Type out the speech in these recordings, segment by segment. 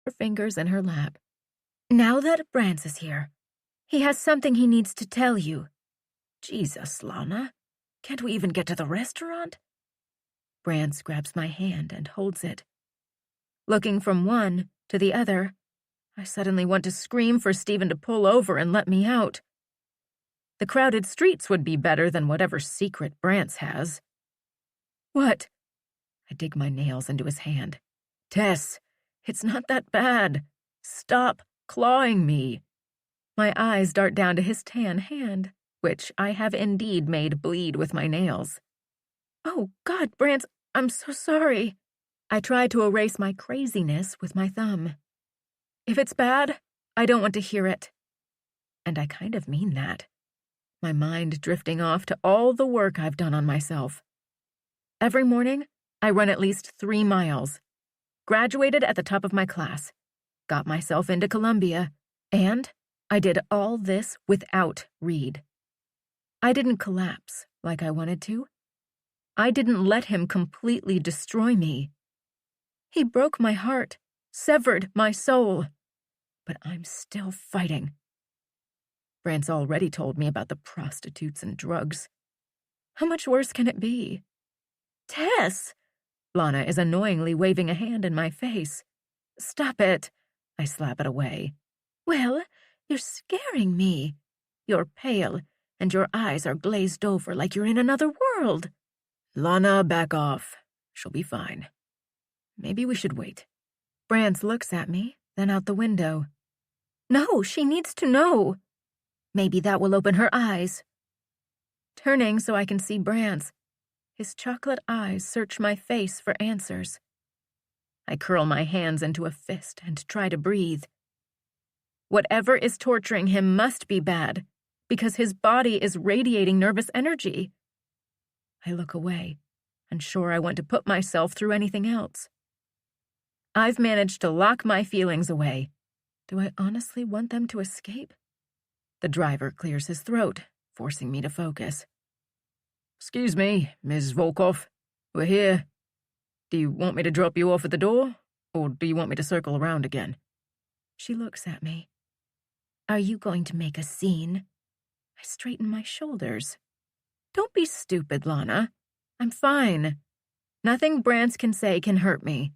her fingers in her lap. "Now that Brance is here, he has something he needs to tell you." "Jesus, Lana, can't we even get to the restaurant?" Brance grabs my hand and holds it. Looking from one to the other, I suddenly want to scream for Stephen to pull over and let me out. The crowded streets would be better than whatever secret Brance has. "What?" I dig my nails into his hand. "Tess, it's not that bad. Stop clawing me." My eyes dart down to his tan hand, which I have indeed made bleed with my nails. "Oh, God, Brance, I'm so sorry." I try to erase my craziness with my thumb. "If it's bad, I don't want to hear it." And I kind of mean that. My mind drifting off to all the work I've done on myself. Every morning, I run at least 3 miles. Graduated at the top of my class. Got myself into Columbia. And I did all this without Reed. I didn't collapse like I wanted to. I didn't let him completely destroy me. He broke my heart, severed my soul. But I'm still fighting. Brance already told me about the prostitutes and drugs. How much worse can it be? "Tess!" Lana is annoyingly waving a hand in my face. "Stop it." I slap it away. "Well, you're scaring me. You're pale, and your eyes are glazed over like you're in another world." "Lana, back off. She'll be fine. Maybe we should wait." Brance looks at me, then out the window. "No, she needs to know. Maybe that will open her eyes." Turning so I can see Brance, his chocolate eyes search my face for answers. I curl my hands into a fist and try to breathe. Whatever is torturing him must be bad, because his body is radiating nervous energy. I look away, unsure I want to put myself through anything else. I've managed to lock my feelings away. Do I honestly want them to escape? The driver clears his throat, forcing me to focus. "Excuse me, Ms. Volkov. We're here. Do you want me to drop you off at the door, or do you want me to circle around again?" She looks at me. "Are you going to make a scene?" I straighten my shoulders. "Don't be stupid, Lana. I'm fine. Nothing Brance can say can hurt me."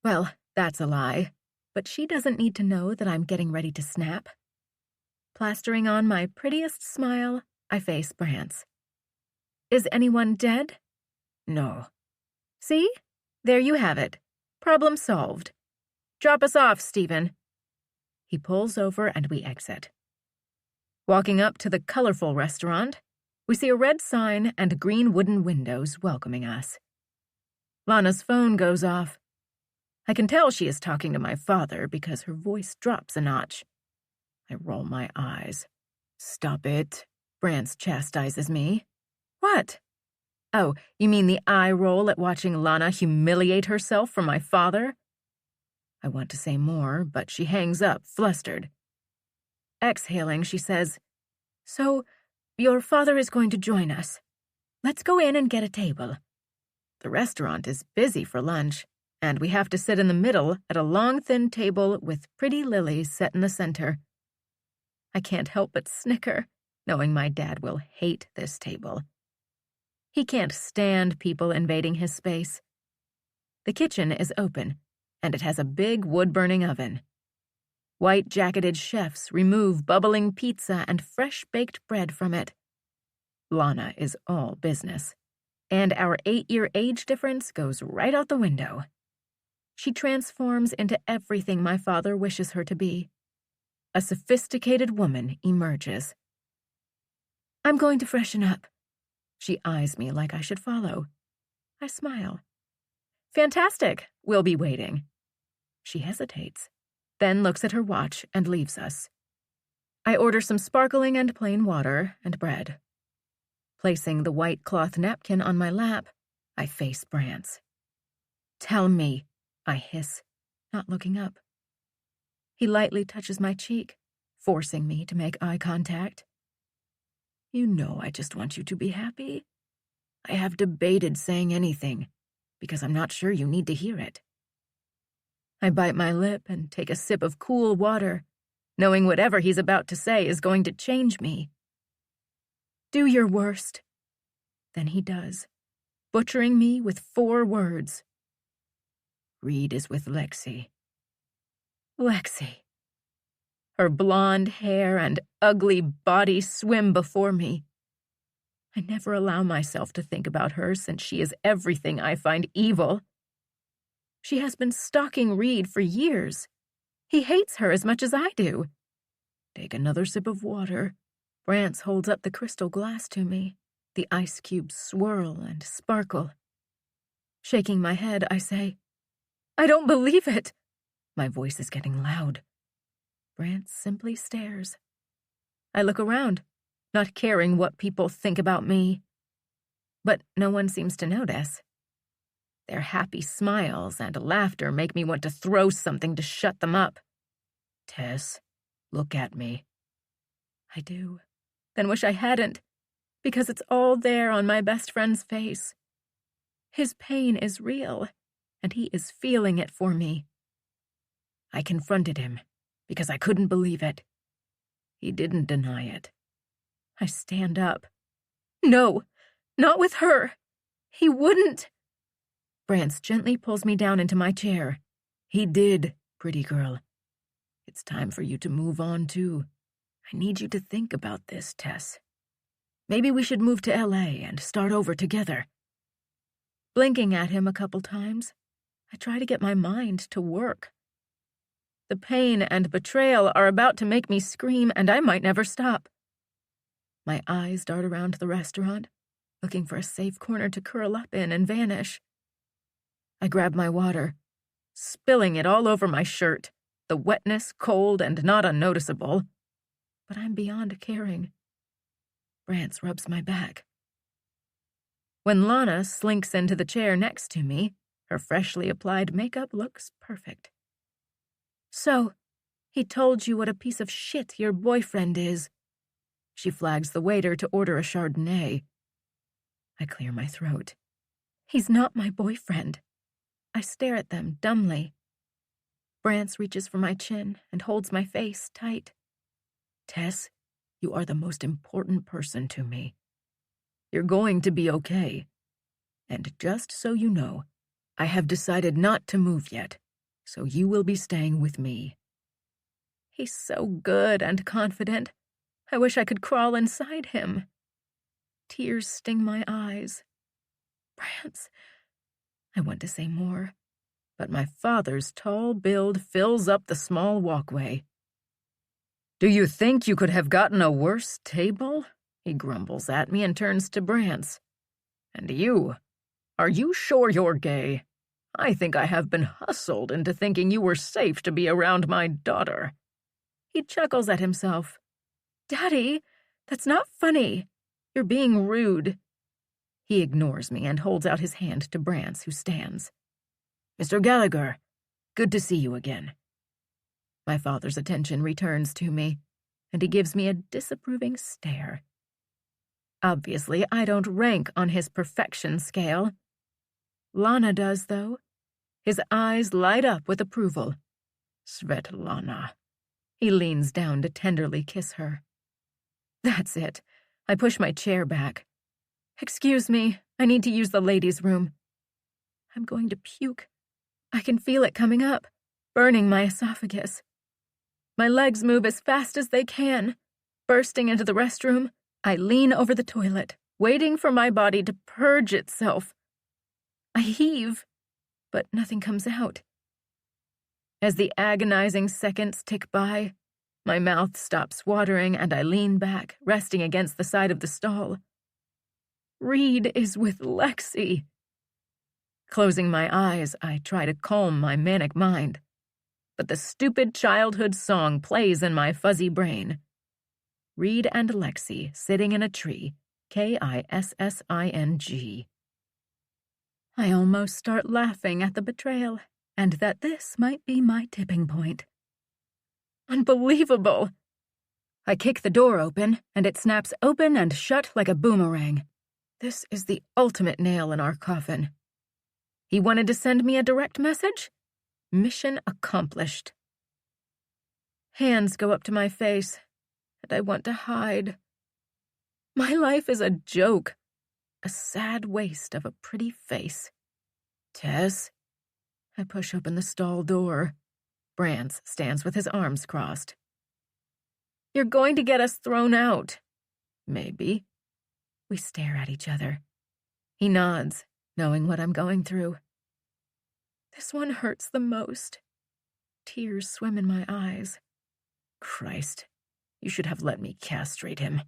Well, that's a lie, but she doesn't need to know that I'm getting ready to snap. Plastering on my prettiest smile, I face Brance. "Is anyone dead?" "No." "See? There you have it. Problem solved. Drop us off, Stephen." He pulls over and we exit. Walking up to the colorful restaurant, we see a red sign and green wooden windows welcoming us. Lana's phone goes off. I can tell she is talking to my father because her voice drops a notch. I roll my eyes. "Stop it," Brance chastises me. "What?" "Oh, you mean the eye roll at watching Lana humiliate herself for my father?" I want to say more, but she hangs up, flustered. Exhaling, she says, "So, your father is going to join us. Let's go in and get a table. The restaurant is busy for lunch, and we have to sit in the middle at a long, thin table with pretty lilies set in the center." I can't help but snicker, knowing my dad will hate this table. He can't stand people invading his space. The kitchen is open, and it has a big wood-burning oven. White-jacketed chefs remove bubbling pizza and fresh-baked bread from it. Lana is all business, and our 8-year age difference goes right out the window. She transforms into everything my father wishes her to be. A sophisticated woman emerges. "I'm going to freshen up." She eyes me like I should follow. I smile. "Fantastic. We'll be waiting." She hesitates, then looks at her watch and leaves us. I order some sparkling and plain water and bread. Placing the white cloth napkin on my lap, I face Brance. "Tell me," I hiss, not looking up. He lightly touches my cheek, forcing me to make eye contact. "You know I just want you to be happy. I have debated saying anything, because I'm not sure you need to hear it." I bite my lip and take a sip of cool water, knowing whatever he's about to say is going to change me. Do your worst. Then he does, butchering me with 4 words. Reed is with Lexi. Lexi. Her blonde hair and ugly body swim before me. I never allow myself to think about her since she is everything I find evil. She has been stalking Reed for years. He hates her as much as I do. Take another sip of water. Brance holds up the crystal glass to me. The ice cubes swirl and sparkle. Shaking my head, I say, I don't believe it. My voice is getting loud. Brance simply stares. I look around, not caring what people think about me. But no one seems to notice. Their happy smiles and laughter make me want to throw something to shut them up. Tess, look at me. I do, then wish I hadn't, because it's all there on my best friend's face. His pain is real, and he is feeling it for me. I confronted him, because I couldn't believe it. He didn't deny it. I stand up. No, not with her. He wouldn't. Brance gently pulls me down into my chair. He did, pretty girl. It's time for you to move on, too. I need you to think about this, Tess. Maybe we should move to L.A. and start over together. Blinking at him a couple times, I try to get my mind to work. The pain and betrayal are about to make me scream, and I might never stop. My eyes dart around the restaurant, looking for a safe corner to curl up in and vanish. I grab my water, spilling it all over my shirt, the wetness cold and not unnoticeable. But I'm beyond caring. Brance rubs my back. When Lana slinks into the chair next to me, her freshly applied makeup looks perfect. So, he told you what a piece of shit your boyfriend is. She flags the waiter to order a Chardonnay. I clear my throat. He's not my boyfriend. I stare at them dumbly. Brance reaches for my chin and holds my face tight. Tess, you are the most important person to me. You're going to be okay. And just so you know, I have decided not to move yet, so you will be staying with me. He's so good and confident. I wish I could crawl inside him. Tears sting my eyes. Brance, I want to say more, but my father's tall build fills up the small walkway. Do you think you could have gotten a worse table? He grumbles at me and turns to Brance. And you? Are you sure you're gay? I think I have been hustled into thinking you were safe to be around my daughter. He chuckles at himself. Daddy, that's not funny. You're being rude. He ignores me and holds out his hand to Brance, who stands. Mr. Gallagher, good to see you again. My father's attention returns to me, and he gives me a disapproving stare. Obviously, I don't rank on his perfection scale. Lana does, though. His eyes light up with approval. Svetlana. He leans down to tenderly kiss her. That's it. I push my chair back. Excuse me, I need to use the ladies' room. I'm going to puke. I can feel it coming up, burning my esophagus. My legs move as fast as they can. Bursting into the restroom, I lean over the toilet, waiting for my body to purge itself. I heave, but nothing comes out. As the agonizing seconds tick by, my mouth stops watering and I lean back, resting against the side of the stall. Reed is with Lexi. Closing my eyes, I try to calm my manic mind, but the stupid childhood song plays in my fuzzy brain. Reed and Lexi sitting in a tree, Kissing. I almost start laughing at the betrayal, and that this might be my tipping point. Unbelievable! I kick the door open, and it snaps open and shut like a boomerang. This is the ultimate nail in our coffin. He wanted to send me a direct message? Mission accomplished. Hands go up to my face, and I want to hide. My life is a joke, a sad waste of a pretty face. Tess? I push open the stall door. Brance stands with his arms crossed. You're going to get us thrown out. Maybe. We stare at each other. He nods, knowing what I'm going through. This one hurts the most. Tears swim in my eyes. Christ, you should have let me castrate him.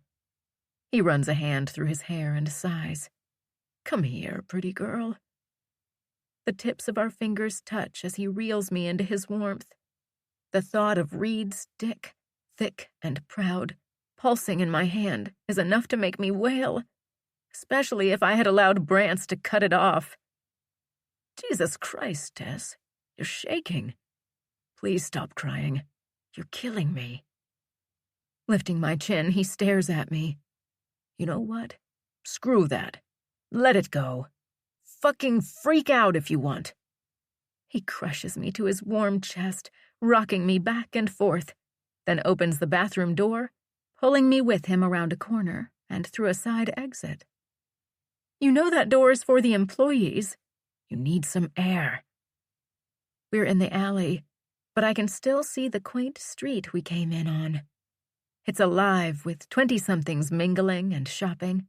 He runs a hand through his hair and sighs. Come here, pretty girl. The tips of our fingers touch as he reels me into his warmth. The thought of Reed's dick, thick and proud, pulsing in my hand, is enough to make me wail, especially if I had allowed Brance to cut it off. Jesus Christ, Tess, you're shaking. Please stop crying. You're killing me. Lifting my chin, he stares at me. You know what? Screw that. Let it go. Fucking freak out if you want. He crushes me to his warm chest, rocking me back and forth, then opens the bathroom door, pulling me with him around a corner and through a side exit. You know that door is for the employees. You need some air. We're in the alley, but I can still see the quaint street we came in on. It's alive with 20-somethings mingling and shopping.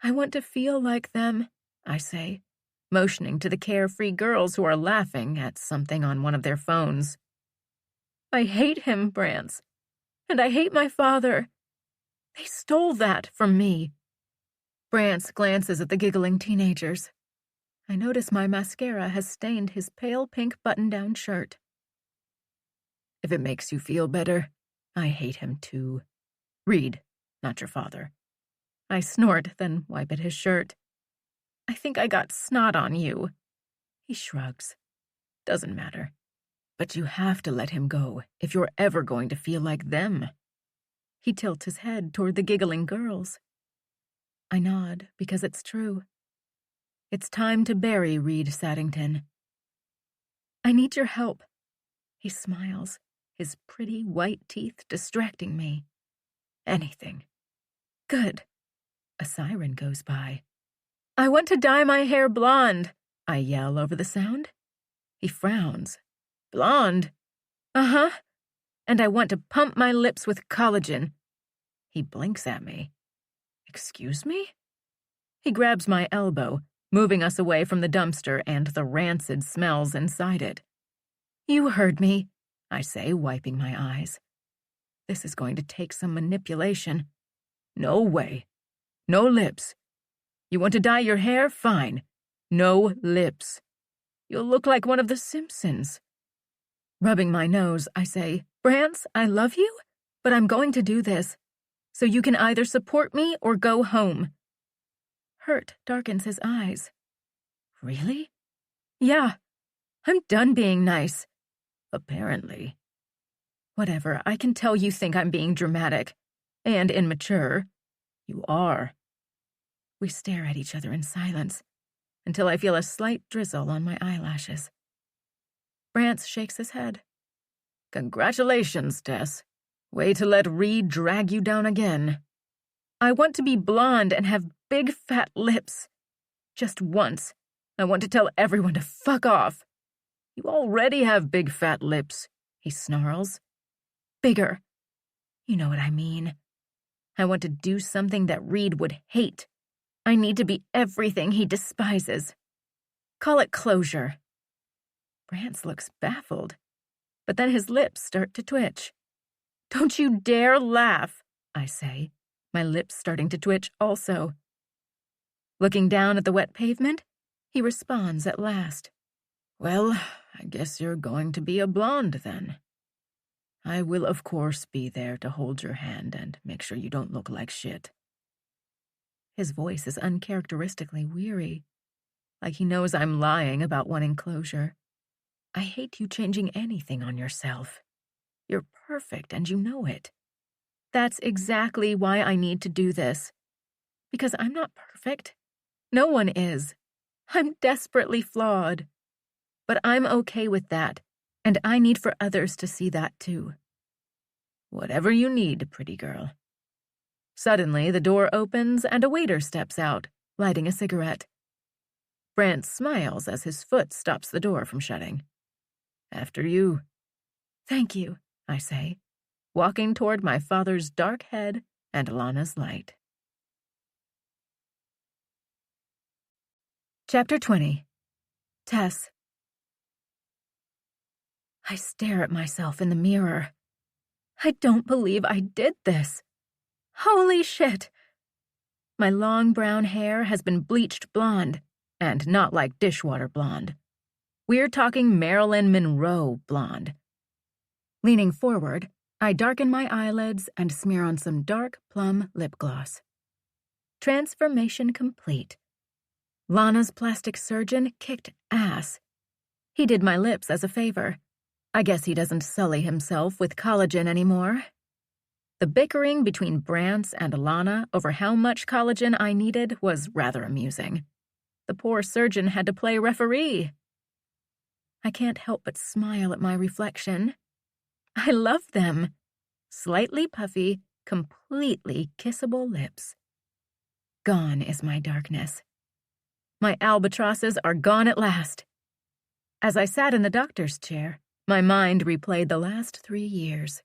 I want to feel like them, I say, motioning to the carefree girls who are laughing at something on one of their phones. I hate him, Brance, and I hate my father. They stole that from me. Brance glances at the giggling teenagers. I notice my mascara has stained his pale pink button-down shirt. If it makes you feel better, I hate him too. Reed, not your father. I snort, then wipe at his shirt. I think I got snot on you. He shrugs. Doesn't matter. But you have to let him go if you're ever going to feel like them. He tilts his head toward the giggling girls. I nod because it's true. It's time to bury Reed Saddington. I need your help. He smiles, his pretty white teeth distracting me. Anything. Good. A siren goes by. I want to dye my hair blonde, I yell over the sound. He frowns. Blonde? Uh-huh. And I want to pump my lips with collagen. He blinks at me. Excuse me? He grabs my elbow, moving us away from the dumpster and the rancid smells inside it. You heard me, I say, wiping my eyes. This is going to take some manipulation. No way. No lips. You want to dye your hair? Fine. No lips. You'll look like one of the Simpsons. Rubbing my nose, I say, Brance, I love you, but I'm going to do this, so you can either support me or go home. Hurt darkens his eyes. Really? Yeah. I'm done being nice. Apparently. Whatever, I can tell you think I'm being dramatic. And immature. You are. We stare at each other in silence, until I feel a slight drizzle on my eyelashes. Brance shakes his head. Congratulations, Tess. Way to let Reed drag you down again. I want to be blonde and have big fat lips. Just once. I want to tell everyone to fuck off. You already have big fat lips, he snarls. Bigger. You know what I mean. I want to do something that Reed would hate. I need to be everything he despises. Call it closure. Brance looks baffled, but then his lips start to twitch. Don't you dare laugh, I say, my lips starting to twitch also. Looking down at the wet pavement, he responds at last. Well, I guess you're going to be a blonde then. I will, of course, be there to hold your hand and make sure you don't look like shit. His voice is uncharacteristically weary, like he knows I'm lying about wanting closure. I hate you changing anything on yourself. You're perfect and you know it. That's exactly why I need to do this. Because I'm not perfect. No one is. I'm desperately flawed. But I'm okay with that, and I need for others to see that too. Whatever you need, pretty girl. Suddenly, the door opens and a waiter steps out, lighting a cigarette. Brant smiles as his foot stops the door from shutting. After you. Thank you, I say, walking toward my father's dark head and Lana's light. Chapter 20. Tess. I stare at myself in the mirror. I don't believe I did this. Holy shit! My long brown hair has been bleached blonde, and not like dishwater blonde. We're talking Marilyn Monroe blonde. Leaning forward, I darken my eyelids and smear on some dark plum lip gloss. Transformation complete. Lana's plastic surgeon kicked ass. He did my lips as a favor. I guess he doesn't sully himself with collagen anymore. The bickering between Brant and Lana over how much collagen I needed was rather amusing. The poor surgeon had to play referee. I can't help but smile at my reflection. I love them. Slightly puffy, completely kissable lips. Gone is my darkness. My albatrosses are gone at last. As I sat in the doctor's chair, my mind replayed the last 3 years.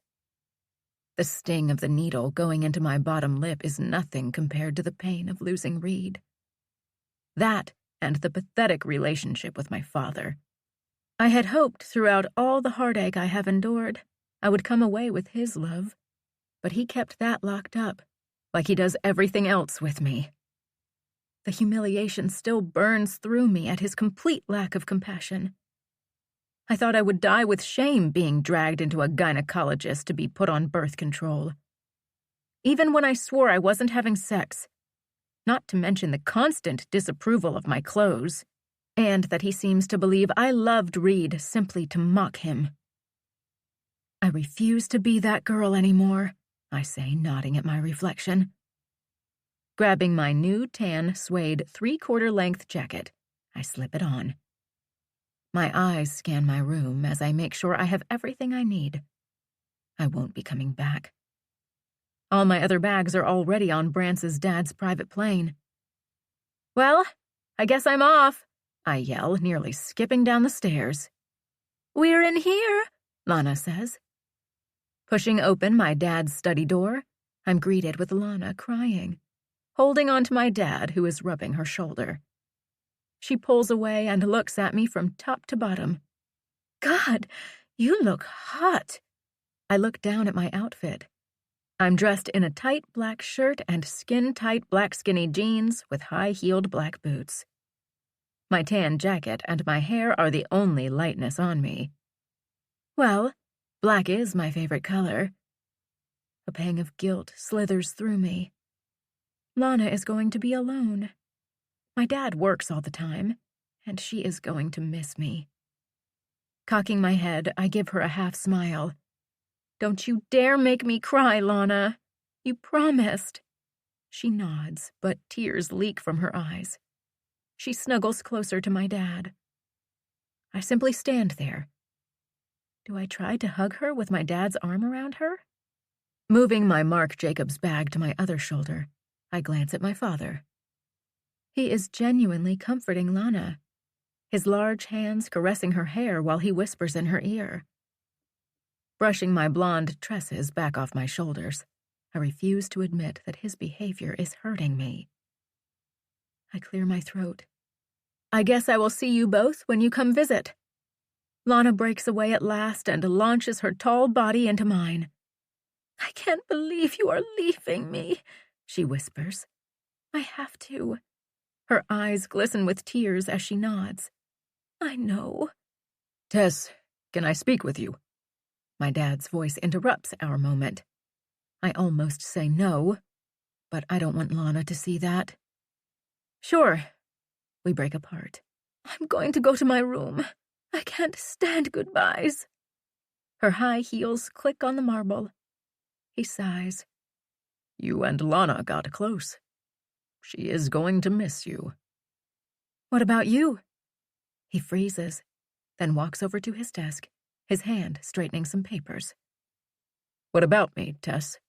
The sting of the needle going into my bottom lip is nothing compared to the pain of losing Reed. That and the pathetic relationship with my father. I had hoped throughout all the heartache I have endured, I would come away with his love, but he kept that locked up, like he does everything else with me. The humiliation still burns through me at his complete lack of compassion. I thought I would die with shame being dragged into a gynecologist to be put on birth control. Even when I swore I wasn't having sex, not to mention the constant disapproval of my clothes, and that he seems to believe I loved Reed simply to mock him. I refuse to be that girl anymore, I say, nodding at my reflection. Grabbing my new tan suede 3/4 length jacket, I slip it on. My eyes scan my room as I make sure I have everything I need. I won't be coming back. All my other bags are already on Brant's dad's private plane. Well, I guess I'm off, I yell, nearly skipping down the stairs. We're in here, Lana says. Pushing open my dad's study door, I'm greeted with Lana crying, holding on to my dad, who is rubbing her shoulder. She pulls away and looks at me from top to bottom. God, you look hot. I look down at my outfit. I'm dressed in a tight black shirt and skin-tight black skinny jeans with high-heeled black boots. My tan jacket and my hair are the only lightness on me. Well, black is my favorite color. A pang of guilt slithers through me. Lana is going to be alone. My dad works all the time, and she is going to miss me. Cocking my head, I give her a half smile. Don't you dare make me cry, Lana. You promised. She nods, but tears leak from her eyes. She snuggles closer to my dad. I simply stand there. Do I try to hug her with my dad's arm around her? Moving my Marc Jacobs bag to my other shoulder, I glance at my father. He is genuinely comforting Lana, his large hands caressing her hair while he whispers in her ear. Brushing my blonde tresses back off my shoulders, I refuse to admit that his behavior is hurting me. I clear my throat. I guess I will see you both when you come visit. Lana breaks away at last and launches her tall body into mine. I can't believe you are leaving me, she whispers. I have to. Her eyes glisten with tears as she nods. I know. Tess, can I speak with you? My dad's voice interrupts our moment. I almost say no, but I don't want Lana to see that. Sure. We break apart. I'm going to go to my room. I can't stand goodbyes. Her high heels click on the marble. He sighs. You and Lana got close. She is going to miss you. What about you? He freezes. then walks over to his desk, his hand straightening some papers. "What about me, Tess?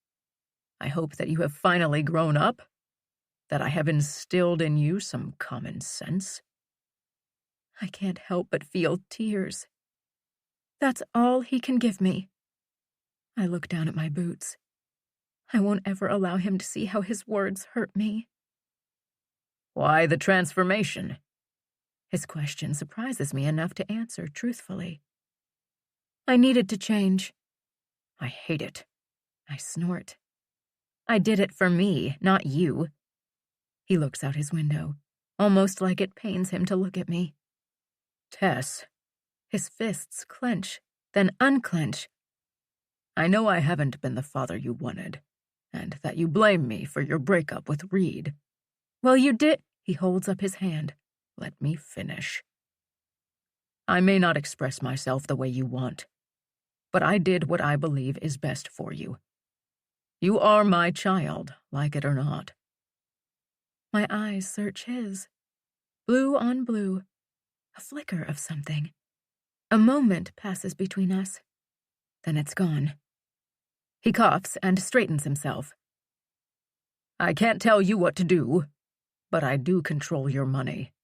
I hope that you have finally grown up, that I have instilled in you some common sense." I can't help but feel tears. That's all he can give me. I look down at my boots. I won't ever allow him to see how his words hurt me. "Why the transformation?" His question surprises me enough to answer truthfully. "I needed to change." "I hate it." I snort. "I did it for me, not you." He looks out his window, almost like it pains him to look at me. "Tess." His fists clench, then unclench. "I know I haven't been the father you wanted, and that you blame me for your breakup with Reed." "Well, you did—" He holds up his hand. "Let me finish. I may not express myself the way you want, but I did what I believe is best for you. You are my child, like it or not." My eyes search his. Blue on blue. A flicker of something. A moment passes between us. Then it's gone. He coughs and straightens himself. "I can't tell you what to do, but I do control your money.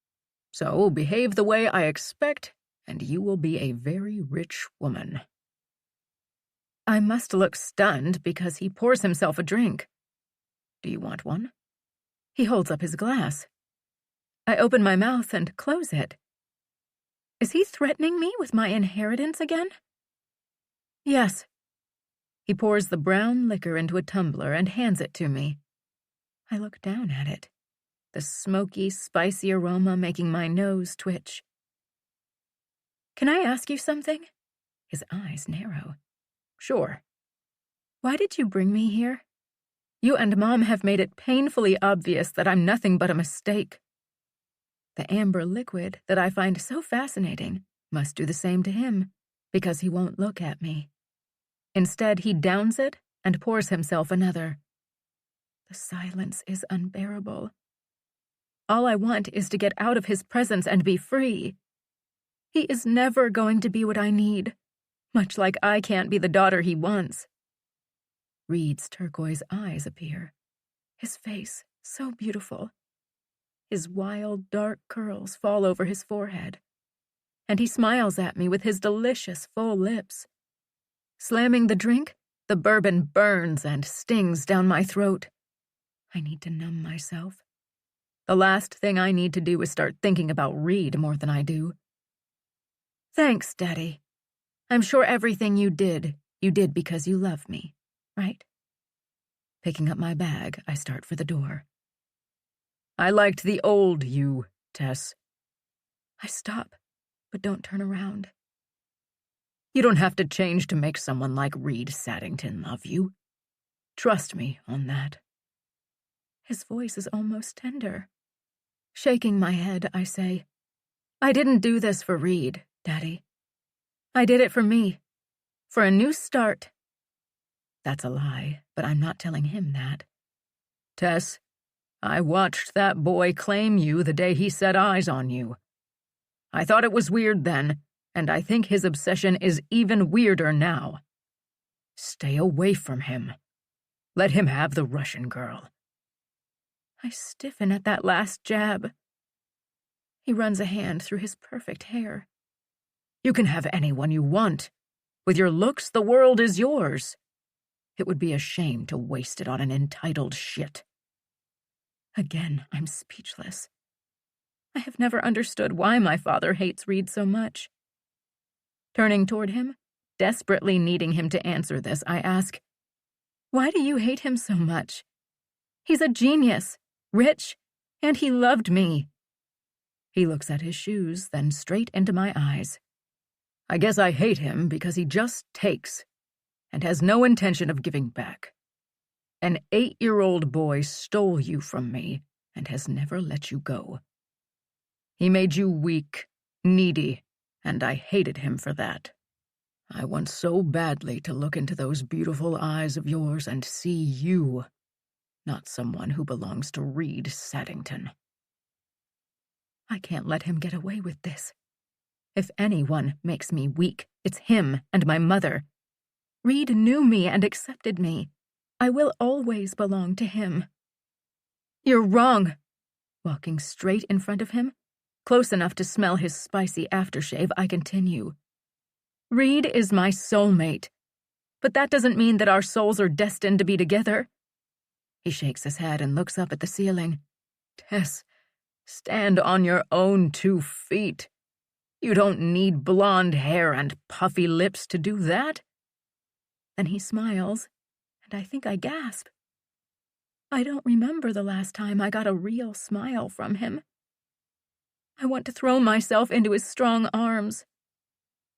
So behave the way I expect, and you will be a very rich woman." I must look stunned because he pours himself a drink. "Do you want one?" He holds up his glass. I open my mouth and close it. Is he threatening me with my inheritance again? "Yes." He pours the brown liquor into a tumbler and hands it to me. I look down at it, the smoky, spicy aroma making my nose twitch. "Can I ask you something?" His eyes narrow. "Sure." "Why did you bring me here? You and Mom have made it painfully obvious that I'm nothing but a mistake." The amber liquid that I find so fascinating must do the same to him, because he won't look at me. Instead, he downs it and pours himself another. The silence is unbearable. All I want is to get out of his presence and be free. He is never going to be what I need, much like I can't be the daughter he wants. Reed's turquoise eyes appear. His face, so beautiful. His wild, dark curls fall over his forehead, and he smiles at me with his delicious, full lips. Slamming the drink, the bourbon burns and stings down my throat. I need to numb myself. The last thing I need to do is start thinking about Reed more than I do. "Thanks, Daddy. I'm sure everything you did because you love me, right?" Picking up my bag, I start for the door. "I liked the old you, Tess." I stop, but don't turn around. "You don't have to change to make someone like Reed Saddington love you. Trust me on that." His voice is almost tender. Shaking my head, I say, "I didn't do this for Reed, Daddy. I did it for me, for a new start." That's a lie, but I'm not telling him that. "Tess, I watched that boy claim you the day he set eyes on you. I thought it was weird then, and I think his obsession is even weirder now. Stay away from him. Let him have the Russian girl." I stiffen at that last jab. He runs a hand through his perfect hair. "You can have anyone you want. With your looks, the world is yours. It would be a shame to waste it on an entitled shit." Again, I'm speechless. I have never understood why my father hates Reed so much. Turning toward him, desperately needing him to answer this, I ask, "Why do you hate him so much? He's a genius, rich, and he loved me." He looks at his shoes, then straight into my eyes. "I guess I hate him because he just takes, and has no intention of giving back. An 8-year-old boy stole you from me and has never let you go. He made you weak, needy, and I hated him for that. I want so badly to look into those beautiful eyes of yours and see you, not someone who belongs to Reed Saddington." I can't let him get away with this. If anyone makes me weak, it's him and my mother. Reed knew me and accepted me. I will always belong to him. You're wrong. Walking straight in front of him, close enough to smell his spicy aftershave, I continue. Reed is my soulmate, but that doesn't mean that our souls are destined to be together. He shakes his head and looks up at the ceiling. Tess, stand on your own 2 feet. You don't need blonde hair and puffy lips to do that. Then he smiles, and I think I gasp. I don't remember the last time I got a real smile from him. I want to throw myself into his strong arms.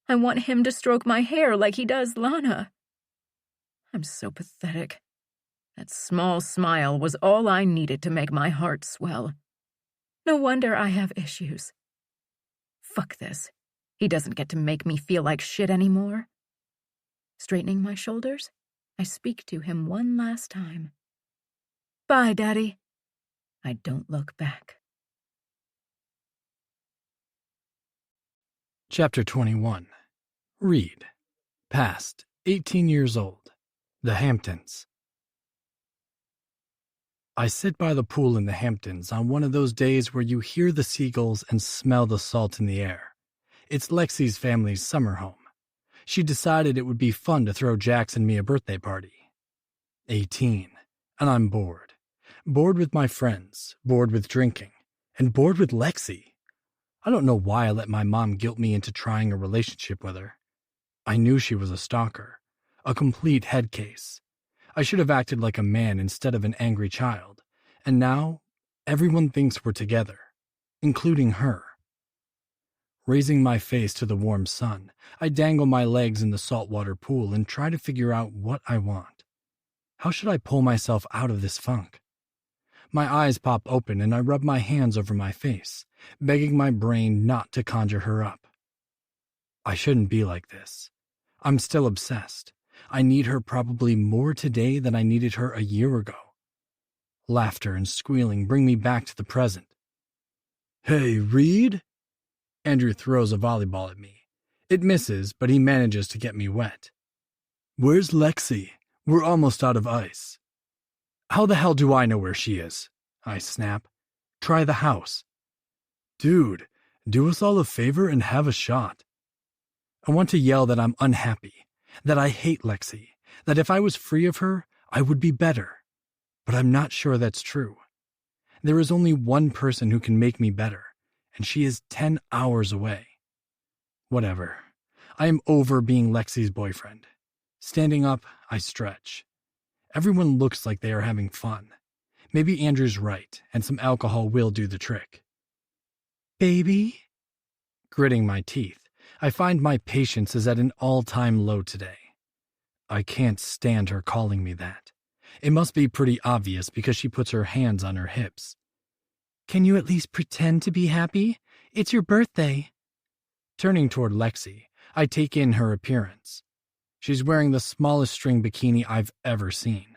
I want him to stroke my hair like he does Lana. I'm so pathetic. That small smile was all I needed to make my heart swell. No wonder I have issues. Fuck this. He doesn't get to make me feel like shit anymore. Straightening my shoulders, I speak to him one last time. Bye, Daddy. I don't look back. Chapter 21. Reed. Past, 18 years old. The Hamptons. I sit by the pool in the Hamptons on one of those days where you hear the seagulls and smell the salt in the air. It's Lexi's family's summer home. She decided it would be fun to throw Jax and me a birthday party. 18, and I'm bored. Bored with my friends, bored with drinking, and bored with Lexi. I don't know why I let my mom guilt me into trying a relationship with her. I knew she was a stalker, a complete head case. I should have acted like a man instead of an angry child, and now everyone thinks we're together, including her. Raising my face to the warm sun, I dangle my legs in the saltwater pool and try to figure out what I want. How should I pull myself out of this funk? My eyes pop open and I rub my hands over my face, begging my brain not to conjure her up. I shouldn't be like this. I'm still obsessed. I need her probably more today than I needed her a year ago. Laughter and squealing bring me back to the present. Hey, Reed? Andrew throws a volleyball at me. It misses, but he manages to get me wet. Where's Lexi? We're almost out of ice. How the hell do I know where she is? I snap. Try the house. Dude, do us all a favor and have a shot. I want to yell that I'm unhappy, that I hate Lexi, that if I was free of her, I would be better. But I'm not sure that's true. There is only one person who can make me better, and she is 10 hours away. Whatever. I am over being Lexi's boyfriend. Standing up, I stretch. Everyone looks like they are having fun. Maybe Andrew's right, and some alcohol will do the trick. Baby? Gritting my teeth, I find my patience is at an all-time low today. I can't stand her calling me that. It must be pretty obvious because she puts her hands on her hips. Can you at least pretend to be happy? It's your birthday. Turning toward Lexi, I take in her appearance. She's wearing the smallest string bikini I've ever seen.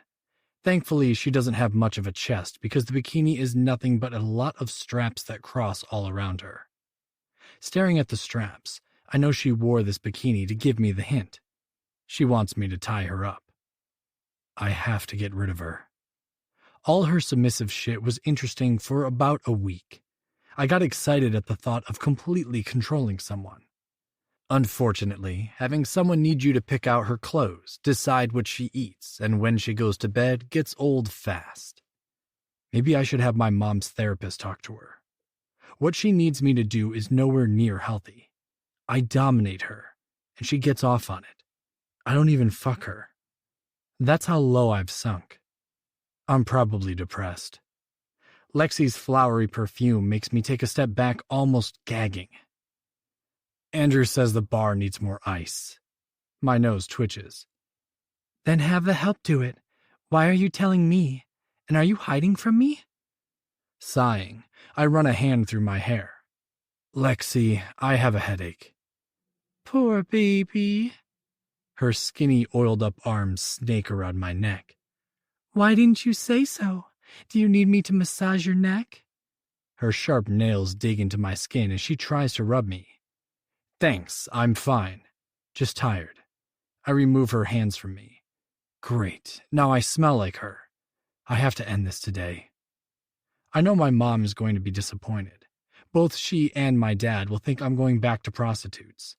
Thankfully, she doesn't have much of a chest because the bikini is nothing but a lot of straps that cross all around her. Staring at the straps, I know she wore this bikini to give me the hint. She wants me to tie her up. I have to get rid of her. All her submissive shit was interesting for about a week. I got excited at the thought of completely controlling someone. Unfortunately, having someone need you to pick out her clothes, decide what she eats, and when she goes to bed gets old fast. Maybe I should have my mom's therapist talk to her. What she needs me to do is nowhere near healthy. I dominate her, and she gets off on it. I don't even fuck her. That's how low I've sunk. I'm probably depressed. Lexi's flowery perfume makes me take a step back, almost gagging. Andrew says the bar needs more ice. My nose twitches. Then have the help do it. Why are you telling me? And are you hiding from me? Sighing, I run a hand through my hair. Lexi, I have a headache. Poor baby. Her skinny, oiled-up arms snake around my neck. Why didn't you say so? Do you need me to massage your neck? Her sharp nails dig into my skin as she tries to rub me. Thanks, I'm fine. Just tired. I remove her hands from me. Great, now I smell like her. I have to end this today. I know my mom is going to be disappointed. Both she and my dad will think I'm going back to prostitutes.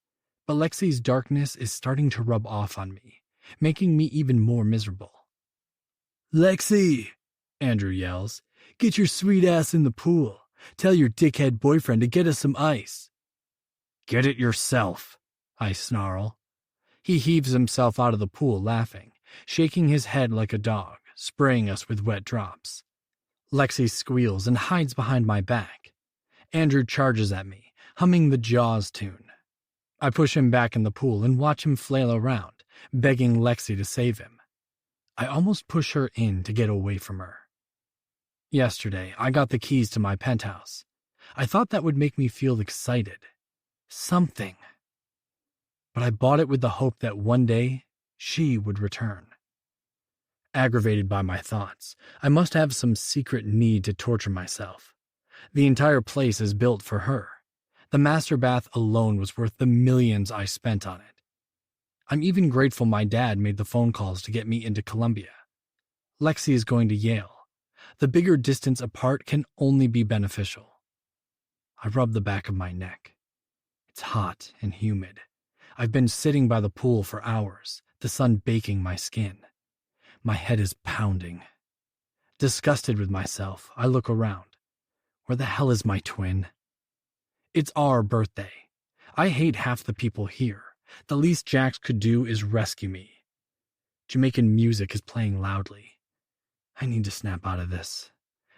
But Lexi's darkness is starting to rub off on me, making me even more miserable. Lexi, Andrew yells, get your sweet ass in the pool. Tell your dickhead boyfriend to get us some ice. Get it yourself, I snarl. He heaves himself out of the pool laughing, shaking his head like a dog, spraying us with wet drops. Lexi squeals and hides behind my back. Andrew charges at me, humming the Jaws tune. I push him back in the pool and watch him flail around, begging Lexi to save him. I almost push her in to get away from her. Yesterday, I got the keys to my penthouse. I thought that would make me feel excited. Something. But I bought it with the hope that one day, she would return. Aggravated by my thoughts, I must have some secret need to torture myself. The entire place is built for her. The master bath alone was worth the millions I spent on it. I'm even grateful my dad made the phone calls to get me into Columbia. Lexi is going to Yale. The bigger distance apart can only be beneficial. I rub the back of my neck. It's hot and humid. I've been sitting by the pool for hours, the sun baking my skin. My head is pounding. Disgusted with myself, I look around. Where the hell is my twin? It's our birthday. I hate half the people here. The least Jax could do is rescue me. Jamaican music is playing loudly. I need to snap out of this.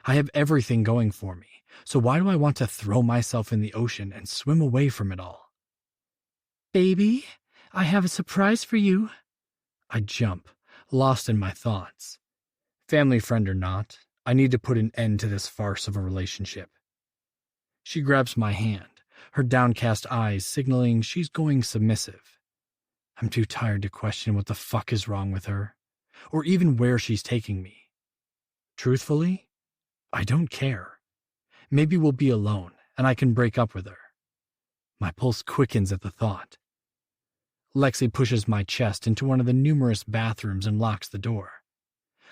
I have everything going for me, so why do I want to throw myself in the ocean and swim away from it all? Baby, I have a surprise for you. I jump, lost in my thoughts. Family friend or not, I need to put an end to this farce of a relationship. She grabs my hand, her downcast eyes signaling she's going submissive. I'm too tired to question what the fuck is wrong with her, or even where she's taking me. Truthfully, I don't care. Maybe we'll be alone, and I can break up with her. My pulse quickens at the thought. Lexi pushes my chest into one of the numerous bathrooms and locks the door.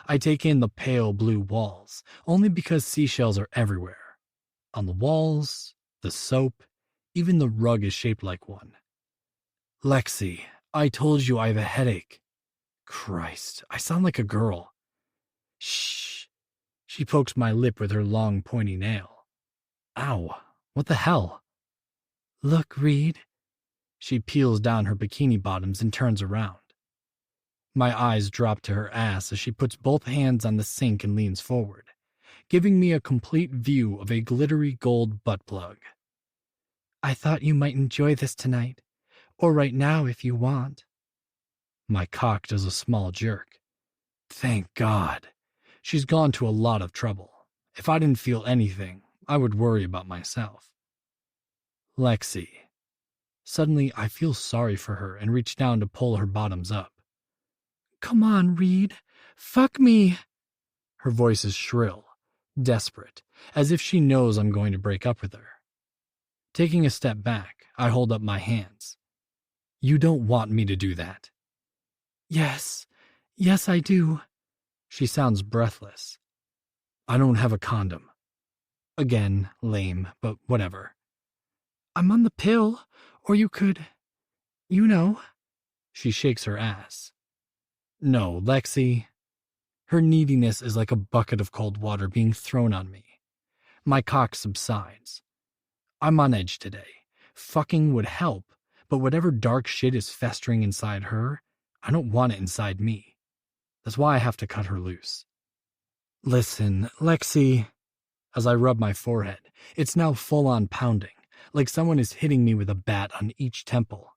I take in the pale blue walls, only because seashells are everywhere. On the walls, the soap, even the rug is shaped like one. Lexi, I told you I have a headache. Christ, I sound like a girl. Shh. She pokes my lip with her long, pointy nail. Ow, what the hell? Look, Reed. She peels down her bikini bottoms and turns around. My eyes drop to her ass as she puts both hands on the sink and leans forward, giving me a complete view of a glittery gold butt plug. I thought you might enjoy this tonight, or right now if you want. My cock does a small jerk. Thank God. She's gone to a lot of trouble. If I didn't feel anything, I would worry about myself. Lexi. Suddenly, I feel sorry for her and reach down to pull her bottoms up. Come on, Reed. Fuck me. Her voice is shrill, desperate, as if she knows I'm going to break up with her. Taking a step back, I hold up my hands. You don't want me to do that. Yes, I do. She sounds breathless. I don't have a condom. Again, lame, but whatever. I'm on the pill, or you could, you know. She shakes her ass. No, Lexi. Her neediness is like a bucket of cold water being thrown on me. My cock subsides. I'm on edge today. Fucking would help, but whatever dark shit is festering inside her, I don't want it inside me. That's why I have to cut her loose. Listen, Lexi. As I rub my forehead, it's now full-on pounding, like someone is hitting me with a bat on each temple.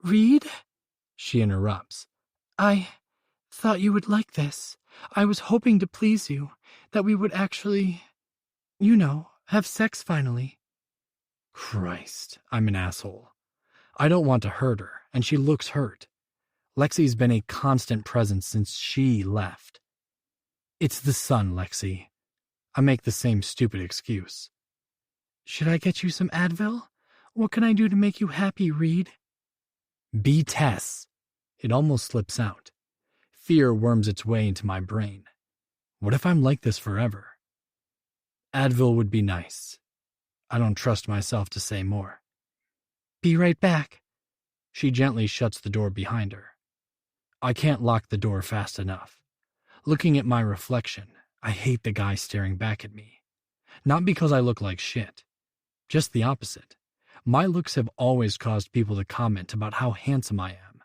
Reed? She interrupts. I thought you would like this. I was hoping to please you, that we would actually, have sex finally. Christ, I'm an asshole. I don't want to hurt her, and she looks hurt. Lexi's been a constant presence since she left. It's the sun, Lexi. I make the same stupid excuse. Should I get you some Advil? What can I do to make you happy, Reed? Be Tess. It almost slips out. Fear worms its way into my brain. What if I'm like this forever? Advil would be nice. I don't trust myself to say more. Be right back. She gently shuts the door behind her. I can't lock the door fast enough. Looking at my reflection, I hate the guy staring back at me. Not because I look like shit. Just the opposite. My looks have always caused people to comment about how handsome I am.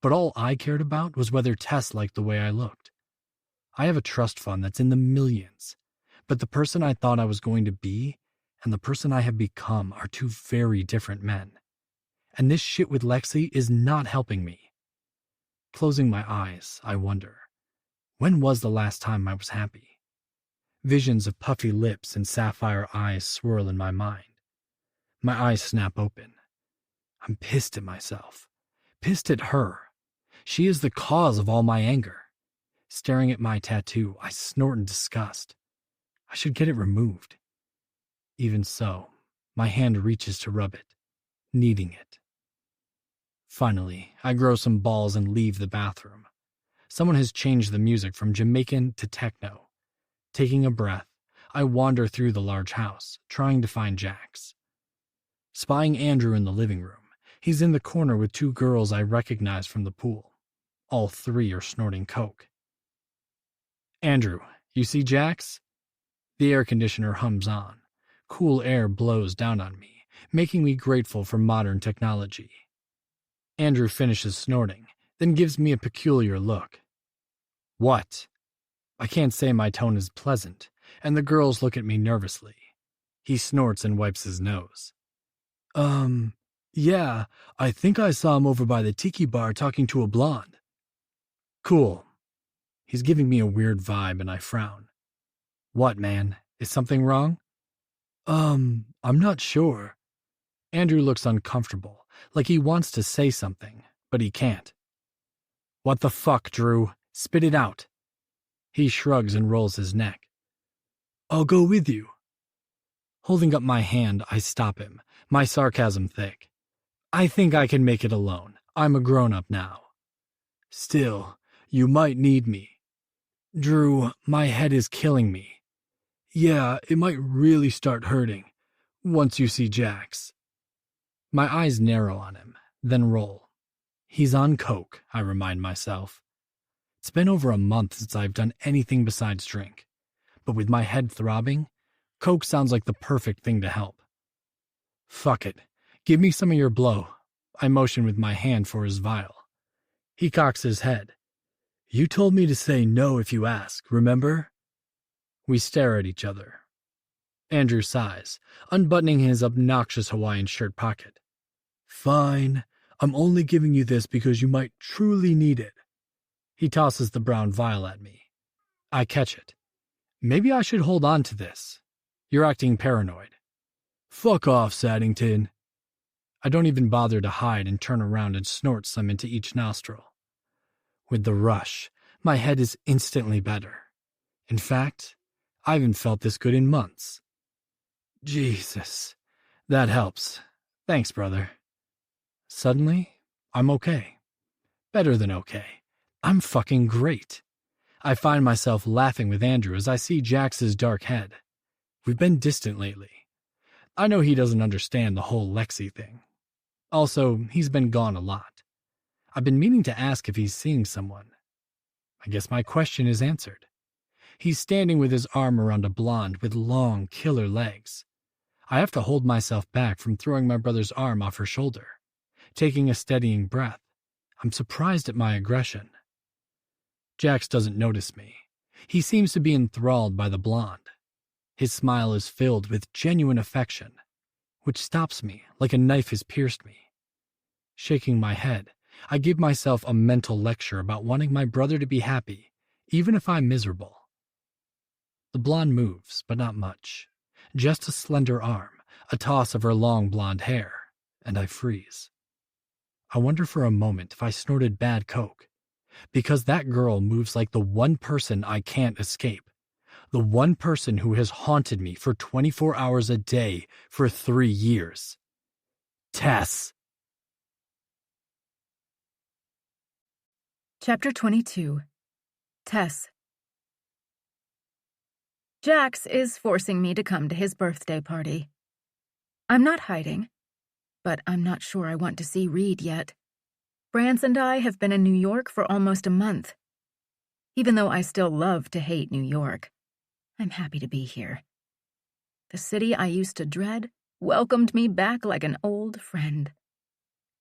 But all I cared about was whether Tess liked the way I looked. I have a trust fund that's in the millions. But the person I thought I was going to be and the person I have become are two very different men. And this shit with Lexi is not helping me. Closing my eyes, I wonder, when was the last time I was happy? Visions of puffy lips and sapphire eyes swirl in my mind. My eyes snap open. I'm pissed at myself. Pissed at her. She is the cause of all my anger. Staring at my tattoo, I snort in disgust. I should get it removed. Even so, my hand reaches to rub it, needing it. Finally, I grow some balls and leave the bathroom. Someone has changed the music from Jamaican to techno. Taking a breath, I wander through the large house, trying to find Jax. Spying Andrew in the living room, he's in the corner with two girls I recognize from the pool. All three are snorting coke. Andrew, you see Jax? The air conditioner hums on. Cool air blows down on me, making me grateful for modern technology. Andrew finishes snorting, then gives me a peculiar look. What? I can't say my tone is pleasant, and the girls look at me nervously. He snorts and wipes his nose. Yeah, I think I saw him over by the tiki bar talking to a blonde. Cool. He's giving me a weird vibe and I frown. What, man? Is something wrong? I'm not sure. Andrew looks uncomfortable, like he wants to say something, but he can't. What the fuck, Drew? Spit it out. He shrugs and rolls his neck. I'll go with you. Holding up my hand, I stop him, my sarcasm thick. I think I can make it alone. I'm a grown-up now. Still, you might need me. Drew, my head is killing me. Yeah, it might really start hurting once you see Jax. My eyes narrow on him, then roll. He's on coke, I remind myself. It's been over a month since I've done anything besides drink. But with my head throbbing, coke sounds like the perfect thing to help. Fuck it. Give me some of your blow. I motion with my hand for his vial. He cocks his head. You told me to say no if you ask, remember? We stare at each other. Andrew sighs, unbuttoning his obnoxious Hawaiian shirt pocket. Fine. I'm only giving you this because you might truly need it. He tosses the brown vial at me. I catch it. Maybe I should hold on to this. You're acting paranoid. Fuck off, Saddington. I don't even bother to hide and turn around and snort some into each nostril. With the rush, my head is instantly better. In fact, I haven't felt this good in months. Jesus, that helps. Thanks, brother. Suddenly, I'm okay. Better than okay. I'm fucking great. I find myself laughing with Andrew as I see Jax's dark head. We've been distant lately. I know he doesn't understand the whole Lexi thing. Also, he's been gone a lot. I've been meaning to ask if he's seeing someone. I guess my question is answered. He's standing with his arm around a blonde with long, killer legs. I have to hold myself back from throwing my brother's arm off her shoulder. Taking a steadying breath, I'm surprised at my aggression. Jax doesn't notice me. He seems to be enthralled by the blonde. His smile is filled with genuine affection, which stops me like a knife has pierced me. Shaking my head, I give myself a mental lecture about wanting my brother to be happy, even if I'm miserable. The blonde moves, but not much. Just a slender arm, a toss of her long blonde hair, and I freeze. I wonder for a moment if I snorted bad coke, because that girl moves like the one person I can't escape, the one person who has haunted me for 24 hours a day for 3 years. Tess. Chapter 22. Tess. Jax is forcing me to come to his birthday party. I'm not hiding, but I'm not sure I want to see Reed yet. Brance and I have been in New York for almost a month. Even though I still love to hate New York, I'm happy to be here. The city I used to dread welcomed me back like an old friend.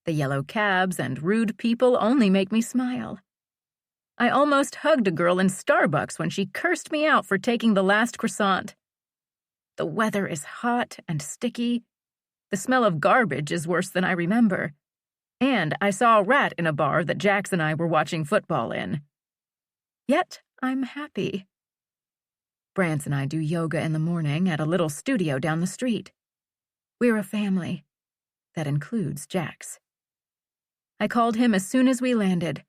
The yellow cabs and rude people only make me smile. I almost hugged a girl in Starbucks when she cursed me out for taking the last croissant. The weather is hot and sticky. The smell of garbage is worse than I remember. And I saw a rat in a bar that Jax and I were watching football in. Yet, I'm happy. Brance and I do yoga in the morning at a little studio down the street. We're a family. That includes Jax. I called him as soon as we landed.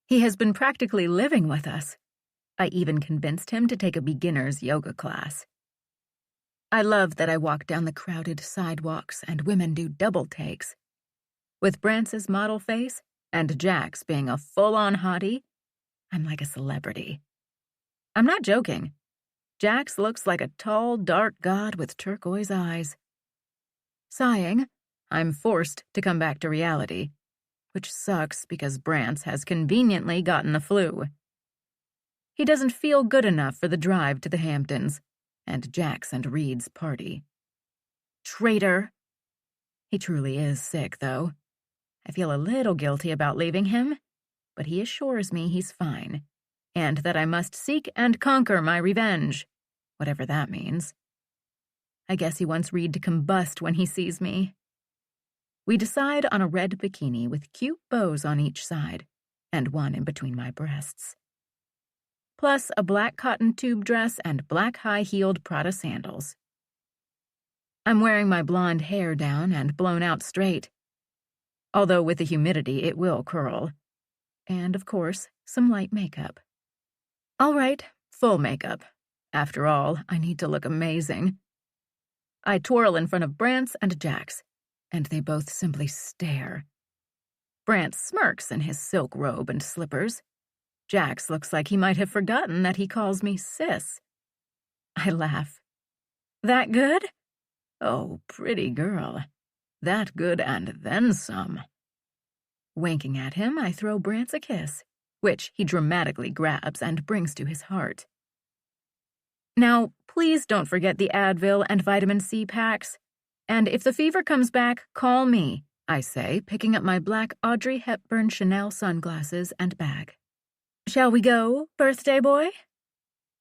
He has been practically living with us. I even convinced him to take a beginner's yoga class. I love that I walk down the crowded sidewalks and women do double takes. With Brance's model face and Jax being a full-on hottie, I'm like a celebrity. I'm not joking. Jax looks like a tall, dark god with turquoise eyes. Sighing, I'm forced to come back to reality, which sucks because Brance has conveniently gotten the flu. He doesn't feel good enough for the drive to the Hamptons and Jax and Reed's party. Traitor! He truly is sick, though. I feel a little guilty about leaving him, but he assures me he's fine, and that I must seek and conquer my revenge, whatever that means. I guess he wants Reed to combust when he sees me. We decide on a red bikini with cute bows on each side, and one in between my breasts. Plus a black cotton tube dress and black high-heeled Prada sandals. I'm wearing my blonde hair down and blown out straight. Although with the humidity it will curl. And, of course, some light makeup. All right, full makeup. After all, I need to look amazing. I twirl in front of Brance and Jax, and they both simply stare. Brance smirks in his silk robe and slippers. Jax looks like he might have forgotten that he calls me sis. I laugh. That good? Oh, pretty girl. That good and then some. Winking at him, I throw Brance a kiss, which he dramatically grabs and brings to his heart. Now, please don't forget the Advil and vitamin C packs. And if the fever comes back, call me, I say, picking up my black Audrey Hepburn Chanel sunglasses and bag. Shall we go, birthday boy?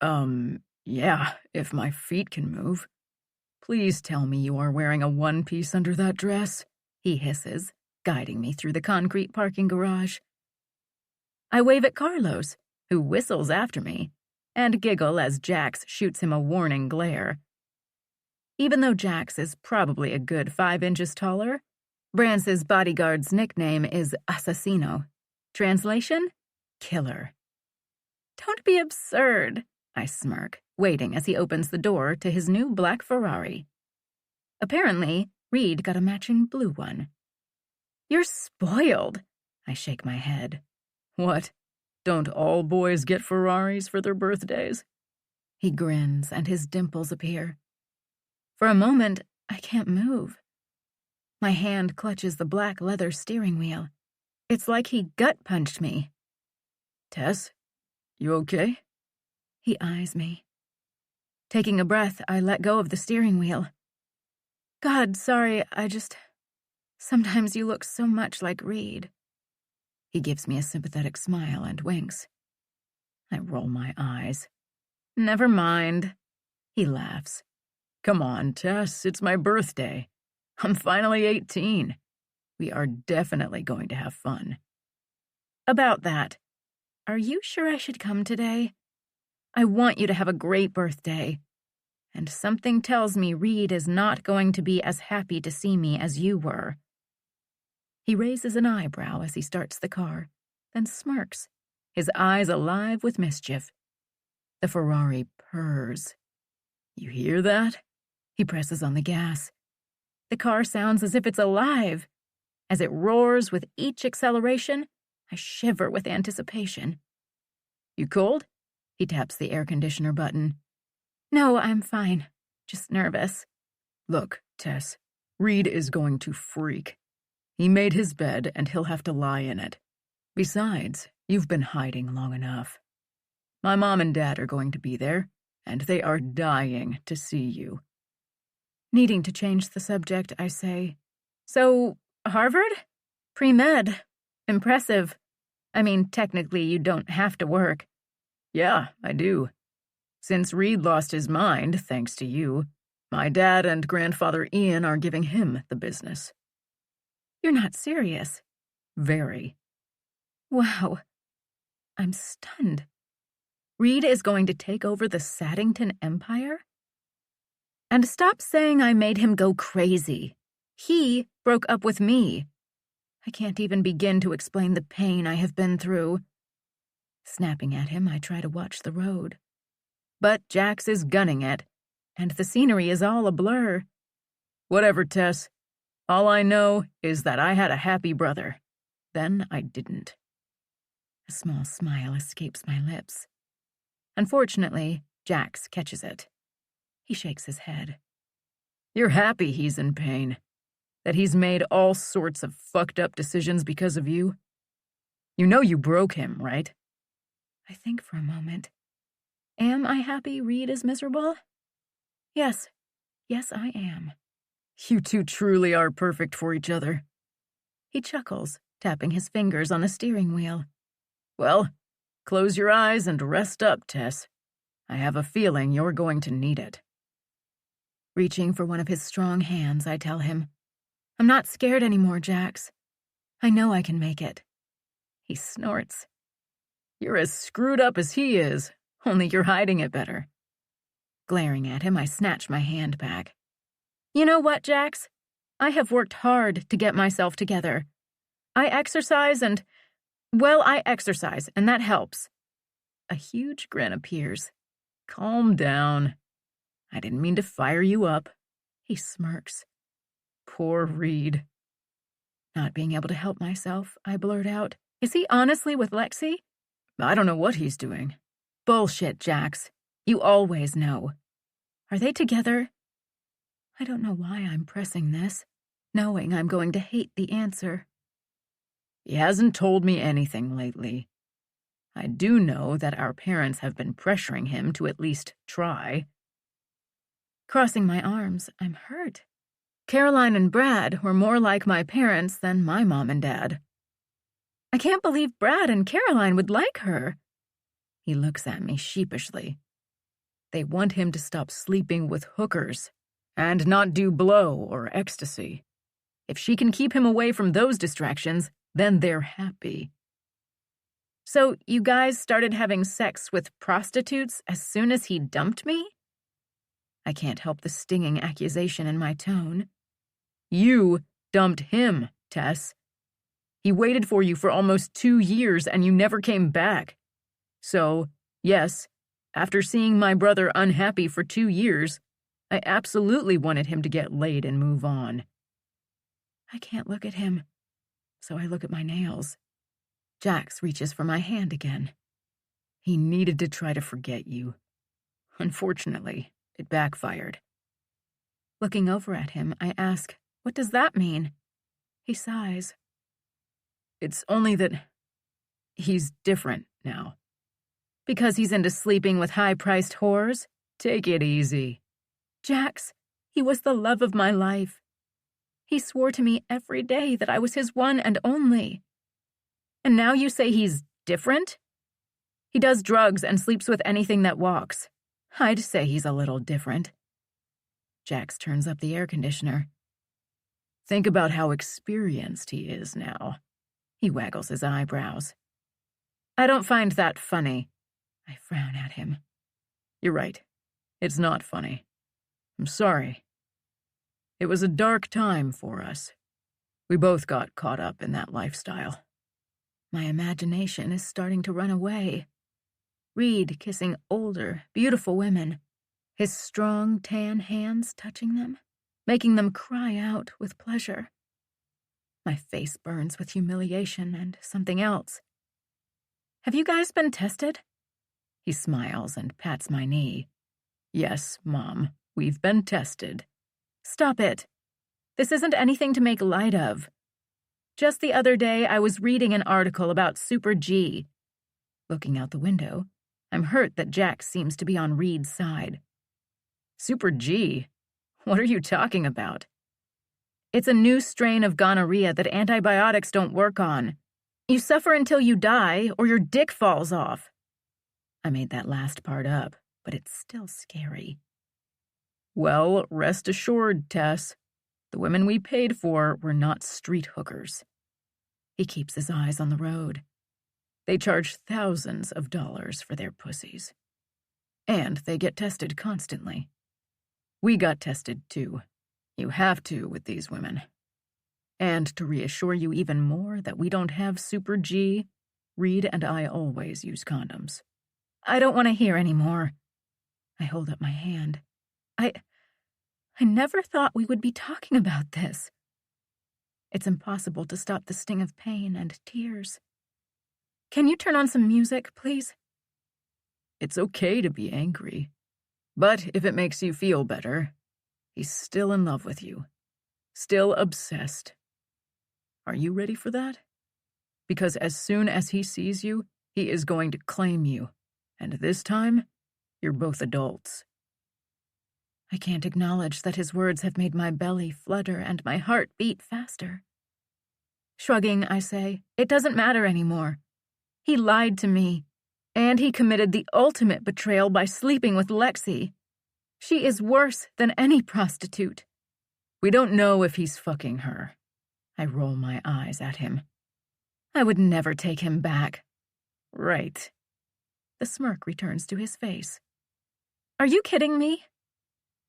Yeah, if my feet can move. Please tell me you are wearing a one-piece under that dress, he hisses, guiding me through the concrete parking garage. I wave at Carlos, who whistles after me, and giggle as Jax shoots him a warning glare. Even though Jax is probably a good 5 inches taller, Brance's bodyguard's nickname is Assassino. Translation? Killer. Don't be absurd, I smirk, waiting as he opens the door to his new black Ferrari. Apparently, Reed got a matching blue one. You're spoiled, I shake my head. What? Don't all boys get Ferraris for their birthdays? He grins and his dimples appear. For a moment, I can't move. My hand clutches the black leather steering wheel. It's like he gut-punched me. Tess, you okay? He eyes me. Taking a breath, I let go of the steering wheel. God, sorry, sometimes you look so much like Reed. He gives me a sympathetic smile and winks. I roll my eyes. Never mind. He laughs. Come on, Tess, it's my birthday. I'm finally 18. We are definitely going to have fun. About that, are you sure I should come today? I want you to have a great birthday. And something tells me Reed is not going to be as happy to see me as you were. He raises an eyebrow as he starts the car, then smirks, his eyes alive with mischief. The Ferrari purrs. You hear that? He presses on the gas. The car sounds as if it's alive. As it roars with each acceleration, I shiver with anticipation. You cold? He taps the air conditioner button. No, I'm fine. Just nervous. Look, Tess, Reed is going to freak. He made his bed and he'll have to lie in it. Besides, you've been hiding long enough. My mom and dad are going to be there, and they are dying to see you. Needing to change the subject, I say, So, Harvard? Pre-med. Impressive. I mean, technically, you don't have to work. Yeah, I do. Since Reed lost his mind, thanks to you, my dad and grandfather Ian are giving him the business. You're not serious. Very. Wow. I'm stunned. Reed is going to take over the Saddington Empire? And stop saying I made him go crazy. He broke up with me. I can't even begin to explain the pain I have been through. Snapping at him, I try to watch the road. But Jax is gunning it, and the scenery is all a blur. Whatever, Tess. All I know is that I had a happy brother. Then I didn't. A small smile escapes my lips. Unfortunately, Jax catches it. He shakes his head. You're happy he's in pain. That he's made all sorts of fucked up decisions because of you. You know you broke him, right? I think for a moment. Am I happy Reed is miserable? Yes. Yes, I am. You two truly are perfect for each other. He chuckles, tapping his fingers on the steering wheel. Well, close your eyes and rest up, Tess. I have a feeling you're going to need it. Reaching for one of his strong hands, I tell him, I'm not scared anymore, Jax. I know I can make it. He snorts. You're as screwed up as he is, only you're hiding it better. Glaring at him, I snatch my hand back. You know what, Jax? I have worked hard to get myself together. I exercise and that helps. A huge grin appears. Calm down. I didn't mean to fire you up. He smirks. Poor Reed. Not being able to help myself, I blurt out, Is he honestly with Lexi? I don't know what he's doing. Bullshit, Jax. You always know. Are they together? I don't know why I'm pressing this, knowing I'm going to hate the answer. He hasn't told me anything lately. I do know that our parents have been pressuring him to at least try. Crossing my arms, I'm hurt. Caroline and Brad were more like my parents than my mom and dad. I can't believe Brad and Caroline would like her. He looks at me sheepishly. They want him to stop sleeping with hookers and not do blow or ecstasy. If she can keep him away from those distractions, then they're happy. So you guys started having sex with prostitutes as soon as he dumped me? I can't help the stinging accusation in my tone. You dumped him, Tess. He waited for you for almost 2 years and you never came back. So, yes, after seeing my brother unhappy for 2 years, I absolutely wanted him to get laid and move on. I can't look at him, so I look at my nails. Jax reaches for my hand again. He needed to try to forget you. Unfortunately, it backfired. Looking over at him, I ask, What does that mean? He sighs. It's only that he's different now. Because he's into sleeping with high-priced whores? Take it easy. Jax, he was the love of my life. He swore to me every day that I was his one and only. And now you say he's different? He does drugs and sleeps with anything that walks. I'd say he's a little different. Jax turns up the air conditioner. Think about how experienced he is now. He waggles his eyebrows. I don't find that funny. I frown at him. You're right. It's not funny. I'm sorry. It was a dark time for us. We both got caught up in that lifestyle. My imagination is starting to run away. Reed kissing older, beautiful women. His strong, tan hands touching them. making them cry out with pleasure. My face burns with humiliation and something else. Have you guys been tested? He smiles and pats my knee. Yes, Mom, we've been tested. Stop it. This isn't anything to make light of. Just the other day, I was reading an article about Super G. Looking out the window, I'm hurt that Jax seems to be on Reed's side. Super G? What are you talking about? It's a new strain of gonorrhea that antibiotics don't work on. You suffer until you die, or your dick falls off. I made that last part up, but it's still scary. Well, rest assured, Tess. The women we paid for were not street hookers. He keeps his eyes on the road. They charge thousands of dollars for their pussies. And they get tested constantly. We got tested too. You have to with these women. And to reassure you even more that we don't have Super G, Reed and I always use condoms. I don't want to hear any more. I hold up my hand. I never thought we would be talking about this. It's impossible to stop the sting of pain and tears. Can you turn on some music, please? It's okay to be angry. But if it makes you feel better, he's still in love with you. Still obsessed. Are you ready for that? Because as soon as he sees you, he is going to claim you. And this time, you're both adults. I can't acknowledge that his words have made my belly flutter and my heart beat faster. Shrugging, I say, it doesn't matter anymore. He lied to me, and he committed the ultimate betrayal by sleeping with Lexi. She is worse than any prostitute. We don't know if he's fucking her. I roll my eyes at him. I would never take him back. Right. The smirk returns to his face. Are you kidding me?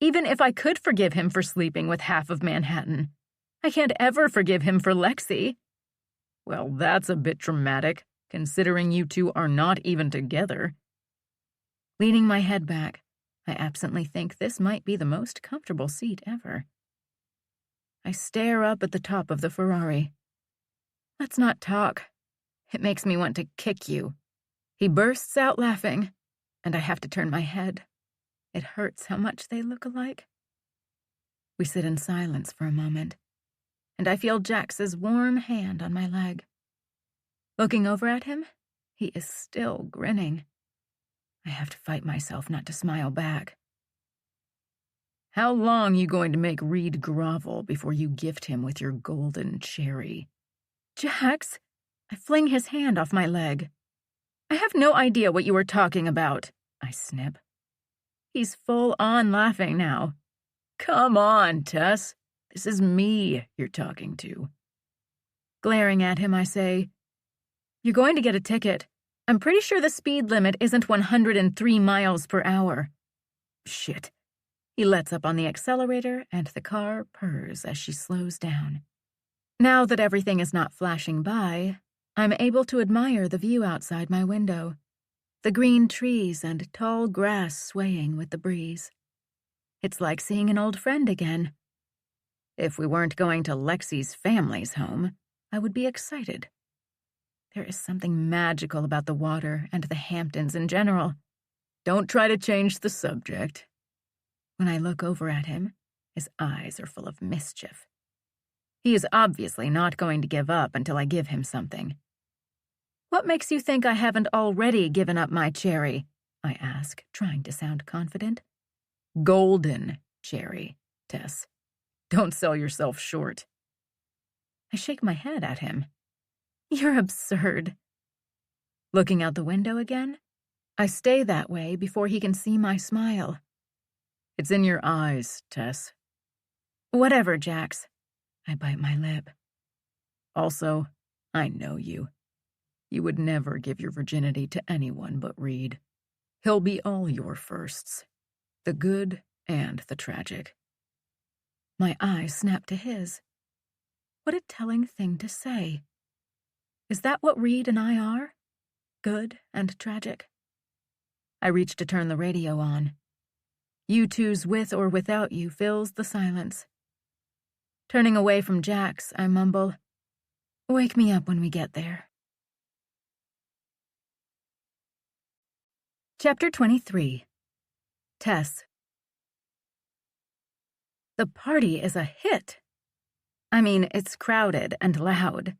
Even if I could forgive him for sleeping with half of Manhattan, I can't ever forgive him for Lexi. Well, that's a bit dramatic, considering you two are not even together. Leaning my head back, I absently think this might be the most comfortable seat ever. I stare up at the top of the Ferrari. Let's not talk. It makes me want to kick you. He bursts out laughing, and I have to turn my head. It hurts how much they look alike. We sit in silence for a moment, and I feel Jax's warm hand on my leg. Looking over at him, he is still grinning. I have to fight myself not to smile back. How long you going to make Reed grovel before you gift him with your golden cherry? Jax! I fling his hand off my leg. I have no idea what you are talking about, I snip. He's full on laughing now. Come on, Tess. This is me you're talking to. Glaring at him, I say, You're going to get a ticket. I'm pretty sure the speed limit isn't 103 miles per hour. Shit. He lets up on the accelerator, and the car purrs as she slows down. Now that everything is not flashing by, I'm able to admire the view outside my window. The green trees and tall grass swaying with the breeze. It's like seeing an old friend again. If we weren't going to Lexi's family's home, I would be excited. There is something magical about the water and the Hamptons in general. Don't try to change the subject. When I look over at him, his eyes are full of mischief. He is obviously not going to give up until I give him something. What makes you think I haven't already given up my cherry? I ask, trying to sound confident. Golden cherry, Tess. Don't sell yourself short. I shake my head at him. You're absurd. Looking out the window again, I stay that way before he can see my smile. It's in your eyes, Tess. Whatever, Jax. I bite my lip. Also, I know you. You would never give your virginity to anyone but Reed. He'll be all your firsts, the good and the tragic. My eyes snap to his. What a telling thing to say. Is that what Reed and I are? Good and tragic? I reach to turn the radio on. U2's With or Without You fills the silence. Turning away from Jax, I mumble, "Wake me up when we get there." Chapter 23. Tess. The party is a hit. I mean, it's crowded and loud.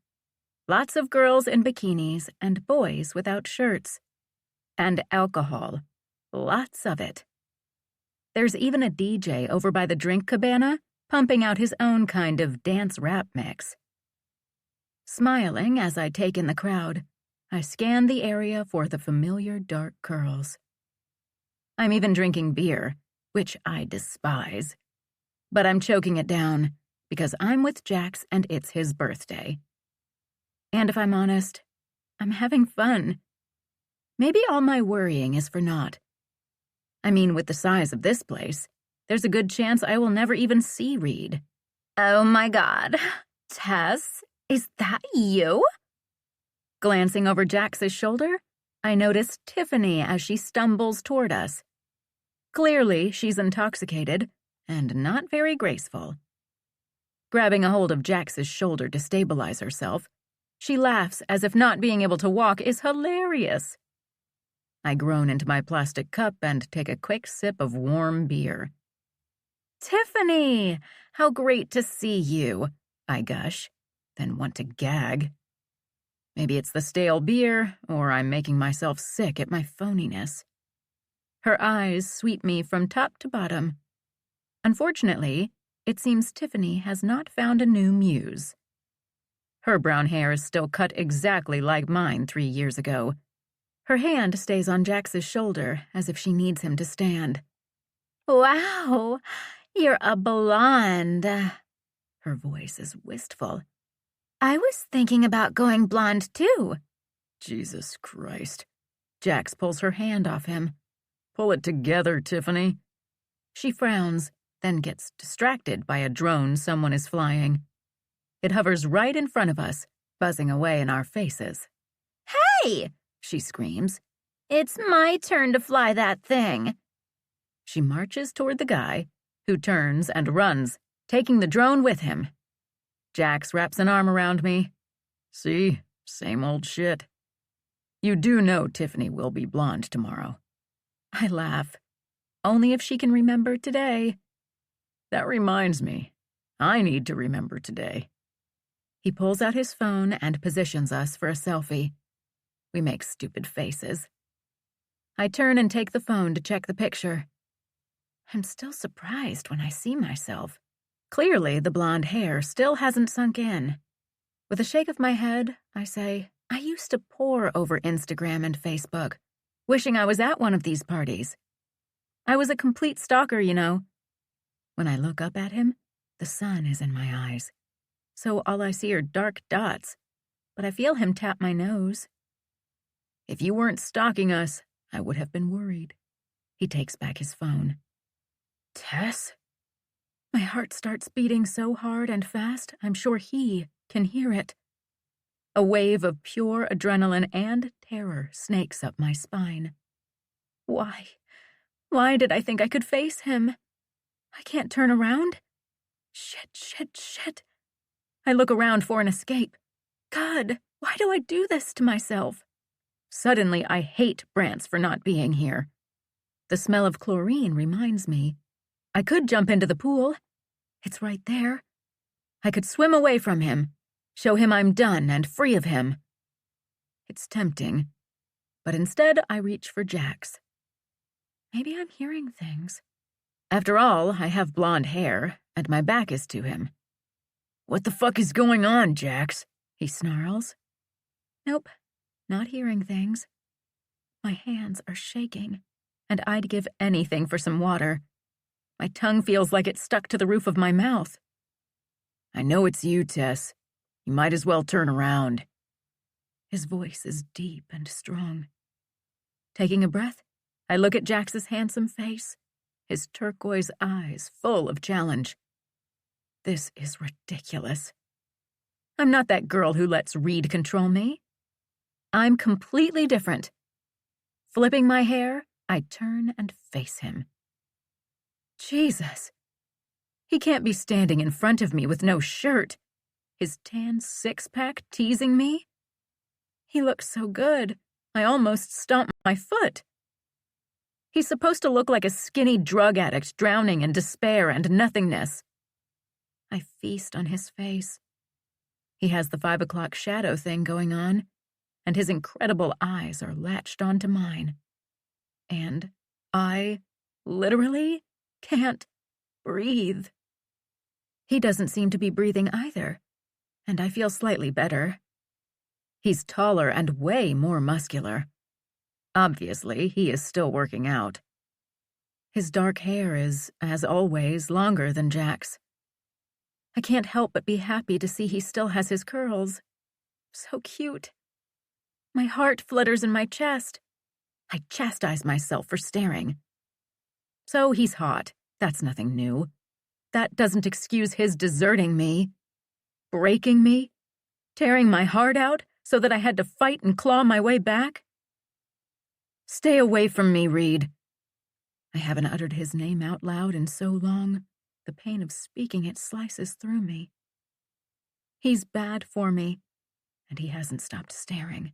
Lots of girls in bikinis and boys without shirts. And alcohol. Lots of it. There's even a DJ over by the drink cabana pumping out his own kind of dance rap mix. Smiling as I take in the crowd, I scan the area for the familiar dark curls. I'm even drinking beer, which I despise. But I'm choking it down because I'm with Jax and it's his birthday. And if I'm honest, I'm having fun. Maybe all my worrying is for naught. I mean, with the size of this place, there's a good chance I will never even see Reed. Oh my God. Tess, is that you? Glancing over Jax's shoulder, I notice Tiffany as she stumbles toward us. Clearly, she's intoxicated and not very graceful. Grabbing a hold of Jax's shoulder to stabilize herself, she laughs as if not being able to walk is hilarious. I groan into my plastic cup and take a quick sip of warm beer. Tiffany, how great to see you, I gush, then want to gag. Maybe it's the stale beer, or I'm making myself sick at my phoniness. Her eyes sweep me from top to bottom. Unfortunately, it seems Tiffany has not found a new muse. Her brown hair is still cut exactly like mine 3 years ago. Her hand stays on Jax's shoulder as if she needs him to stand. Wow, you're a blonde. Her voice is wistful. I was thinking about going blonde too. Jesus Christ. Jax pulls her hand off him. Pull it together, Tiffany. She frowns, then gets distracted by a drone someone is flying. It hovers right in front of us, buzzing away in our faces. Hey! She screams. It's my turn to fly that thing. She marches toward the guy, who turns and runs, taking the drone with him. Jax wraps an arm around me. See, same old shit. You do know Tiffany will be blonde tomorrow. I laugh. Only if she can remember today. That reminds me. I need to remember today. He pulls out his phone and positions us for a selfie. We make stupid faces. I turn and take the phone to check the picture. I'm still surprised when I see myself. Clearly, the blonde hair still hasn't sunk in. With a shake of my head, I say, I used to pore over Instagram and Facebook, wishing I was at one of these parties. I was a complete stalker, you know. When I look up at him, the sun is in my eyes. So all I see are dark dots, but I feel him tap my nose. If you weren't stalking us, I would have been worried. He takes back his phone. Tess? My heart starts beating so hard and fast, I'm sure he can hear it. A wave of pure adrenaline and terror snakes up my spine. Why? Why did I think I could face him? I can't turn around? Shit. I look around for an escape. God, why do I do this to myself? Suddenly, I hate Brance for not being here. The smell of chlorine reminds me. I could jump into the pool. It's right there. I could swim away from him, show him I'm done and free of him. It's tempting, but instead I reach for Jax. Maybe I'm hearing things. After all, I have blonde hair, and my back is to him. What the fuck is going on, Jax? He snarls. Nope, not hearing things. My hands are shaking, and I'd give anything for some water. My tongue feels like it's stuck to the roof of my mouth. I know it's you, Tess. You might as well turn around. His voice is deep and strong. Taking a breath, I look at Jax's handsome face, his turquoise eyes full of challenge. This is ridiculous. I'm not that girl who lets Reed control me. I'm completely different. Flipping my hair, I turn and face him. Jesus. He can't be standing in front of me with no shirt. His tan six-pack teasing me? He looks so good, I almost stomped my foot. He's supposed to look like a skinny drug addict drowning in despair and nothingness. I feast on his face. He has the 5 o'clock shadow thing going on, and his incredible eyes are latched onto mine. And I literally can't breathe. He doesn't seem to be breathing either, and I feel slightly better. He's taller and way more muscular. Obviously, he is still working out. His dark hair is, as always, longer than Jack's. I can't help but be happy to see he still has his curls. So cute. My heart flutters in my chest. I chastise myself for staring. So he's hot. That's nothing new. That doesn't excuse his deserting me, breaking me, tearing my heart out so that I had to fight and claw my way back. Stay away from me, Reed. I haven't uttered his name out loud in so long. The pain of speaking it slices through me. He's bad for me, and he hasn't stopped staring.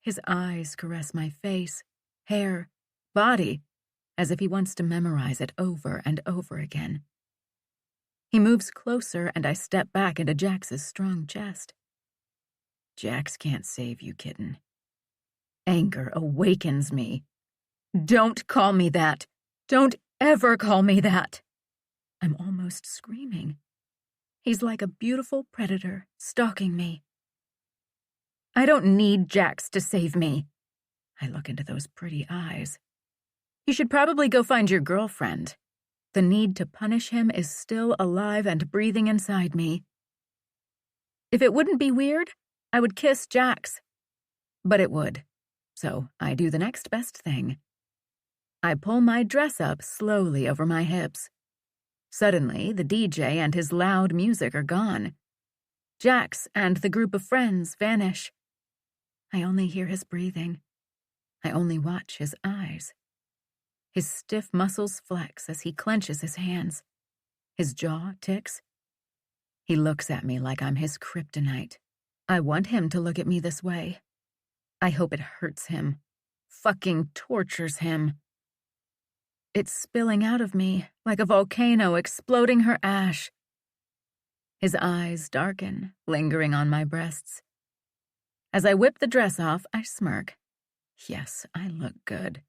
His eyes caress my face, hair, body, as if he wants to memorize it over and over again. He moves closer, and I step back into Jax's strong chest. Jax can't save you, kitten. Anger awakens me. Don't call me that. Don't ever call me that. I'm almost screaming. He's like a beautiful predator stalking me. I don't need Jax to save me. I look into those pretty eyes. You should probably go find your girlfriend. The need to punish him is still alive and breathing inside me. If it wouldn't be weird, I would kiss Jax. But it would. So I do the next best thing. I pull my dress up slowly over my hips. Suddenly, the DJ and his loud music are gone. Jax and the group of friends vanish. I only hear his breathing. I only watch his eyes. His stiff muscles flex as he clenches his hands. His jaw ticks. He looks at me like I'm his kryptonite. I want him to look at me this way. I hope it hurts him. Fucking tortures him. It's spilling out of me like a volcano exploding her ash. His eyes darken, lingering on my breasts. As I whip the dress off, I smirk. Yes, I look good.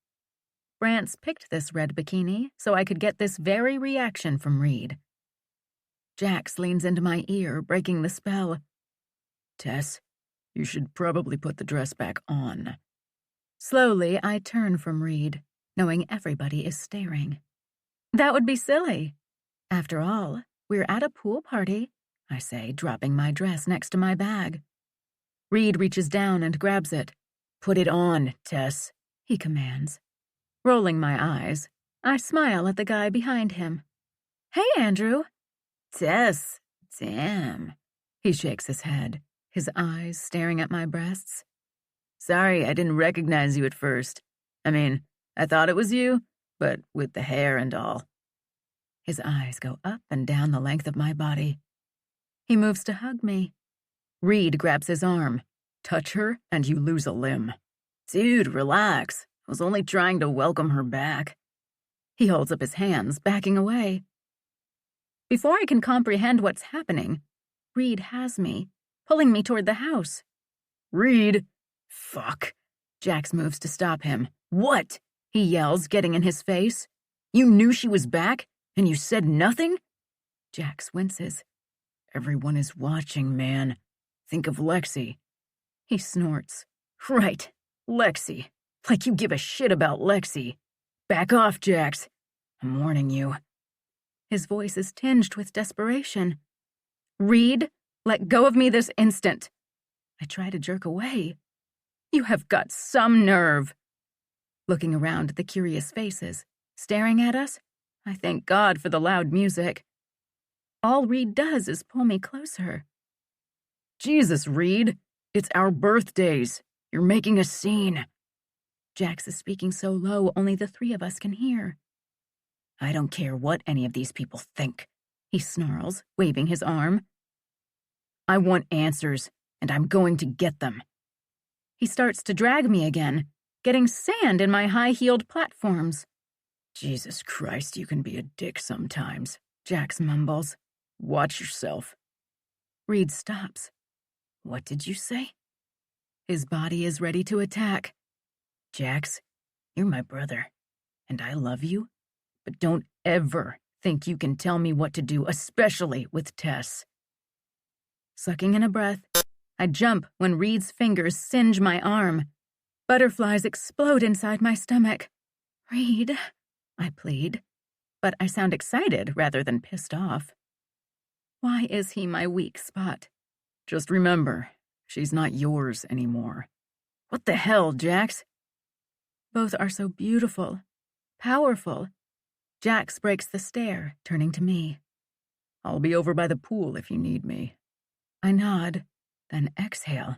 Brant's picked this red bikini so I could get this very reaction from Reed. Jax leans into my ear, breaking the spell. Tess, you should probably put the dress back on. Slowly, I turn from Reed, knowing everybody is staring. That would be silly. After all, we're at a pool party, I say, dropping my dress next to my bag. Reed reaches down and grabs it. Put it on, Tess, he commands. Rolling my eyes, I smile at the guy behind him. Hey, Andrew. Tess, damn. He shakes his head, his eyes staring at my breasts. Sorry, I didn't recognize you at first. I mean, I thought it was you, but with the hair and all. His eyes go up and down the length of my body. He moves to hug me. Reed grabs his arm. Touch her, and you lose a limb. Dude, relax. I was only trying to welcome her back. He holds up his hands, backing away. Before I can comprehend what's happening, Reed has me, pulling me toward the house. Reed! Fuck. Jax moves to stop him. What? He yells, getting in his face. You knew she was back, and you said nothing? Jax winces. Everyone is watching, man. Think of Lexi. He snorts. Right, Lexi. Like you give a shit about Lexi. Back off, Jax. I'm warning you. His voice is tinged with desperation. Reed, let go of me this instant. I try to jerk away. You have got some nerve. Looking around at the curious faces, staring at us, I thank God for the loud music. All Reed does is pull me closer. Jesus, Reed. It's our birthdays. You're making a scene. Jax is speaking so low only the three of us can hear. I don't care what any of these people think, he snarls, waving his arm. I want answers, and I'm going to get them. He starts to drag me again, getting sand in my high-heeled platforms. Jesus Christ, you can be a dick sometimes, Jax mumbles. Watch yourself. Reed stops. What did you say? His body is ready to attack. Jax, you're my brother, and I love you, but don't ever think you can tell me what to do, especially with Tess. Sucking in a breath, I jump when Reed's fingers singe my arm. Butterflies explode inside my stomach. Reed, I plead, but I sound excited rather than pissed off. Why is he my weak spot? Just remember, she's not yours anymore. What the hell, Jax? Both are so beautiful, powerful. Jax breaks the stare, turning to me. I'll be over by the pool if you need me. I nod, then exhale.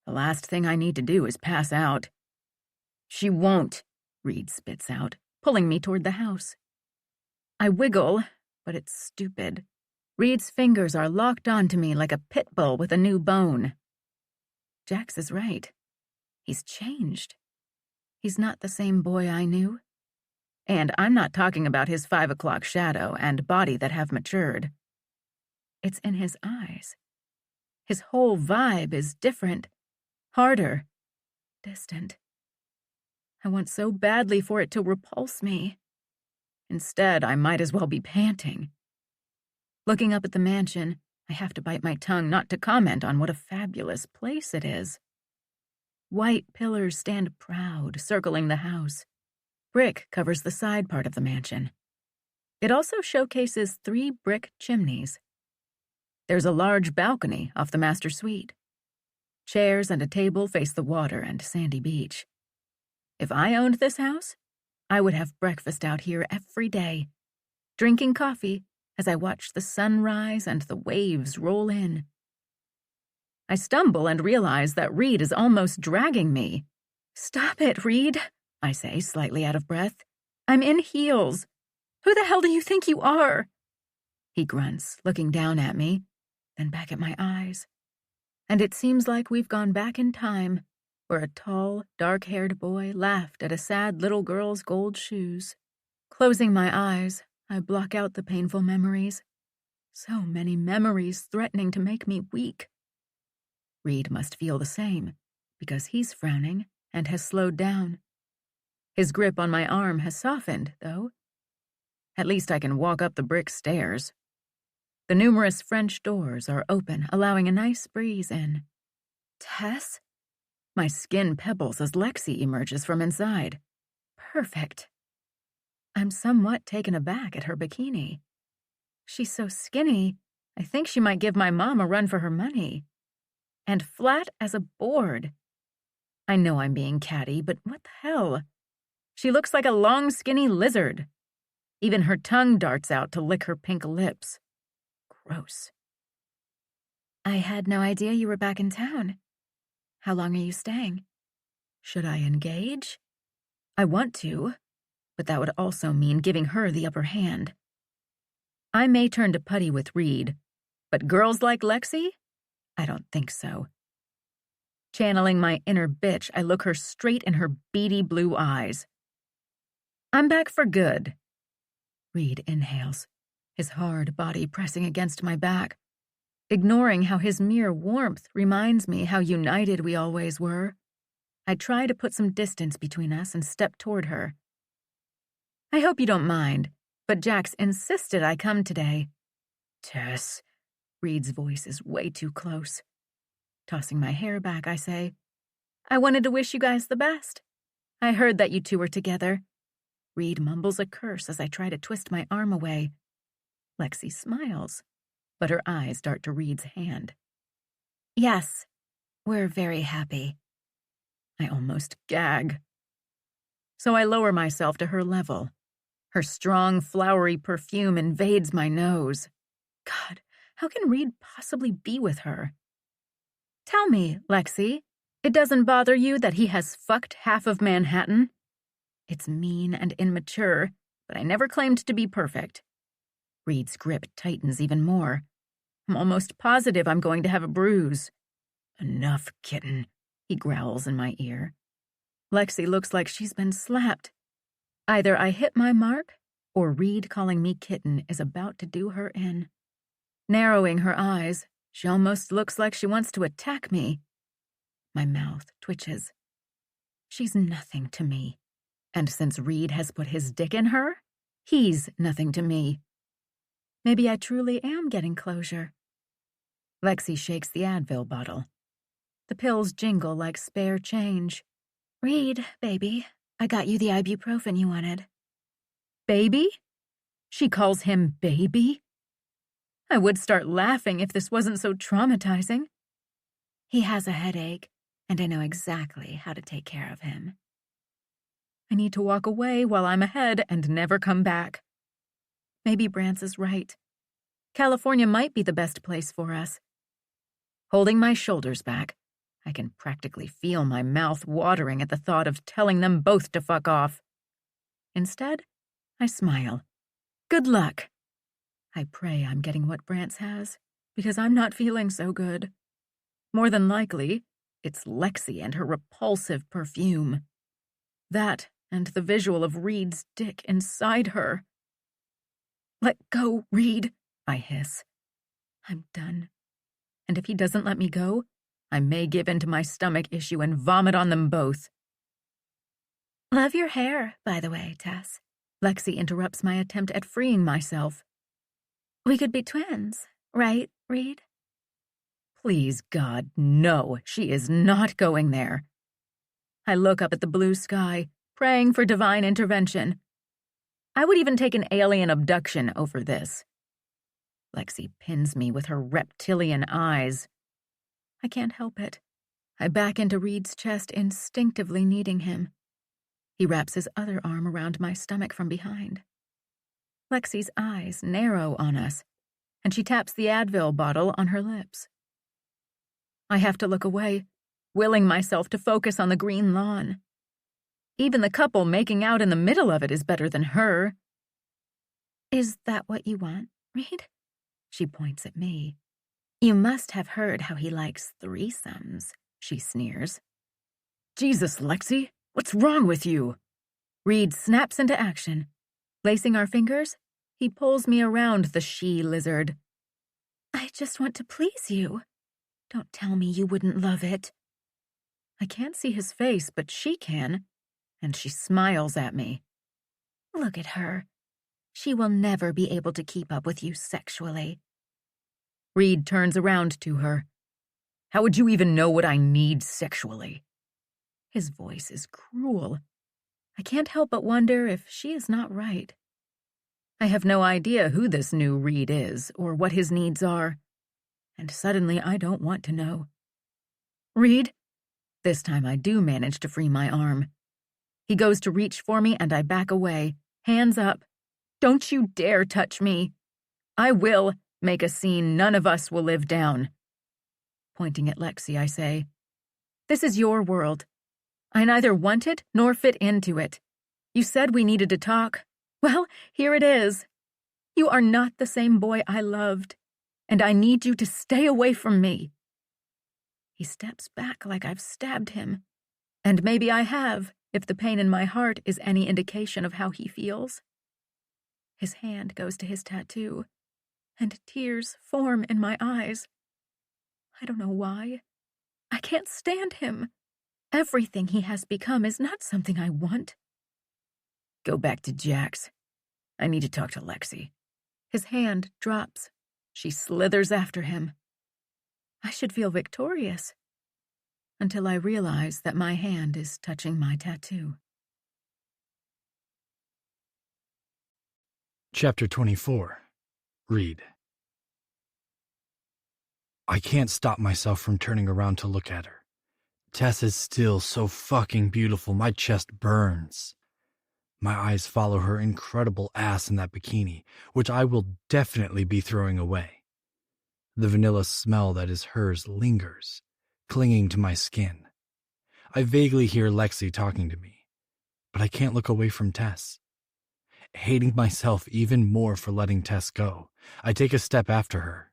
The last thing I need to do is pass out. She won't, Reed spits out, pulling me toward the house. I wiggle, but it's stupid. Reed's fingers are locked onto me like a pit bull with a new bone. Jax is right. He's changed. He's not the same boy I knew. And I'm not talking about his 5 o'clock shadow and body that have matured. It's in his eyes. His whole vibe is different, harder, distant. I want so badly for it to repulse me. Instead, I might as well be panting. Looking up at the mansion, I have to bite my tongue not to comment on what a fabulous place it is. White pillars stand proud, circling the house. Brick covers the side part of the mansion. It also showcases 3 brick chimneys. There's a large balcony off the master suite. Chairs and a table face the water and sandy beach. If I owned this house, I would have breakfast out here every day, drinking coffee as I watch the sun rise and the waves roll in. I stumble and realize that Reed is almost dragging me. Stop it, Reed, I say, slightly out of breath. I'm in heels. Who the hell do you think you are? He grunts, looking down at me, then back at my eyes. And it seems like we've gone back in time, where a tall, dark-haired boy laughed at a sad little girl's gold shoes. Closing my eyes, I block out the painful memories. So many memories threatening to make me weak. Reed must feel the same, because he's frowning and has slowed down. His grip on my arm has softened, though. At least I can walk up the brick stairs. The numerous French doors are open, allowing a nice breeze in. Tess? My skin pebbles as Lexi emerges from inside. Perfect. I'm somewhat taken aback at her bikini. She's so skinny, I think she might give my mom a run for her money. And flat as a board. I know I'm being catty, but what the hell? She looks like a long, skinny lizard. Even her tongue darts out to lick her pink lips. Gross. I had no idea you were back in town. How long are you staying? Should I engage? I want to, but that would also mean giving her the upper hand. I may turn to putty with Reed, but girls like Lexi? I don't think so. Channeling my inner bitch, I look her straight in her beady blue eyes. I'm back for good. Reed inhales, his hard body pressing against my back, ignoring how his mere warmth reminds me how united we always were. I try to put some distance between us and step toward her. I hope you don't mind, but Jax insisted I come today. Tess, Reed's voice is way too close. Tossing my hair back, I say, I wanted to wish you guys the best. I heard that you two were together. Reed mumbles a curse as I try to twist my arm away. Lexi smiles, but her eyes dart to Reed's hand. Yes, we're very happy. I almost gag. So I lower myself to her level. Her strong, flowery perfume invades my nose. God, how can Reed possibly be with her? Tell me, Lexi, it doesn't bother you that he has fucked half of Manhattan? It's mean and immature, but I never claimed to be perfect. Reed's grip tightens even more. I'm almost positive I'm going to have a bruise. Enough, kitten, he growls in my ear. Lexi looks like she's been slapped. Either I hit my mark, or Reed calling me kitten is about to do her in. Narrowing her eyes, she almost looks like she wants to attack me. My mouth twitches. She's nothing to me. And since Reed has put his dick in her, he's nothing to me. Maybe I truly am getting closure. Lexi shakes the Advil bottle. The pills jingle like spare change. Reed, baby, I got you the ibuprofen you wanted. Baby? She calls him baby? I would start laughing if this wasn't so traumatizing. He has a headache, and I know exactly how to take care of him. I need to walk away while I'm ahead and never come back. Maybe Brance is right. California might be the best place for us. Holding my shoulders back, I can practically feel my mouth watering at the thought of telling them both to fuck off. Instead, I smile. Good luck. I pray I'm getting what Brance has, because I'm not feeling so good. More than likely, it's Lexi and her repulsive perfume. That and the visual of Reed's dick inside her. Let go, Reed, I hiss. I'm done. And if he doesn't let me go, I may give in to my stomach issue and vomit on them both. Love your hair, by the way, Tess. Lexi interrupts my attempt at freeing myself. We could be twins, right, Reed? Please, God, no, she is not going there. I look up at the blue sky, praying for divine intervention. I would even take an alien abduction over this. Lexi pins me with her reptilian eyes. I can't help it. I back into Reed's chest, instinctively needing him. He wraps his other arm around my stomach from behind. Lexi's eyes narrow on us, and she taps the Advil bottle on her lips. I have to look away, willing myself to focus on the green lawn. Even the couple making out in the middle of it is better than her. Is that what you want, Reed? She points at me. You must have heard how he likes threesomes, she sneers. Jesus, Lexi, what's wrong with you? Reed snaps into action. Lacing our fingers, he pulls me around the she-lizard. I just want to please you. Don't tell me you wouldn't love it. I can't see his face, but she can, and she smiles at me. Look at her. She will never be able to keep up with you sexually. Reed turns around to her. How would you even know what I need sexually? His voice is cruel. I can't help but wonder if she is not right. I have no idea who this new Reed is or what his needs are, and suddenly I don't want to know. Reed? This time I do manage to free my arm. He goes to reach for me and I back away, hands up. Don't you dare touch me. I will make a scene none of us will live down. Pointing at Lexi, I say, this is your world. I neither want it nor fit into it. You said we needed to talk. Well, here it is. You are not the same boy I loved, and I need you to stay away from me. He steps back like I've stabbed him, and maybe I have, if the pain in my heart is any indication of how he feels. His hand goes to his tattoo, and tears form in my eyes. I don't know why. I can't stand him. Everything he has become is not something I want. Go back to Jack's. I need to talk to Lexi. His hand drops. She slithers after him. I should feel victorious, until I realize that my hand is touching my tattoo. Chapter 24. Reed. I can't stop myself from turning around to look at her. Tess is still so fucking beautiful, my chest burns. My eyes follow her incredible ass in that bikini, which I will definitely be throwing away. The vanilla smell that is hers lingers, clinging to my skin. I vaguely hear Lexi talking to me, but I can't look away from Tess. hating myself even more for letting Tess go. I take a step after her,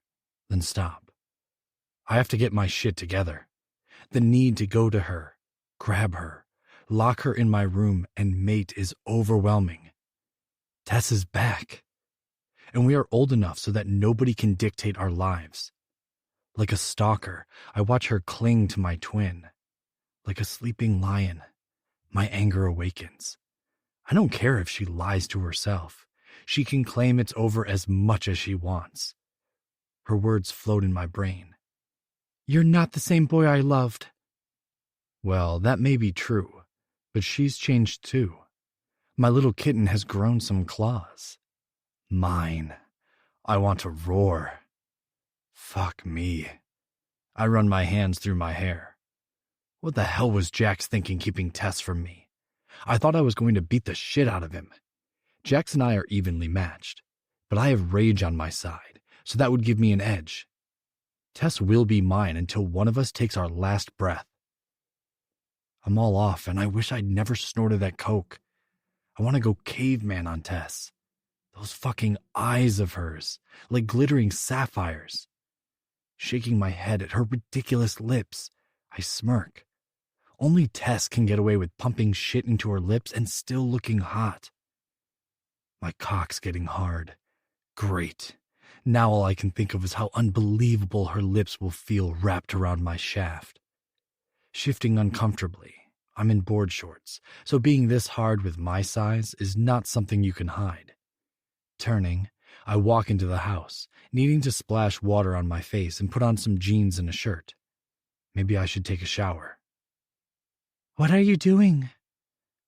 then stop. I have to get my shit together. The need to go to her, grab her, lock her in my room, and mate is overwhelming. Tess is back, and we are old enough so that nobody can dictate our lives. Like a stalker, I watch her cling to my twin. Like a sleeping lion, my anger awakens. I don't care if she lies to herself. She can claim it's over as much as she wants. Her words float in my brain. "You're not the same boy I loved." Well, that may be true, but she's changed too. My little kitten has grown some claws. Mine. I want to roar. Fuck me. I run my hands through my hair. What the hell was Jax thinking keeping Tess from me? I thought I was going to beat the shit out of him. Jax and I are evenly matched, but I have rage on my side, so that would give me an edge. Tess will be mine until one of us takes our last breath. I'm all off, and I wish I'd never snorted that coke. I want to go caveman on Tess. Those fucking eyes of hers, like glittering sapphires. Shaking my head at her ridiculous lips, I smirk. Only Tess can get away with pumping shit into her lips and still looking hot. My cock's getting hard. Great. Now all I can think of is how unbelievable her lips will feel wrapped around my shaft. Shifting uncomfortably, I'm in board shorts, so being this hard with my size is not something you can hide. Turning, I walk into the house, needing to splash water on my face and put on some jeans and a shirt. Maybe I should take a shower. "What are you doing?"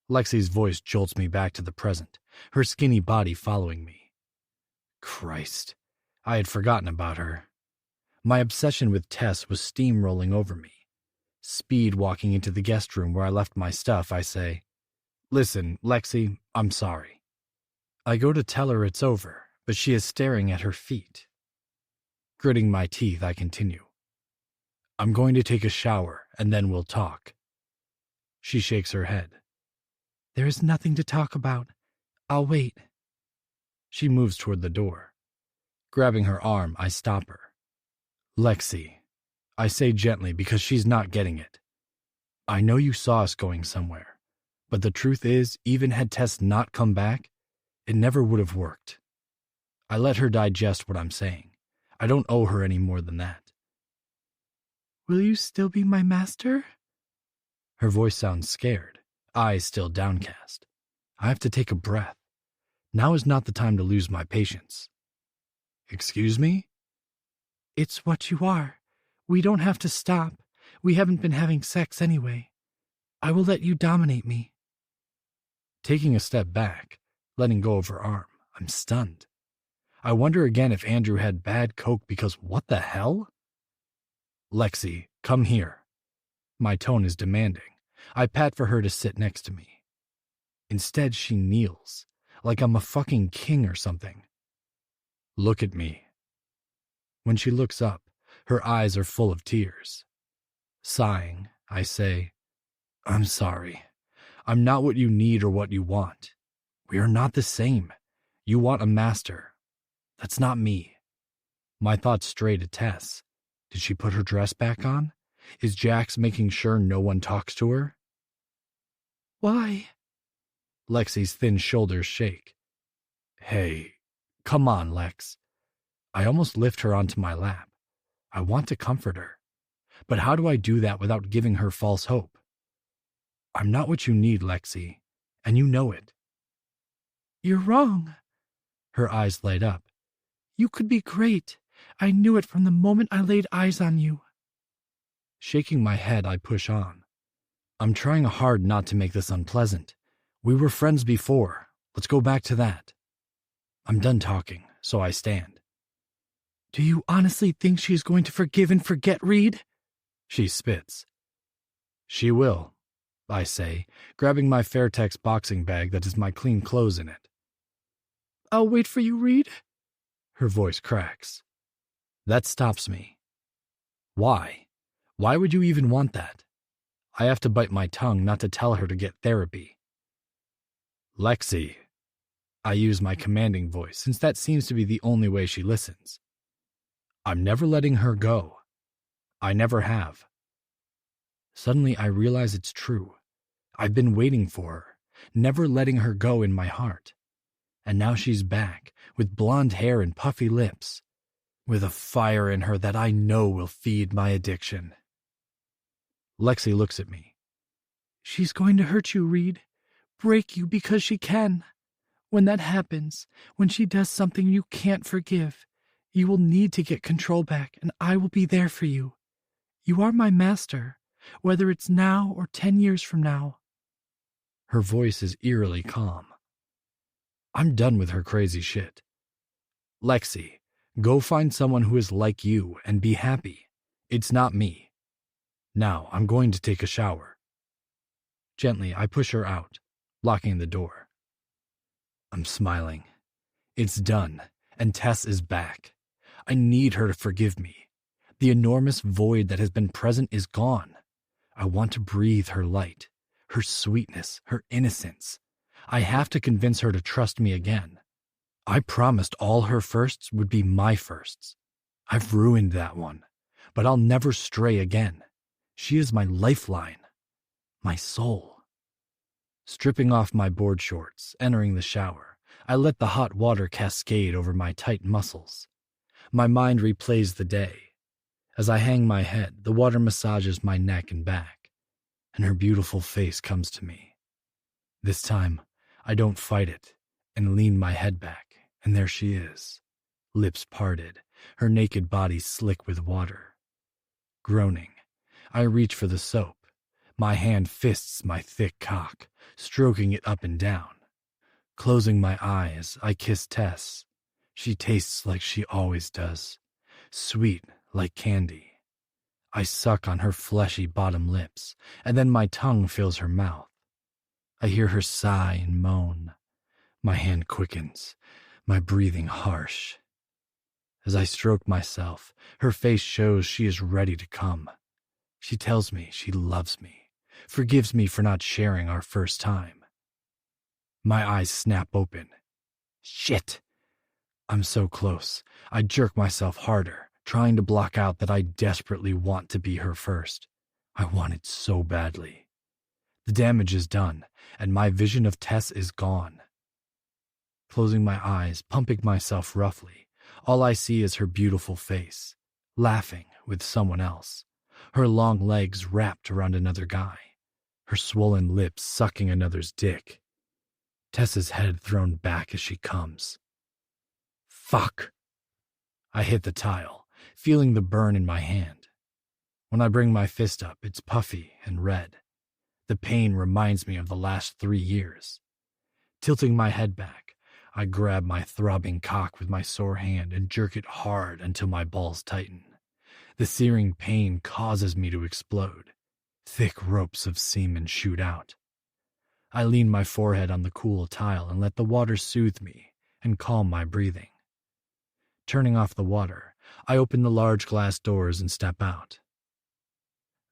Lexi's voice jolts me back to the present, her skinny body following me. Christ, I had forgotten about her. My obsession with Tess was steamrolling over me. Speed walking into the guest room where I left my stuff, I say, "Listen, Lexi, I'm sorry." I go to tell her it's over, but she is staring at her feet. Gritting my teeth, I continue. "I'm going to take a shower, and then we'll talk." She shakes her head. "There is nothing to talk about. I'll wait." She moves toward the door. Grabbing her arm, I stop her. "Lexi," I say gently because she's not getting it. "I know you saw us going somewhere, but the truth is, even had Tess not come back, it never would have worked." I let her digest what I'm saying. I don't owe her any more than that. "Will you still be my master?" Her voice sounds scared, eyes still downcast. I have to take a breath. Now is not the time to lose my patience. "Excuse me?" "It's what you are. We don't have to stop. We haven't been having sex anyway. I will let you dominate me." Taking a step back, letting go of her arm, I'm stunned. I wonder again if Andrew had bad coke because what the hell? "Lexi, come here." My tone is demanding. I pat for her to sit next to me. Instead, she kneels, like I'm a fucking king or something. "Look at me." When she looks up, her eyes are full of tears. Sighing, I say, "I'm sorry. I'm not what you need or what you want. We are not the same. You want a master. That's not me." My thoughts stray to Tess. Did she put her dress back on? Is Jax making sure no one talks to her? "Why?" Lexi's thin shoulders shake. "Hey, come on, Lex." I almost lift her onto my lap. I want to comfort her. But how do I do that without giving her false hope? "I'm not what you need, Lexi, and you know it." "You're wrong." Her eyes light up. "You could be great. I knew it from the moment I laid eyes on you." Shaking my head, I push on. "I'm trying hard not to make this unpleasant. We were friends before. Let's go back to that." I'm done talking, so I stand. "Do you honestly think she's going to forgive and forget, Reed?" She spits. "She will," I say, grabbing my Fairtex boxing bag that has my clean clothes in it. "I'll wait for you, Reed." Her voice cracks. That stops me. Why? Why would you even want that? I have to bite my tongue not to tell her to get therapy. "Lexi." I use my commanding voice since that seems to be the only way she listens. I'm never letting her go. I never have. Suddenly I realize it's true. I've been waiting for her, never letting her go in my heart. And now she's back, with blonde hair and puffy lips, with a fire in her that I know will feed my addiction. Lexi looks at me. She's going to hurt you, Reed. Break you because she can. When that happens, when she does something you can't forgive, you will need to get control back, and I will be there for you. You are my master, whether it's now or 10 years from now. Her voice is eerily calm. I'm done with her crazy shit. Lexi, go find someone who is like you and be happy. It's not me. Now I'm going to take a shower. Gently, I push her out, locking the door. I'm smiling. It's done, and Tess is back. I need her to forgive me. The enormous void that has been present is gone. I want to breathe her light, her sweetness, her innocence. I have to convince her to trust me again. I promised all her firsts would be my firsts. I've ruined that one, but I'll never stray again. She is my lifeline, my soul. Stripping off my board shorts, entering the shower, I let the hot water cascade over my tight muscles. My mind replays the day. As I hang my head, the water massages my neck and back, and her beautiful face comes to me. This time, I don't fight it and lean my head back, and there she is, lips parted, her naked body slick with water. Groaning, I reach for the soap. My hand fists my thick cock, stroking it up and down. Closing my eyes, I kiss Tess. She tastes like she always does, sweet like candy. I suck on her fleshy bottom lips, and then my tongue fills her mouth. I hear her sigh and moan. My hand quickens, my breathing harsh. As I stroke myself, her face shows she is ready to come. She tells me she loves me, forgives me for not sharing our first time. My eyes snap open. Shit! I'm so close. I jerk myself harder, trying to block out that I desperately want to be her first. I want it so badly. The damage is done, and my vision of Tess is gone. Closing my eyes, pumping myself roughly, all I see is her beautiful face, laughing with someone else, her long legs wrapped around another guy, her swollen lips sucking another's dick. Tess's head thrown back as she comes. Fuck! I hit the tile, feeling the burn in my hand. When I bring my fist up, it's puffy and red. The pain reminds me of the last 3 years. Tilting my head back, I grab my throbbing cock with my sore hand and jerk it hard until my balls tighten. The searing pain causes me to explode. Thick ropes of semen shoot out. I lean my forehead on the cool tile and let the water soothe me and calm my breathing. Turning off the water, I open the large glass doors and step out.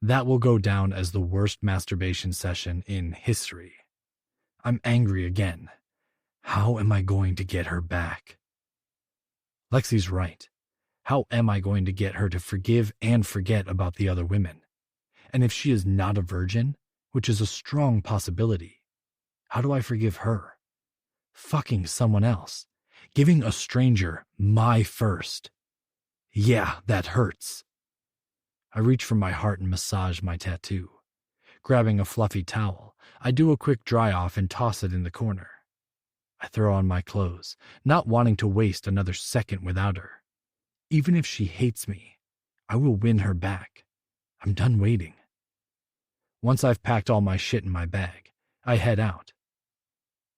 That will go down as the worst masturbation session in history. I'm angry again. How am I going to get her back? Lexi's right. How am I going to get her to forgive and forget about the other women? And if she is not a virgin, which is a strong possibility, how do I forgive her? Fucking someone else. Giving a stranger my first. Yeah, that hurts. I reach for my heart and massage my tattoo. Grabbing a fluffy towel, I do a quick dry off and toss it in the corner. I throw on my clothes, not wanting to waste another second without her. Even if she hates me, I will win her back. I'm done waiting. Once I've packed all my shit in my bag, I head out.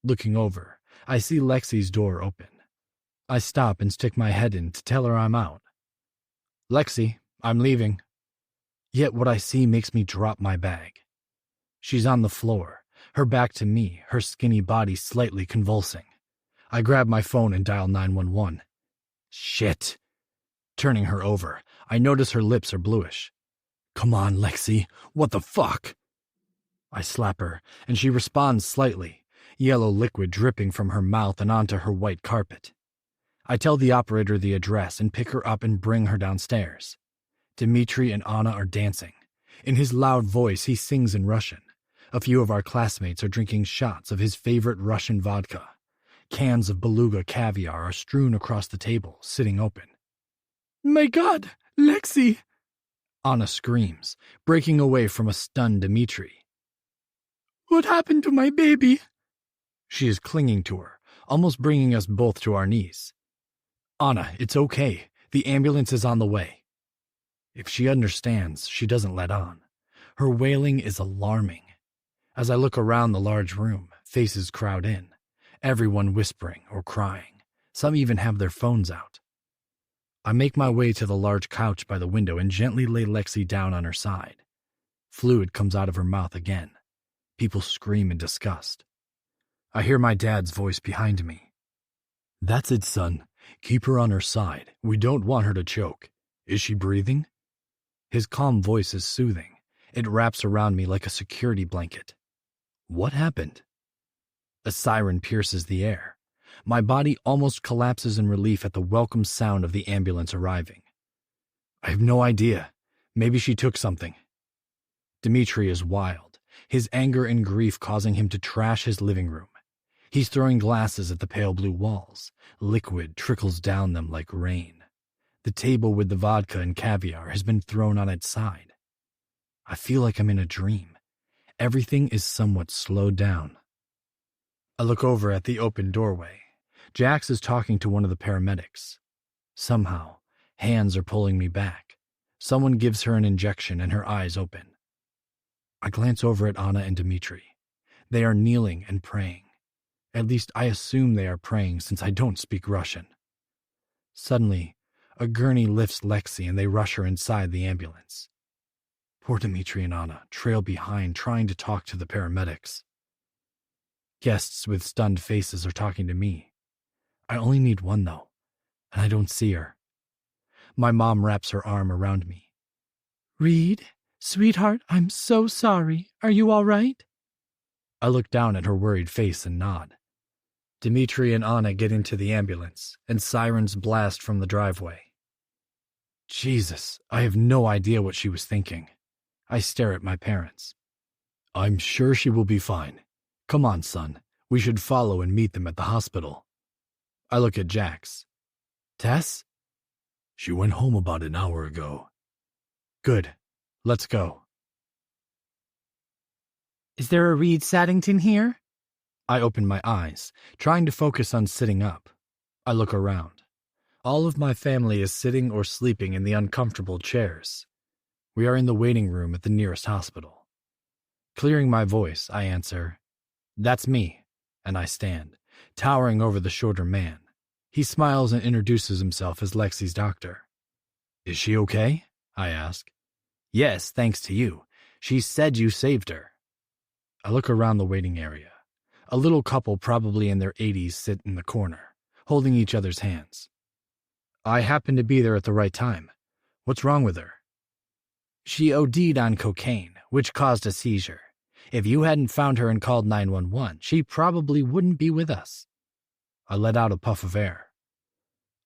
Looking over, I see Lexi's door open. I stop and stick my head in to tell her I'm out. Lexi, I'm leaving. Yet what I see makes me drop my bag. She's on the floor, her back to me, her skinny body slightly convulsing. I grab my phone and dial 911. Shit. Turning her over, I notice her lips are bluish. Come on, Lexi, what the fuck? I slap her, and she responds slightly. yellow liquid dripping from her mouth and onto her white carpet. I tell the operator the address and pick her up and bring her downstairs. Dmitri and Anna are dancing. In his loud voice, he sings in Russian. A few of our classmates are drinking shots of his favorite Russian vodka. Cans of beluga caviar are strewn across the table, sitting open. "My God, Lexi!" Anna screams, breaking away from a stunned Dmitri. "What happened to my baby?" She is clinging to her, almost bringing us both to our knees. "Anna, it's okay. The ambulance is on the way." If she understands, she doesn't let on. Her wailing is alarming. As I look around the large room, faces crowd in, everyone whispering or crying. Some even have their phones out. I make my way to the large couch by the window and gently lay Lexi down on her side. Fluid comes out of her mouth again. People scream in disgust. I hear my dad's voice behind me. "That's it, son. Keep her on her side. We don't want her to choke. Is she breathing?" His calm voice is soothing. It wraps around me like a security blanket. What happened? A siren pierces the air. My body almost collapses in relief at the welcome sound of the ambulance arriving. I have no idea. Maybe she took something. Dmitri is wild, his anger and grief causing him to trash his living room. He's throwing glasses at the pale blue walls. Liquid trickles down them like rain. The table with the vodka and caviar has been thrown on its side. I feel like I'm in a dream. Everything is somewhat slowed down. I look over at the open doorway. Jax is talking to one of the paramedics. Somehow, hands are pulling me back. Someone gives her an injection and her eyes open. I glance over at Anna and Dmitri. They are kneeling and praying. At least I assume they are praying since I don't speak Russian. Suddenly, a gurney lifts Lexi and they rush her inside the ambulance. Poor Dmitri and Anna trail behind trying to talk to the paramedics. Guests with stunned faces are talking to me. I only need one though, and I don't see her. My mom wraps her arm around me. "Reed, sweetheart, I'm so sorry. Are you all right?" I look down at her worried face and nod. Dmitri and Anna get into the ambulance, and sirens blast from the driveway. Jesus, I have no idea what she was thinking. I stare at my parents. "I'm sure she will be fine. Come on, son. We should follow and meet them at the hospital." I look at Jax. "Tess?" "She went home about an hour ago." "Good. Let's go." "Is there a Reed Saddington here?" I open my eyes, trying to focus on sitting up. I look around. All of my family is sitting or sleeping in the uncomfortable chairs. We are in the waiting room at the nearest hospital. Clearing my voice, I answer, "That's me," and I stand, towering over the shorter man. He smiles and introduces himself as Lexi's doctor. "Is she okay?" I ask. "Yes, thanks to you. She said you saved her." I look around the waiting area. A little couple probably in their 80s sit in the corner, holding each other's hands. I happen to be there at the right time. What's wrong with her? "She OD'd on cocaine, which caused a seizure. If you hadn't found her and called 911, she probably wouldn't be with us." I let out a puff of air.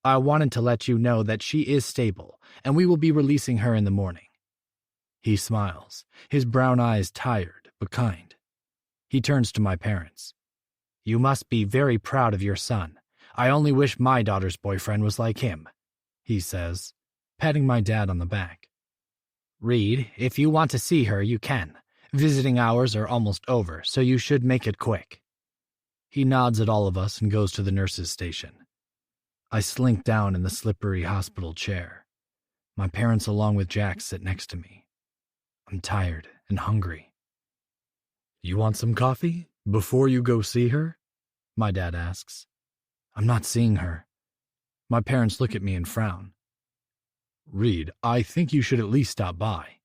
"I wanted to let you know that she is stable, and we will be releasing her in the morning." He smiles, his brown eyes tired but kind. He turns to my parents. "You must be very proud of your son. I only wish my daughter's boyfriend was like him," he says, patting my dad on the back. "Reed, if you want to see her, you can. Visiting hours are almost over, so you should make it quick." He nods at all of us and goes to the nurse's station. I slink down in the slippery hospital chair. My parents, along with Jack, sit next to me. I'm tired and hungry. "You want some coffee before you go see her?" my dad asks. "I'm not seeing her." My parents look at me and frown. "Reed, I think you should at least stop by."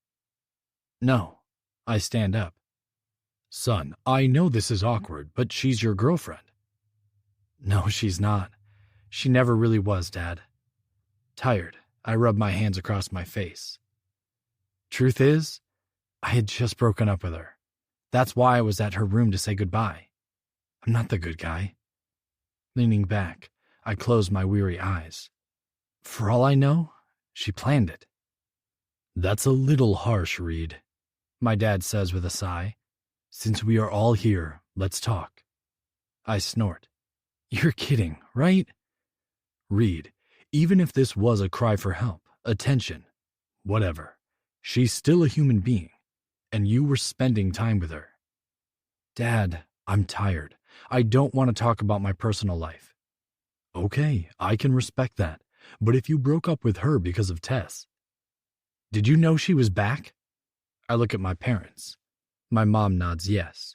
"No." I stand up. "Son, I know this is awkward, but she's your girlfriend." "No, she's not. She never really was, Dad." Tired, I rub my hands across my face. Truth is, I had just broken up with her. That's why I was at her room to say goodbye. I'm not the good guy. Leaning back, I close my weary eyes. For all I know, she planned it. That's a little harsh, Reed, my dad says with a sigh. Since we are all here, let's talk. I snort. You're kidding, right? Reed, even if this was a cry for help, attention, whatever, she's still a human being, and you were spending time with her. Dad, I'm tired. I don't want to talk about my personal life. Okay, I can respect that, but if you broke up with her because of Tess, did you know she was back? I look at my parents. My mom nods yes.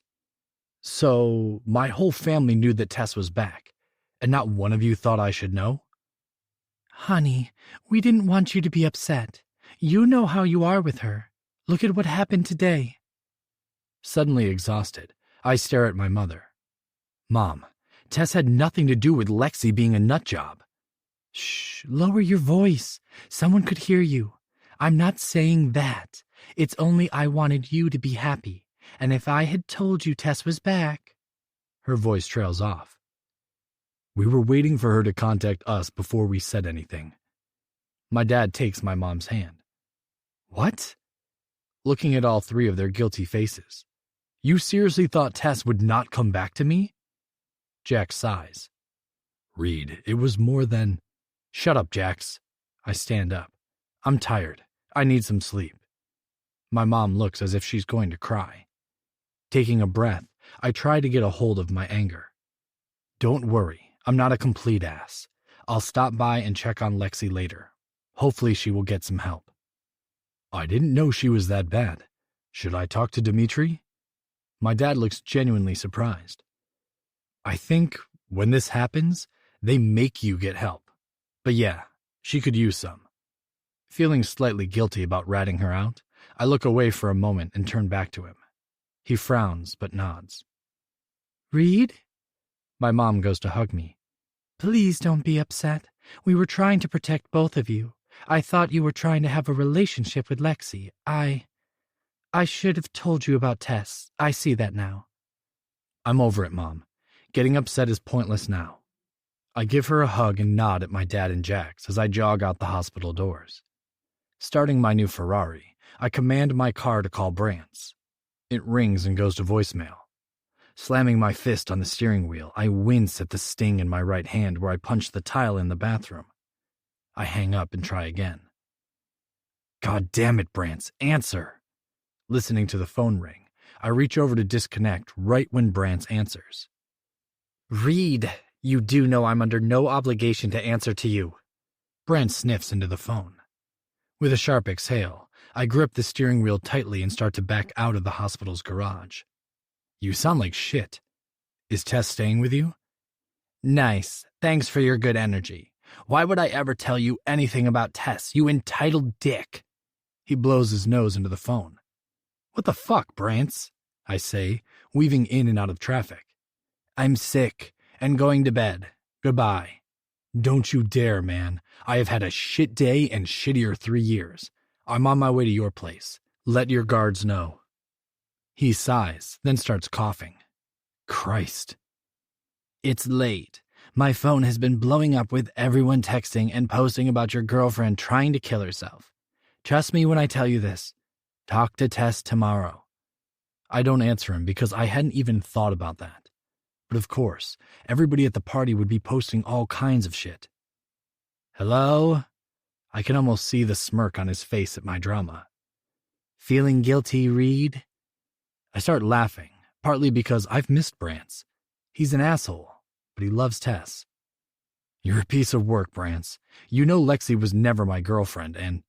So, my whole family knew that Tess was back, and not one of you thought I should know? Honey, we didn't want you to be upset. You know how you are with her. Look at what happened today. Suddenly exhausted, I stare at my mother. Mom, Tess had nothing to do with Lexi being a nut job. Shh, lower your voice. Someone could hear you. I'm not saying that. It's only I wanted you to be happy. And if I had told you Tess was back... Her voice trails off. We were waiting for her to contact us before we said anything. My dad takes my mom's hand. What? Looking at all three of their guilty faces. You seriously thought Tess would not come back to me? Jax sighs. Reed, it was more than... Shut up, Jax. I stand up. I'm tired. I need some sleep. My mom looks as if she's going to cry. Taking a breath, I try to get a hold of my anger. Don't worry, I'm not a complete ass. I'll stop by and check on Lexi later. Hopefully she will get some help. I didn't know she was that bad. Should I talk to Dimitri? My dad looks genuinely surprised. I think when this happens, they make you get help. But yeah, she could use some. Feeling slightly guilty about ratting her out, I look away for a moment and turn back to him. He frowns but nods. Reed? My mom goes to hug me. Please don't be upset. We were trying to protect both of you. I thought you were trying to have a relationship with Lexi. I should have told you about Tess. I see that now. I'm over it, Mom. Getting upset is pointless now. I give her a hug and nod at my dad and Jax as I jog out the hospital doors. Starting my new Ferrari, I command my car to call Brant's. It rings and goes to voicemail. Slamming my fist on the steering wheel, I wince at the sting in my right hand where I punched the tile in the bathroom. I hang up and try again. God damn it, Brant's, answer! Listening to the phone ring, I reach over to disconnect right when Brant's answers. Reed, you do know I'm under no obligation to answer to you. Brant sniffs into the phone. With a sharp exhale, I grip the steering wheel tightly and start to back out of the hospital's garage. You sound like shit. Is Tess staying with you? Nice. Thanks for your good energy. Why would I ever tell you anything about Tess, you entitled dick? He blows his nose into the phone. What the fuck, Brant's? I say, weaving in and out of traffic. I'm sick and going to bed. Goodbye. Don't you dare, man. I have had a shit day and shittier 3 years. I'm on my way to your place. Let your guards know. He sighs, then starts coughing. Christ. It's late. My phone has been blowing up with everyone texting and posting about your girlfriend trying to kill herself. Trust me when I tell you this. Talk to Tess tomorrow. I don't answer him because I hadn't even thought about that. But of course, everybody at the party would be posting all kinds of shit. Hello? I can almost see the smirk on his face at my drama. Feeling guilty, Reed? I start laughing, partly because I've missed Brant's. He's an asshole, but he loves Tess. You're a piece of work, Brant's. You know Lexi was never my girlfriend, and...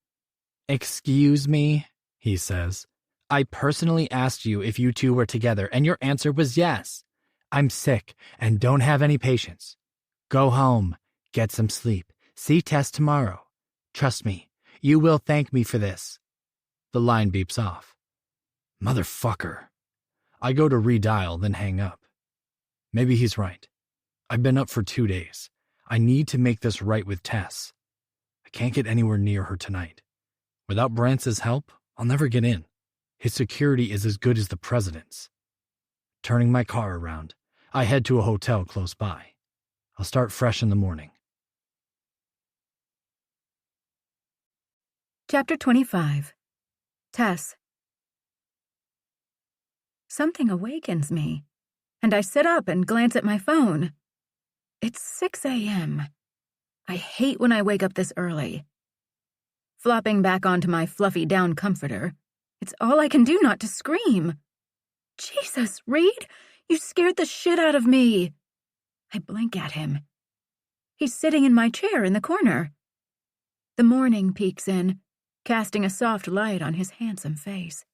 Excuse me, he says. I personally asked you if you two were together, and your answer was yes. I'm sick and don't have any patience. Go home, get some sleep, see Tess tomorrow. Trust me, you will thank me for this. The line beeps off. Motherfucker. I go to redial, then hang up. Maybe he's right. I've been up for 2 days. I need to make this right with Tess. I can't get anywhere near her tonight. Without Brance's help, I'll never get in. His security is as good as the president's. Turning my car around, I head to a hotel close by. I'll start fresh in the morning. Chapter 25. Tess. Something awakens me, and I sit up and glance at my phone. It's 6 a.m. I hate when I wake up this early. Flopping back onto my fluffy down comforter, it's all I can do not to scream. Jesus, Reed, you scared the shit out of me. I blink at him. He's sitting in my chair in the corner. The morning peeks in, casting a soft light on his handsome face.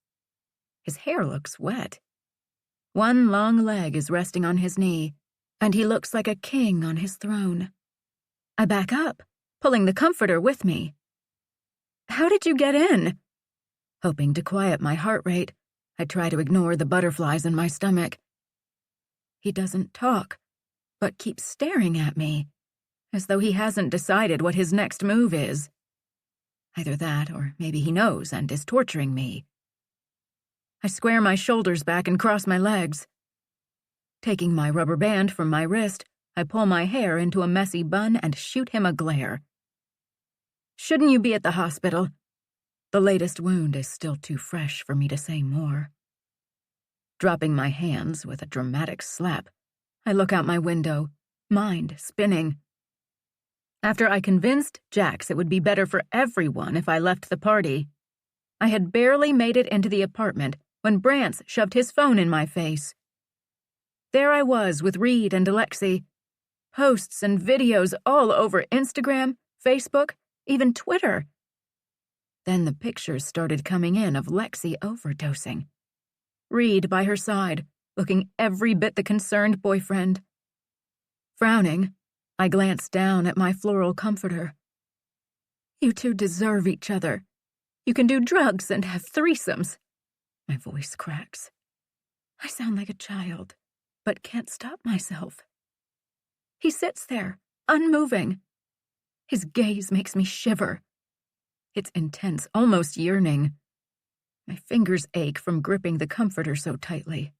His hair looks wet. One long leg is resting on his knee, and he looks like a king on his throne. I back up, pulling the comforter with me. How did you get in? Hoping to quiet my heart rate, I try to ignore the butterflies in my stomach. He doesn't talk, but keeps staring at me, as though he hasn't decided what his next move is. Either that, or maybe he knows and is torturing me. I square my shoulders back and cross my legs. Taking my rubber band from my wrist, I pull my hair into a messy bun and shoot him a glare. Shouldn't you be at the hospital? The latest wound is still too fresh for me to say more. Dropping my hands with a dramatic slap, I look out my window, mind spinning. After I convinced Jax it would be better for everyone if I left the party, I had barely made it into the apartment when Brance shoved his phone in my face. There I was with Reed and Alexei, posts and videos all over Instagram, Facebook, even Twitter. Then the pictures started coming in of Lexi overdosing. Reed by her side, looking every bit the concerned boyfriend. Frowning, I glanced down at my floral comforter. You two deserve each other. You can do drugs and have threesomes. My voice cracks. I sound like a child, but can't stop myself. He sits there, unmoving. His gaze makes me shiver. It's intense, almost yearning. My fingers ache from gripping the comforter so tightly.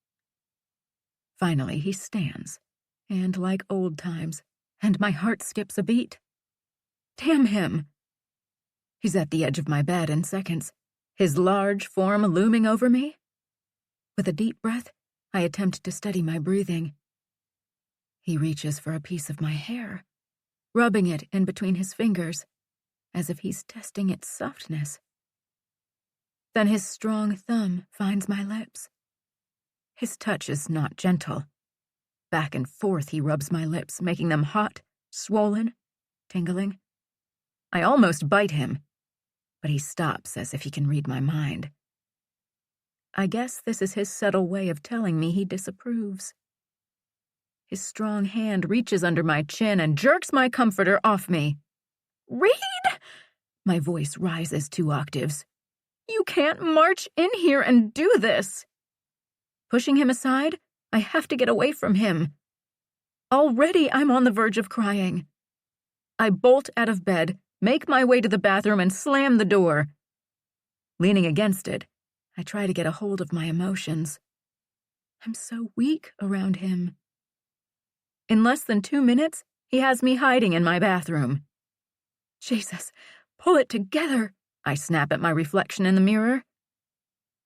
Finally, he stands, and like old times, and my heart skips a beat. Damn him! He's at the edge of my bed in seconds, his large form looming over me. With a deep breath, I attempt to steady my breathing. He reaches for a piece of my hair, rubbing it in between his fingers, as if he's testing its softness. Then his strong thumb finds my lips. His touch is not gentle. Back and forth he rubs my lips, making them hot, swollen, tingling. I almost bite him, but he stops as if he can read my mind. I guess this is his subtle way of telling me he disapproves. His strong hand reaches under my chin and jerks my comforter off me. Reed! My voice rises 2 octaves. You can't march in here and do this. Pushing him aside, I have to get away from him. Already I'm on the verge of crying. I bolt out of bed, make my way to the bathroom, and slam the door. Leaning against it, I try to get a hold of my emotions. I'm so weak around him. In less than 2 minutes, he has me hiding in my bathroom. Jesus, pull it together, I snap at my reflection in the mirror.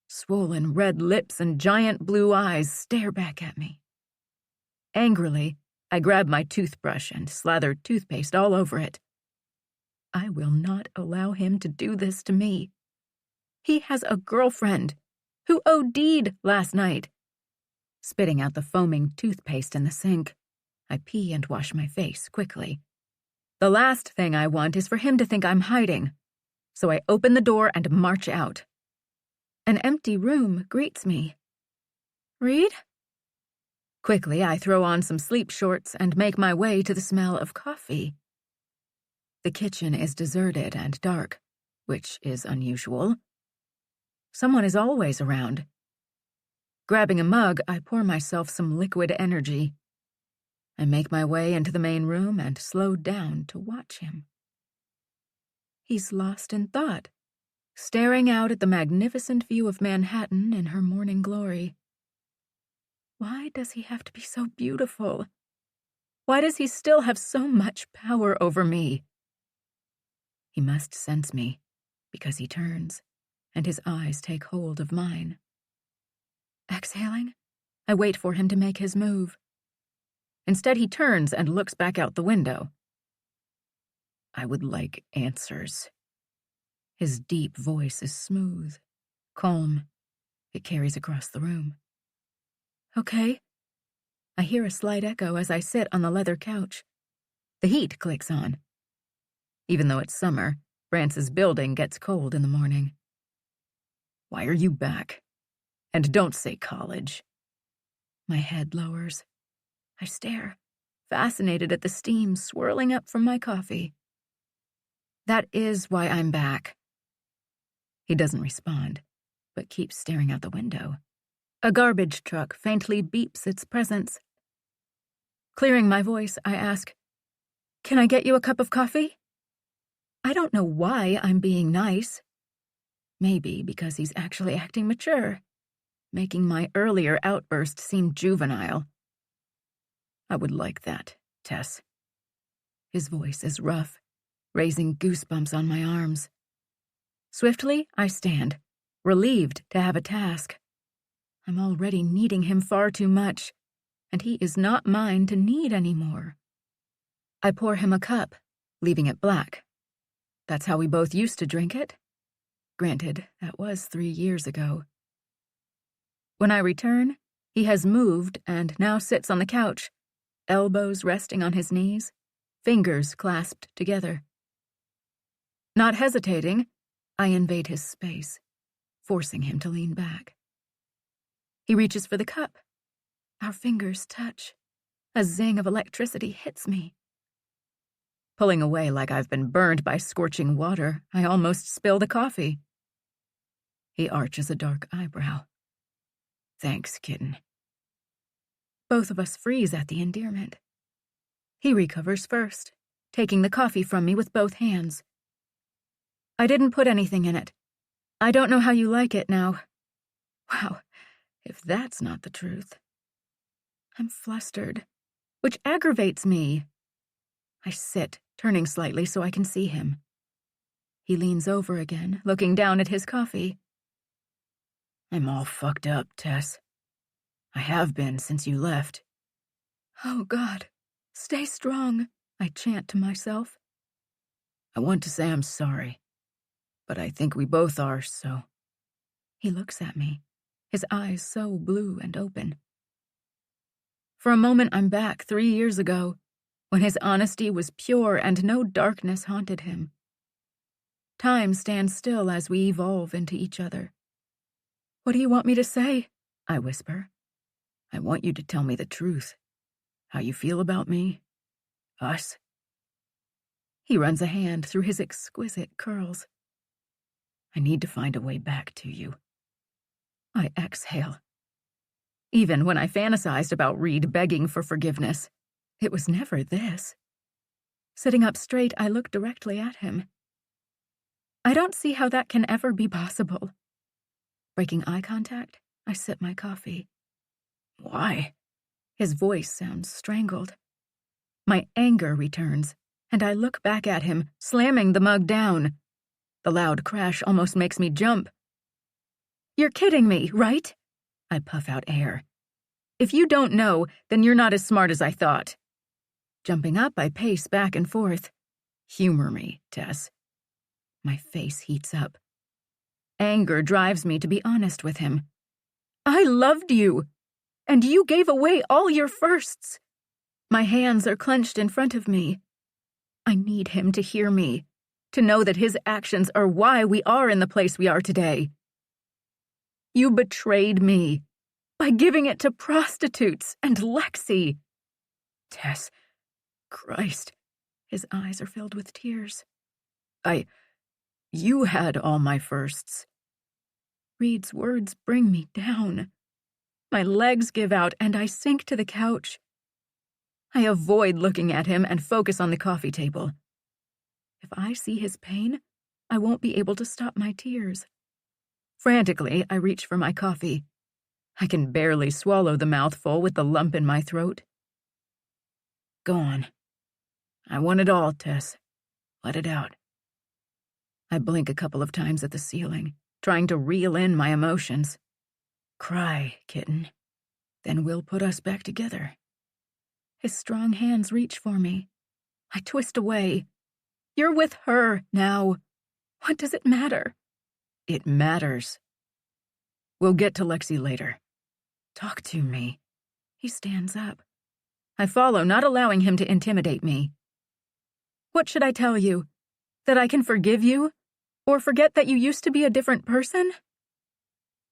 Swollen red lips and giant blue eyes stare back at me. Angrily, I grab my toothbrush and slather toothpaste all over it. I will not allow him to do this to me. He has a girlfriend who OD'd last night. Spitting out the foaming toothpaste in the sink, I pee and wash my face quickly. The last thing I want is for him to think I'm hiding, so I open the door and march out. An empty room greets me. Reed? Quickly, I throw on some sleep shorts and make my way to the smell of coffee. The kitchen is deserted and dark, which is unusual. Someone is always around. Grabbing a mug, I pour myself some liquid energy. I make my way into the main room and slow down to watch him. He's lost in thought, staring out at the magnificent view of Manhattan in her morning glory. Why does he have to be so beautiful? Why does he still have so much power over me? He must sense me, because he turns, and his eyes take hold of mine. Exhaling, I wait for him to make his move. Instead, he turns and looks back out the window. I would like answers. His deep voice is smooth, calm. It carries across the room. Okay. I hear a slight echo as I sit on the leather couch. The heat clicks on. Even though it's summer, Brance's building gets cold in the morning. Why are you back? And don't say college. My head lowers. I stare, fascinated at the steam swirling up from my coffee. That is why I'm back. He doesn't respond, but keeps staring out the window. A garbage truck faintly beeps its presence. Clearing my voice, I ask, "Can I get you a cup of coffee?" I don't know why I'm being nice. Maybe because he's actually acting mature, making my earlier outburst seem juvenile. I would like that, Tess. His voice is rough, raising goosebumps on my arms. Swiftly, I stand, relieved to have a task. I'm already needing him far too much, and he is not mine to need anymore. I pour him a cup, leaving it black. That's how we both used to drink it. Granted, that was 3 years ago. When I return, he has moved and now sits on the couch, elbows resting on his knees, fingers clasped together. Not hesitating, I invade his space, forcing him to lean back. He reaches for the cup. Our fingers touch. A zing of electricity hits me. Pulling away like I've been burned by scorching water, I almost spill the coffee. He arches a dark eyebrow. Thanks, kitten. Both of us freeze at the endearment. He recovers first, taking the coffee from me with both hands. I didn't put anything in it. I don't know how you like it now. Wow, if that's not the truth. I'm flustered, which aggravates me. I sit, turning slightly so I can see him. He leans over again, looking down at his coffee. I'm all fucked up, Tess. I have been since you left. Oh, God, stay strong, I chant to myself. I want to say I'm sorry, but I think we both are, so. He looks at me, his eyes so blue and open. For a moment, I'm back 3 years ago, when his honesty was pure and no darkness haunted him. Time stands still as we evolve into each other. What do you want me to say? I whisper. I want you to tell me the truth. How you feel about me? Us? He runs a hand through his exquisite curls. I need to find a way back to you. I exhale. Even when I fantasized about Reed begging for forgiveness, it was never this. Sitting up straight, I look directly at him. I don't see how that can ever be possible. Breaking eye contact, I sip my coffee. Why? His voice sounds strangled. My anger returns, and I look back at him, slamming the mug down. The loud crash almost makes me jump. You're kidding me, right? I puff out air. If you don't know, then you're not as smart as I thought. Jumping up, I pace back and forth. Humor me, Tess. My face heats up. Anger drives me to be honest with him. I loved you, and you gave away all your firsts. My hands are clenched in front of me. I need him to hear me, to know that his actions are why we are in the place we are today. You betrayed me by giving it to prostitutes and Lexi. Tess, Christ, his eyes are filled with tears. You had all my firsts. Reed's words bring me down. My legs give out and I sink to the couch. I avoid looking at him and focus on the coffee table. If I see his pain, I won't be able to stop my tears. Frantically, I reach for my coffee. I can barely swallow the mouthful with the lump in my throat. Go on. I want it all, Tess. Let it out. I blink a couple of times at the ceiling, trying to reel in my emotions. Cry, kitten. Then we'll put us back together. His strong hands reach for me. I twist away. You're with her now. What does it matter? It matters. We'll get to Lexi later. Talk to me. He stands up. I follow, not allowing him to intimidate me. What should I tell you? That I can forgive you? Or forget that you used to be a different person?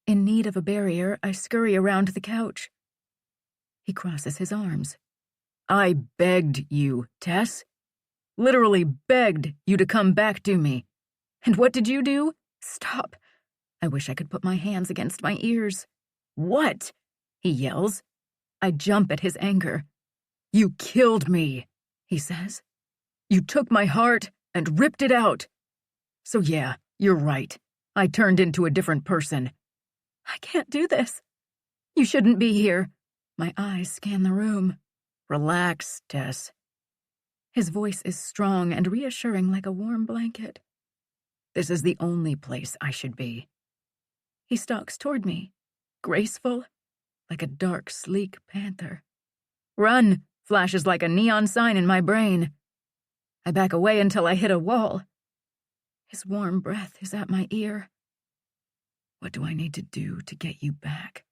In need of a barrier, I scurry around the couch. He crosses his arms. I begged you, Tess. Literally begged you to come back to me. And what did you do? Stop. I wish I could put my hands against my ears. What? He yells. I jump at his anger. You killed me, he says. You took my heart and ripped it out. So yeah, you're right. I turned into a different person. I can't do this. You shouldn't be here. My eyes scan the room. Relax, Tess. His voice is strong and reassuring like a warm blanket. This is the only place I should be. He stalks toward me, graceful, like a dark, sleek panther. Run, flashes like a neon sign in my brain. I back away until I hit a wall. His warm breath is at my ear. What do I need to do to get you back?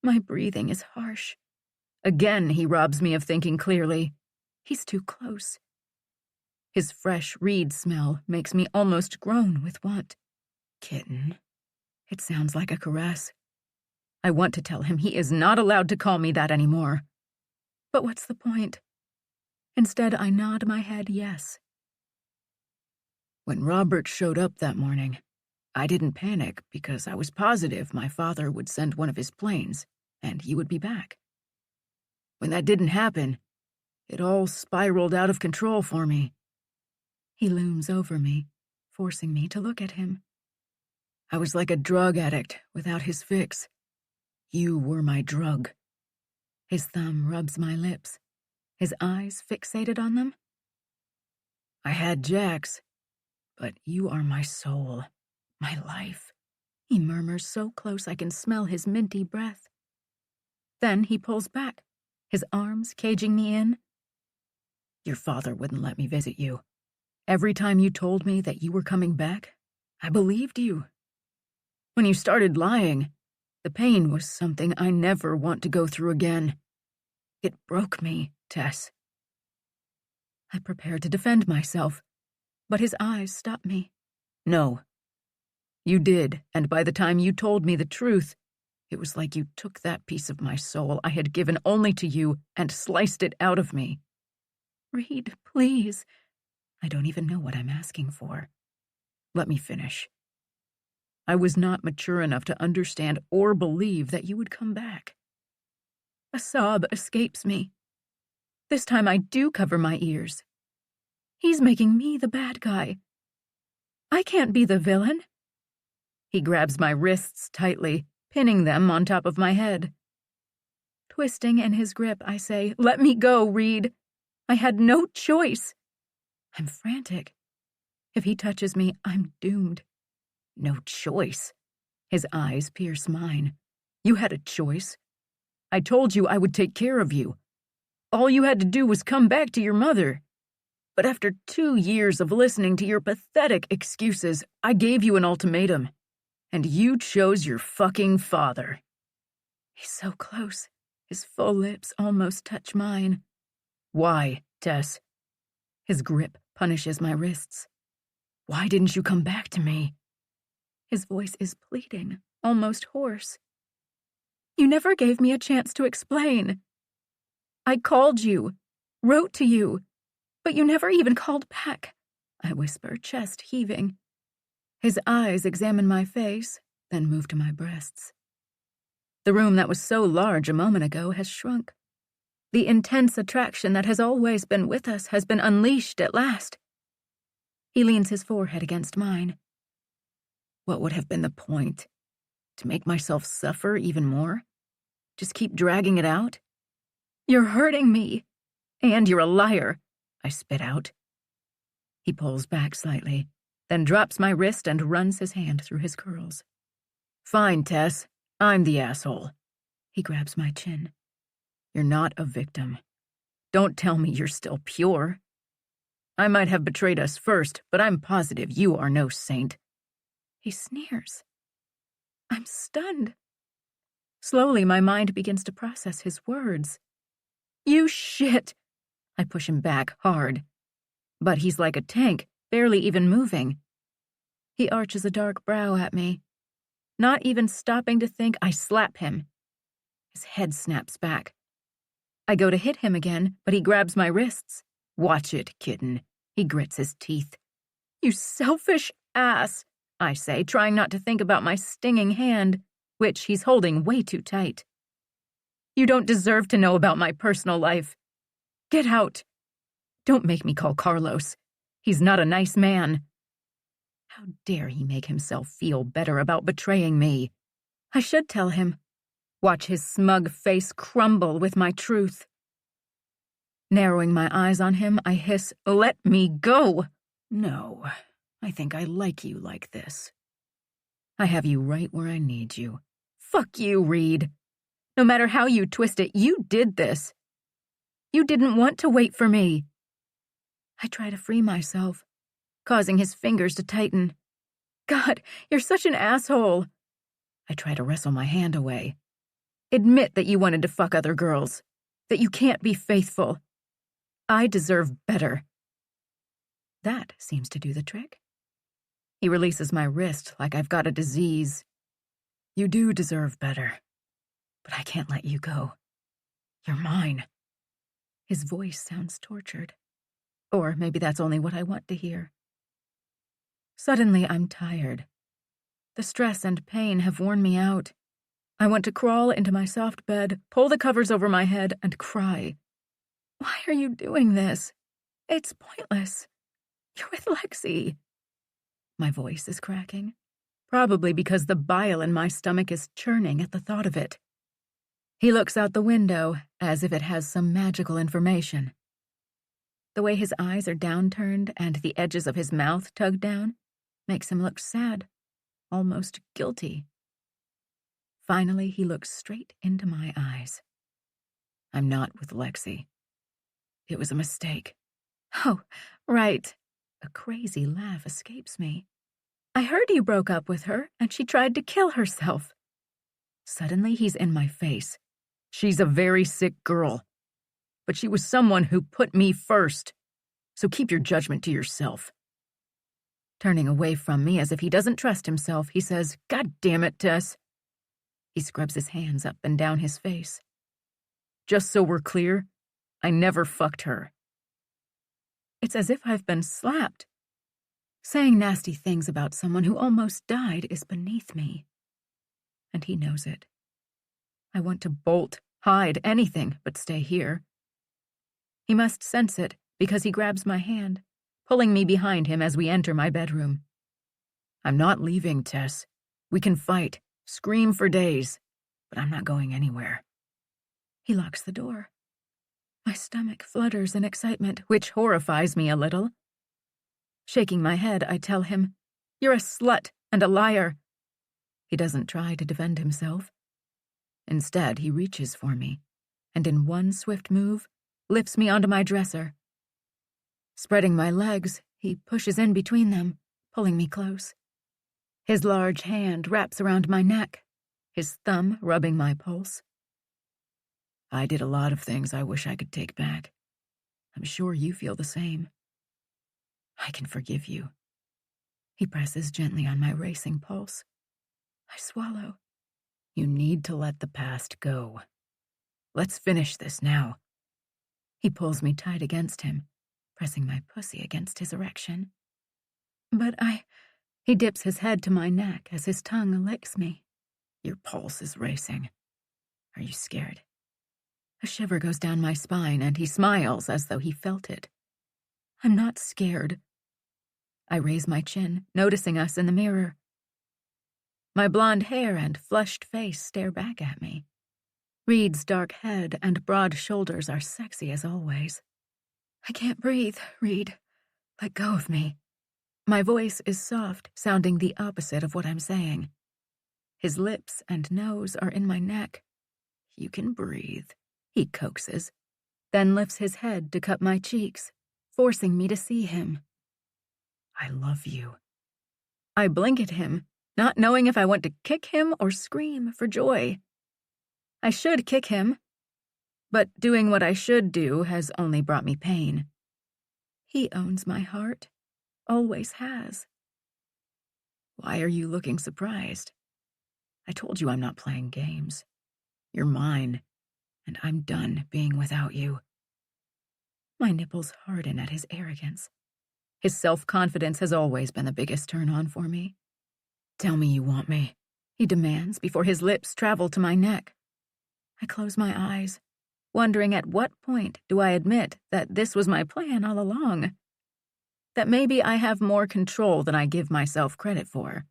My breathing is harsh. Again, he robs me of thinking clearly. He's too close. His fresh reed smell makes me almost groan with want. Kitten. It sounds like a caress. I want to tell him he is not allowed to call me that anymore. But what's the point? Instead, I nod my head yes. When Robert showed up that morning, I didn't panic because I was positive my father would send one of his planes and he would be back. When that didn't happen, it all spiraled out of control for me. He looms over me, forcing me to look at him. I was like a drug addict without his fix. You were my drug. His thumb rubs my lips, his eyes fixated on them. I had Jack's, but you are my soul, my life. He murmurs so close I can smell his minty breath. Then he pulls back, his arms caging me in. Your father wouldn't let me visit you. Every time you told me that you were coming back, I believed you. When you started lying, the pain was something I never want to go through again. It broke me, Tess. I prepared to defend myself, but his eyes stopped me. No. You did, and by the time you told me the truth, it was like you took that piece of my soul I had given only to you and sliced it out of me. Reed, please. I don't even know what I'm asking for. Let me finish. I was not mature enough to understand or believe that you would come back. A sob escapes me. This time I do cover my ears. He's making me the bad guy. I can't be the villain. He grabs my wrists tightly, pinning them on top of my head. Twisting in his grip, I say, "Let me go, Reed. I had no choice." I'm frantic. If he touches me, I'm doomed. No choice. His eyes pierce mine. You had a choice. I told you I would take care of you. All you had to do was come back to your mother. But after 2 years of listening to your pathetic excuses, I gave you an ultimatum. And you chose your fucking father. He's so close. His full lips almost touch mine. Why, Tess? His grip punishes my wrists. Why didn't you come back to me? His voice is pleading, almost hoarse. You never gave me a chance to explain. I called you, wrote to you, but you never even called back, I whisper, chest heaving. His eyes examine my face, then move to my breasts. The room that was so large a moment ago has shrunk. The intense attraction that has always been with us has been unleashed at last. He leans his forehead against mine. What would have been the point? To make myself suffer even more? Just keep dragging it out? You're hurting me. And you're a liar, I spit out. He pulls back slightly, then drops my wrist and runs his hand through his curls. Fine, Tess. I'm the asshole. He grabs my chin. You're not a victim. Don't tell me you're still pure. I might have betrayed us first, but I'm positive you are no saint. He sneers. I'm stunned. Slowly, my mind begins to process his words. You shit! I push him back hard. But he's like a tank, barely even moving. He arches a dark brow at me. Not even stopping to think, I slap him. His head snaps back. I go to hit him again, but he grabs my wrists. Watch it, kitten. He grits his teeth. You selfish ass, I say, trying not to think about my stinging hand, which he's holding way too tight. You don't deserve to know about my personal life. Get out. Don't make me call Carlos. He's not a nice man. How dare he make himself feel better about betraying me? I should tell him. Watch his smug face crumble with my truth. Narrowing my eyes on him, I hiss, Let me go! No, I think I like you like this. I have you right where I need you. Fuck you, Reed. No matter how you twist it, you did this. You didn't want to wait for me. I try to free myself, causing his fingers to tighten. God, you're such an asshole. I try to wrestle my hand away. Admit that you wanted to fuck other girls, that you can't be faithful. I deserve better. That seems to do the trick. He releases my wrist like I've got a disease. You do deserve better, but I can't let you go. You're mine. His voice sounds tortured. Or maybe that's only what I want to hear. Suddenly, I'm tired. The stress and pain have worn me out. I want to crawl into my soft bed, pull the covers over my head, and cry. Why are you doing this? It's pointless. You're with Lexi. My voice is cracking, probably because the bile in my stomach is churning at the thought of it. He looks out the window as if it has some magical information. The way his eyes are downturned and the edges of his mouth tugged down makes him look sad, almost guilty. Finally, he looks straight into my eyes. I'm not with Lexi. It was a mistake. Oh, right. A crazy laugh escapes me. I heard you broke up with her and she tried to kill herself. Suddenly, he's in my face. She's a very sick girl. But she was someone who put me first. So keep your judgment to yourself. Turning away from me as if he doesn't trust himself, he says, God damn it, Tess. He scrubs his hands up and down his face. Just so we're clear, I never fucked her. It's as if I've been slapped. Saying nasty things about someone who almost died is beneath me. And he knows it. I want to bolt, hide, anything but stay here. He must sense it because he grabs my hand, pulling me behind him as we enter my bedroom. I'm not leaving, Tess. We can fight, scream for days, but I'm not going anywhere. He locks the door. My stomach flutters in excitement, which horrifies me a little. Shaking my head, I tell him, You're a slut and a liar. He doesn't try to defend himself. Instead, he reaches for me, and in one swift move, lifts me onto my dresser. Spreading my legs, he pushes in between them, pulling me close. His large hand wraps around my neck, his thumb rubbing my pulse. I did a lot of things I wish I could take back. I'm sure you feel the same. I can forgive you. He presses gently on my racing pulse. I swallow. You need to let the past go. Let's finish this now. He pulls me tight against him, pressing my pussy against his erection. But He dips his head to my neck as his tongue licks me. Your pulse is racing. Are you scared? A shiver goes down my spine, and he smiles as though he felt it. I'm not scared. I raise my chin, noticing us in the mirror. My blonde hair and flushed face stare back at me. Reed's dark head and broad shoulders are sexy as always. I can't breathe, Reed. Let go of me. My voice is soft, sounding the opposite of what I'm saying. His lips and nose are in my neck. You can breathe, he coaxes, then lifts his head to cup my cheeks, forcing me to see him. I love you. I blink at him, not knowing if I want to kick him or scream for joy. I should kick him, but doing what I should do has only brought me pain. He owns my heart, always has. Why are you looking surprised? I told you I'm not playing games. You're mine, and I'm done being without you. My nipples harden at his arrogance. His self-confidence has always been the biggest turn-on for me. Tell me you want me, he demands before his lips travel to my neck. I close my eyes, wondering at what point do I admit that this was my plan all along. That maybe I have more control than I give myself credit for.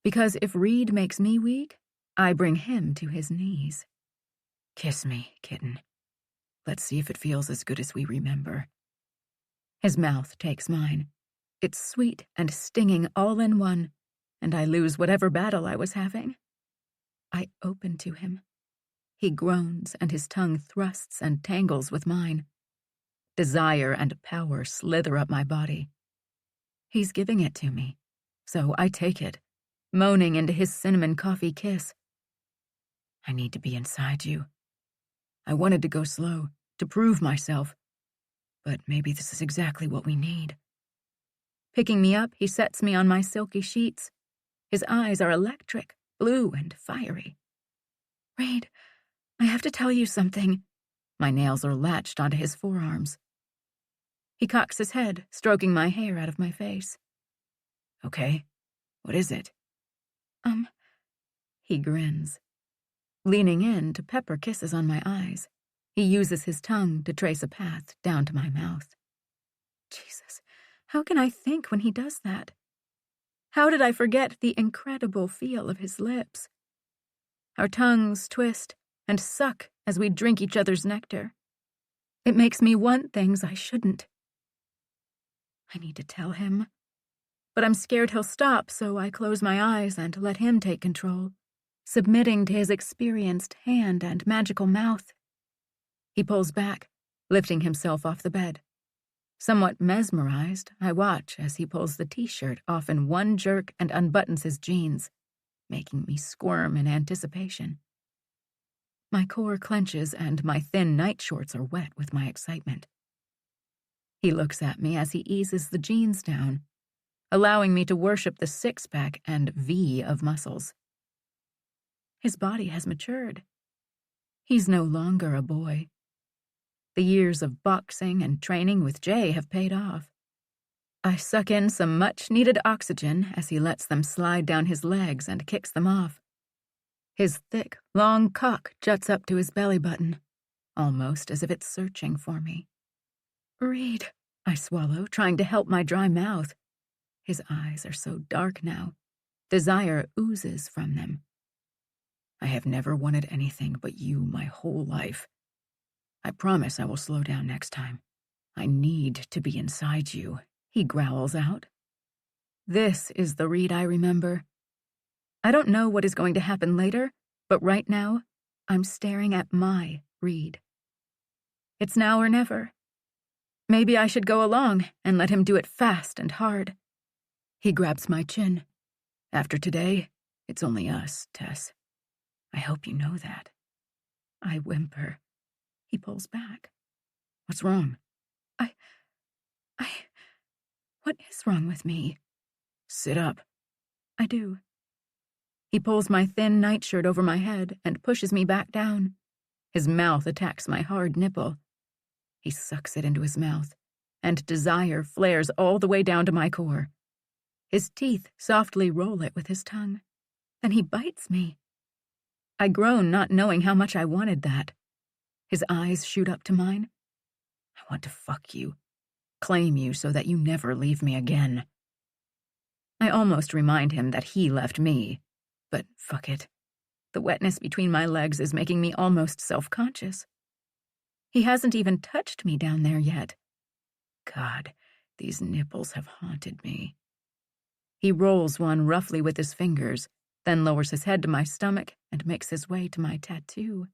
Because if Reed makes me weak, I bring him to his knees. Kiss me, kitten. Let's see if it feels as good as we remember. His mouth takes mine. It's sweet and stinging all in one, and I lose whatever battle I was having. I open to him. He groans, and his tongue thrusts and tangles with mine. Desire and power slither up my body. He's giving it to me, so I take it, moaning into his cinnamon coffee kiss. I need to be inside you. I wanted to go slow, to prove myself, but maybe this is exactly what we need. Picking me up, he sets me on my silky sheets. His eyes are electric, blue and fiery. Reed, I have to tell you something. My nails are latched onto his forearms. He cocks his head, stroking my hair out of my face. Okay, what is it? He grins. Leaning in to pepper kisses on my eyes, he uses his tongue to trace a path down to my mouth. Jesus, how can I think when he does that? How did I forget the incredible feel of his lips? Our tongues twist and suck as we drink each other's nectar. It makes me want things I shouldn't. I need to tell him, but I'm scared he'll stop, so I close my eyes and let him take control, submitting to his experienced hand and magical mouth. He pulls back, lifting himself off the bed. Somewhat mesmerized, I watch as he pulls the t-shirt off in one jerk and unbuttons his jeans, making me squirm in anticipation. My core clenches and my thin night shorts are wet with my excitement. He looks at me as he eases the jeans down, allowing me to worship the six-pack and V of muscles. His body has matured. He's no longer a boy. The years of boxing and training with Jay have paid off. I suck in some much-needed oxygen as he lets them slide down his legs and kicks them off. His thick, long cock juts up to his belly button, almost as if it's searching for me. Reed, I swallow, trying to help my dry mouth. His eyes are so dark now. Desire oozes from them. I have never wanted anything but you my whole life. I promise I will slow down next time. I need to be inside you, he growls out. This is the Reed I remember. I don't know what is going to happen later, but right now, I'm staring at my Reed. It's now or never. Maybe I should go along and let him do it fast and hard. He grabs my chin. After today, it's only us, Tess. I hope you know that. I whimper. He pulls back. What's wrong? What is wrong with me? Sit up. I do. He pulls my thin nightshirt over my head and pushes me back down. His mouth attacks my hard nipple. He sucks it into his mouth, and desire flares all the way down to my core. His teeth softly roll it with his tongue. Then he bites me. I groan, not knowing how much I wanted that. His eyes shoot up to mine. I want to fuck you. Claim you so that you never leave me again. I almost remind him that he left me, But fuck it. The wetness between my legs is making me almost self-conscious. He hasn't even touched me down there yet. God, these nipples have haunted me. He rolls one roughly with his fingers, then lowers his head to my stomach and makes his way to my tattoo.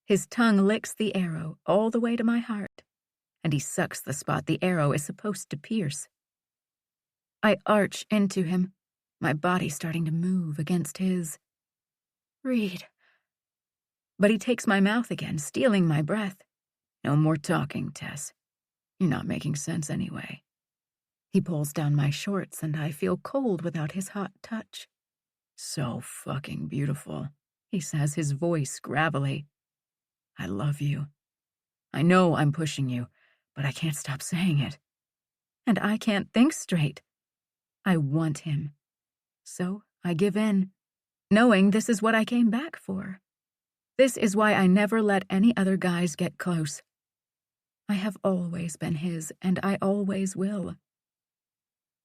His tongue licks the arrow all the way to my heart, and he sucks the spot the arrow is supposed to pierce. I arch into him, my body starting to move against his. Reed. But he takes my mouth again, stealing my breath. No more talking, Tess. You're not making sense anyway. He pulls down my shorts and I feel cold without his hot touch. So fucking beautiful, he says, his voice gravelly. I love you. I know I'm pushing you, but I can't stop saying it. And I can't think straight. I want him. So I give in, knowing this is what I came back for. This is why I never let any other guys get close. I have always been his, and I always will.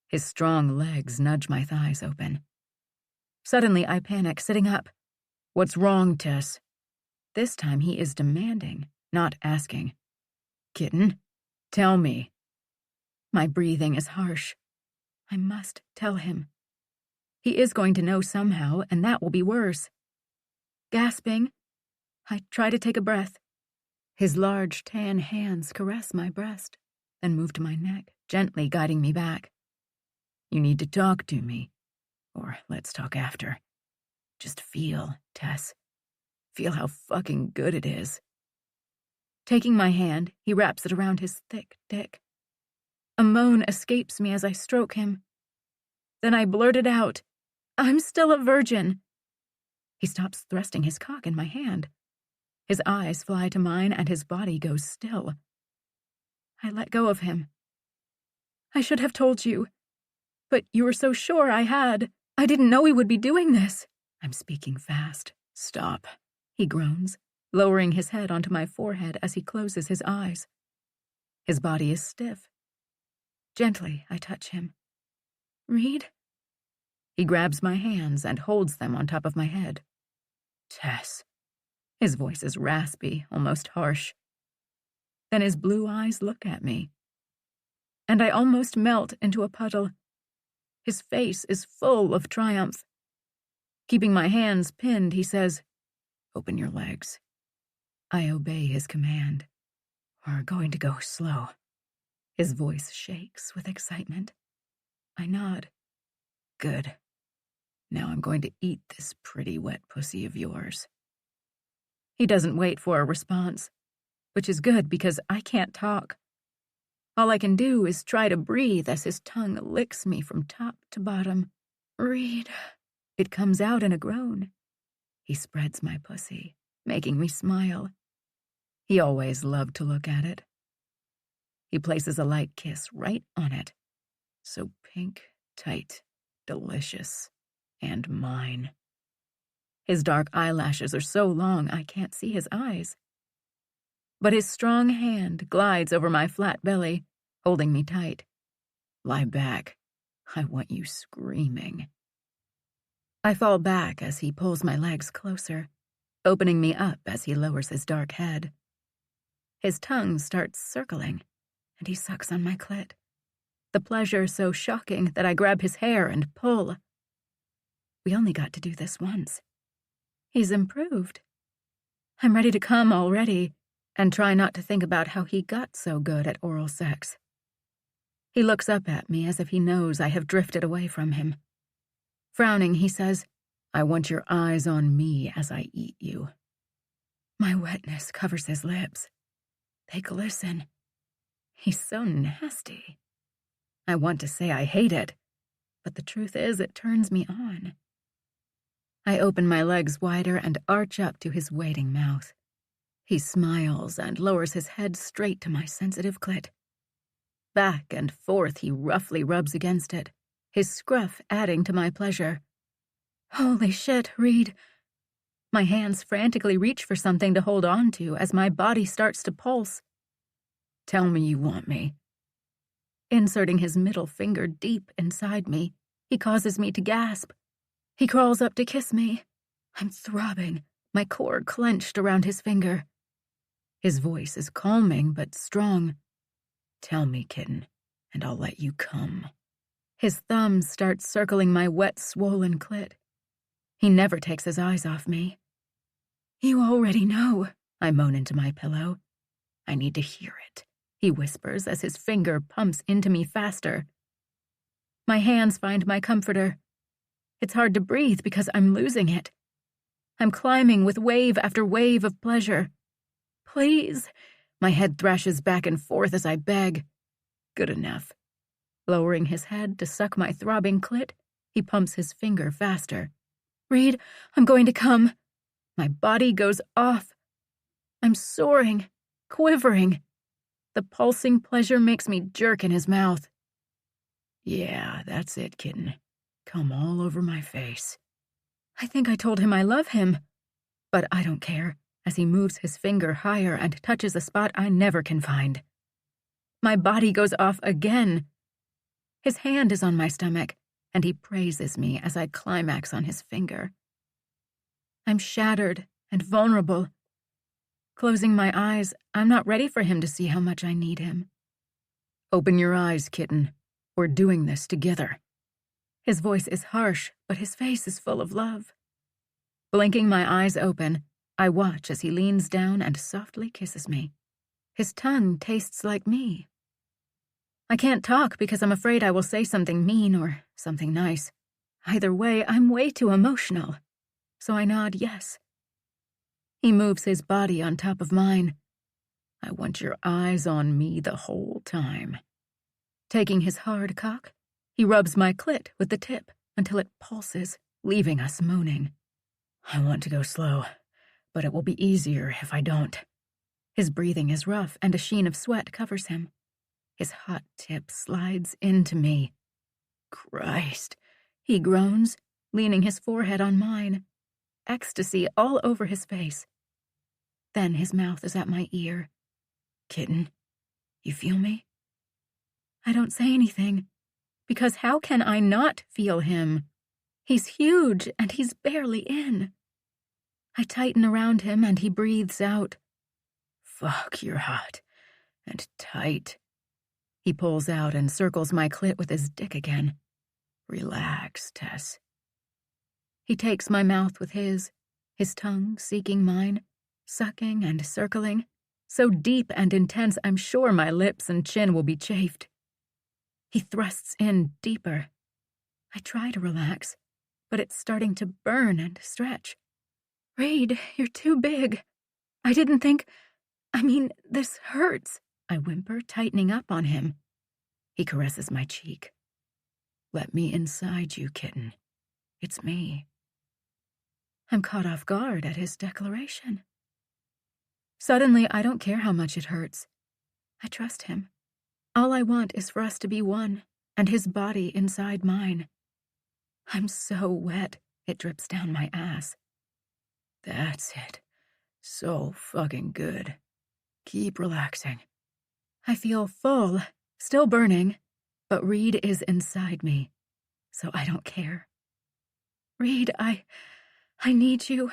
His strong legs nudge my thighs open. Suddenly I panic, sitting up. What's wrong, Tess? This time he is demanding, not asking. Kitten, tell me. My breathing is harsh. I must tell him. He is going to know somehow, and that will be worse. Gasping, I try to take a breath. His large tan hands caress my breast, then move to my neck, gently guiding me back. You need to talk to me, or let's talk after. Just feel, Tess. Feel how fucking good it is. Taking my hand, he wraps it around his thick dick. A moan escapes me as I stroke him. Then I blurt it out. I'm still a virgin. He stops thrusting his cock in my hand. His eyes fly to mine and his body goes still. I let go of him. I should have told you. But you were so sure I had. I didn't know we would be doing this. I'm speaking fast. Stop, he groans, lowering his head onto my forehead as he closes his eyes. His body is stiff. Gently, I touch him. Reed? He grabs my hands and holds them on top of my head. Tess. His voice is raspy, almost harsh. Then his blue eyes look at me. And I almost melt into a puddle. His face is full of triumph. Keeping my hands pinned, he says, Open your legs. I obey his command. We're going to go slow. His voice shakes with excitement. I nod. Good. Now I'm going to eat this pretty wet pussy of yours. He doesn't wait for a response, which is good because I can't talk. All I can do is try to breathe as his tongue licks me from top to bottom. Reed. It comes out in a groan. He spreads my pussy, making me smile. He always loved to look at it. He places a light kiss right on it. So pink, tight, delicious, and mine. His dark eyelashes are so long I can't see his eyes. But his strong hand glides over my flat belly, holding me tight. Lie back. I want you screaming. I fall back as he pulls my legs closer, opening me up as he lowers his dark head. His tongue starts circling, and he sucks on my clit. The pleasure so shocking that I grab his hair and pull. We only got to do this once. He's improved. I'm ready to come already, and try not to think about how he got so good at oral sex. He looks up at me as if he knows I have drifted away from him. Frowning, he says, I want your eyes on me as I eat you. My wetness covers his lips. They glisten. He's so nasty. I want to say I hate it, but the truth is it turns me on. I open my legs wider and arch up to his waiting mouth. He smiles and lowers his head straight to my sensitive clit. Back and forth he roughly rubs against it, his scruff adding to my pleasure. Holy shit, Reed. My hands frantically reach for something to hold on to as my body starts to pulse. Tell me you want me. Inserting his middle finger deep inside me, he causes me to gasp. He crawls up to kiss me. I'm throbbing, my core clenched around his finger. His voice is calming but strong. Tell me, kitten, and I'll let you come. His thumbs start circling my wet, swollen clit. He never takes his eyes off me. You already know, I moan into my pillow. I need to hear it, he whispers as his finger pumps into me faster. My hands find my comforter. It's hard to breathe because I'm losing it. I'm climbing with wave after wave of pleasure. Please. My head thrashes back and forth as I beg. Good enough. Lowering his head to suck my throbbing clit, he pumps his finger faster. Reed, I'm going to come. My body goes off. I'm soaring, quivering. The pulsing pleasure makes me jerk in his mouth. Yeah, that's it, kitten. Come all over my face. I think I told him I love him. But I don't care, as he moves his finger higher and touches a spot I never can find. My body goes off again. His hand is on my stomach, and he praises me as I climax on his finger. I'm shattered and vulnerable. Closing my eyes, I'm not ready for him to see how much I need him. Open your eyes, kitten. We're doing this together. His voice is harsh, but his face is full of love. Blinking my eyes open, I watch as he leans down and softly kisses me. His tongue tastes like me. I can't talk because I'm afraid I will say something mean or something nice. Either way, I'm way too emotional. So I nod yes. He moves his body on top of mine. I want your eyes on me the whole time. Taking his hard cock, he rubs my clit with the tip until it pulses, leaving us moaning. I want to go slow, but it will be easier if I don't. His breathing is rough and a sheen of sweat covers him. His hot tip slides into me. Christ, he groans, leaning his forehead on mine. Ecstasy all over his face. Then his mouth is at my ear. Kitten, you feel me? I don't say anything, because how can I not feel him? He's huge and he's barely in. I tighten around him and he breathes out. Fuck, you're hot and tight. He pulls out and circles my clit with his dick again. Relax, Tess. He takes my mouth with his tongue seeking mine, sucking and circling, so deep and intense I'm sure my lips and chin will be chafed. He thrusts in deeper. I try to relax, but it's starting to burn and stretch. Reed, you're too big. I didn't think... this hurts, I whimper, tightening up on him. He caresses my cheek. Let me inside you, kitten. It's me. I'm caught off guard at his declaration. Suddenly, I don't care how much it hurts. I trust him. All I want is for us to be one, and his body inside mine. I'm so wet, it drips down my ass. That's it. So fucking good. Keep relaxing. I feel full, still burning, but Reed is inside me, so I don't care. Reed, I need you,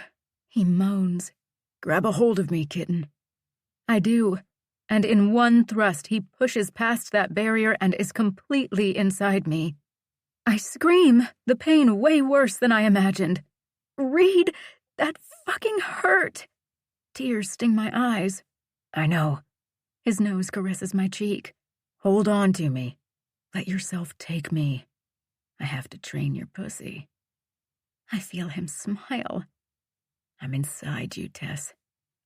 he moans. Grab a hold of me, kitten. I do, and in one thrust he pushes past that barrier and is completely inside me. I scream, the pain way worse than I imagined. Reed, that fucking hurt. Tears sting my eyes. I know. His nose caresses my cheek. Hold on to me. Let yourself take me. I have to train your pussy. I feel him smile. I'm inside you, Tess.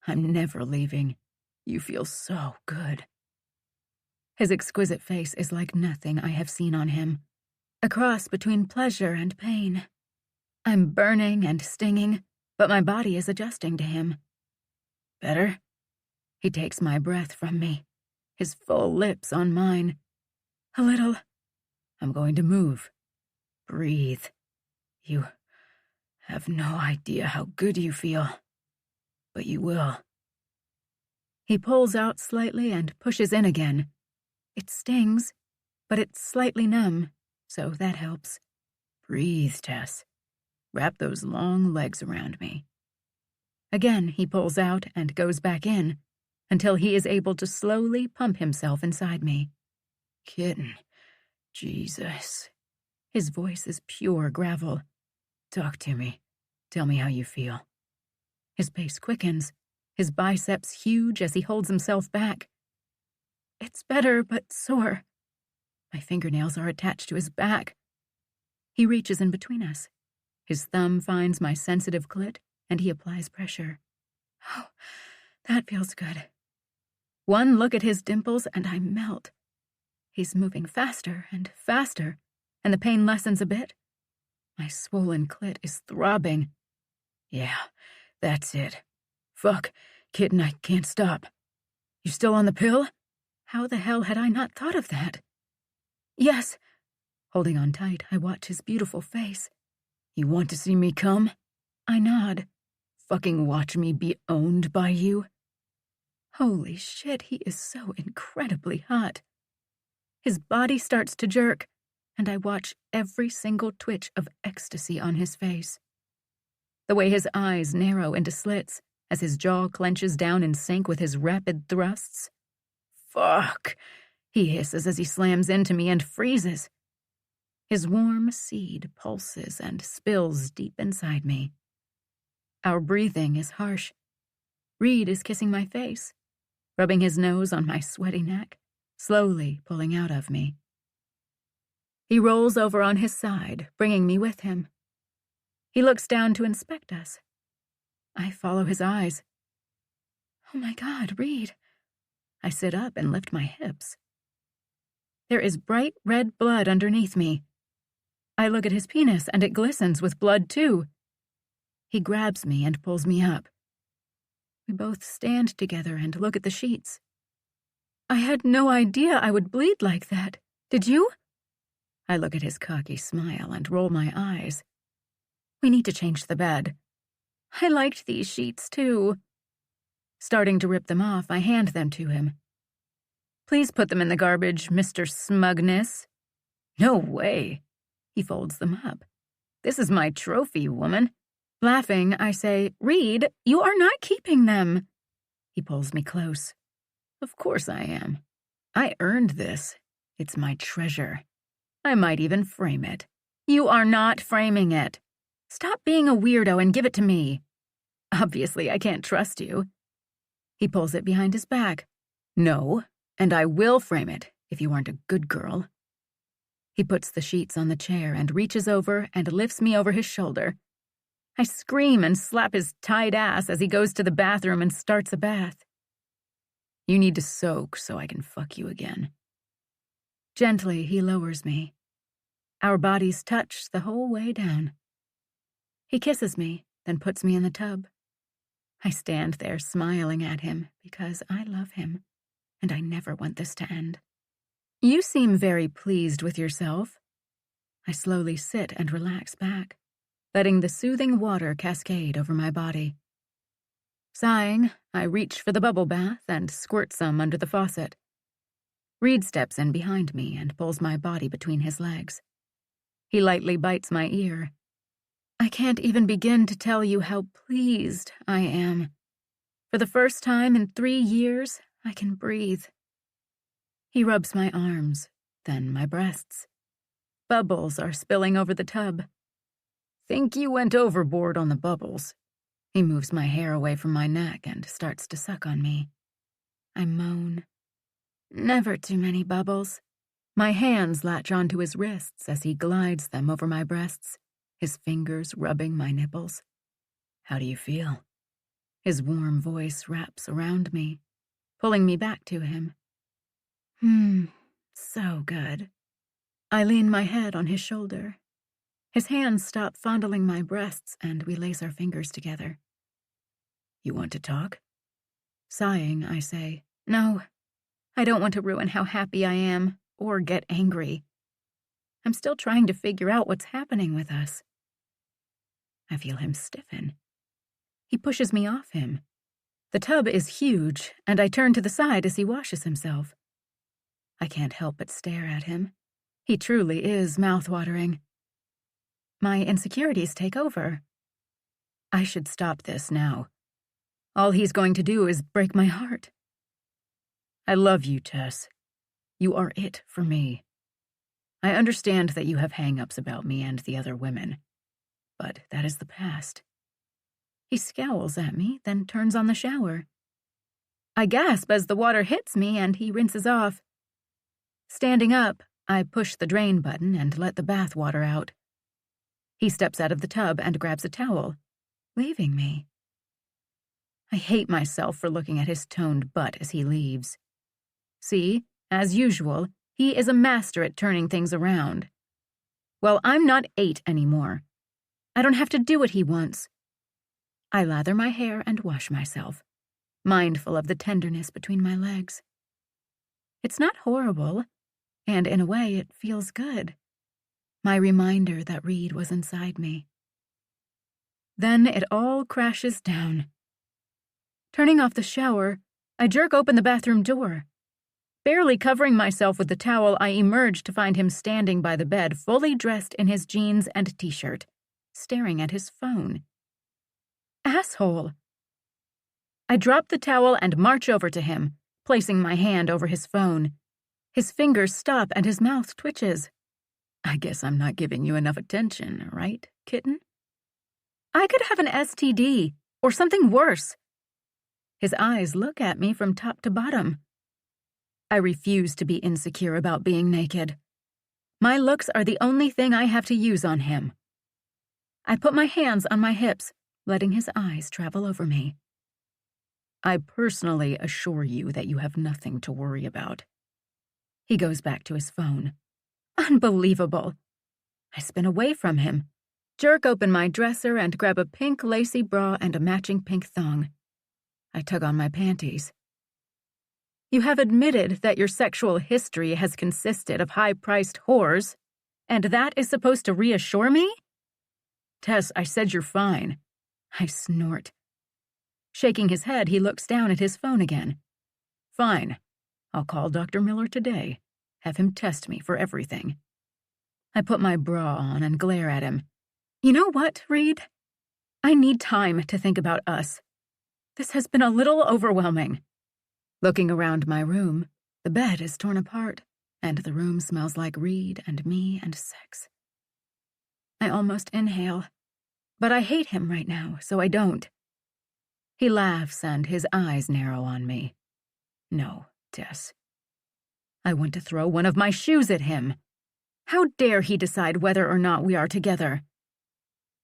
I'm never leaving. You feel so good. His exquisite face is like nothing I have seen on him. A cross between pleasure and pain. I'm burning and stinging, but my body is adjusting to him. Better? He takes my breath from me, his full lips on mine. A little. I'm going to move. Breathe. You have no idea how good you feel, but you will. He pulls out slightly and pushes in again. It stings, but it's slightly numb, so that helps. Breathe, Tess. Wrap those long legs around me. Again, he pulls out and goes back in until he is able to slowly pump himself inside me. Kitten, Jesus. His voice is pure gravel. Talk to me. Tell me how you feel. His pace quickens, his biceps huge as he holds himself back. It's better, but sore. My fingernails are attached to his back. He reaches in between us. His thumb finds my sensitive clit, and he applies pressure. Oh, that feels good. One look at his dimples, and I melt. He's moving faster and faster, and the pain lessens a bit. My swollen clit is throbbing. Yeah, that's it. Fuck, kitten, I can't stop. You still on the pill? How the hell had I not thought of that? Yes. Holding on tight, I watch his beautiful face. You want to see me come? I nod. Fucking watch me be owned by you? Holy shit, he is so incredibly hot. His body starts to jerk, and I watch every single twitch of ecstasy on his face. The way his eyes narrow into slits as his jaw clenches down in sync with his rapid thrusts. Fuck, he hisses as he slams into me and freezes. His warm seed pulses and spills deep inside me. Our breathing is harsh. Reed is kissing my face, rubbing his nose on my sweaty neck, slowly pulling out of me. He rolls over on his side, bringing me with him. He looks down to inspect us. I follow his eyes. Oh my God, Reed. I sit up and lift my hips. There is bright red blood underneath me. I look at his penis and it glistens with blood too. He grabs me and pulls me up. We both stand together and look at the sheets. I had no idea I would bleed like that. Did you? I look at his cocky smile and roll my eyes. We need to change the bed. I liked these sheets too. Starting to rip them off, I hand them to him. Please put them in the garbage, Mr. Smugness. No way. He folds them up. This is my trophy, woman. Laughing, I say, Reed, you are not keeping them. He pulls me close. Of course I am. I earned this. It's my treasure. I might even frame it. You are not framing it. Stop being a weirdo and give it to me. Obviously, I can't trust you. He pulls it behind his back. No, and I will frame it if you aren't a good girl. He puts the sheets on the chair and reaches over and lifts me over his shoulder. I scream and slap his tight ass as he goes to the bathroom and starts a bath. You need to soak so I can fuck you again. Gently, he lowers me. Our bodies touch the whole way down. He kisses me, then puts me in the tub. I stand there smiling at him because I love him, and I never want this to end. You seem very pleased with yourself. I slowly sit and relax back, letting the soothing water cascade over my body. Sighing, I reach for the bubble bath and squirt some under the faucet. Reed steps in behind me and pulls my body between his legs. He lightly bites my ear. I can't even begin to tell you how pleased I am. For the first time in 3 years, I can breathe. He rubs my arms, then my breasts. Bubbles are spilling over the tub. Think you went overboard on the bubbles. He moves my hair away from my neck and starts to suck on me. I moan. Never too many bubbles. My hands latch onto his wrists as he glides them over my breasts, his fingers rubbing my nipples. How do you feel? His warm voice wraps around me, pulling me back to him. So good. I lean my head on his shoulder. His hands stop fondling my breasts and we lace our fingers together. You want to talk? Sighing, I say, no, I don't want to ruin how happy I am or get angry. I'm still trying to figure out what's happening with us. I feel him stiffen. He pushes me off him. The tub is huge, and I turn to the side as he washes himself. I can't help but stare at him. He truly is mouth-watering. my insecurities take over. I should stop this now. All he's going to do is break my heart. I love you, Tess. You are it for me. I understand that you have hang-ups about me and the other women, but that is the past. He scowls at me, then turns on the shower. I gasp as the water hits me and he rinses off. Standing up, I push the drain button and let the bath water out. He steps out of the tub and grabs a towel, leaving me. I hate myself for looking at his toned butt as he leaves. See, as usual, he is a master at turning things around. Well, I'm not 8 anymore. I don't have to do what he wants. I lather my hair and wash myself, mindful of the tenderness between my legs. It's not horrible, and in a way it feels good. My reminder that Reed was inside me. Then it all crashes down. Turning off the shower, I jerk open the bathroom door. Barely covering myself with the towel, I emerge to find him standing by the bed, fully dressed in his jeans and t-shirt, staring at his phone. Asshole! I drop the towel and march over to him, placing my hand over his phone. His fingers stop and his mouth twitches. I guess I'm not giving you enough attention, right, kitten? I could have an STD, or something worse. His eyes look at me from top to bottom. I refuse to be insecure about being naked. My looks are the only thing I have to use on him. I put my hands on my hips, letting his eyes travel over me. I personally assure you that you have nothing to worry about. He goes back to his phone. Unbelievable. I spin away from him, jerk open my dresser and grab a pink lacy bra and a matching pink thong. I tug on my panties. You have admitted that your sexual history has consisted of high-priced whores, and that is supposed to reassure me? Tess, I said you're fine. I snort. Shaking his head, he looks down at his phone again. Fine. I'll call Dr. Miller today. Have him test me for everything. I put my bra on and glare at him. You know what, Reed? I need time to think about us. This has been a little overwhelming. Looking around my room, the bed is torn apart, and the room smells like Reed and me and sex. I almost inhale, but I hate him right now, so I don't. He laughs and his eyes narrow on me. No, Tess. I want to throw one of my shoes at him. How dare he decide whether or not we are together?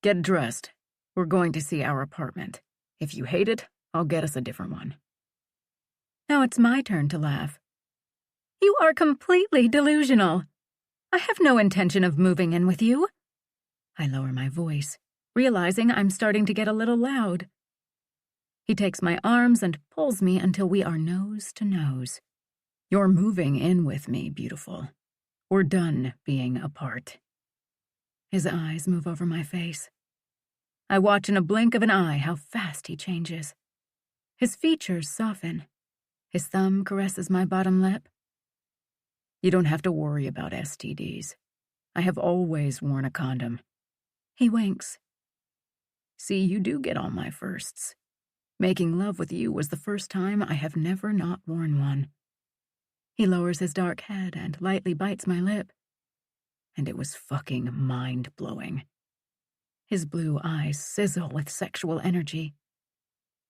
Get dressed. We're going to see our apartment. If you hate it, I'll get us a different one. Now it's my turn to laugh. You are completely delusional. I have no intention of moving in with you. I lower my voice, realizing I'm starting to get a little loud. He takes my arms and pulls me until we are nose to nose. You're moving in with me, beautiful. We're done being apart. His eyes move over my face. I watch in a blink of an eye how fast he changes. His features soften. His thumb caresses my bottom lip. You don't have to worry about STDs. I have always worn a condom. He winks. See, you do get all my firsts. Making love with you was the first time I have never not worn one. He lowers his dark head and lightly bites my lip. And it was fucking mind-blowing. His blue eyes sizzle with sexual energy.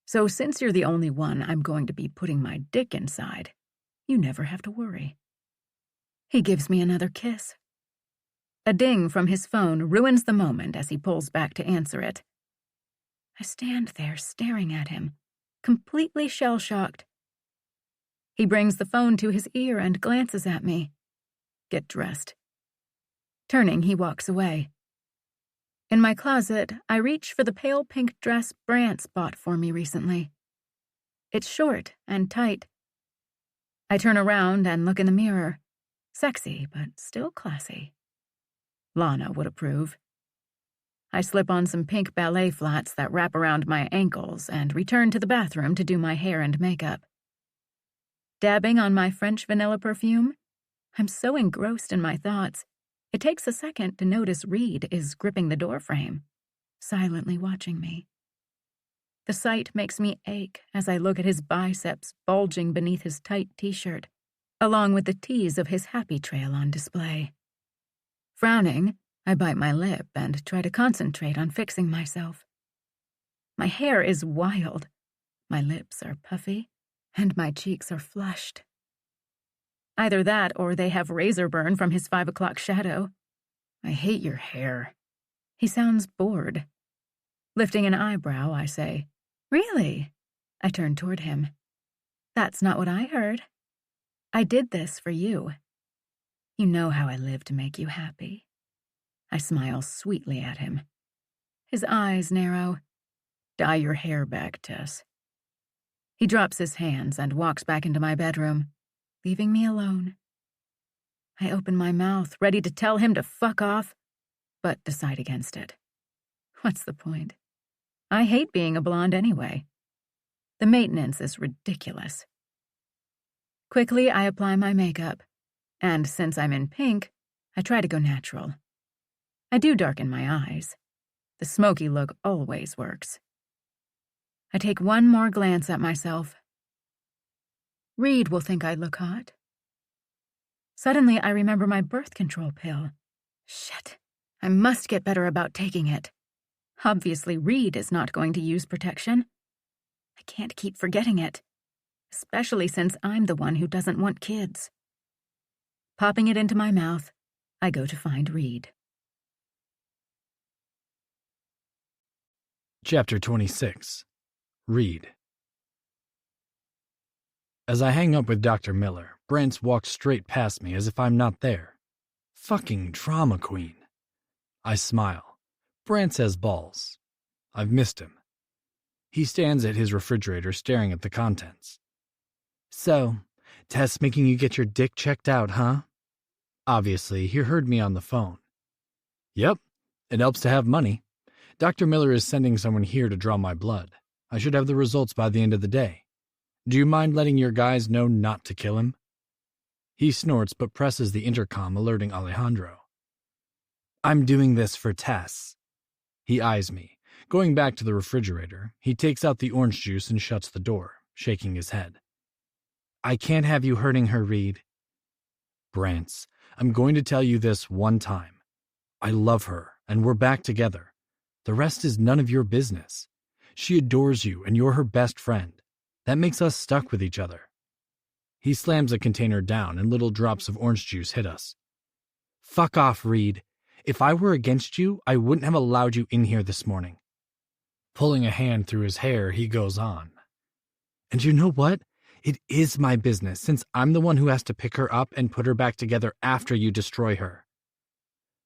So since you're the only one I'm going to be putting my dick inside, you never have to worry. He gives me another kiss. A ding from his phone ruins the moment as he pulls back to answer it. I stand there staring at him, completely shell-shocked. He brings the phone to his ear and glances at me. Get dressed. Turning, he walks away. In my closet, I reach for the pale pink dress Brant's bought for me recently. It's short and tight. I turn around and look in the mirror. Sexy, but still classy. Lana would approve. I slip on some pink ballet flats that wrap around my ankles and return to the bathroom to do my hair and makeup. Dabbing on my French vanilla perfume, I'm so engrossed in my thoughts, It takes a second to notice Reed is gripping the doorframe, silently watching me. The sight makes me ache as I look at his biceps bulging beneath his tight t-shirt, along with the tease of his happy trail on display. Frowning, I bite my lip and try to concentrate on fixing myself. My hair is wild, my lips are puffy, and my cheeks are flushed. Either that or they have razor burn from his 5 o'clock shadow. I hate your hair. He sounds bored. Lifting an eyebrow, I say, "Really?" I turn toward him. "That's not what I heard. I did this for you. You know how I live to make you happy." I smile sweetly at him. His eyes narrow. "Dye your hair back, Tess." He drops his hands and walks back into my bedroom, leaving me alone. I open my mouth, ready to tell him to fuck off, but decide against it. What's the point? I hate being a blonde anyway. The maintenance is ridiculous. Quickly, I apply my makeup, and since I'm in pink, I try to go natural. I do darken my eyes. The smoky look always works. I take one more glance at myself. Reed will think I look hot. Suddenly, I remember my birth control pill. Shit, I must get better about taking it. Obviously, Reed is not going to use protection. I can't keep forgetting it, especially since I'm the one who doesn't want kids. Popping it into my mouth, I go to find Reed. Chapter 26. Reed. As I hang up with Dr. Miller, Brent walks straight past me as if I'm not there. Fucking drama queen. I smile. Brent has balls. I've missed him. He stands at his refrigerator staring at the contents. "So, Tess making you get your dick checked out, huh?" Obviously, he heard me on the phone. "Yep, it helps to have money. Dr. Miller is sending someone here to draw my blood. I should have the results by the end of the day. Do you mind letting your guys know not to kill him?" He snorts but presses the intercom, alerting Alejandro. "I'm doing this for Tess." He eyes me. Going back to the refrigerator, he takes out the orange juice and shuts the door, shaking his head. "I can't have you hurting her, Reed." "Brants, I'm going to tell you this one time. I love her, and we're back together. The rest is none of your business. She adores you, and you're her best friend. That makes us stuck with each other." He slams a container down, and little drops of orange juice hit us. "Fuck off, Reed. If I were against you, I wouldn't have allowed you in here this morning." Pulling a hand through his hair, he goes on. "And you know what? It is my business, since I'm the one who has to pick her up and put her back together after you destroy her.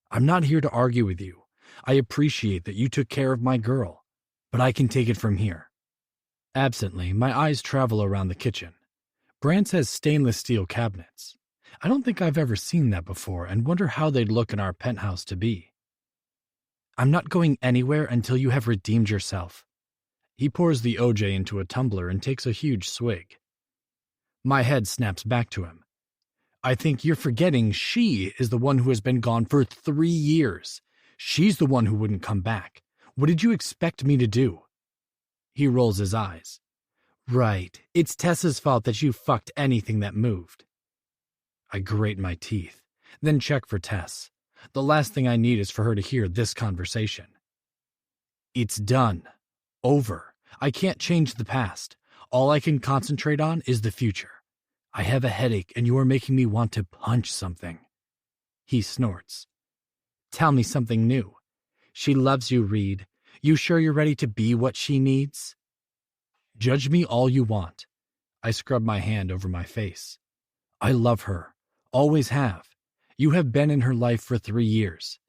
I'm not here to argue with you. I appreciate that you took care of my girl, but I can take it from here." Absently, my eyes travel around the kitchen. Brant's has stainless steel cabinets. I don't think I've ever seen that before and wonder how they'd look in our penthouse to be. "I'm not going anywhere until you have redeemed yourself." He pours the OJ into a tumbler and takes a huge swig. My head snaps back to him. "I think you're forgetting she is the one who has been gone for 3 years. She's the one who wouldn't come back. What did you expect me to do?" He rolls his eyes. "Right, it's Tessa's fault that you fucked anything that moved." I grate my teeth, then check for Tess. The last thing I need is for her to hear this conversation. "It's done. Over. I can't change the past. All I can concentrate on is the future. I have a headache and you are making me want to punch something." He snorts. "Tell me something new. She loves you, Reed. You sure you're ready to be what she needs?" "Judge me all you want." I scrub my hand over my face. "I love her. Always have. You have been in her life for 3 years.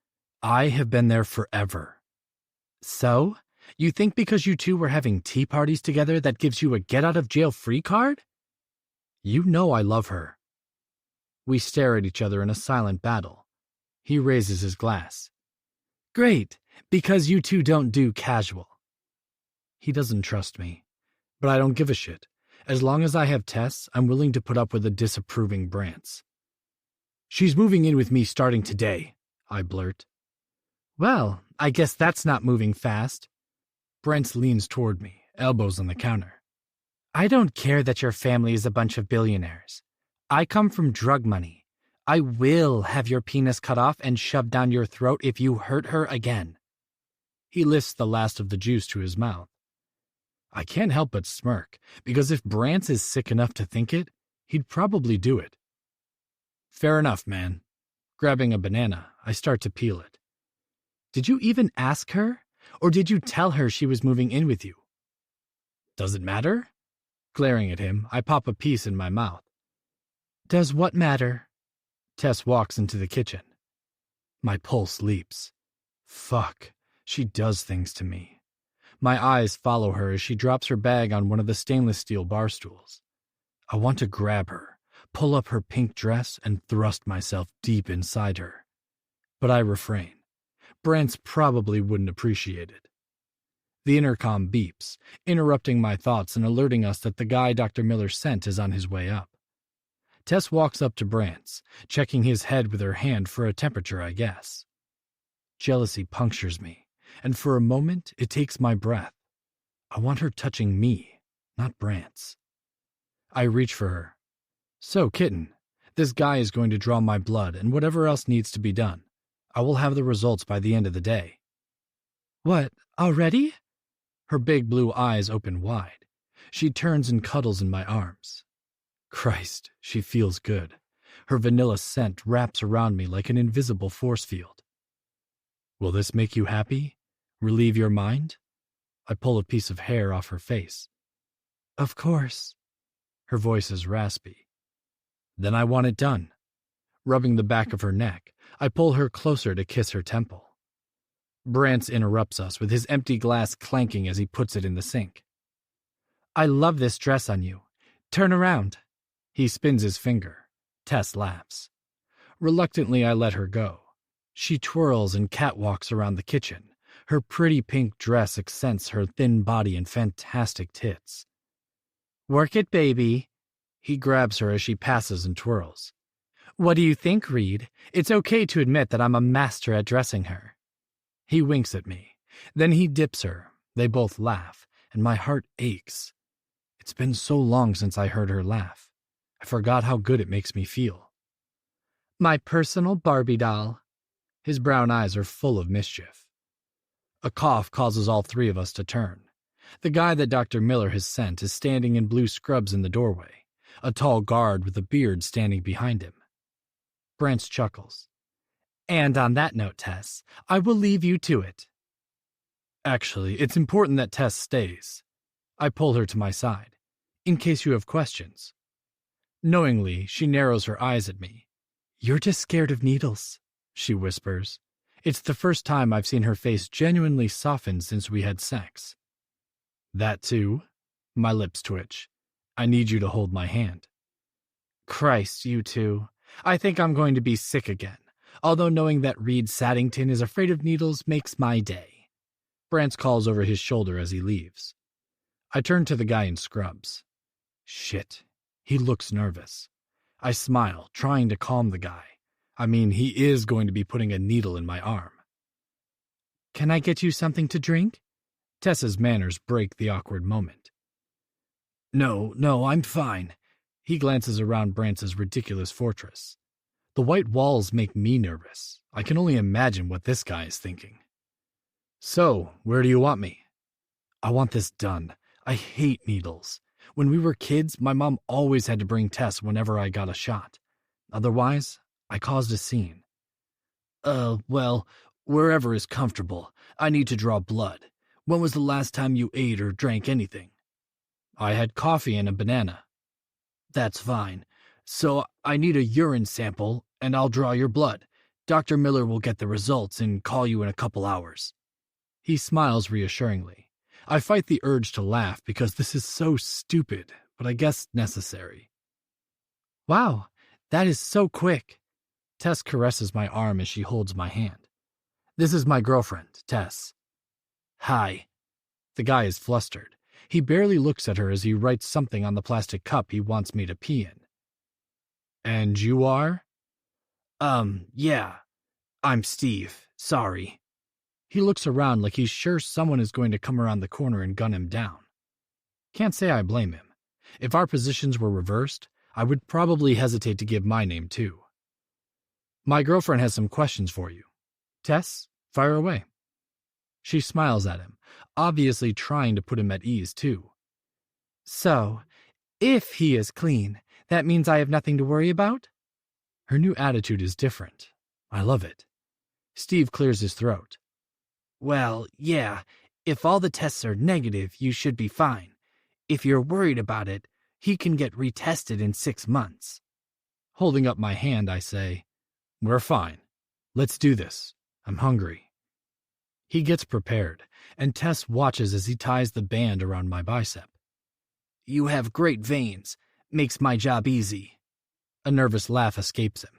I have been there forever." "So? You think because you two were having tea parties together that gives you a get-out-of-jail-free card?" "You know I love her." We stare at each other in a silent battle. He raises his glass. "Great, because you two don't do casual." He doesn't trust me, but I don't give a shit. As long as I have Tess, I'm willing to put up with the disapproving Brants. "She's moving in with me starting today," I blurt. Well, I guess that's not moving fast. Brent leans toward me, elbows on the counter. I don't care that your family is a bunch of billionaires. I come from drug money. I will have your penis cut off and shoved down your throat if you hurt her again. He lifts the last of the juice to his mouth. I can't help but smirk, because if Brant is sick enough to think it, he'd probably do it. Fair enough, man. Grabbing a banana, I start to peel it. Did you even ask her? Or did you tell her she was moving in with you? Does it matter? Glaring at him, I pop a piece in my mouth. Does what matter? Tess walks into the kitchen. My pulse leaps. Fuck, she does things to me. My eyes follow her as she drops her bag on one of the stainless steel bar stools. I want to grab her, pull up her pink dress, and thrust myself deep inside her. But I refrain. Brant's probably wouldn't appreciate it. The intercom beeps, interrupting my thoughts and alerting us that the guy Dr. Miller sent is on his way up. Tess walks up to Brant's, checking his head with her hand for a temperature, I guess. Jealousy punctures me, and for a moment it takes my breath. I want her touching me, not Brant's. I reach for her. So, kitten, this guy is going to draw my blood and whatever else needs to be done. I will have the results by the end of the day. What, already? Her big blue eyes open wide. She turns and cuddles in my arms. Christ, she feels good. Her vanilla scent wraps around me like an invisible force field. Will this make you happy? Relieve your mind? I pull a piece of hair off her face. Of course. Her voice is raspy. Then I want it done. Rubbing the back of her neck, I pull her closer to kiss her temple. Brant interrupts us with his empty glass clanking as he puts it in the sink. I love this dress on you. Turn around. He spins his finger. Tess laughs. Reluctantly, I let her go. She twirls and catwalks around the kitchen. Her pretty pink dress accents her thin body and fantastic tits. Work it, baby. He grabs her as she passes and twirls. What do you think, Reed? It's okay to admit that I'm a master at dressing her. He winks at me. Then he dips her. They both laugh, and my heart aches. It's been so long since I heard her laugh. I forgot how good it makes me feel. My personal Barbie doll. His brown eyes are full of mischief. A cough causes all three of us to turn. The guy that Dr. Miller has sent is standing in blue scrubs in the doorway, a tall guard with a beard standing behind him. Brant chuckles. And on that note, Tess, I will leave you to it. Actually, it's important that Tess stays. I pull her to my side, in case you have questions. Knowingly, she narrows her eyes at me. You're just scared of needles, she whispers. It's the first time I've seen her face genuinely soften since we had sex. That too? My lips twitch. I need you to hold my hand. Christ, you two. I think I'm going to be sick again, although knowing that Reed Saddington is afraid of needles makes my day. Brant calls over his shoulder as he leaves. I turn to the guy in scrubs. Shit, he looks nervous. I smile, trying to calm the guy. I mean, he is going to be putting a needle in my arm. Can I get you something to drink? Tessa's manners break the awkward moment. No, I'm fine. He glances around Brant's ridiculous fortress. The white walls make me nervous. I can only imagine what this guy is thinking. So, where do you want me? I want this done. I hate needles. When we were kids, my mom always had to bring Tess whenever I got a shot. Otherwise, I caused a scene. Well, wherever is comfortable. I need to draw blood. When was the last time you ate or drank anything? I had coffee and a banana. That's fine. So I need a urine sample, and I'll draw your blood. Dr. Miller will get the results and call you in a couple hours. He smiles reassuringly. I fight the urge to laugh because this is so stupid, but I guess necessary. Wow, that is so quick. Tess caresses my arm as she holds my hand. This is my girlfriend, Tess. Hi. The guy is flustered. He barely looks at her as he writes something on the plastic cup he wants me to pee in. And you are? Yeah. I'm Steve. Sorry. He looks around like he's sure someone is going to come around the corner and gun him down. Can't say I blame him. If our positions were reversed, I would probably hesitate to give my name too. My girlfriend has some questions for you. Tess, fire away. She smiles at him, obviously trying to put him at ease too. So, if he is clean, that means I have nothing to worry about? Her new attitude is different. I love it. Steve clears his throat. Well, yeah, if all the tests are negative, you should be fine. If you're worried about it, he can get retested in 6 months. Holding up my hand, I say, We're fine. Let's do this. I'm hungry. He gets prepared, and Tess watches as he ties the band around my bicep. You have great veins. Makes my job easy. A nervous laugh escapes him.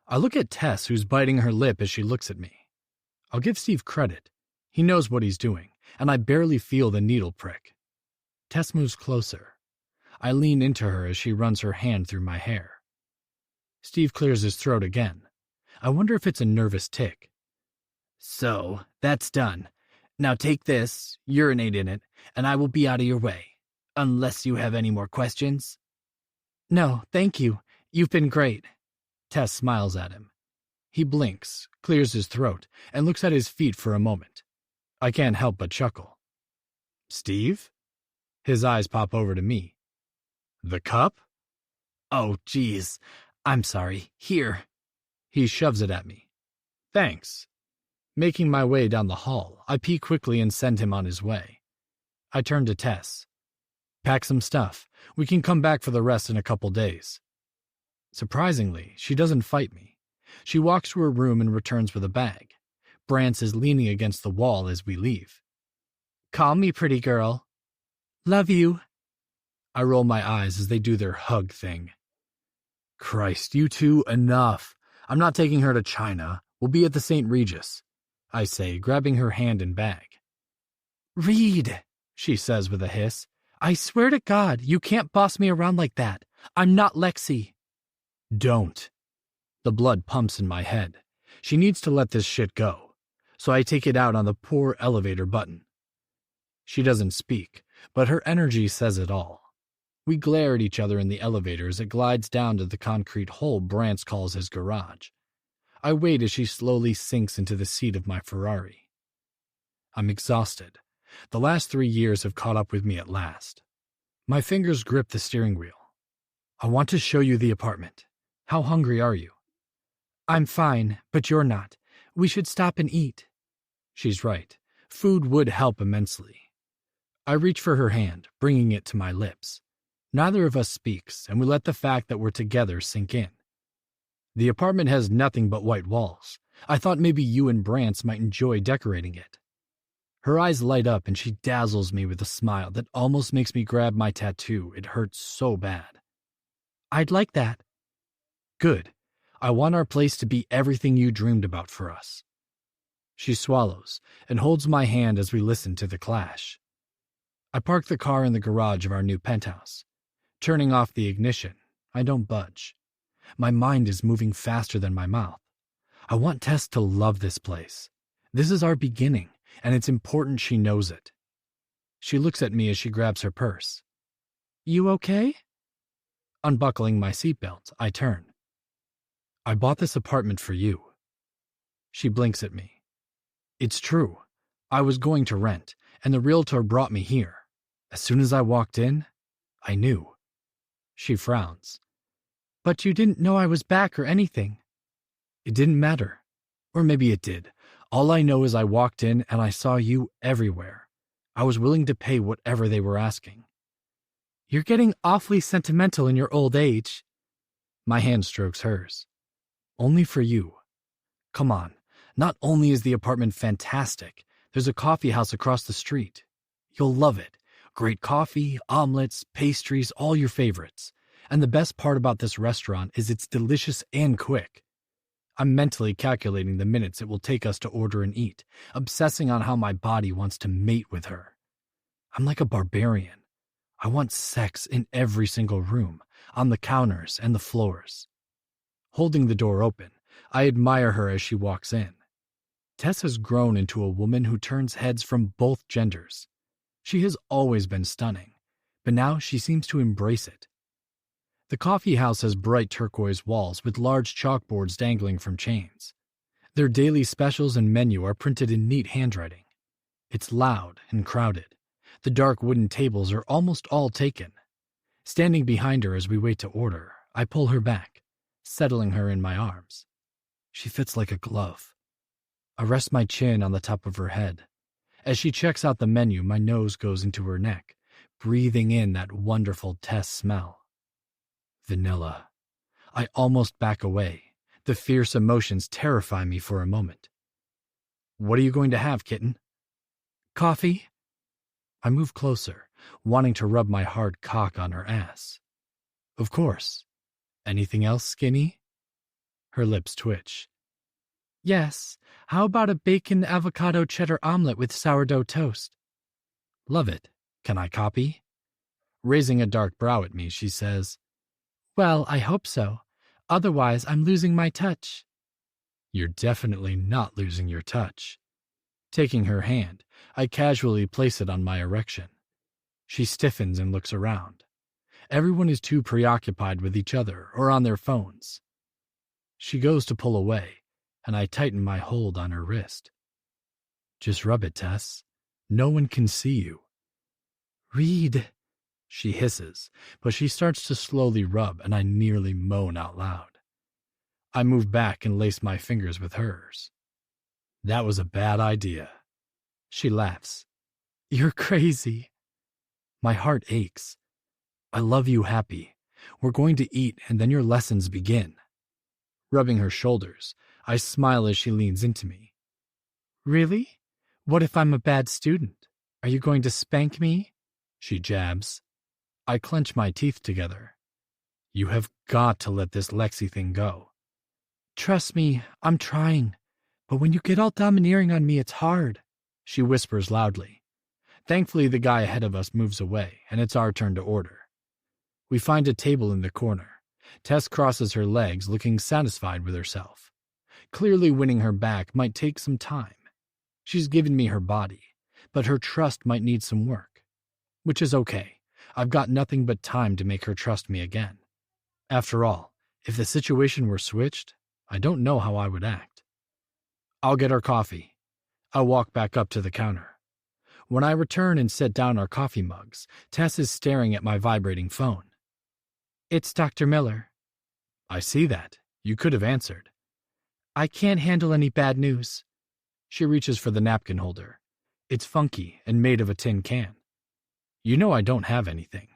I look at Tess, who's biting her lip as she looks at me. I'll give Steve credit. He knows what he's doing, and I barely feel the needle prick. Tess moves closer. I lean into her as she runs her hand through my hair. Steve clears his throat again. I wonder if it's a nervous tick. So, that's done. Now take this, urinate in it, and I will be out of your way. Unless you have any more questions. No, thank you. You've been great. Tess smiles at him. He blinks, clears his throat, and looks at his feet for a moment. I can't help but chuckle. Steve? His eyes pop over to me. The cup? Oh, geez. I'm sorry. Here. He shoves it at me. Thanks. Making my way down the hall, I pee quickly and send him on his way. I turn to Tess. Pack some stuff. We can come back for the rest in a couple days. Surprisingly, she doesn't fight me. She walks to her room and returns with a bag. Brance is leaning against the wall as we leave. Call me pretty girl. Love you. I roll my eyes as they do their hug thing. Christ, you two, enough. I'm not taking her to China. We'll be at the St. Regis, I say, grabbing her hand and bag. Reed, she says with a hiss. I swear to God, you can't boss me around like that. I'm not Lexi. Don't. The blood pumps in my head. She needs to let this shit go. So I take it out on the poor elevator button. She doesn't speak, but her energy says it all. We glare at each other in the elevator as it glides down to the concrete hole Brance calls his garage. I wait as she slowly sinks into the seat of my Ferrari. I'm exhausted. The last 3 years have caught up with me at last. My fingers grip the steering wheel. I want to show you the apartment. How hungry are you? I'm fine, but you're not. We should stop and eat. She's right. Food would help immensely. I reach for her hand, bringing it to my lips. Neither of us speaks, and we let the fact that we're together sink in. The apartment has nothing but white walls. I thought maybe you and Brance might enjoy decorating it. Her eyes light up and she dazzles me with a smile that almost makes me grab my tattoo. It hurts so bad. I'd like that. Good. I want our place to be everything you dreamed about for us. She swallows and holds my hand as we listen to the clash. I park the car in the garage of our new penthouse. Turning off the ignition, I don't budge. My mind is moving faster than my mouth. I want Tess to love this place. This is our beginning, and it's important she knows it. She looks at me as she grabs her purse. You okay? Unbuckling my seatbelt, I turn. I bought this apartment for you. She blinks at me. It's true. I was going to rent, and the realtor brought me here. As soon as I walked in, I knew. She frowns. But you didn't know I was back or anything. It didn't matter. Or maybe it did. All I know is I walked in and I saw you everywhere. I was willing to pay whatever they were asking. You're getting awfully sentimental in your old age. My hand strokes hers. Only for you. Come on. Not only is the apartment fantastic, there's a coffee house across the street. You'll love it. Great coffee, omelets, pastries, all your favorites. And the best part about this restaurant is it's delicious and quick. I'm mentally calculating the minutes it will take us to order and eat, obsessing on how my body wants to mate with her. I'm like a barbarian. I want sex in every single room, on the counters and the floors. Holding the door open, I admire her as she walks in. Tess has grown into a woman who turns heads from both genders. She has always been stunning, but now she seems to embrace it. The coffee house has bright turquoise walls with large chalkboards dangling from chains. Their daily specials and menu are printed in neat handwriting. It's loud and crowded. The dark wooden tables are almost all taken. Standing behind her as we wait to order, I pull her back, settling her in my arms. She fits like a glove. I rest my chin on the top of her head. As she checks out the menu, my nose goes into her neck, breathing in that wonderful Tess smell. Vanilla. I almost back away. The fierce emotions terrify me for a moment. What are you going to have, kitten? Coffee? I move closer, wanting to rub my hard cock on her ass. Of course. Anything else, Skinny? Her lips twitch. Yes. How about a bacon avocado cheddar omelet with sourdough toast? Love it. Can I copy? Raising a dark brow at me, she says, Well, I hope so. Otherwise, I'm losing my touch. You're definitely not losing your touch. Taking her hand, I casually place it on my erection. She stiffens and looks around. Everyone is too preoccupied with each other or on their phones. She goes to pull away, and I tighten my hold on her wrist. Just rub it, Tess. No one can see you. Read, she hisses, but she starts to slowly rub, and I nearly moan out loud. I move back and lace my fingers with hers. That was a bad idea. She laughs. You're crazy. My heart aches. I love you, Happy. We're going to eat, and then your lessons begin. Rubbing her shoulders, I smile as she leans into me. Really? What if I'm a bad student? Are you going to spank me? She jabs. I clench my teeth together. You have got to let this Lexi thing go. Trust me, I'm trying. But when you get all domineering on me, it's hard, she whispers loudly. Thankfully, the guy ahead of us moves away, and it's our turn to order. We find a table in the corner. Tess crosses her legs, looking satisfied with herself. Clearly winning her back might take some time. She's given me her body, but her trust might need some work. Which is okay. I've got nothing but time to make her trust me again. After all, if the situation were switched, I don't know how I would act. I'll get our coffee. I walk back up to the counter. When I return and set down our coffee mugs, Tess is staring at my vibrating phone. It's Dr. Miller. I see that. You could have answered. I can't handle any bad news. She reaches for the napkin holder. It's funky and made of a tin can. You know I don't have anything.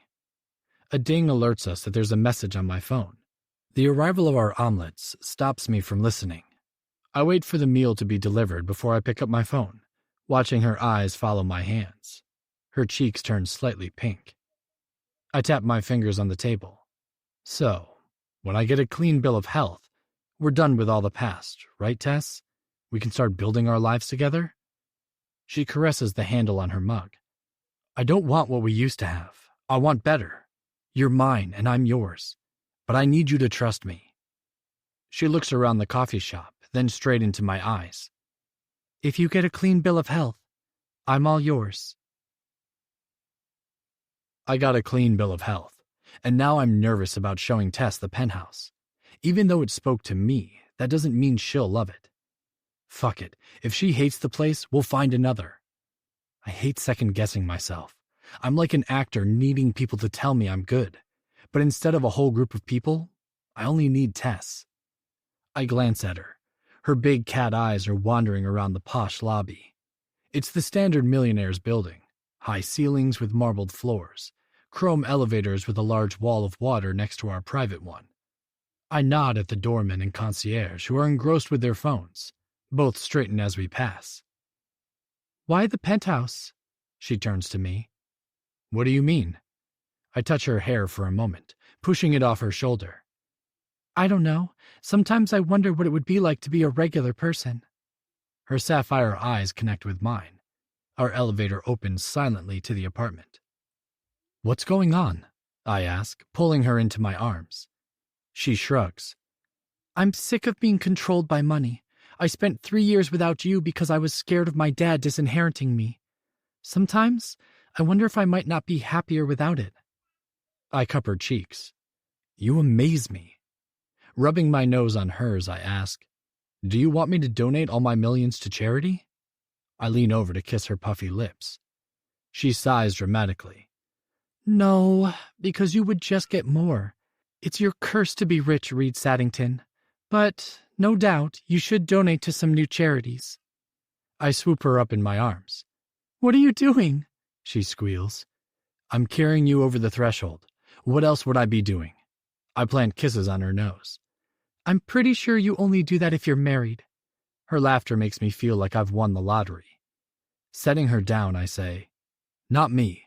A ding alerts us that there's a message on my phone. The arrival of our omelets stops me from listening. I wait for the meal to be delivered before I pick up my phone, watching her eyes follow my hands. Her cheeks turn slightly pink. I tap my fingers on the table. So, when I get a clean bill of health, we're done with all the past, right, Tess? We can start building our lives together? She caresses the handle on her mug. I don't want what we used to have. I want better. You're mine and I'm yours. But I need you to trust me. She looks around the coffee shop, then straight into my eyes. If you get a clean bill of health, I'm all yours. I got a clean bill of health, and now I'm nervous about showing Tess the penthouse. Even though it spoke to me, that doesn't mean she'll love it. Fuck it. If she hates the place, we'll find another. I hate second-guessing myself. I'm like an actor needing people to tell me I'm good. But instead of a whole group of people, I only need Tess. I glance at her. Her big cat eyes are wandering around the posh lobby. It's the standard millionaire's building. High ceilings with marbled floors. Chrome elevators with a large wall of water next to our private one. I nod at the doorman and concierge who are engrossed with their phones. Both straighten as we pass. Why the penthouse? She turns to me. What do you mean? I touch her hair for a moment, pushing it off her shoulder. I don't know. Sometimes I wonder what it would be like to be a regular person. Her sapphire eyes connect with mine. Our elevator opens silently to the apartment. What's going on? I ask, pulling her into my arms. She shrugs. I'm sick of being controlled by money. I spent 3 years without you because I was scared of my dad disinheriting me. Sometimes, I wonder if I might not be happier without it. I cup her cheeks. You amaze me. Rubbing my nose on hers, I ask, do you want me to donate all my millions to charity? I lean over to kiss her puffy lips. She sighs dramatically. No, because you would just get more. It's your curse to be rich, Reed Saddington. But, no doubt, you should donate to some new charities. I swoop her up in my arms. What are you doing? She squeals. I'm carrying you over the threshold. What else would I be doing? I plant kisses on her nose. I'm pretty sure you only do that if you're married. Her laughter makes me feel like I've won the lottery. Setting her down, I say, not me.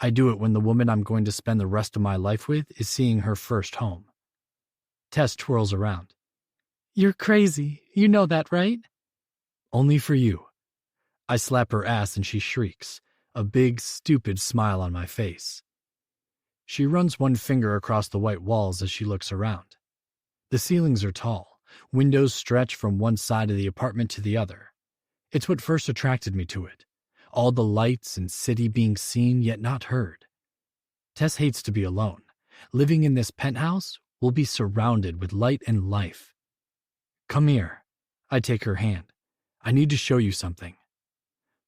I do it when the woman I'm going to spend the rest of my life with is seeing her first home. Tess twirls around. You're crazy. You know that, right? Only for you. I slap her ass and she shrieks, a big, stupid smile on my face. She runs one finger across the white walls as she looks around. The ceilings are tall. Windows stretch from one side of the apartment to the other. It's what first attracted me to it. All the lights and city being seen yet not heard. Tess hates to be alone. Living in this penthouse, we'll be surrounded with light and life. Come here. I take her hand. I need to show you something.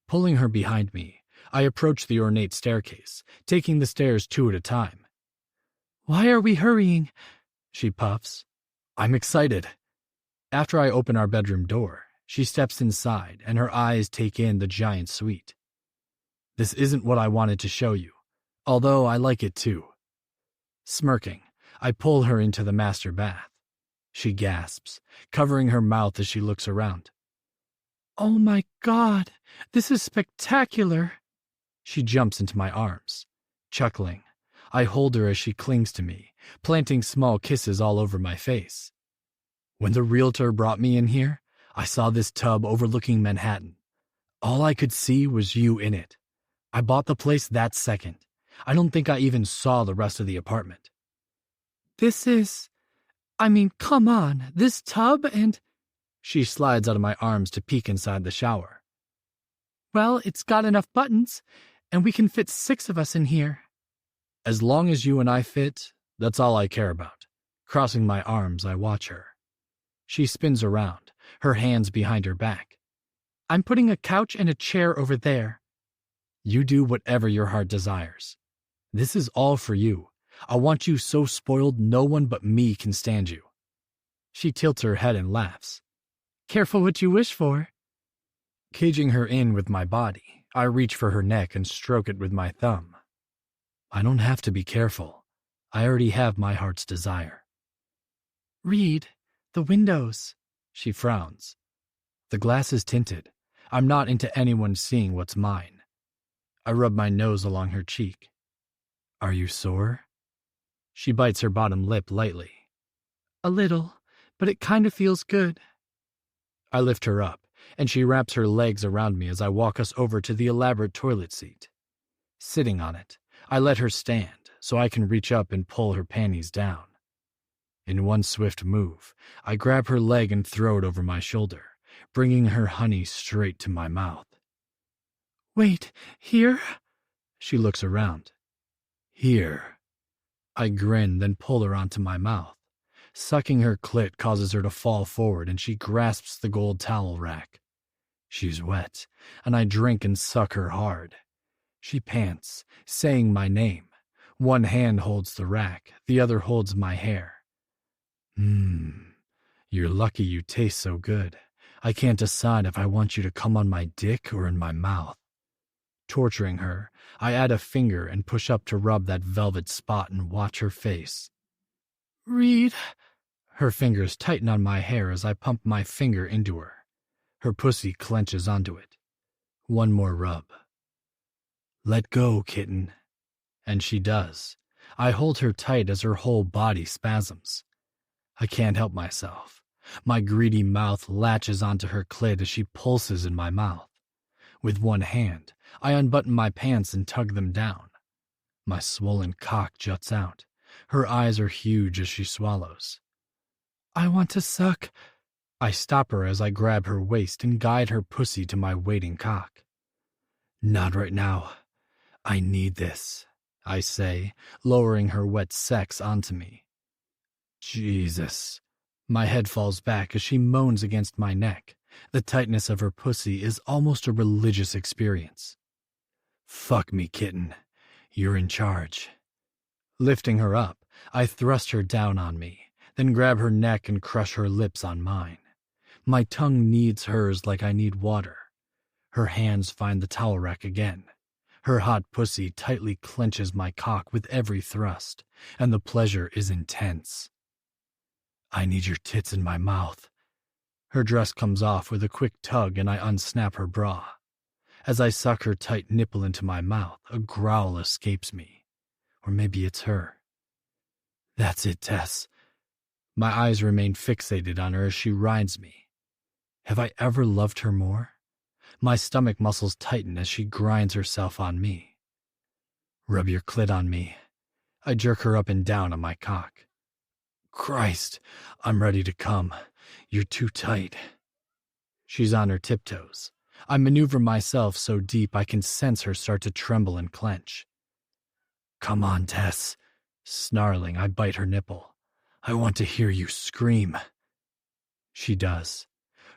Pulling her behind me, I approach the ornate staircase, taking the stairs 2 at a time. Why are we hurrying? She puffs. I'm excited. After I open our bedroom door, she steps inside and her eyes take in the giant suite. This isn't what I wanted to show you, although I like it too. Smirking, I pull her into the master bath. She gasps, covering her mouth as she looks around. Oh my God, this is spectacular. She jumps into my arms. Chuckling, I hold her as she clings to me, planting small kisses all over my face. When the realtor brought me in here, I saw this tub overlooking Manhattan. All I could see was you in it. I bought the place that second. I don't think I even saw the rest of the apartment. Come on, this tub and... She slides out of my arms to peek inside the shower. Well, it's got enough buttons, and we can fit 6 of us in here. As long as you and I fit, that's all I care about. Crossing my arms, I watch her. She spins around, her hands behind her back. I'm putting a couch and a chair over there. You do whatever your heart desires. This is all for you. I want you so spoiled no one but me can stand you. She tilts her head and laughs. Careful what you wish for. Caging her in with my body, I reach for her neck and stroke it with my thumb. I don't have to be careful. I already have my heart's desire. Reed, the windows. She frowns. The glass is tinted. I'm not into anyone seeing what's mine. I rub my nose along her cheek. Are you sore? She bites her bottom lip lightly. A little, but it kind of feels good. I lift her up, and she wraps her legs around me as I walk us over to the elaborate toilet seat. Sitting on it, I let her stand so I can reach up and pull her panties down. In one swift move, I grab her leg and throw it over my shoulder, bringing her honey straight to my mouth. Wait, here? She looks around. Here. I grin, then pull her onto my mouth. Sucking her clit causes her to fall forward and she grasps the gold towel rack. She's wet, and I drink and suck her hard. She pants, saying my name. One hand holds the rack, the other holds my hair. You're lucky you taste so good. I can't decide if I want you to come on my dick or in my mouth. Torturing her, I add a finger and push up to rub that velvet spot and watch her face. Reed. Her fingers tighten on my hair as I pump my finger into her. Her pussy clenches onto it. One more rub. Let go, kitten. And she does. I hold her tight as her whole body spasms. I can't help myself. My greedy mouth latches onto her clit as she pulses in my mouth. With one hand, I unbutton my pants and tug them down. My swollen cock juts out. Her eyes are huge as she swallows. I want to suck. I stop her as I grab her waist and guide her pussy to my waiting cock. Not right now. I need this, I say, lowering her wet sex onto me. Jesus. My head falls back as she moans against my neck. The tightness of her pussy is almost a religious experience. Fuck me, kitten. You're in charge. Lifting her up, I thrust her down on me, then grab her neck and crush her lips on mine. My tongue needs hers like I need water. Her hands find the towel rack again. Her hot pussy tightly clenches my cock with every thrust, and the pleasure is intense. I need your tits in my mouth. Her dress comes off with a quick tug and I unsnap her bra. As I suck her tight nipple into my mouth, a growl escapes me. Or maybe it's her. That's it, Tess. My eyes remain fixated on her as she rides me. Have I ever loved her more? My stomach muscles tighten as she grinds herself on me. Rub your clit on me. I jerk her up and down on my cock. Christ, I'm ready to come. You're too tight. She's on her tiptoes. I maneuver myself so deep I can sense her start to tremble and clench. Come on, Tess. Snarling, I bite her nipple. I want to hear you scream. She does.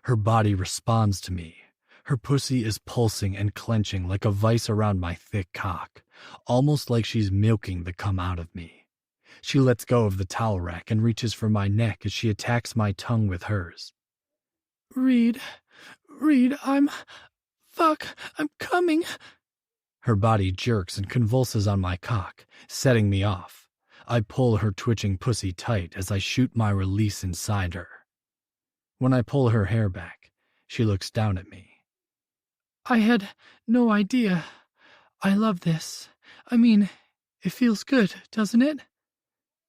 Her body responds to me. Her pussy is pulsing and clenching like a vice around my thick cock, almost like she's milking the cum out of me. She lets go of the towel rack and reaches for my neck as she attacks my tongue with hers. Reed, I'm coming. Her body jerks and convulses on my cock, setting me off. I pull her twitching pussy tight as I shoot my release inside her. When I pull her hair back, she looks down at me. I had no idea. I love this. I mean, it feels good, doesn't it?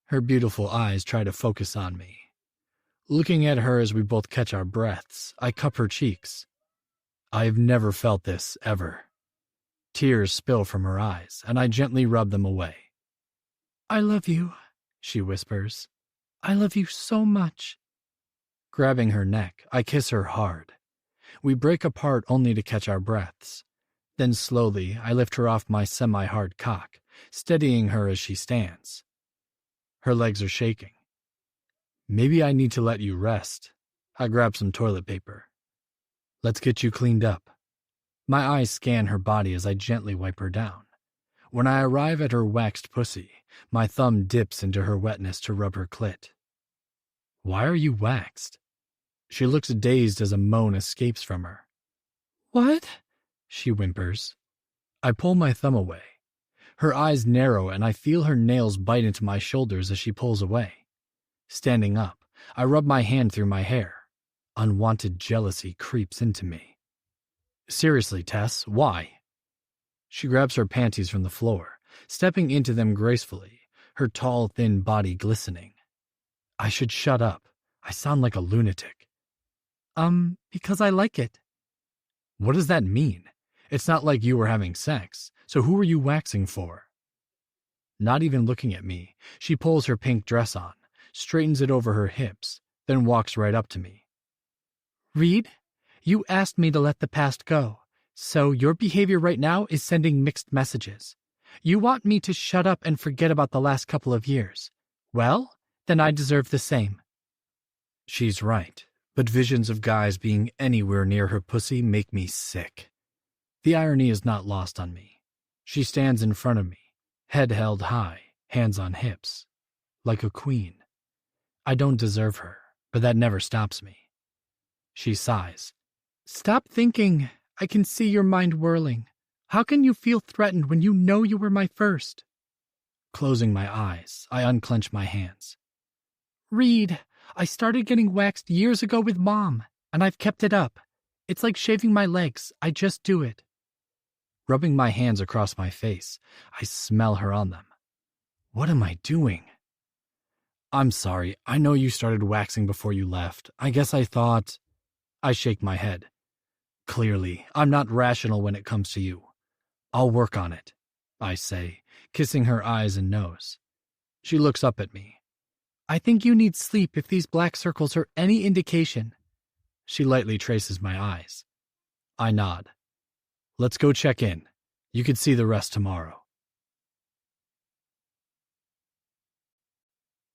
Her beautiful eyes try to focus on me. Looking at her as we both catch our breaths, I cup her cheeks. I've never felt this, ever. Tears spill from her eyes, and I gently rub them away. I love you, she whispers. I love you so much. Grabbing her neck, I kiss her hard. We break apart only to catch our breaths. Then slowly, I lift her off my semi-hard cock, steadying her as she stands. Her legs are shaking. Maybe I need to let you rest. I grab some toilet paper. Let's get you cleaned up. My eyes scan her body as I gently wipe her down. When I arrive at her waxed pussy, my thumb dips into her wetness to rub her clit. Why are you waxed? She looks dazed as a moan escapes from her. What? She whimpers. I pull my thumb away. Her eyes narrow and I feel her nails bite into my shoulders as she pulls away. Standing up, I rub my hand through my hair. Unwanted jealousy creeps into me. Seriously, Tess, why? She grabs her panties from the floor, stepping into them gracefully, her tall, thin body glistening. I should shut up. I sound like a lunatic. Because I like it. What does that mean? It's not like you were having sex, so who are you waxing for? Not even looking at me, she pulls her pink dress on, straightens it over her hips, then walks right up to me. Reed, you asked me to let the past go, so your behavior right now is sending mixed messages. You want me to shut up and forget about the last couple of years. Well, then I deserve the same. She's right, but visions of guys being anywhere near her pussy make me sick. The irony is not lost on me. She stands in front of me, head held high, hands on hips, like a queen. I don't deserve her, but that never stops me. She sighs. Stop thinking. I can see your mind whirling. How can you feel threatened when you know you were my first? Closing my eyes, I unclench my hands. Reed, I started getting waxed years ago with Mom, and I've kept it up. It's like shaving my legs. I just do it. Rubbing my hands across my face, I smell her on them. What am I doing? I'm sorry, I know you started waxing before you left. I guess I thought... I shake my head. Clearly, I'm not rational when it comes to you. I'll work on it, I say, kissing her eyes and nose. She looks up at me. I think you need sleep if these black circles are any indication. She lightly traces my eyes. I nod. Let's go check in. You can see the rest tomorrow.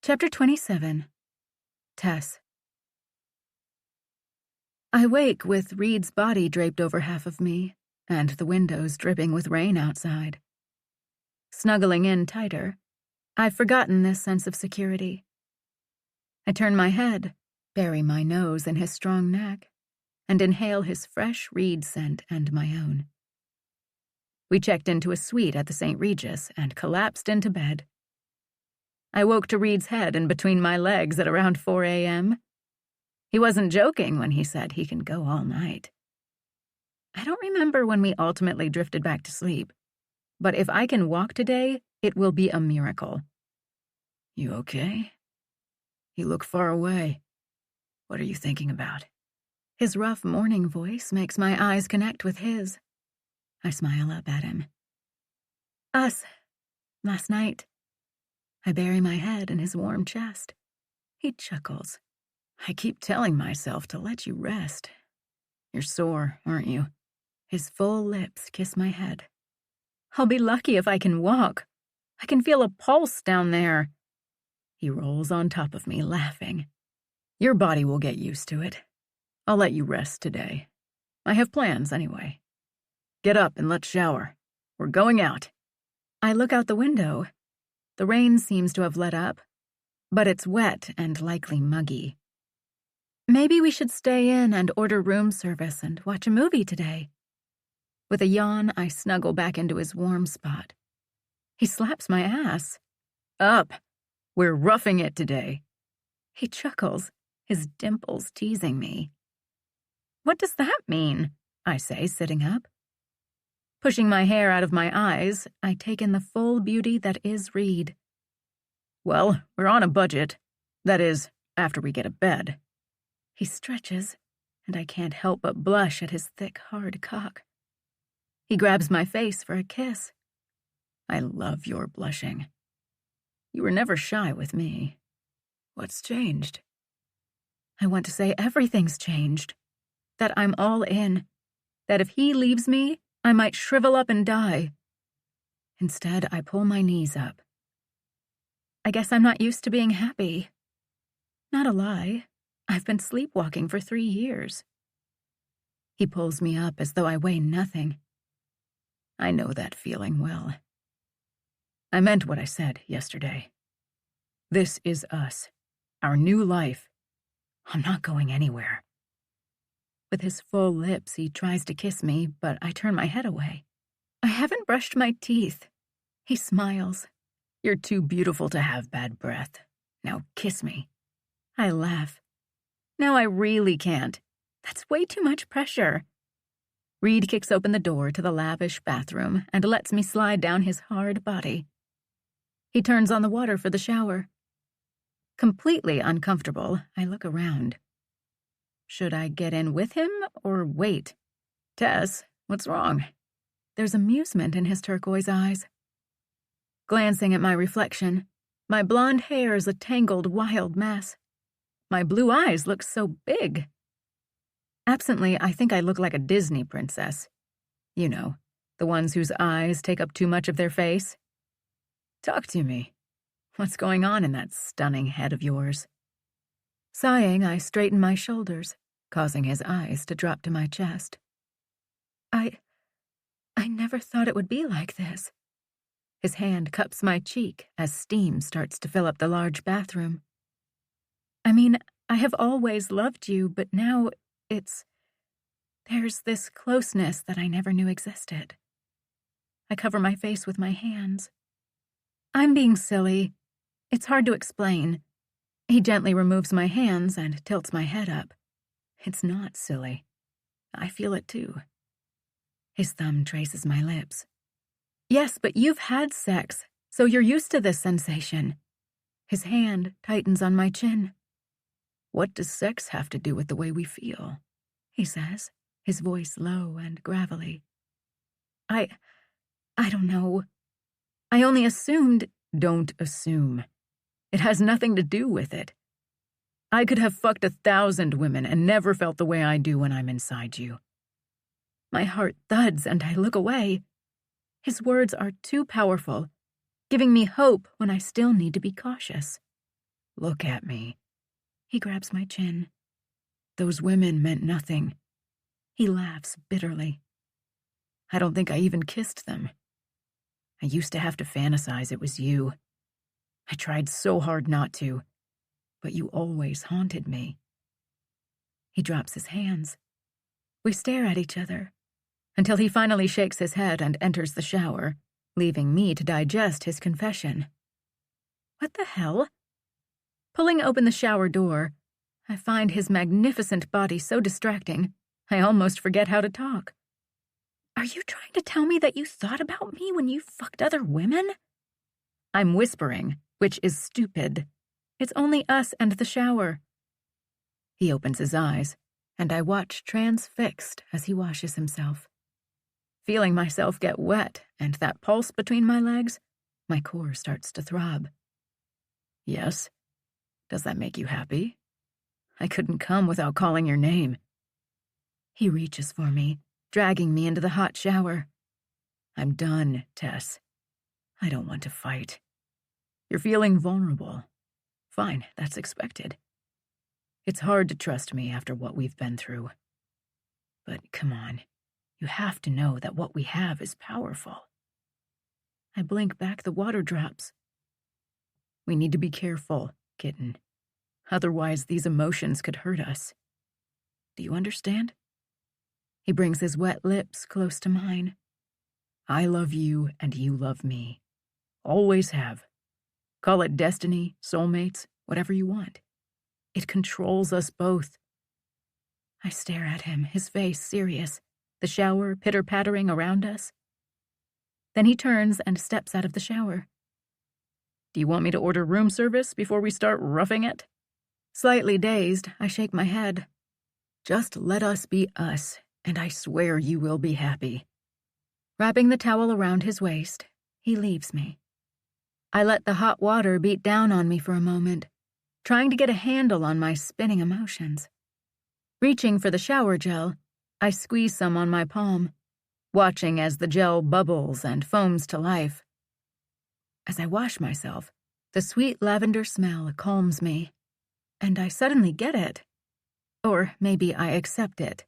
Chapter 27. Tess. I wake with Reed's body draped over half of me, and the windows dripping with rain outside. Snuggling in tighter, I've forgotten this sense of security. I turn my head, bury my nose in his strong neck, and inhale his fresh reed scent and my own. We checked into a suite at the St. Regis and collapsed into bed. I woke to Reed's head in between my legs at around 4 a.m. He wasn't joking when he said he can go all night. I don't remember when we ultimately drifted back to sleep, but if I can walk today, it will be a miracle. You okay? You look far away. What are you thinking about? His rough morning voice makes my eyes connect with his. I smile up at him. Us. Last night. I bury my head in his warm chest. He chuckles. I keep telling myself to let you rest. You're sore, aren't you? His full lips kiss my head. I'll be lucky if I can walk. I can feel a pulse down there. He rolls on top of me, laughing. Your body will get used to it. I'll let you rest today. I have plans anyway. Get up and let's shower. We're going out. I look out the window. The rain seems to have let up, but it's wet and likely muggy. Maybe we should stay in and order room service and watch a movie today. With a yawn, I snuggle back into his warm spot. He slaps my ass. Up. We're roughing it today. He chuckles, his dimples teasing me. What does that mean? I say, sitting up. Pushing my hair out of my eyes, I take in the full beauty that is Reed. Well, we're on a budget. That is, after we get a bed. He stretches, and I can't help but blush at his thick, hard cock. He grabs my face for a kiss. I love your blushing. You were never shy with me. What's changed? I want to say everything's changed. That I'm all in. That if he leaves me, I might shrivel up and die. Instead, I pull my knees up. I guess I'm not used to being happy. Not a lie. I've been sleepwalking for 3 years. He pulls me up as though I weigh nothing. I know that feeling well. I meant what I said yesterday. This is us. Our new life. I'm not going anywhere. With his full lips, he tries to kiss me, but I turn my head away. I haven't brushed my teeth. He smiles. You're too beautiful to have bad breath. Now kiss me. I laugh. Now I really can't. That's way too much pressure. Reed kicks open the door to the lavish bathroom and lets me slide down his hard body. He turns on the water for the shower. Completely uncomfortable, I look around. Should I get in with him or wait? Tess, what's wrong? There's amusement in his turquoise eyes. Glancing at my reflection, my blonde hair is a tangled, wild mess. My blue eyes look so big. Absently, I think I look like a Disney princess. You know, the ones whose eyes take up too much of their face. Talk to me. What's going on in that stunning head of yours? Sighing, I straighten my shoulders, causing his eyes to drop to my chest. I never thought it would be like this. His hand cups my cheek as steam starts to fill up the large bathroom. I mean, I have always loved you, but now there's this closeness that I never knew existed. I cover my face with my hands. I'm being silly. It's hard to explain. He gently removes my hands and tilts my head up. It's not silly. I feel it too. His thumb traces my lips. Yes, but you've had sex, so you're used to this sensation. His hand tightens on my chin. What does sex have to do with the way we feel? He says, his voice low and gravelly. I don't know. I only assumed. Don't assume. It has nothing to do with it. I could have fucked 1,000 women and never felt the way I do when I'm inside you. My heart thuds and I look away. His words are too powerful, giving me hope when I still need to be cautious. Look at me. He grabs my chin. Those women meant nothing. He laughs bitterly. I don't think I even kissed them. I used to have to fantasize it was you. I tried so hard not to, but you always haunted me. He drops his hands. We stare at each other until he finally shakes his head and enters the shower, leaving me to digest his confession. What the hell? Pulling open the shower door, I find his magnificent body so distracting, I almost forget how to talk. Are you trying to tell me that you thought about me when you fucked other women? I'm whispering, which is stupid. It's only us and the shower. He opens his eyes, and I watch transfixed as he washes himself. Feeling myself get wet and that pulse between my legs, my core starts to throb. Yes? Does that make you happy? I couldn't come without calling your name. He reaches for me, dragging me into the hot shower. I'm done, Tess. I don't want to fight. You're feeling vulnerable. Fine, that's expected. It's hard to trust me after what we've been through. But come on, you have to know that what we have is powerful. I blink back the water drops. We need to be careful, kitten. Otherwise, these emotions could hurt us. Do you understand? He brings his wet lips close to mine. I love you and you love me. Always have. Call it destiny, soulmates, whatever you want. It controls us both. I stare at him, his face serious, the shower pitter-pattering around us. Then he turns and steps out of the shower. Do you want me to order room service before we start roughing it? Slightly dazed, I shake my head. Just let us be us, and I swear you will be happy. Wrapping the towel around his waist, he leaves me. I let the hot water beat down on me for a moment, trying to get a handle on my spinning emotions. Reaching for the shower gel, I squeeze some on my palm, watching as the gel bubbles and foams to life. As I wash myself, the sweet lavender smell calms me, and I suddenly get it. Or maybe I accept it.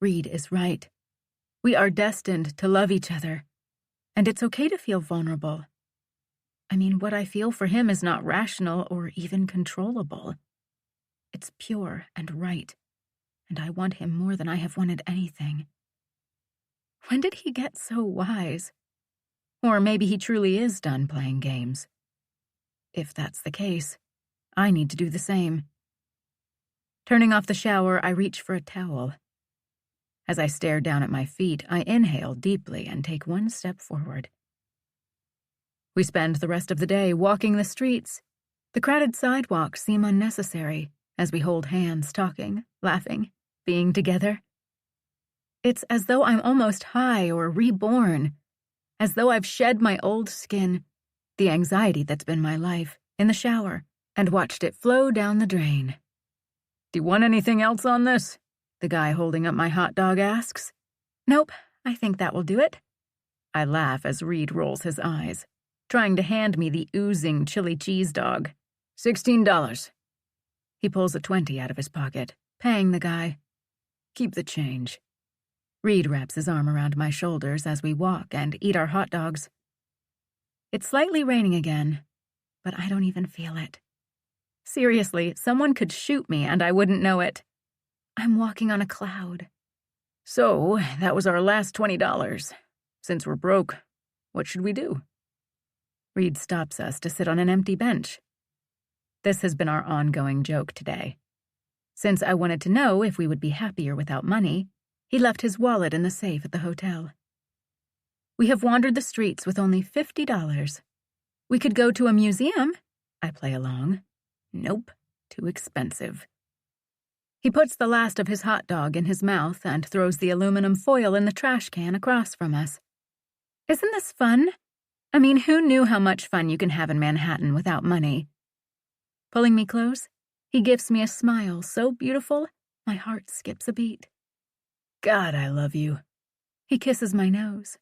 Reed is right. We are destined to love each other, and it's okay to feel vulnerable. I mean, what I feel for him is not rational or even controllable. It's pure and right, and I want him more than I have wanted anything. When did he get so wise? Or maybe he truly is done playing games. If that's the case, I need to do the same. Turning off the shower, I reach for a towel. As I stare down at my feet, I inhale deeply and take one step forward. We spend the rest of the day walking the streets. The crowded sidewalks seem unnecessary as we hold hands, talking, laughing, being together. It's as though I'm almost high or reborn, as though I've shed my old skin, the anxiety that's been my life, in the shower, and watched it flow down the drain. Do you want anything else on this? The guy holding up my hot dog asks. Nope, I think that will do it. I laugh as Reed rolls his eyes, trying to hand me the oozing chili cheese dog. $16. He pulls a 20 out of his pocket, paying the guy. Keep the change. Reed wraps his arm around my shoulders as we walk and eat our hot dogs. It's slightly raining again, but I don't even feel it. Seriously, someone could shoot me and I wouldn't know it. I'm walking on a cloud. So, that was our last $20. Since we're broke, what should we do? Reed stops us to sit on an empty bench. This has been our ongoing joke today. Since I wanted to know if we would be happier without money, he left his wallet in the safe at the hotel. We have wandered the streets with only $50. We could go to a museum. I play along. Nope, too expensive. He puts the last of his hot dog in his mouth and throws the aluminum foil in the trash can across from us. Isn't this fun? I mean, who knew how much fun you can have in Manhattan without money? Pulling me close, he gives me a smile so beautiful, my heart skips a beat. God, I love you. He kisses my nose.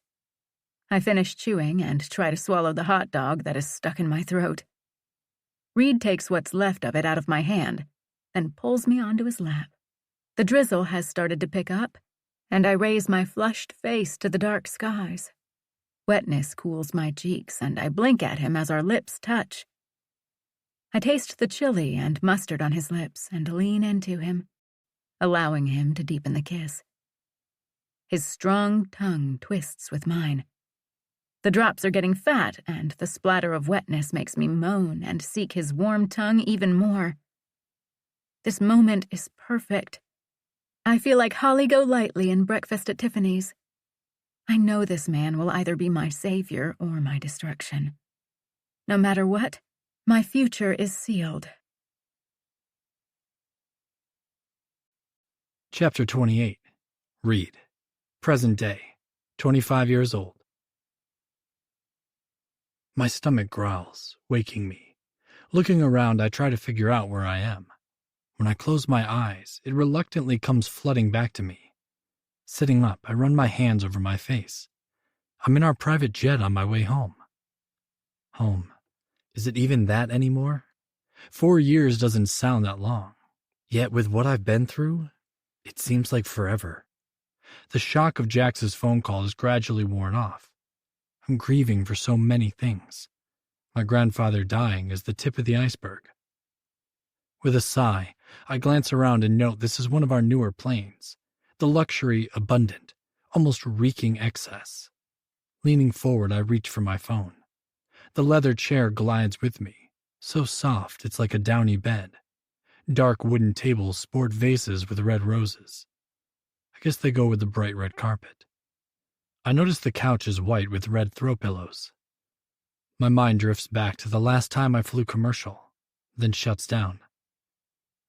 I finish chewing and try to swallow the hot dog that is stuck in my throat. Reed takes what's left of it out of my hand, then pulls me onto his lap. The drizzle has started to pick up, and I raise my flushed face to the dark skies. Wetness cools my cheeks, and I blink at him as our lips touch. I taste the chili and mustard on his lips and lean into him, allowing him to deepen the kiss. His strong tongue twists with mine. The drops are getting fat, and the splatter of wetness makes me moan and seek his warm tongue even more. This moment is perfect. I feel like Holly Golightly in Breakfast at Tiffany's. I know this man will either be my savior or my destruction. No matter what, my future is sealed. Chapter 28. Reed. Present day. 25 years old. My stomach growls, waking me. Looking around, I try to figure out where I am. When I close my eyes, it reluctantly comes flooding back to me. Sitting up, I run my hands over my face. I'm in our private jet on my way home. Home. Is it even that anymore? 4 years doesn't sound that long. Yet with what I've been through, it seems like forever. The shock of Jax's phone call is gradually worn off. I'm grieving for so many things. My grandfather dying is the tip of the iceberg. With a sigh, I glance around and note this is one of our newer planes. The luxury abundant, almost reeking excess. Leaning forward, I reach for my phone. The leather chair glides with me, so soft it's like a downy bed. Dark wooden tables sport vases with red roses. I guess they go with the bright red carpet. I notice the couch is white with red throw pillows. My mind drifts back to the last time I flew commercial, then shuts down.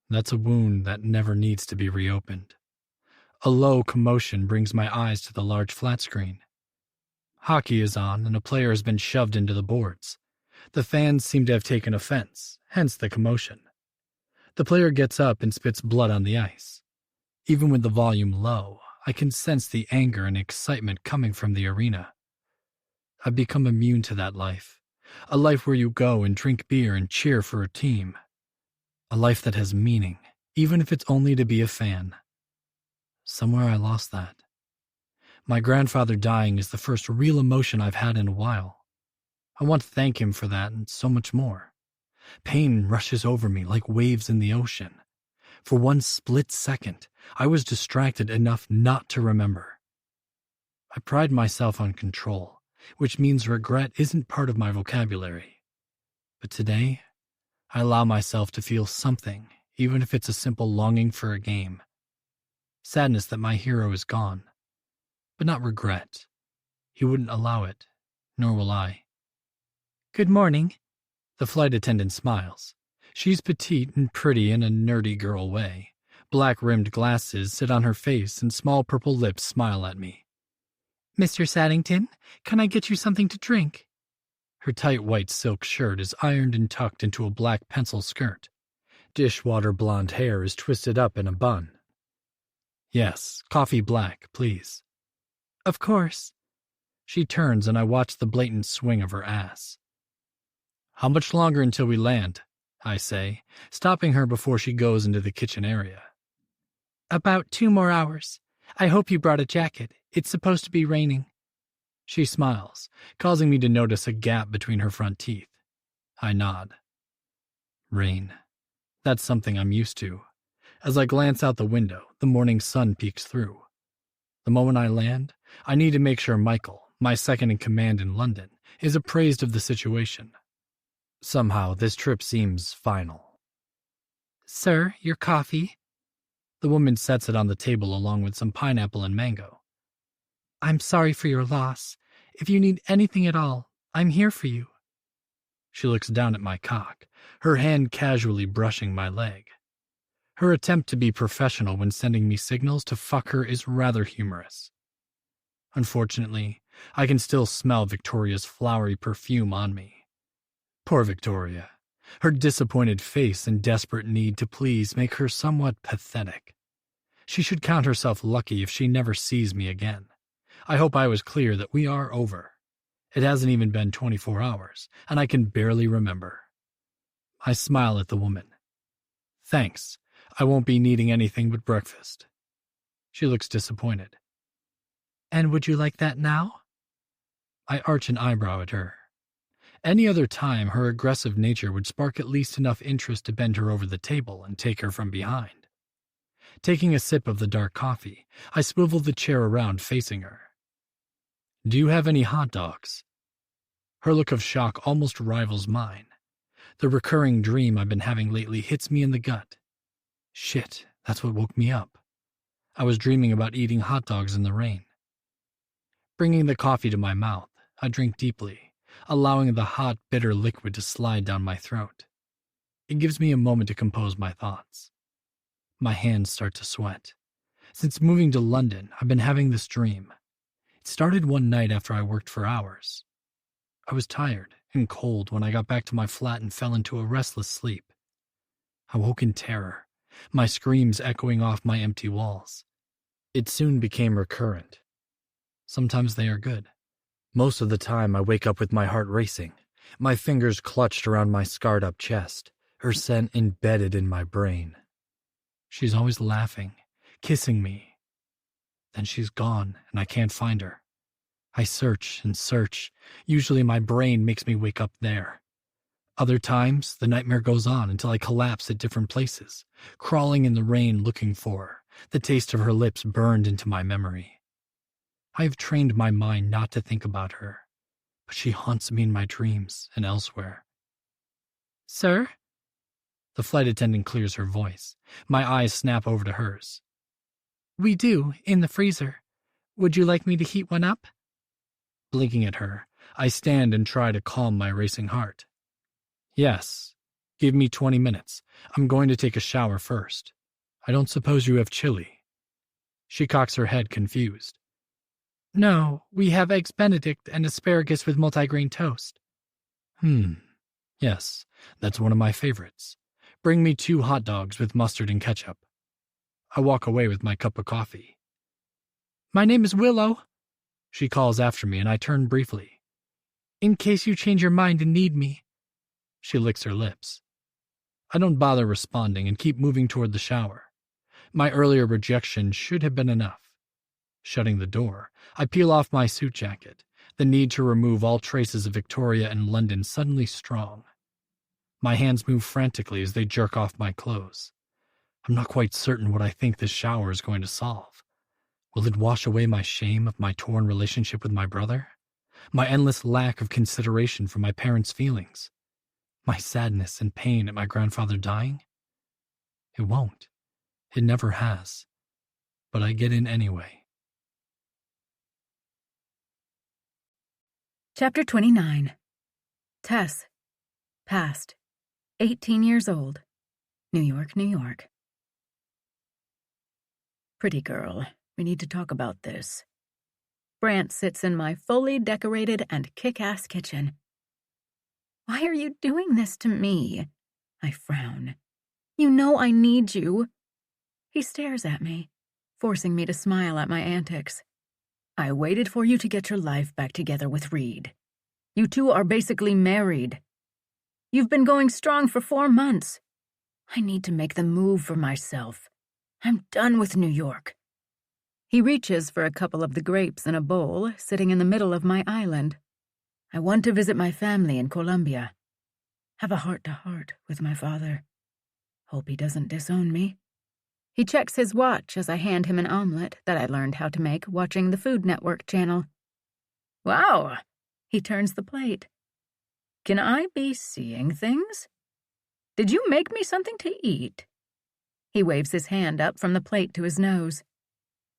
That's a wound that never needs to be reopened. A low commotion brings my eyes to the large flat screen. Hockey is on, and a player has been shoved into the boards. The fans seem to have taken offense, hence the commotion. The player gets up and spits blood on the ice. Even with the volume low, I can sense the anger and excitement coming from the arena. I've become immune to that life. A life where you go and drink beer and cheer for a team. A life that has meaning, even if it's only to be a fan. Somewhere I lost that. My grandfather dying is the first real emotion I've had in a while. I want to thank him for that and so much more. Pain rushes over me like waves in the ocean. For one split second, I was distracted enough not to remember. I pride myself on control, which means regret isn't part of my vocabulary. But today, I allow myself to feel something, even if it's a simple longing for a game. Sadness that my hero is gone, but not regret. He wouldn't allow it, nor will I. Good morning. The flight attendant smiles. She's petite and pretty in a nerdy girl way. Black-rimmed glasses sit on her face and small purple lips smile at me. Mr. Saddington, can I get you something to drink? Her tight white silk shirt is ironed and tucked into a black pencil skirt. Dishwater blonde hair is twisted up in a bun. Yes, coffee black, please. Of course. She turns and I watch the blatant swing of her ass. How much longer until we land? I say, stopping her before she goes into the kitchen area. About 2 more hours. I hope you brought a jacket. It's supposed to be raining. She smiles, causing me to notice a gap between her front teeth. I nod. Rain. That's something I'm used to. As I glance out the window, the morning sun peeks through. The moment I land, I need to make sure Michael, my second in command in London, is appraised of the situation. Somehow, this trip seems final. Sir, your coffee. The woman sets it on the table along with some pineapple and mango. I'm sorry for your loss. If you need anything at all, I'm here for you. She looks down at my cock, her hand casually brushing my leg. Her attempt to be professional when sending me signals to fuck her is rather humorous. Unfortunately, I can still smell Victoria's flowery perfume on me. Poor Victoria. Her disappointed face and desperate need to please make her somewhat pathetic. She should count herself lucky if she never sees me again. I hope I was clear that we are over. It hasn't even been 24 hours, and I can barely remember. I smile at the woman. Thanks. I won't be needing anything but breakfast. She looks disappointed. And would you like that now? I arch an eyebrow at her. Any other time, her aggressive nature would spark at least enough interest to bend her over the table and take her from behind. Taking a sip of the dark coffee, I swivel the chair around facing her. Do you have any hot dogs? Her look of shock almost rivals mine. The recurring dream I've been having lately hits me in the gut. Shit, that's what woke me up. I was dreaming about eating hot dogs in the rain. Bringing the coffee to my mouth, I drink deeply, allowing the hot, bitter liquid to slide down my throat. It gives me a moment to compose my thoughts. My hands start to sweat. Since moving to London, I've been having this dream. It started one night after I worked for hours. I was tired and cold when I got back to my flat and fell into a restless sleep. I woke in terror, my screams echoing off my empty walls. It soon became recurrent. Sometimes they are good. Most of the time I wake up with my heart racing, my fingers clutched around my scarred-up chest, her scent embedded in my brain. She's always laughing, kissing me. Then she's gone, and I can't find her. I search and search. Usually my brain makes me wake up there. Other times, the nightmare goes on until I collapse at different places, crawling in the rain looking for her, the taste of her lips burned into my memory. I have trained my mind not to think about her, but she haunts me in my dreams and elsewhere. Sir? The flight attendant clears her voice. My eyes snap over to hers. We do, in the freezer. Would you like me to heat one up? Blinking at her, I stand and try to calm my racing heart. Yes. Give me 20 minutes. I'm going to take a shower first. I don't suppose you have chili. She cocks her head, confused. No, we have eggs Benedict and asparagus with multigrain toast. Yes, that's one of my favorites. Bring me 2 hot dogs with mustard and ketchup. I walk away with my cup of coffee. My name is Willow, she calls after me, and I turn briefly. In case you change your mind and need me. She licks her lips. I don't bother responding and keep moving toward the shower. My earlier rejection should have been enough. Shutting the door, I peel off my suit jacket, the need to remove all traces of Victoria and London suddenly strong. My hands move frantically as they jerk off my clothes. I'm not quite certain what I think this shower is going to solve. Will it wash away my shame of my torn relationship with my brother? My endless lack of consideration for my parents' feelings? My sadness and pain at my grandfather dying? It won't. It never has. But I get in anyway. Chapter 29. Tess. Past. 18 years old. New York, New York. Pretty girl, we need to talk about this. Brant sits in my fully decorated and kick-ass kitchen. Why are you doing this to me? I frown. You know I need you. He stares at me, forcing me to smile at my antics. I waited for you to get your life back together with Reed. You two are basically married. You've been going strong for 4 months. I need to make the move for myself. I'm done with New York. He reaches for a couple of the grapes in a bowl sitting in the middle of my island. I want to visit my family in Colombia. Have a heart-to-heart with my father. Hope he doesn't disown me. He checks his watch as I hand him an omelet that I learned how to make watching the Food Network channel. Wow, he turns the plate. Can I be seeing things? Did you make me something to eat? He waves his hand up from the plate to his nose.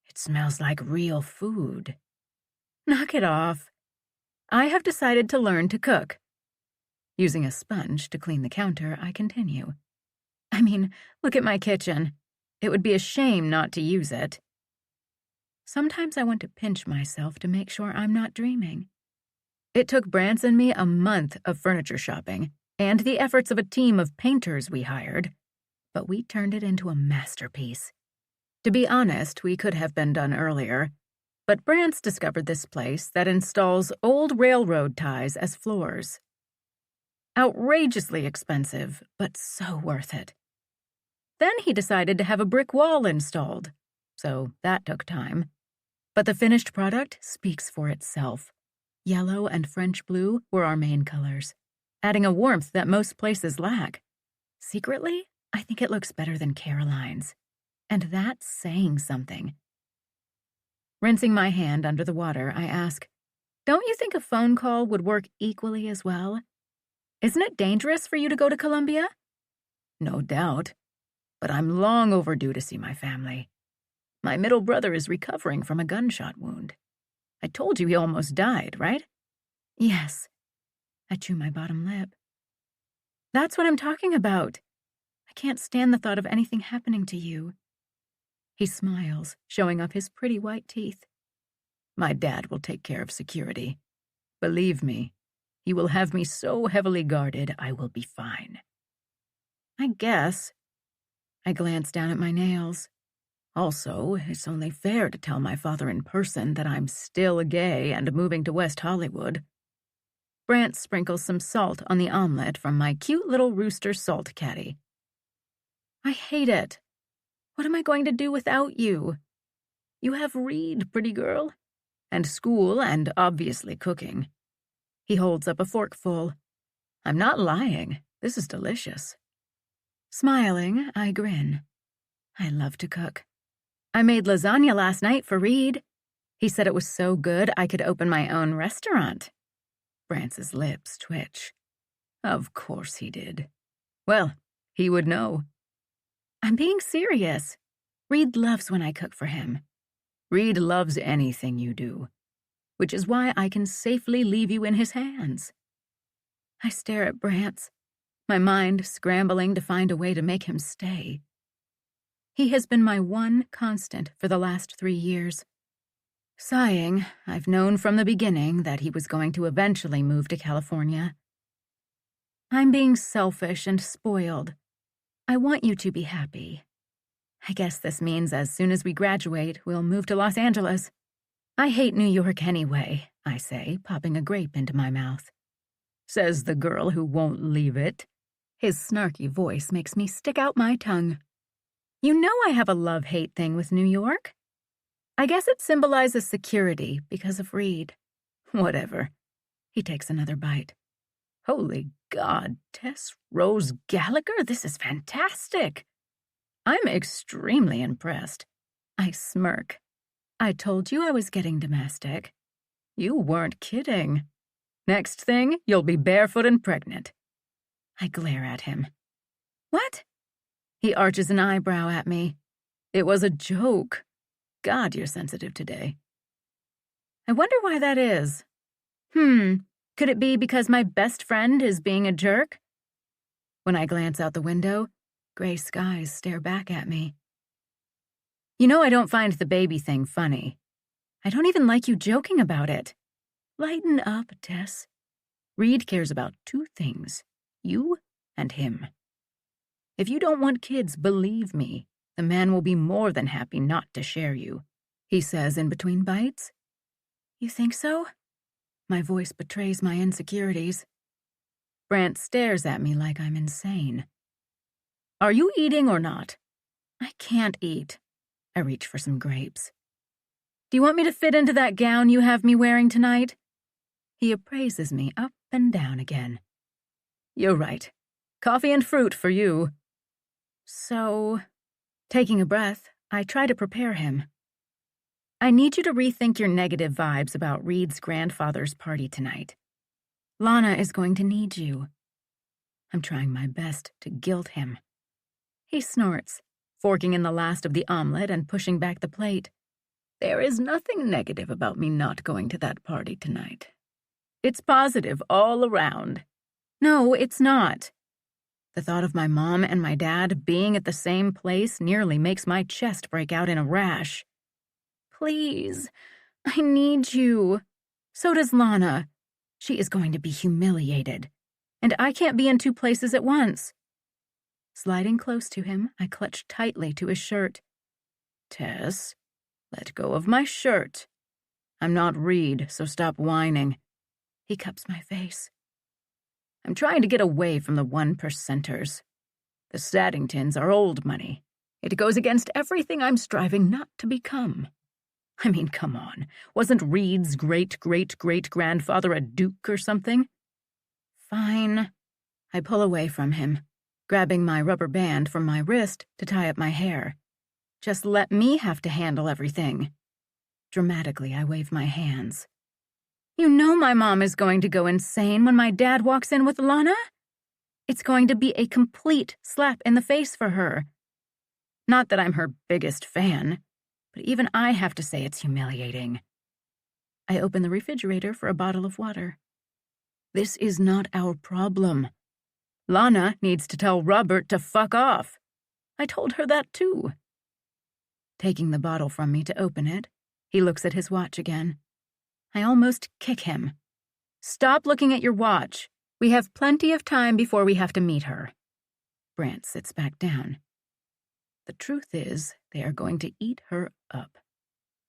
It smells like real food. Knock it off. I have decided to learn to cook. Using a sponge to clean the counter, I continue. I mean, look at my kitchen. It would be a shame not to use it. Sometimes I want to pinch myself to make sure I'm not dreaming. It took Brant and me a month of furniture shopping, and the efforts of a team of painters we hired, but we turned it into a masterpiece. To be honest, we could have been done earlier, but Brant's discovered this place that installs old railroad ties as floors. Outrageously expensive, but so worth it. Then he decided to have a brick wall installed, so that took time. But the finished product speaks for itself. Yellow and French blue were our main colors, adding a warmth that most places lack. Secretly, I think it looks better than Caroline's, and that's saying something. Rinsing my hand under the water, I ask, "Don't you think a phone call would work equally as well? Isn't it dangerous for you to go to Columbia?" "No doubt, but I'm long overdue to see my family. My middle brother is recovering from a gunshot wound. I told you he almost died, right?" "Yes." I chew my bottom lip. "That's what I'm talking about. I can't stand the thought of anything happening to you." He smiles, showing off his pretty white teeth. "My dad will take care of security. Believe me, he will have me so heavily guarded I will be fine." "I guess." I glance down at my nails. Also, it's only fair to tell my father in person that I'm still gay and moving to West Hollywood. Brant sprinkles some salt on the omelet from my cute little rooster salt caddy. "I hate it. What am I going to do without you? You have Reed, pretty girl, and school and obviously cooking." He holds up a forkful. "I'm not lying. This is delicious." Smiling, I grin. I love to cook. I made lasagna last night for Reed. He said it was so good I could open my own restaurant. Brant's lips twitch. Of course he did. Well, he would know. I'm being serious. Reed loves when I cook for him. Reed loves anything you do, which is why I can safely leave you in his hands. I stare at Brant's, my mind scrambling to find a way to make him stay. He has been my one constant for the last 3 years. Sighing, I've known from the beginning that he was going to eventually move to California. I'm being selfish and spoiled. I want you to be happy. I guess this means as soon as we graduate, we'll move to Los Angeles. I hate New York anyway, I say, popping a grape into my mouth. Says the girl who won't leave it. His snarky voice makes me stick out my tongue. You know I have a love-hate thing with New York. I guess it symbolizes security because of Reed. Whatever. He takes another bite. Holy God, Tess Rose Gallagher, this is fantastic. I'm extremely impressed. I smirk. I told you I was getting domestic. You weren't kidding. Next thing, you'll be barefoot and pregnant. I glare at him. What? He arches an eyebrow at me. It was a joke. God, you're sensitive today. I wonder why that is. Could it be because my best friend is being a jerk? When I glance out the window, gray skies stare back at me. You know I don't find the baby thing funny. I don't even like you joking about it. Lighten up, Tess. Reed cares about 2 things, you and him. If you don't want kids, believe me, the man will be more than happy not to share you, he says in between bites. You think so? My voice betrays my insecurities. Brant stares at me like I'm insane. Are you eating or not? I can't eat. I reach for some grapes. Do you want me to fit into that gown you have me wearing tonight? He appraises me up and down again. You're right. Coffee and fruit for you. So, taking a breath, I try to prepare him. I need you to rethink your negative vibes about Reed's grandfather's party tonight. Lana is going to need you. I'm trying my best to guilt him. He snorts, forking in the last of the omelet and pushing back the plate. There is nothing negative about me not going to that party tonight. It's positive all around. No, it's not. The thought of my mom and my dad being at the same place nearly makes my chest break out in a rash. Please, I need you. So does Lana. She is going to be humiliated. And I can't be in two places at once. Sliding close to him, I clutched tightly to his shirt. Tess, let go of my shirt. I'm not Reed, so stop whining. He cups my face. I'm trying to get away from the 1%ers. The Saddingtons are old money. It goes against everything I'm striving not to become. I mean, come on. Wasn't Reed's great-great-great-grandfather a duke or something? Fine. I pull away from him, grabbing my rubber band from my wrist to tie up my hair. Just let me have to handle everything. Dramatically, I wave my hands. You know my mom is going to go insane when my dad walks in with Lana? It's going to be a complete slap in the face for her. Not that I'm her biggest fan, but even I have to say it's humiliating. I open the refrigerator for a bottle of water. This is not our problem. Lana needs to tell Robert to fuck off. I told her that too. Taking the bottle from me to open it, he looks at his watch again. I almost kick him. Stop looking at your watch. We have plenty of time before we have to meet her. Brant sits back down. The truth is, they are going to eat her up.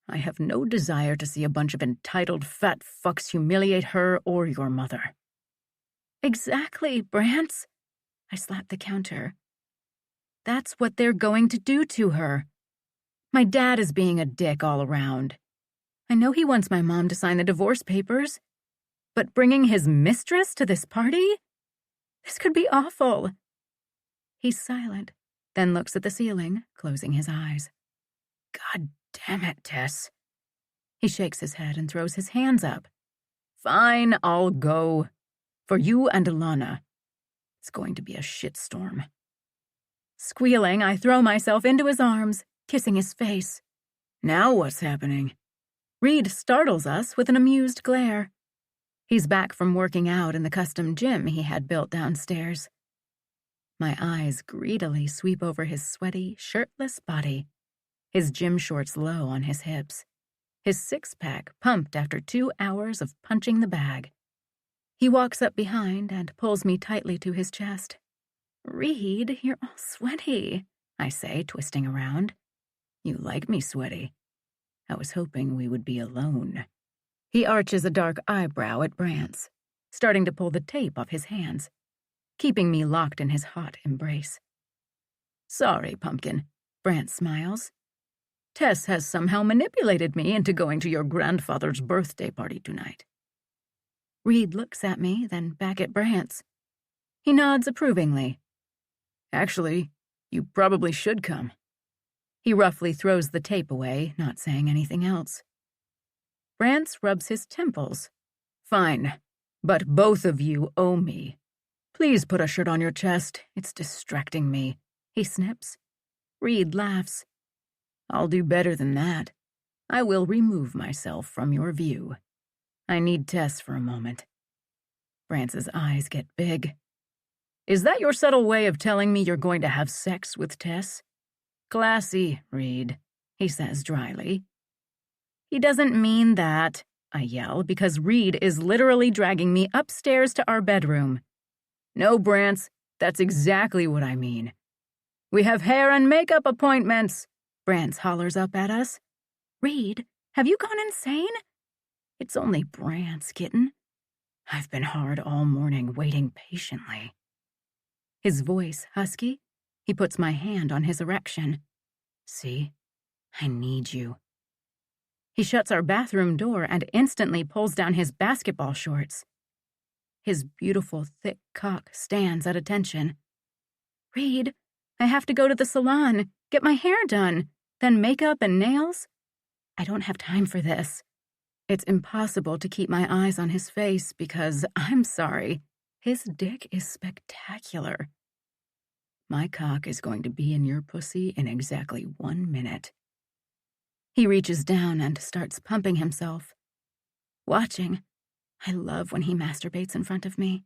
I have no desire to see a bunch of entitled fat fucks humiliate her or your mother. Exactly, Brant. I slap the counter. That's what they're going to do to her. My dad is being a dick all around. I know he wants my mom to sign the divorce papers, but bringing his mistress to this party? This could be awful. He's silent, then looks at the ceiling, closing his eyes. God damn it, Tess. He shakes his head and throws his hands up. Fine, I'll go. For you and Alana. It's going to be a shitstorm. Squealing, I throw myself into his arms, kissing his face. Now what's happening? Reed startles us with an amused glare. He's back from working out in the custom gym he had built downstairs. My eyes greedily sweep over his sweaty, shirtless body, his gym shorts low on his hips, his six-pack pumped after 2 hours of punching the bag. He walks up behind and pulls me tightly to his chest. Reed, you're all sweaty, I say, twisting around. You like me sweaty. I was hoping we would be alone. He arches a dark eyebrow at Brant's, starting to pull the tape off his hands, keeping me locked in his hot embrace. Sorry, Pumpkin. Brant smiles. Tess has somehow manipulated me into going to your grandfather's birthday party tonight. Reed looks at me, then back at Brant's. He nods approvingly. Actually, you probably should come. He roughly throws the tape away, not saying anything else. Brant rubs his temples. Fine, but both of you owe me. Please put a shirt on your chest. It's distracting me. He snips. Reed laughs. I'll do better than that. I will remove myself from your view. I need Tess for a moment. Brant's eyes get big. Is that your subtle way of telling me you're going to have sex with Tess? Classy, Reed, he says dryly. He doesn't mean that, I yell, because Reed is literally dragging me upstairs to our bedroom. No, Brant, that's exactly what I mean. We have hair and makeup appointments, Brant hollers up at us. Reed, have you gone insane? It's only Brant, kitten. I've been hard all morning, waiting patiently. His voice husky. He puts my hand on his erection. See? I need you. He shuts our bathroom door and instantly pulls down his basketball shorts. His beautiful, thick cock stands at attention. Reed, I have to go to the salon, get my hair done, then makeup and nails. I don't have time for this. It's impossible to keep my eyes on his face because, I'm sorry, his dick is spectacular. My cock is going to be in your pussy in exactly 1 minute. He reaches down and starts pumping himself. Watching, I love when he masturbates in front of me.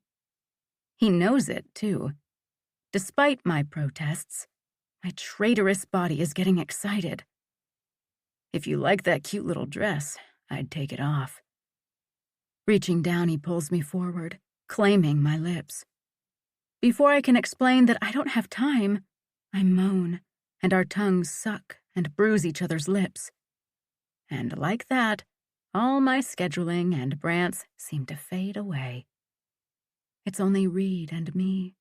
He knows it, too. Despite my protests, my traitorous body is getting excited. If you like that cute little dress, I'd take it off. Reaching down, he pulls me forward, claiming my lips. Before I can explain that I don't have time, I moan, and our tongues suck and bruise each other's lips. And like that, all my scheduling and Brant's seem to fade away. It's only Reed and me.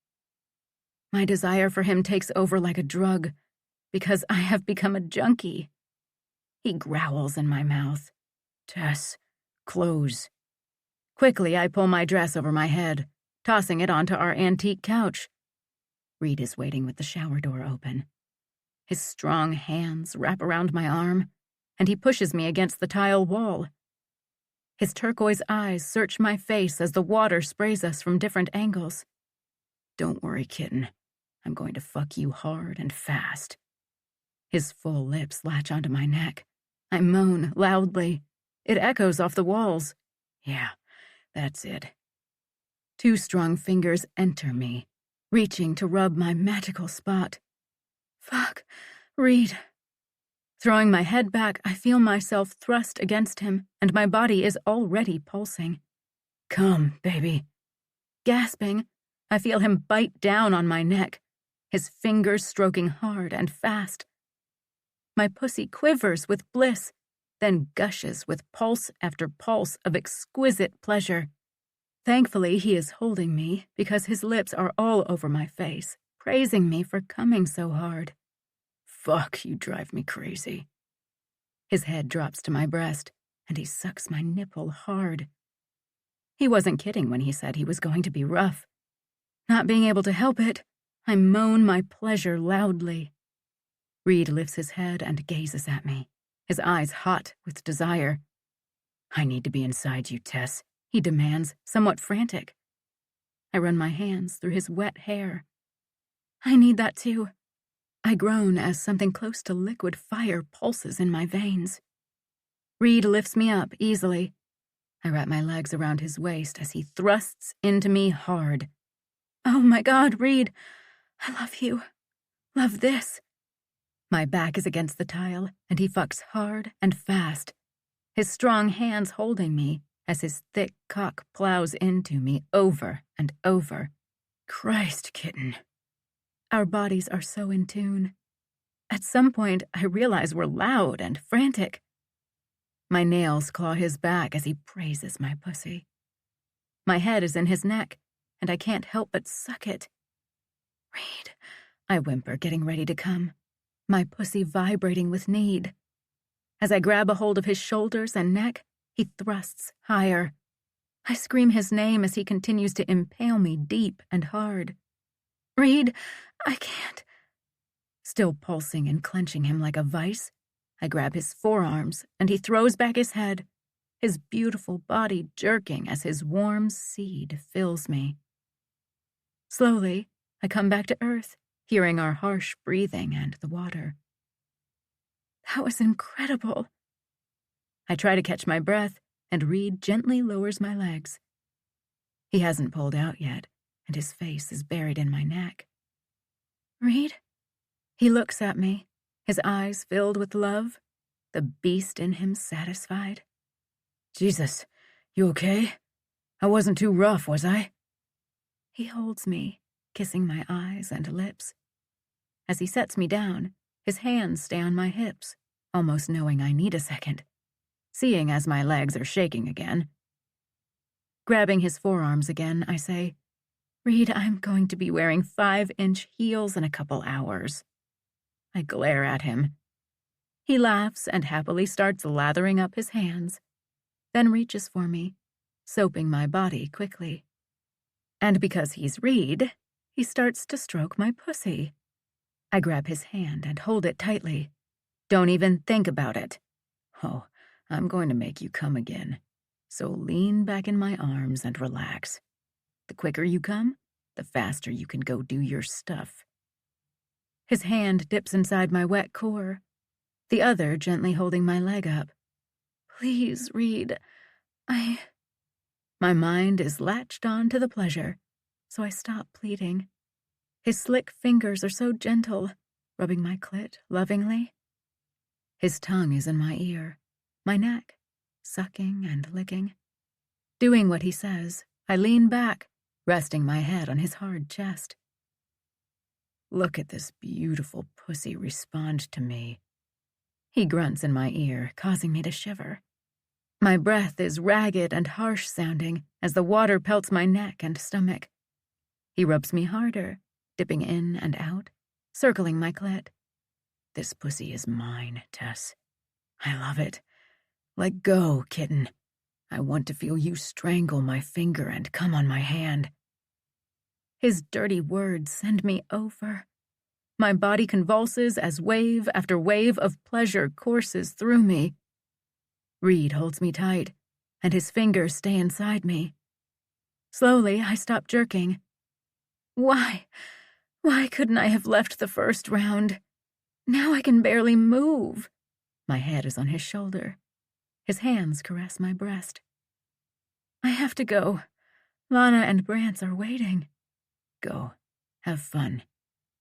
My desire for him takes over like a drug, because I have become a junkie. He growls in my mouth. Tess, close. Quickly, I pull my dress over my head, tossing it onto our antique couch. Reed is waiting with the shower door open. His strong hands wrap around my arm, and he pushes me against the tile wall. His turquoise eyes search my face as the water sprays us from different angles. Don't worry, kitten. I'm going to fuck you hard and fast. His full lips latch onto my neck. I moan loudly. It echoes off the walls. Yeah, that's it. 2 strong fingers enter me, reaching to rub my magical spot. Fuck, Reed. Throwing my head back, I feel myself thrust against him, and my body is already pulsing. Come, baby. Gasping, I feel him bite down on my neck, his fingers stroking hard and fast. My pussy quivers with bliss, then gushes with pulse after pulse of exquisite pleasure. Thankfully, he is holding me because his lips are all over my face, praising me for coming so hard. Fuck, you drive me crazy. His head drops to my breast, and he sucks my nipple hard. He wasn't kidding when he said he was going to be rough. Not being able to help it, I moan my pleasure loudly. Reed lifts his head and gazes at me, his eyes hot with desire. I need to be inside you, Tess, he demands, somewhat frantic. I run my hands through his wet hair. I need that too. I groan as something close to liquid fire pulses in my veins. Reed lifts me up easily. I wrap my legs around his waist as he thrusts into me hard. Oh my God, Reed, I love you. Love this. My back is against the tile, and he fucks hard and fast, his strong hands holding me as his thick cock plows into me over and over. Christ, kitten. Our bodies are so in tune. At some point, I realize we're loud and frantic. My nails claw his back as he praises my pussy. My head is in his neck, and I can't help but suck it. Reed, I whimper, getting ready to come, my pussy vibrating with need. As I grab a hold of his shoulders and neck, he thrusts higher. I scream his name as he continues to impale me deep and hard. Reed, I can't. Still pulsing and clenching him like a vice, I grab his forearms and he throws back his head, his beautiful body jerking as his warm seed fills me. Slowly, I come back to earth, hearing our harsh breathing and the water. That was incredible. I try to catch my breath, and Reed gently lowers my legs. He hasn't pulled out yet, and his face is buried in my neck. Reed? He looks at me, his eyes filled with love, the beast in him satisfied. Jesus, you okay? I wasn't too rough, was I? He holds me, kissing my eyes and lips. As he sets me down, his hands stay on my hips, almost knowing I need a second, seeing as my legs are shaking again. Grabbing his forearms again, I say, Reed, I'm going to be wearing 5-inch heels in a couple hours. I glare at him. He laughs and happily starts lathering up his hands, then reaches for me, soaping my body quickly. And because he's Reed, he starts to stroke my pussy. I grab his hand and hold it tightly. Don't even think about it. Oh, I'm going to make you come again. So lean back in my arms and relax. The quicker you come, the faster you can go do your stuff. His hand dips inside my wet core, the other gently holding my leg up. Please, Reed, My mind is latched on to the pleasure, so I stop pleading. His slick fingers are so gentle, rubbing my clit lovingly. His tongue is in my ear, my neck, sucking and licking. Doing what he says, I lean back, resting my head on his hard chest. Look at this beautiful pussy respond to me. He grunts in my ear, causing me to shiver. My breath is ragged and harsh sounding as the water pelts my neck and stomach. He rubs me harder, dipping in and out, circling my clit. This pussy is mine, Tess. I love it. Let go, kitten. I want to feel you strangle my finger and come on my hand. His dirty words send me over. My body convulses as wave after wave of pleasure courses through me. Reed holds me tight, and his fingers stay inside me. Slowly, I stop jerking. Why couldn't I have left the first round? Now I can barely move. My head is on his shoulder. His hands caress my breast. I have to go. Lana and Brance are waiting. Go. Have fun.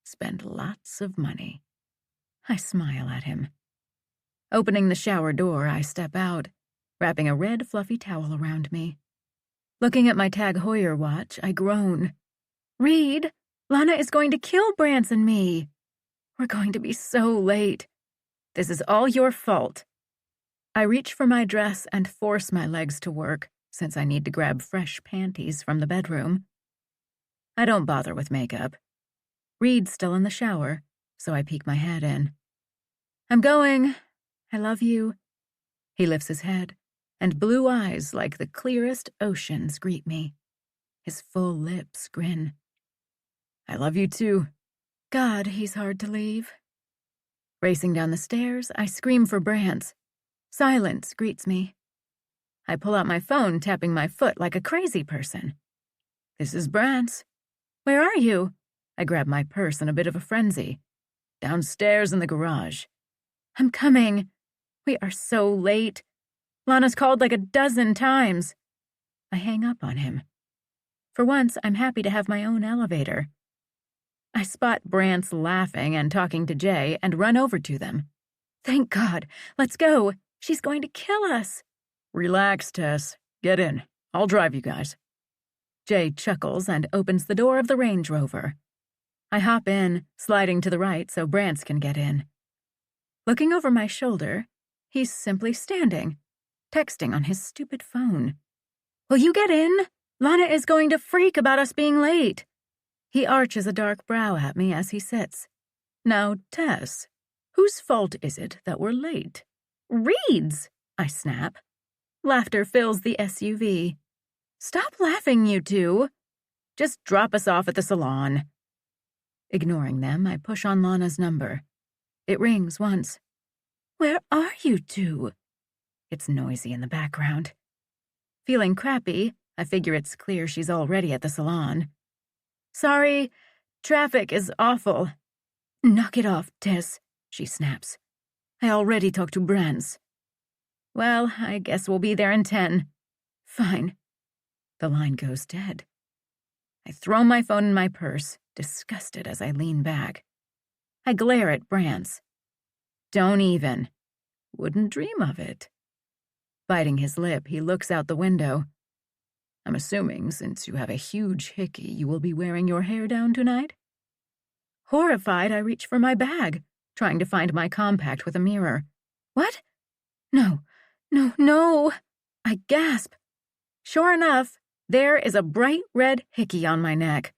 Spend lots of money. I smile at him. Opening the shower door, I step out, wrapping a red fluffy towel around me. Looking at my Tag Heuer watch, I groan. Reed, Lana is going to kill Brance and me. We're going to be so late. This is all your fault. I reach for my dress and force my legs to work, since I need to grab fresh panties from the bedroom. I don't bother with makeup. Reed's still in the shower, so I peek my head in. I'm going. I love you. He lifts his head, and blue eyes like the clearest oceans greet me. His full lips grin. I love you too. God, he's hard to leave. Racing down the stairs, I scream for Brance. Silence greets me. I pull out my phone, tapping my foot like a crazy person. This is Brance. Where are you? I grab my purse in a bit of a frenzy. Downstairs in the garage. I'm coming. We are so late. Lana's called like a dozen times. I hang up on him. For once, I'm happy to have my own elevator. I spot Brance laughing and talking to Jay and run over to them. Thank God. Let's go. She's going to kill us. Relax, Tess. Get in. I'll drive you guys. Jay chuckles and opens the door of the Range Rover. I hop in, sliding to the right so Brance can get in. Looking over my shoulder, he's simply standing, texting on his stupid phone. Will you get in? Lana is going to freak about us being late. He arches a dark brow at me as he sits. Now, Tess, whose fault is it that we're late? Reed's, I snap. Laughter fills the SUV. Stop laughing, you two. Just drop us off at the salon. Ignoring them, I push on Lana's number. It rings once. Where are you two? It's noisy in the background. Feeling crappy, I figure it's clear she's already at the salon. Sorry, traffic is awful. Knock it off, Tess, she snaps. I already talked to Brance. Well, I guess we'll be there in 10. Fine. The line goes dead. I throw my phone in my purse, disgusted as I lean back. I glare at Brance. Don't even. Wouldn't dream of it. Biting his lip, he looks out the window. I'm assuming since you have a huge hickey, you will be wearing your hair down tonight? Horrified, I reach for my bag, trying to find my compact with a mirror. What? No. I gasp. Sure enough, there is a bright red hickey on my neck.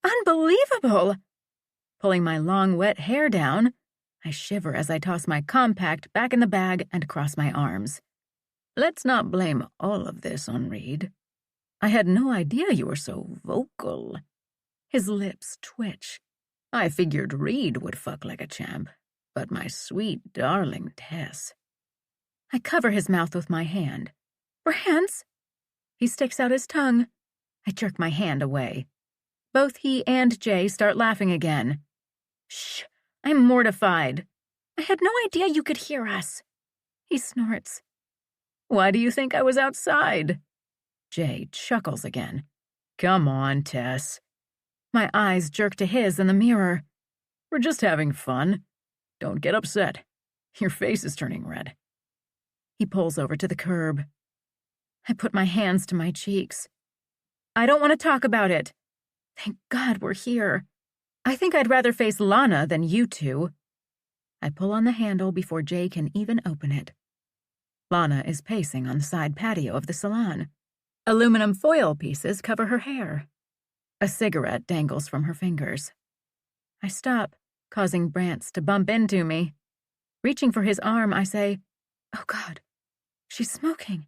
Unbelievable! Pulling my long, wet hair down, I shiver as I toss my compact back in the bag and cross my arms. Let's not blame all of this on Reed. I had no idea you were so vocal. His lips twitch. I figured Reed would fuck like a champ, but my sweet, darling Tess. I cover his mouth with my hand. Brance! He sticks out his tongue. I jerk my hand away. Both he and Jay start laughing again. Shh, I'm mortified. I had no idea you could hear us. He snorts. Why do you think I was outside? Jay chuckles again. Come on, Tess. My eyes jerk to his in the mirror. We're just having fun. Don't get upset. Your face is turning red. He pulls over to the curb. I put my hands to my cheeks. I don't want to talk about it. Thank God we're here. I think I'd rather face Lana than you two. I pull on the handle before Jay can even open it. Lana is pacing on the side patio of the salon. Aluminum foil pieces cover her hair. A cigarette dangles from her fingers. I stop, causing Brance to bump into me. Reaching for his arm, I say, "Oh God, she's smoking."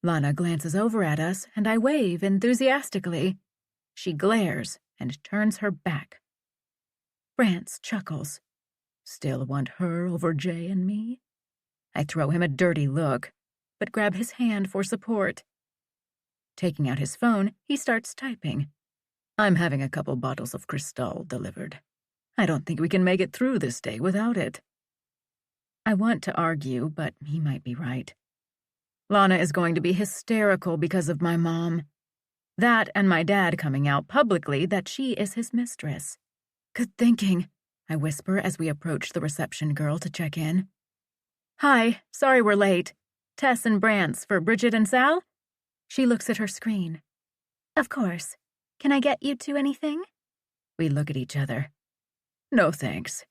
Lana glances over at us, and I wave enthusiastically. She glares and turns her back. Brance chuckles. Still want her over Jay and me? I throw him a dirty look, but grab his hand for support. Taking out his phone, he starts typing. I'm having a couple bottles of Cristal delivered. I don't think we can make it through this day without it. I want to argue, but he might be right. Lana is going to be hysterical because of my mom. That and my dad coming out publicly that she is his mistress. Good thinking, I whisper as we approach the reception girl to check in. Hi, sorry we're late. Tess and Brance for Bridget and Sal? She looks at her screen. Of course. Can I get you two anything? We look at each other. No thanks.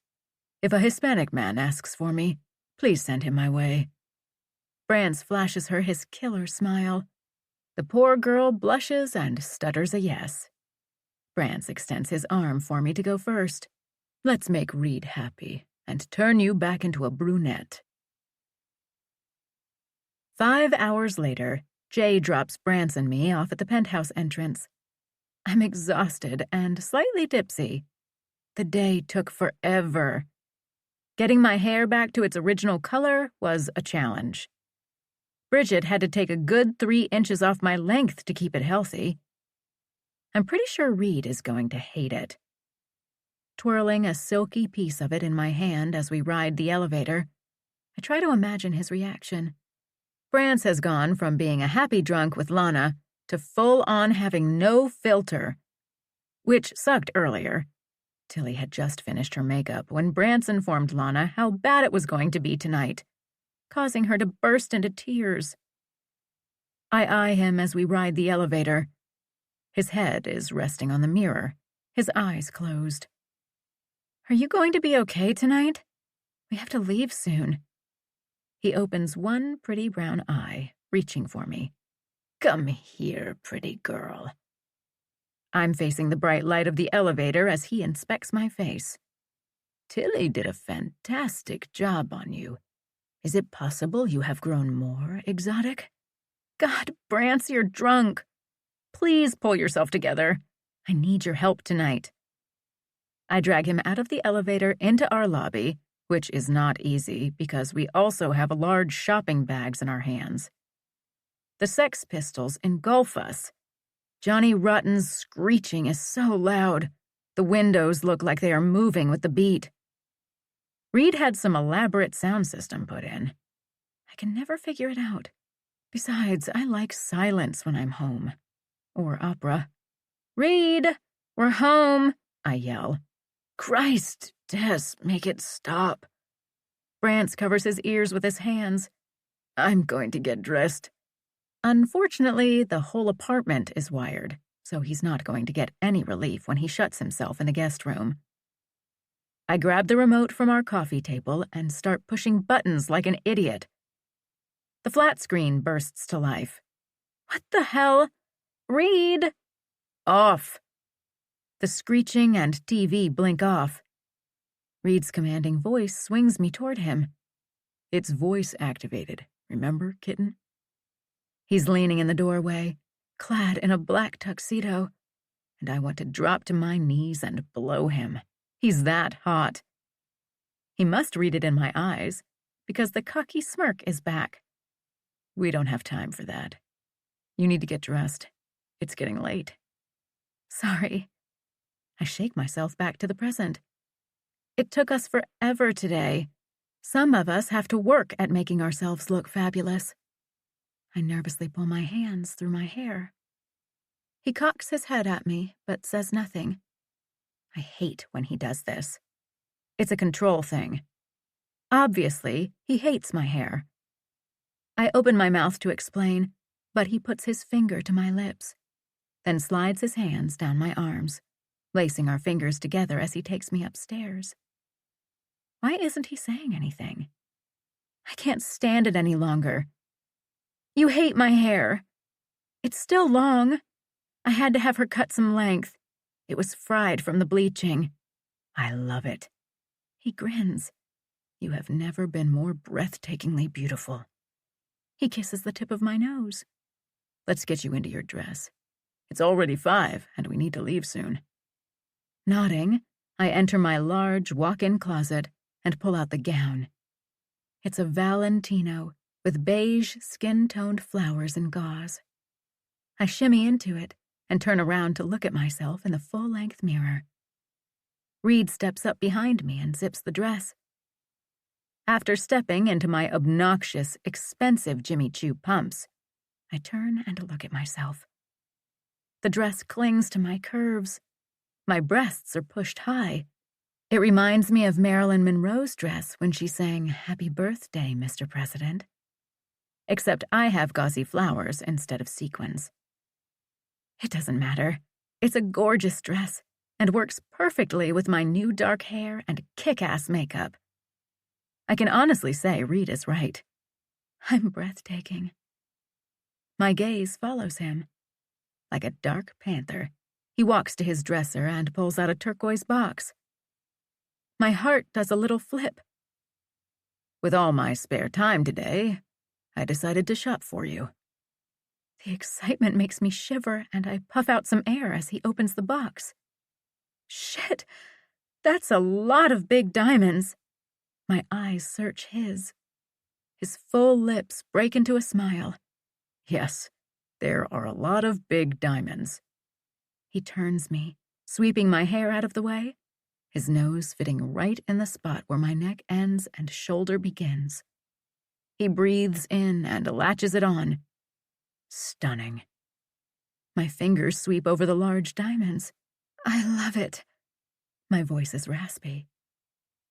If a Hispanic man asks for me, please send him my way. Brance flashes her his killer smile. The poor girl blushes and stutters a yes. Brance extends his arm for me to go first. Let's make Reed happy and turn you back into a brunette. 5 hours later, Jay drops Brance and me off at the penthouse entrance. I'm exhausted and slightly tipsy. The day took forever. Getting my hair back to its original color was a challenge. Bridget had to take a good 3 inches off my length to keep it healthy. I'm pretty sure Reed is going to hate it. Twirling a silky piece of it in my hand as we ride the elevator, I try to imagine his reaction. Brance has gone from being a happy drunk with Lana to full-on having no filter, which sucked earlier. Tilly had just finished her makeup when Brance informed Lana how bad it was going to be tonight, causing her to burst into tears. I eye him as we ride the elevator. His head is resting on the mirror, his eyes closed. Are you going to be okay tonight? We have to leave soon. He opens one pretty brown eye, reaching for me. Come here, pretty girl. I'm facing the bright light of the elevator as he inspects my face. Tilly did a fantastic job on you. Is it possible you have grown more exotic? God, Brance, you're drunk. Please pull yourself together. I need your help tonight. I drag him out of the elevator into our lobby, which is not easy because we also have large shopping bags in our hands. The Sex Pistols engulf us. Johnny Rotten's screeching is so loud. The windows look like they are moving with the beat. Reed had some elaborate sound system put in. I can never figure it out. Besides, I like silence when I'm home. Or opera. Reed, we're home, I yell. Christ, Tess, make it stop. Brance covers his ears with his hands. I'm going to get dressed. Unfortunately, the whole apartment is wired, so he's not going to get any relief when he shuts himself in the guest room. I grab the remote from our coffee table and start pushing buttons like an idiot. The flat screen bursts to life. What the hell? Reed! Off. The screeching and TV blink off. Reed's commanding voice swings me toward him. It's voice activated, remember, kitten? He's leaning in the doorway, clad in a black tuxedo, and I want to drop to my knees and blow him. He's that hot. He must read it in my eyes, because the cocky smirk is back. We don't have time for that. You need to get dressed. It's getting late. Sorry. I shake myself back to the present. It took us forever today. Some of us have to work at making ourselves look fabulous. I nervously pull my hands through my hair. He cocks his head at me, but says nothing. I hate when he does this. It's a control thing. Obviously, he hates my hair. I open my mouth to explain, but he puts his finger to my lips. then slides his hands down my arms, lacing our fingers together as he takes me upstairs. Why isn't he saying anything? I can't stand it any longer. You hate my hair. It's still long. I had to have her cut some length. It was fried from the bleaching. I love it. He grins. You have never been more breathtakingly beautiful. He kisses the tip of my nose. Let's get you into your dress. It's already 5, and we need to leave soon. Nodding, I enter my large walk-in closet and pull out the gown. It's a Valentino with beige skin-toned flowers and gauze. I shimmy into it and turn around to look at myself in the full-length mirror. Reed steps up behind me and zips the dress. After stepping into my obnoxious, expensive Jimmy Choo pumps, I turn and look at myself. The dress clings to my curves. My breasts are pushed high. It reminds me of Marilyn Monroe's dress when she sang "Happy Birthday, Mr. President." Except I have gauzy flowers instead of sequins. It doesn't matter. It's a gorgeous dress and works perfectly with my new dark hair and kick-ass makeup. I can honestly say Reed is right. I'm breathtaking. My gaze follows him. Like a dark panther, he walks to his dresser and pulls out a turquoise box. My heart does a little flip. With all my spare time today, I decided to shop for you. The excitement makes me shiver, and I puff out some air as he opens the box. Shit, that's a lot of big diamonds. My eyes search his. His full lips break into a smile. Yes, there are a lot of big diamonds. He turns me, sweeping my hair out of the way, his nose fitting right in the spot where my neck ends and shoulder begins. He breathes in and latches it on. Stunning. My fingers sweep over the large diamonds. I love it. My voice is raspy.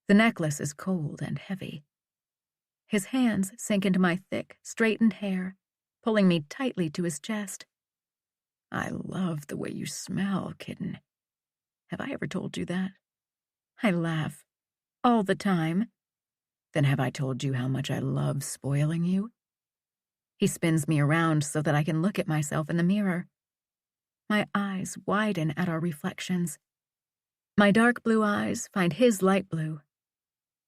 The necklace is cold and heavy. His hands sink into my thick, straightened hair, pulling me tightly to his chest. I love the way you smell, kitten. Have I ever told you that? I laugh. All the time. Then have I told you how much I love spoiling you? He spins me around so that I can look at myself in the mirror. My eyes widen at our reflections. My dark blue eyes find his light blue.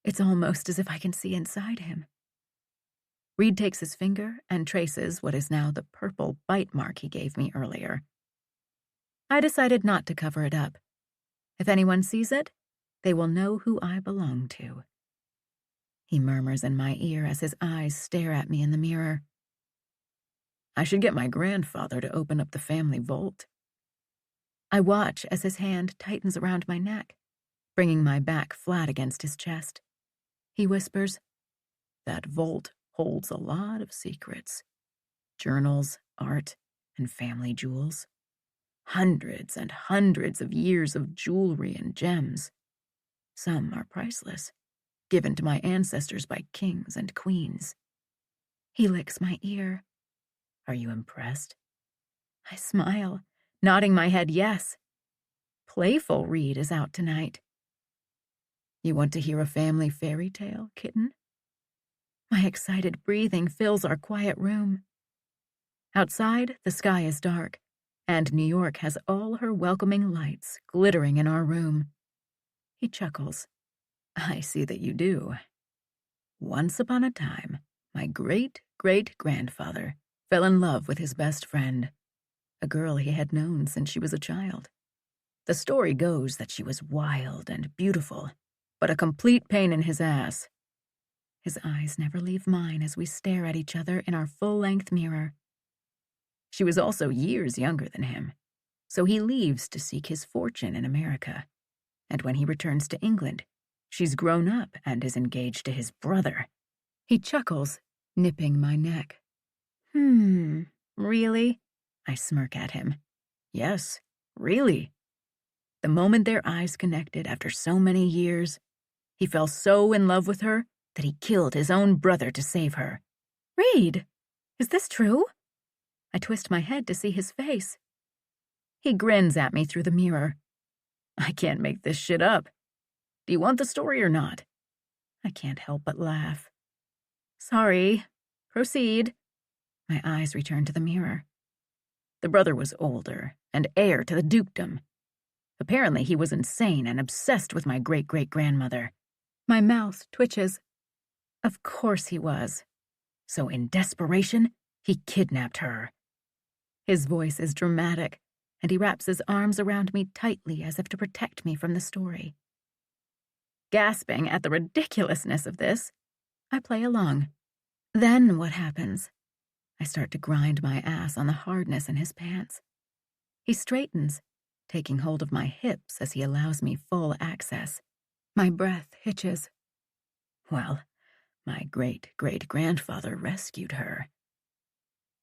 It's almost as if I can see inside him. Reed takes his finger and traces what is now the purple bite mark he gave me earlier. I decided not to cover it up. If anyone sees it, they will know who I belong to. He murmurs in my ear as his eyes stare at me in the mirror. I should get my grandfather to open up the family vault. I watch as his hand tightens around my neck, bringing my back flat against his chest. He whispers, "That vault holds a lot of secrets. Journals, art, and family jewels. Hundreds and hundreds of years of jewelry and gems. Some are priceless, given to my ancestors by kings and queens." He licks my ear. Are you impressed? I smile, nodding my head yes. Playful Reed is out tonight. You want to hear a family fairy tale, kitten? My excited breathing fills our quiet room. Outside, the sky is dark, and New York has all her welcoming lights glittering in our room. He chuckles. I see that you do. Once upon a time, my great-great-grandfather fell in love with his best friend, a girl he had known since she was a child. The story goes that she was wild and beautiful, but a complete pain in his ass. His eyes never leave mine as we stare at each other in our full-length mirror. She was also years younger than him, so he leaves to seek his fortune in America. And when he returns to England, she's grown up and is engaged to his brother. He chuckles, nipping my neck. Really? I smirk at him. Yes, really. The moment their eyes connected after so many years, he fell so in love with her that he killed his own brother to save her. Reed, is this true? I twist my head to see his face. He grins at me through the mirror. I can't make this shit up. Do you want the story or not? I can't help but laugh. Sorry. Proceed. My eyes return to the mirror. The brother was older and heir to the dukedom. Apparently he was insane and obsessed with my great-great-grandmother. My mouth twitches. Of course he was. So in desperation, he kidnapped her. His voice is dramatic, and he wraps his arms around me tightly as if to protect me from the story. Gasping at the ridiculousness of this, I play along. Then what happens? I start to grind my ass on the hardness in his pants. He straightens, taking hold of my hips as he allows me full access. My breath hitches. Well, my great-great-grandfather rescued her.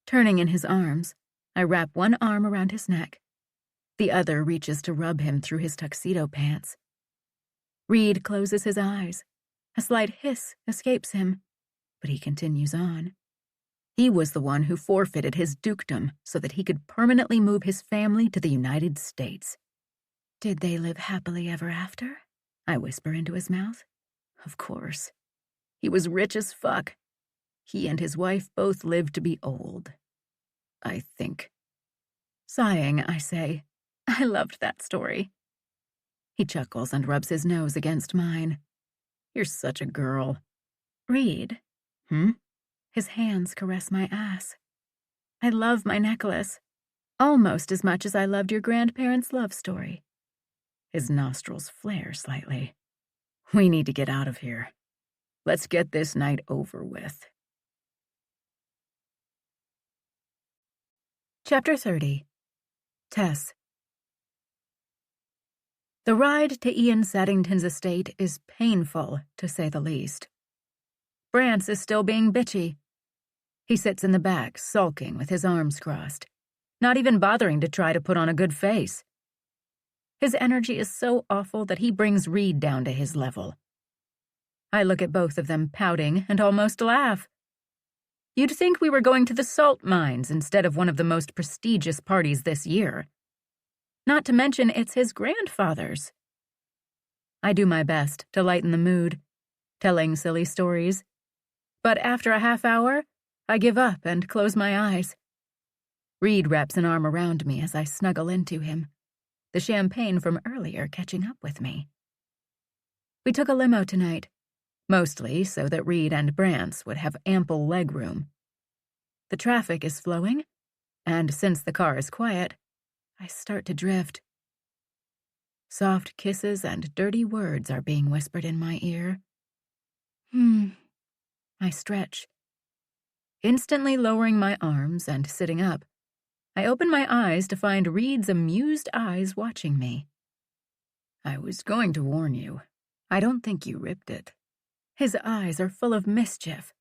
Turning in his arms, I wrap one arm around his neck. The other reaches to rub him through his tuxedo pants. Reed closes his eyes. A slight hiss escapes him, but he continues on. He was the one who forfeited his dukedom so that he could permanently move his family to the United States. Did they live happily ever after? I whisper into his mouth. Of course. He was rich as fuck. He and his wife both lived to be old. I think. Sighing, I say, I loved that story. He chuckles and rubs his nose against mine. You're such a girl. Reed. His hands caress my ass. I love my necklace, almost as much as I loved your grandparents' love story. His nostrils flare slightly. We need to get out of here. Let's get this night over with. Chapter 30. Tess. The ride to Ian Saddington's estate is painful, to say the least. Brance is still being bitchy. He sits in the back, sulking with his arms crossed, not even bothering to try to put on a good face. His energy is so awful that he brings Reed down to his level. I look at both of them pouting and almost laugh. You'd think we were going to the salt mines instead of one of the most prestigious parties this year. Not to mention it's his grandfather's. I do my best to lighten the mood, telling silly stories. But after a half hour, I give up and close my eyes. Reed wraps an arm around me as I snuggle into him, the champagne from earlier catching up with me. We took a limo tonight, mostly so that Reed and Brance would have ample legroom. The traffic is flowing, and since the car is quiet, I start to drift. Soft kisses and dirty words are being whispered in my ear. I stretch. Instantly lowering my arms and sitting up, I open my eyes to find Reed's amused eyes watching me. I was going to warn you. I don't think you ripped it. His eyes are full of mischief.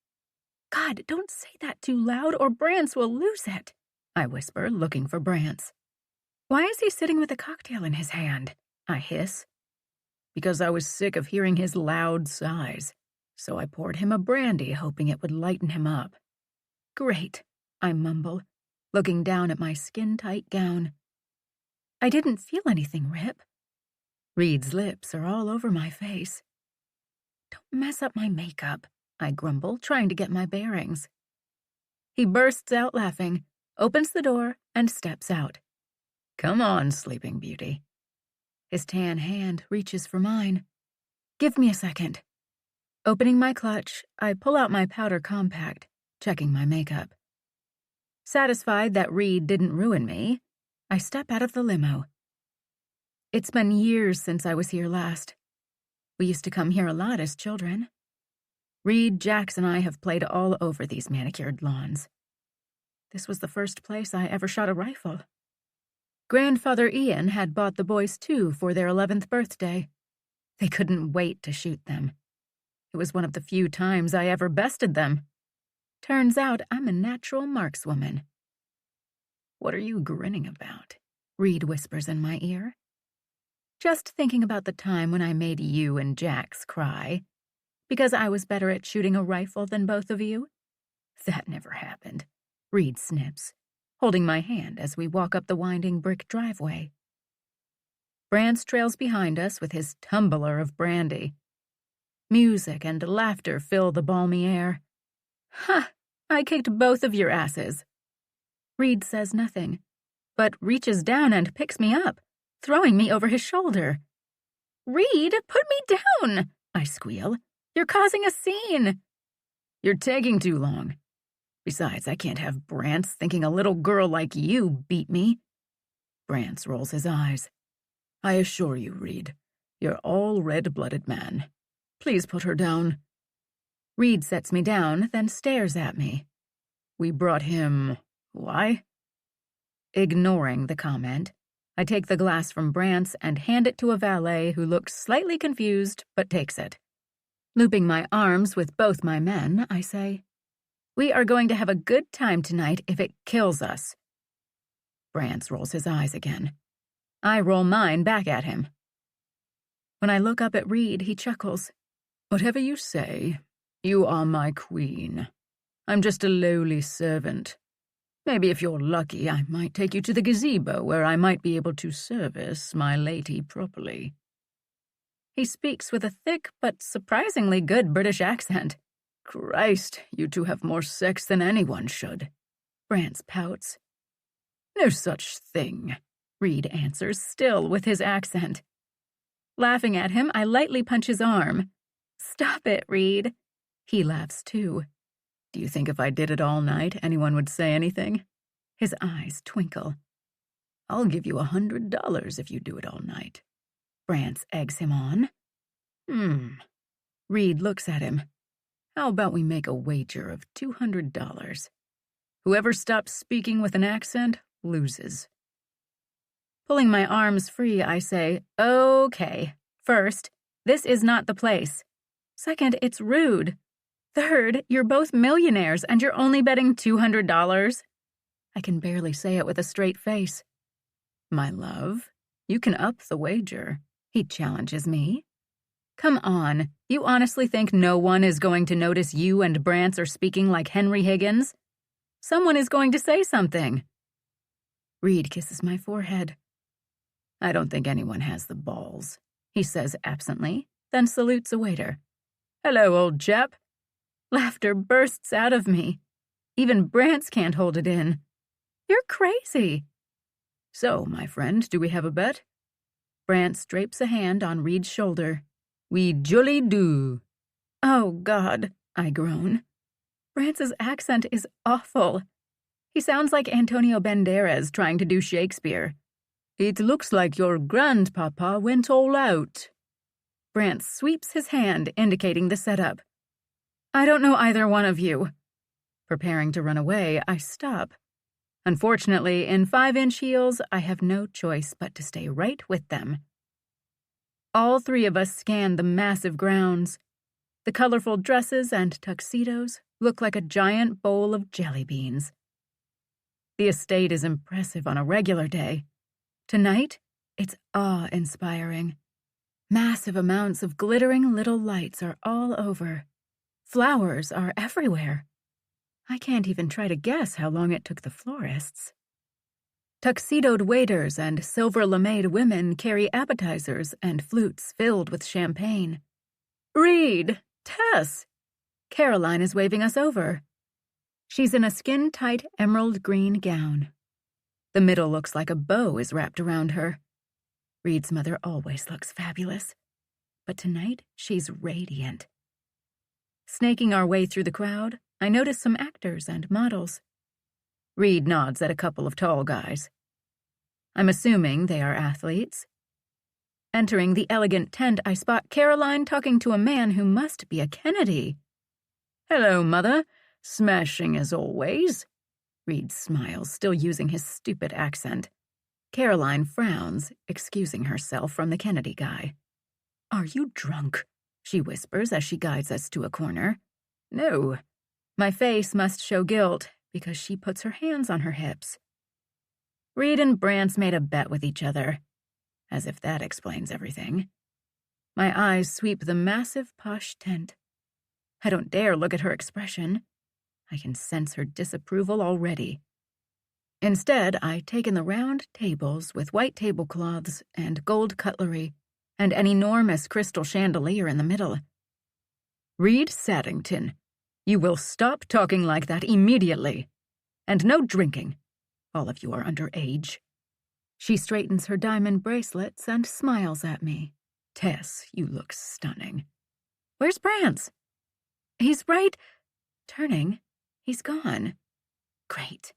God, don't say that too loud or Brance will lose it, I whisper, looking for Brance. Why is he sitting with a cocktail in his hand? I hiss. Because I was sick of hearing his loud sighs, so I poured him a brandy hoping it would lighten him up. Great, I mumble, looking down at my skin-tight gown. I didn't feel anything rip. Reed's lips are all over my face. Don't mess up my makeup, I grumble, trying to get my bearings. He bursts out laughing, opens the door, and steps out. Come on, Sleeping Beauty. His tan hand reaches for mine. Give me a second. Opening my clutch, I pull out my powder compact, checking my makeup. Satisfied that Reed didn't ruin me, I step out of the limo. It's been years since I was here last. We used to come here a lot as children. Reed, Jax, and I have played all over these manicured lawns. This was the first place I ever shot a rifle. Grandfather Ian had bought the boys 2 for their 11th birthday. They couldn't wait to shoot them. It was one of the few times I ever bested them. Turns out I'm a natural markswoman. What are you grinning about? Reed whispers in my ear. Just thinking about the time when I made you and Jax cry. Because I was better at shooting a rifle than both of you? That never happened. Reed snips. holding my hand as we walk up the winding brick driveway. Brance trails behind us with his tumbler of brandy. Music and laughter fill the balmy air. "Ha! I kicked both of your asses." Reed says nothing, but reaches down and picks me up, throwing me over his shoulder. "Reed, put me down!" I squeal. "You're causing a scene." "You're taking too long. Besides, I can't have Brance thinking a little girl like you beat me." Brance rolls his eyes. "I assure you, Reed, you're all red-blooded man. Please put her down." Reed sets me down, then stares at me. "We brought him... why?" Ignoring the comment, I take the glass from Brance and hand it to a valet who looks slightly confused but takes it. Looping my arms with both my men, I say, "We are going to have a good time tonight if it kills us." Brance rolls his eyes again. I roll mine back at him. When I look up at Reed, he chuckles. "Whatever you say, you are my queen. I'm just a lowly servant. Maybe if you're lucky, I might take you to the gazebo where I might be able to service my lady properly." He speaks with a thick but surprisingly good British accent. "Christ, you two have more sex than anyone should." Brance pouts. "No such thing," Reed answers, still with his accent. Laughing at him, I lightly punch his arm. "Stop it, Reed." He laughs too. "Do you think if I did it all night, anyone would say anything?" His eyes twinkle. "I'll give you $100 if you do it all night." Brance eggs him on. Reed looks at him. "How about we make a wager of $200? Whoever stops speaking with an accent loses." Pulling my arms free, I say, "Okay. First, this is not the place. Second, it's rude. Third, you're both millionaires and you're only betting $200. I can barely say it with a straight face. "My love, you can up the wager," he challenges me. "Come on, you honestly think no one is going to notice you and Brance are speaking like Henry Higgins? Someone is going to say something." Reed kisses my forehead. "I don't think anyone has the balls," he says absently, then salutes a waiter. "Hello, old chap." Laughter bursts out of me. Even Brance can't hold it in. "You're crazy." "So, my friend, do we have a bet?" Brance drapes a hand on Reed's shoulder. "We jolly do." "Oh, God," I groan. Brance's accent is awful. He sounds like Antonio Banderas trying to do Shakespeare. "It looks like your grandpapa went all out." Brance sweeps his hand, indicating the setup. "I don't know either one of you." Preparing to run away, I stop. Unfortunately, in 5-inch heels, I have no choice but to stay right with them. All three of us scan the massive grounds. The colorful dresses and tuxedos look like a giant bowl of jelly beans. The estate is impressive on a regular day. Tonight, it's awe-inspiring. Massive amounts of glittering little lights are all over. Flowers are everywhere. I can't even try to guess how long it took the florists. Tuxedoed waiters and silver lameed women carry appetizers and flutes filled with champagne. "Reed! Tess!" Caroline is waving us over. She's in a skin-tight emerald green gown. The middle looks like a bow is wrapped around her. Reed's mother always looks fabulous, but tonight she's radiant. Snaking our way through the crowd, I notice some actors and models. Reed nods at a couple of tall guys. I'm assuming they are athletes. Entering the elegant tent, I spot Caroline talking to a man who must be a Kennedy. "Hello, Mother. Smashing as always." Reed smiles, still using his stupid accent. Caroline frowns, excusing herself from the Kennedy guy. "Are you drunk?" she whispers as she guides us to a corner. "No." My face must show guilt because she puts her hands on her hips. Reed and Brance made a bet with each other, as if that explains everything. My eyes sweep the massive posh tent. I don't dare look at her expression. I can sense her disapproval already. Instead, I take in the round tables with white tablecloths and gold cutlery and an enormous crystal chandelier in the middle. Reed Saddington, you will stop talking like that immediately. And no drinking. All of you are underage. She straightens her diamond bracelets and smiles at me. Tess, you look stunning. Where's Brance? He's right. Turning. He's gone. Great.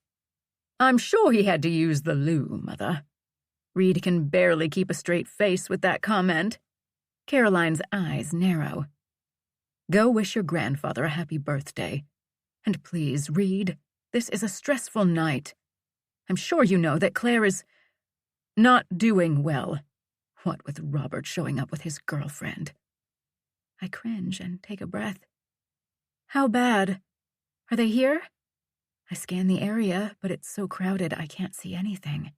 I'm sure he had to use the loo, Mother. Reed can barely keep a straight face with that comment. Caroline's eyes narrow. Go wish your grandfather a happy birthday. And please, Reed, this is a stressful night. I'm sure you know that Claire is not doing well. What with Robert showing up with his girlfriend. I cringe and take a breath. How bad? Are they here? I scan the area, but it's so crowded I can't see anything.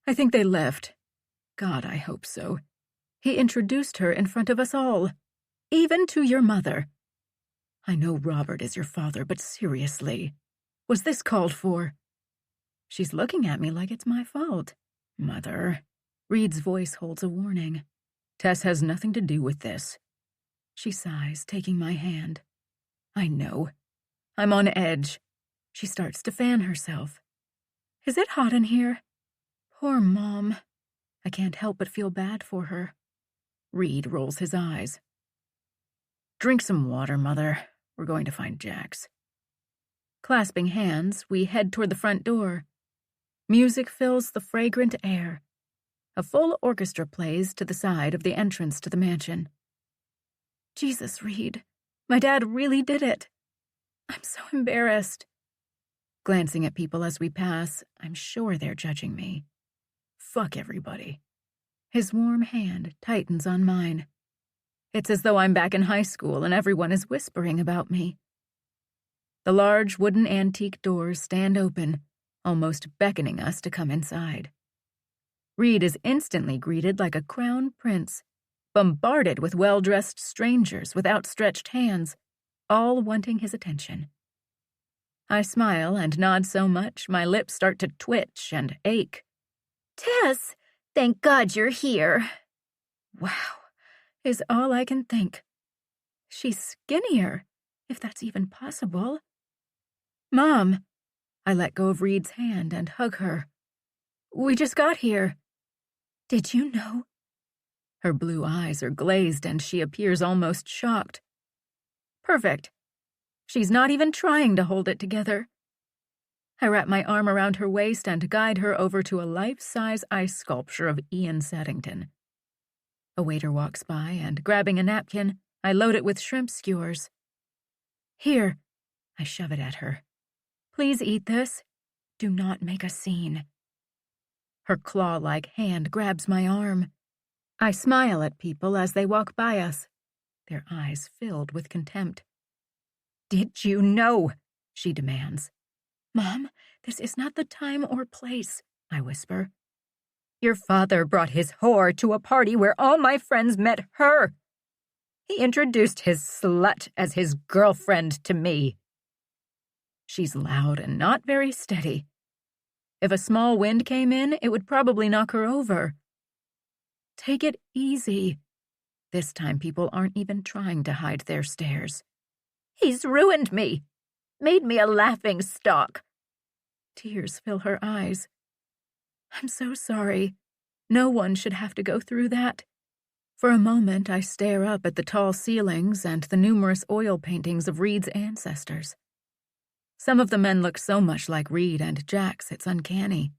I think they left. God, I hope so. He introduced her in front of us all, even to your mother. I know Robert is your father, but seriously, was this called for? She's looking at me like it's my fault. Mother. Reed's voice holds a warning. Tess has nothing to do with this. She sighs, taking my hand. I know. I'm on edge. She starts to fan herself. Is it hot in here? Poor Mom. I can't help but feel bad for her. Reed rolls his eyes. Drink some water, Mother. We're going to find Jax. Clasping hands, we head toward the front door. Music fills the fragrant air. A full orchestra plays to the side of the entrance to the mansion. Jesus, Reed. My dad really did it. I'm so embarrassed. Glancing at people as we pass, I'm sure they're judging me. Fuck everybody. His warm hand tightens on mine. It's as though I'm back in high school and everyone is whispering about me. The large wooden antique doors stand open, almost beckoning us to come inside. Reed is instantly greeted like a crown prince, bombarded with well-dressed strangers with outstretched hands, all wanting his attention. I smile and nod so much my lips start to twitch and ache. Tess, thank God you're here. Wow, is all I can think. She's skinnier, if that's even possible. Mom, I let go of Reed's hand and hug her. We just got here. Did you know? Her blue eyes are glazed and she appears almost shocked. Perfect. She's not even trying to hold it together. I wrap my arm around her waist and guide her over to a life-size ice sculpture of Ian Saddington. A waiter walks by and, grabbing a napkin, I load it with shrimp skewers. Here, I shove it at her. Please eat this. Do not make a scene. Her claw-like hand grabs my arm. I smile at people as they walk by us, their eyes filled with contempt. Did you know? She demands. Mom, this is not the time or place, I whisper. Your father brought his whore to a party where all my friends met her. He introduced his slut as his girlfriend to me. She's loud and not very steady. If a small wind came in, it would probably knock her over. Take it easy. This time people aren't even trying to hide their stares. He's ruined me. Made me a laughing stock. Tears fill her eyes. I'm so sorry. No one should have to go through that. For a moment, I stare up at the tall ceilings and the numerous oil paintings of Reed's ancestors. Some of the men look so much like Reed and Jax, it's uncanny.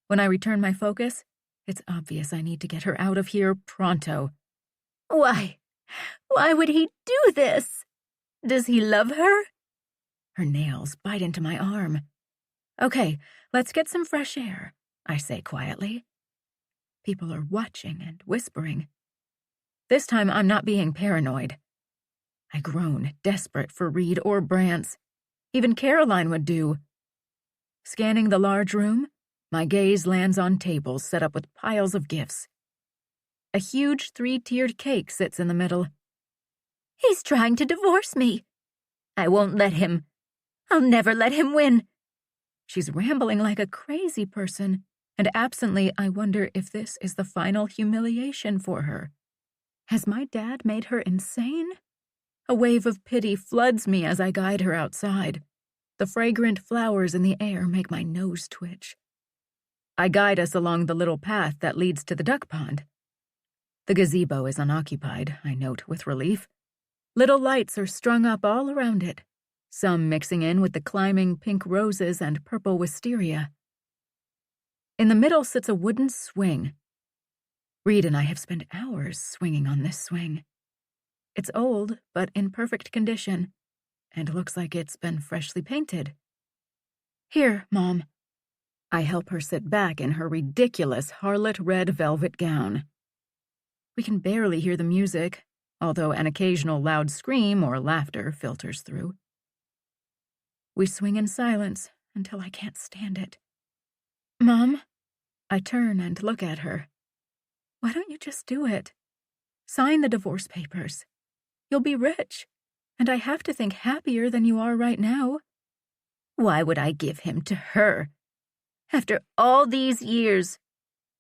When I return my focus, it's obvious I need to get her out of here pronto. Why would he do this? Does he love her? Her nails bite into my arm. Okay, let's get some fresh air, I say quietly. People are watching and whispering. This time I'm not being paranoid. I groan, desperate for Reed or Brance. Even Caroline would do. Scanning the large room, my gaze lands on tables set up with piles of gifts. A huge 3-tiered cake sits in the middle. He's trying to divorce me. I won't let him. I'll never let him win. She's rambling like a crazy person, and absently I wonder if this is the final humiliation for her. Has my dad made her insane? A wave of pity floods me as I guide her outside. The fragrant flowers in the air make my nose twitch. I guide us along the little path that leads to the duck pond. The gazebo is unoccupied, I note with relief. Little lights are strung up all around it, some mixing in with the climbing pink roses and purple wisteria. In the middle sits a wooden swing. Reed and I have spent hours swinging on this swing. It's old, but in perfect condition, and looks like it's been freshly painted. Here, Mom. I help her sit back in her ridiculous harlot red velvet gown. We can barely hear the music, although an occasional loud scream or laughter filters through. We swing in silence until I can't stand it. Mom? I turn and look at her. Why don't you just do it? Sign the divorce papers. You'll be rich, and I have to think happier than you are right now. Why would I give him to her? After all these years,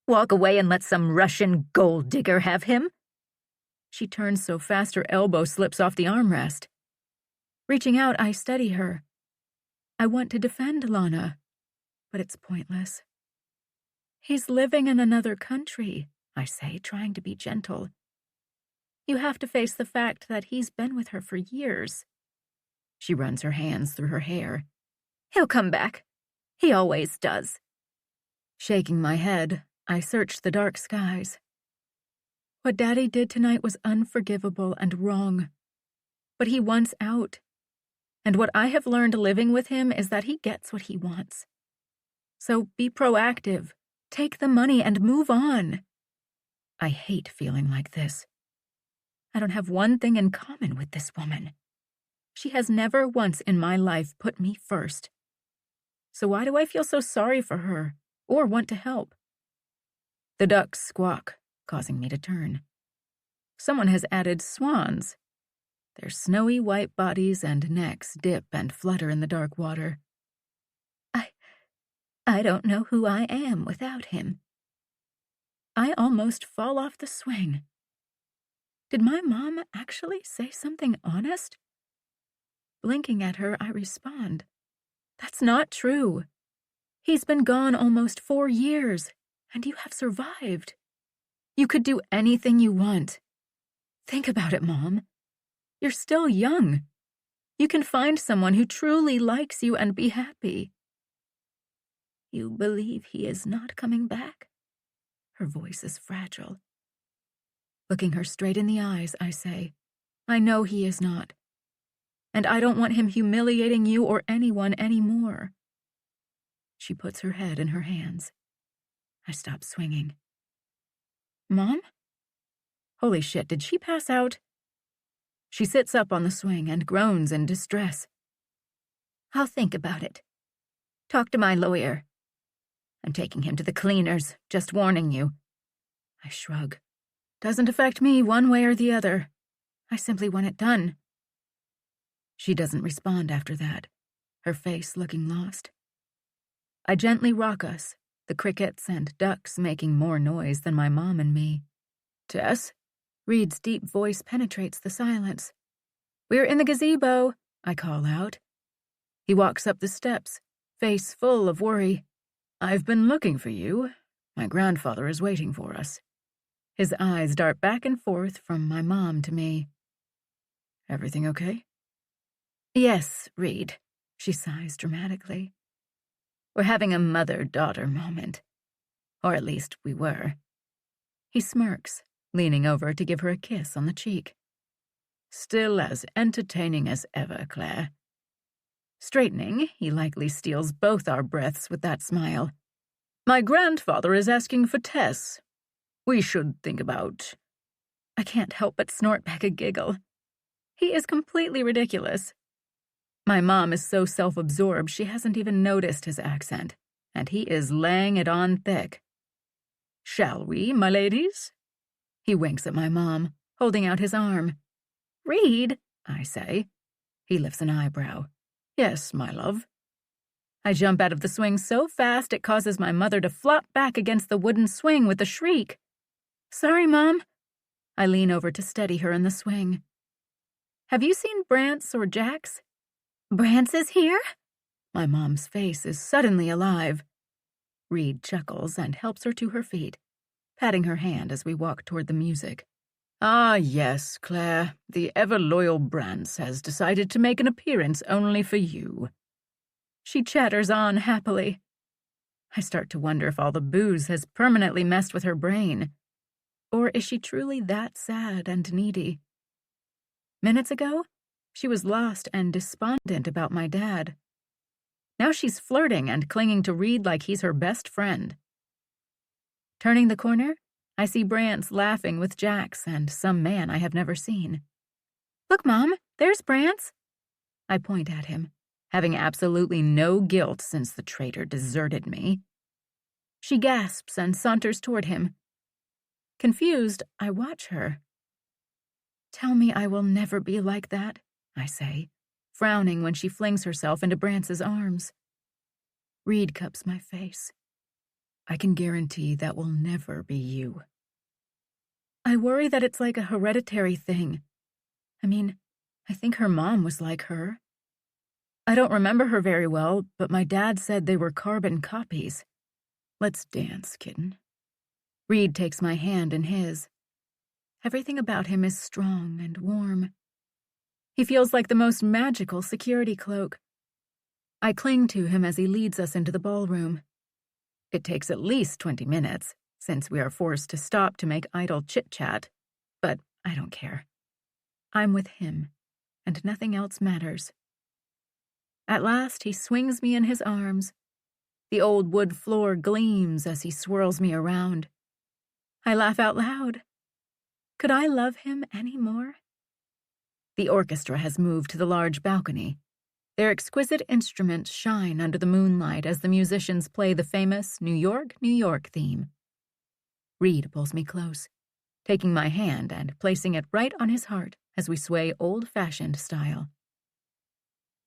walk away and let some Russian gold digger have him? She turns so fast her elbow slips off the armrest. Reaching out, I steady her. I want to defend Lana, but it's pointless. He's living in another country, I say, trying to be gentle. You have to face the fact that he's been with her for years. She runs her hands through her hair. He'll come back. He always does. Shaking my head, I search the dark skies. What Daddy did tonight was unforgivable and wrong. But he wants out. And what I have learned living with him is that he gets what he wants. So be proactive. Take the money and move on. I hate feeling like this. I don't have one thing in common with this woman. She has never once in my life put me first. So why do I feel so sorry for her, or want to help? The ducks squawk, causing me to turn. Someone has added swans. Their snowy white bodies and necks dip and flutter in the dark water. I don't know who I am without him. I almost fall off the swing. Did my mom actually say something honest? Blinking at her, I respond. That's not true. He's been gone almost 4 years, and you have survived. You could do anything you want. Think about it, Mom. You're still young. You can find someone who truly likes you and be happy. You believe he is not coming back? Her voice is fragile. Looking her straight in the eyes, I say, I know he is not. And I don't want him humiliating you or anyone anymore. She puts her head in her hands. I stop swinging. Mom? Holy shit, did she pass out? She sits up on the swing and groans in distress. I'll think about it. Talk to my lawyer. I'm taking him to the cleaners, just warning you. I shrug. Doesn't affect me one way or the other. I simply want it done. She doesn't respond after that, her face looking lost. I gently rock us, the crickets and ducks making more noise than my mom and me. Tess? Reed's deep voice penetrates the silence. We're in the gazebo, I call out. He walks up the steps, face full of worry. I've been looking for you. My grandfather is waiting for us. His eyes dart back and forth from my mom to me. Everything okay? Yes, Reed, she sighs dramatically. We're having a mother-daughter moment. Or at least we were. He smirks, leaning over to give her a kiss on the cheek. Still as entertaining as ever, Claire. Straightening, he likely steals both our breaths with that smile. My grandfather is asking for Tess. We should think about... I can't help but snort back a giggle. He is completely ridiculous. My mom is so self-absorbed she hasn't even noticed his accent, and he is laying it on thick. Shall we, my ladies? He winks at my mom, holding out his arm. Reed, I say. He lifts an eyebrow. Yes, my love. I jump out of the swing so fast it causes my mother to flop back against the wooden swing with a shriek. "Sorry, Mom." I lean over to steady her in the swing. "Have you seen Brant's or Jack's?" "Brant's is here?" My mom's face is suddenly alive. Reed chuckles and helps her to her feet, patting her hand as we walk toward the music. "Ah, yes, Claire, the ever-loyal Brant's has decided to make an appearance only for you." She chatters on happily. I start to wonder if all the booze has permanently messed with her brain. Or is she truly that sad and needy? Minutes ago, she was lost and despondent about my dad. Now she's flirting and clinging to Reed like he's her best friend. Turning the corner, I see Brant's laughing with Jax and some man I have never seen. "Look, Mom, there's Brant's." I point at him, having absolutely no guilt since the traitor deserted me. She gasps and saunters toward him. Confused, I watch her. "Tell me I will never be like that," I say, frowning when she flings herself into Brant's arms. Reed cups my face. "I can guarantee that will never be you." I worry that it's like a hereditary thing. I think her mom was like her. I don't remember her very well, but my dad said they were carbon copies. "Let's dance, kitten." Reed takes my hand in his. Everything about him is strong and warm. He feels like the most magical security cloak. I cling to him as he leads us into the ballroom. It takes at least 20 minutes, since we are forced to stop to make idle chit-chat, but I don't care. I'm with him, and nothing else matters. At last, he swings me in his arms. The old wood floor gleams as he swirls me around. I laugh out loud. Could I love him any more? The orchestra has moved to the large balcony. Their exquisite instruments shine under the moonlight as the musicians play the famous New York, New York theme. Reed pulls me close, taking my hand and placing it right on his heart as we sway old-fashioned style.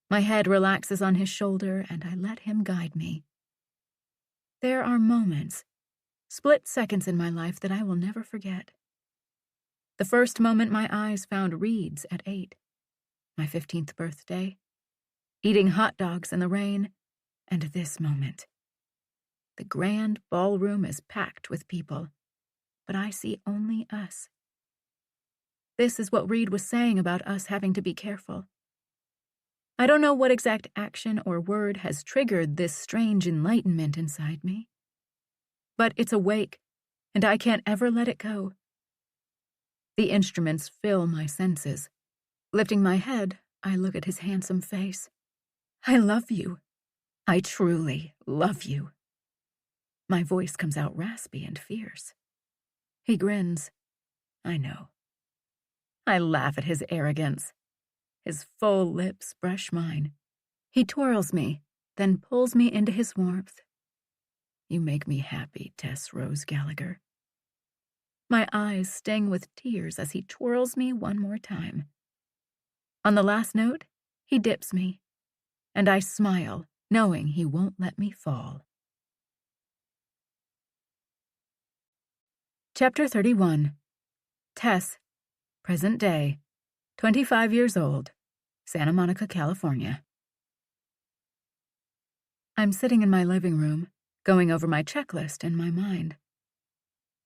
My head relaxes on his shoulder and I let him guide me. There are moments, split seconds in my life that I will never forget. The first moment my eyes found Reed's at 8, my 15th birthday, eating hot dogs in the rain, and this moment. The grand ballroom is packed with people, but I see only us. This is what Reed was saying about us having to be careful. I don't know what exact action or word has triggered this strange enlightenment inside me. But it's awake, and I can't ever let it go. The instruments fill my senses. Lifting my head, I look at his handsome face. "I love you. I truly love you." My voice comes out raspy and fierce. He grins. I know. I laugh at his arrogance. His full lips brush mine. He twirls me, then pulls me into his warmth. "You make me happy, Tess Rose Gallagher." My eyes sting with tears as he twirls me one more time. On the last note, he dips me, and I smile, knowing he won't let me fall. Chapter 31. Tess, present day, 25 years old, Santa Monica, California. I'm sitting in my living room, going over my checklist in my mind.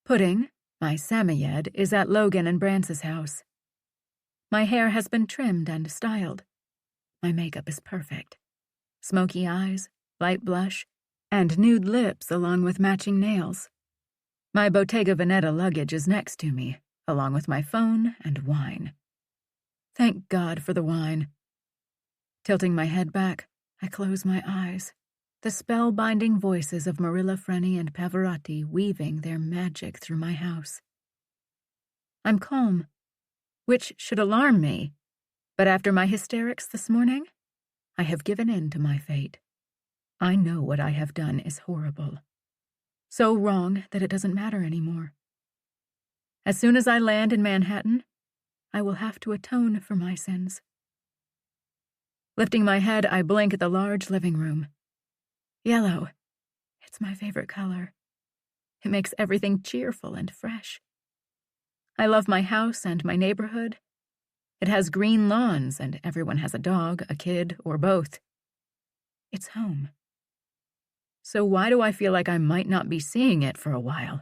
Pudding, my Samoyed, is at Logan and Brance's house. My hair has been trimmed and styled. My makeup is perfect. Smoky eyes, light blush, and nude lips along with matching nails. My Bottega Veneta luggage is next to me, along with my phone and wine. Thank God for the wine. Tilting my head back, I close my eyes. The spellbinding voices of Marilla Freni and Pavarotti weaving their magic through my house. I'm calm, which should alarm me, but after my hysterics this morning, I have given in to my fate. I know what I have done is horrible. So wrong that it doesn't matter anymore. As soon as I land in Manhattan, I will have to atone for my sins. Lifting my head, I blink at the large living room. Yellow. It's my favorite color. It makes everything cheerful and fresh. I love my house and my neighborhood. It has green lawns and everyone has a dog, a kid, or both. It's home. So why do I feel like I might not be seeing it for a while?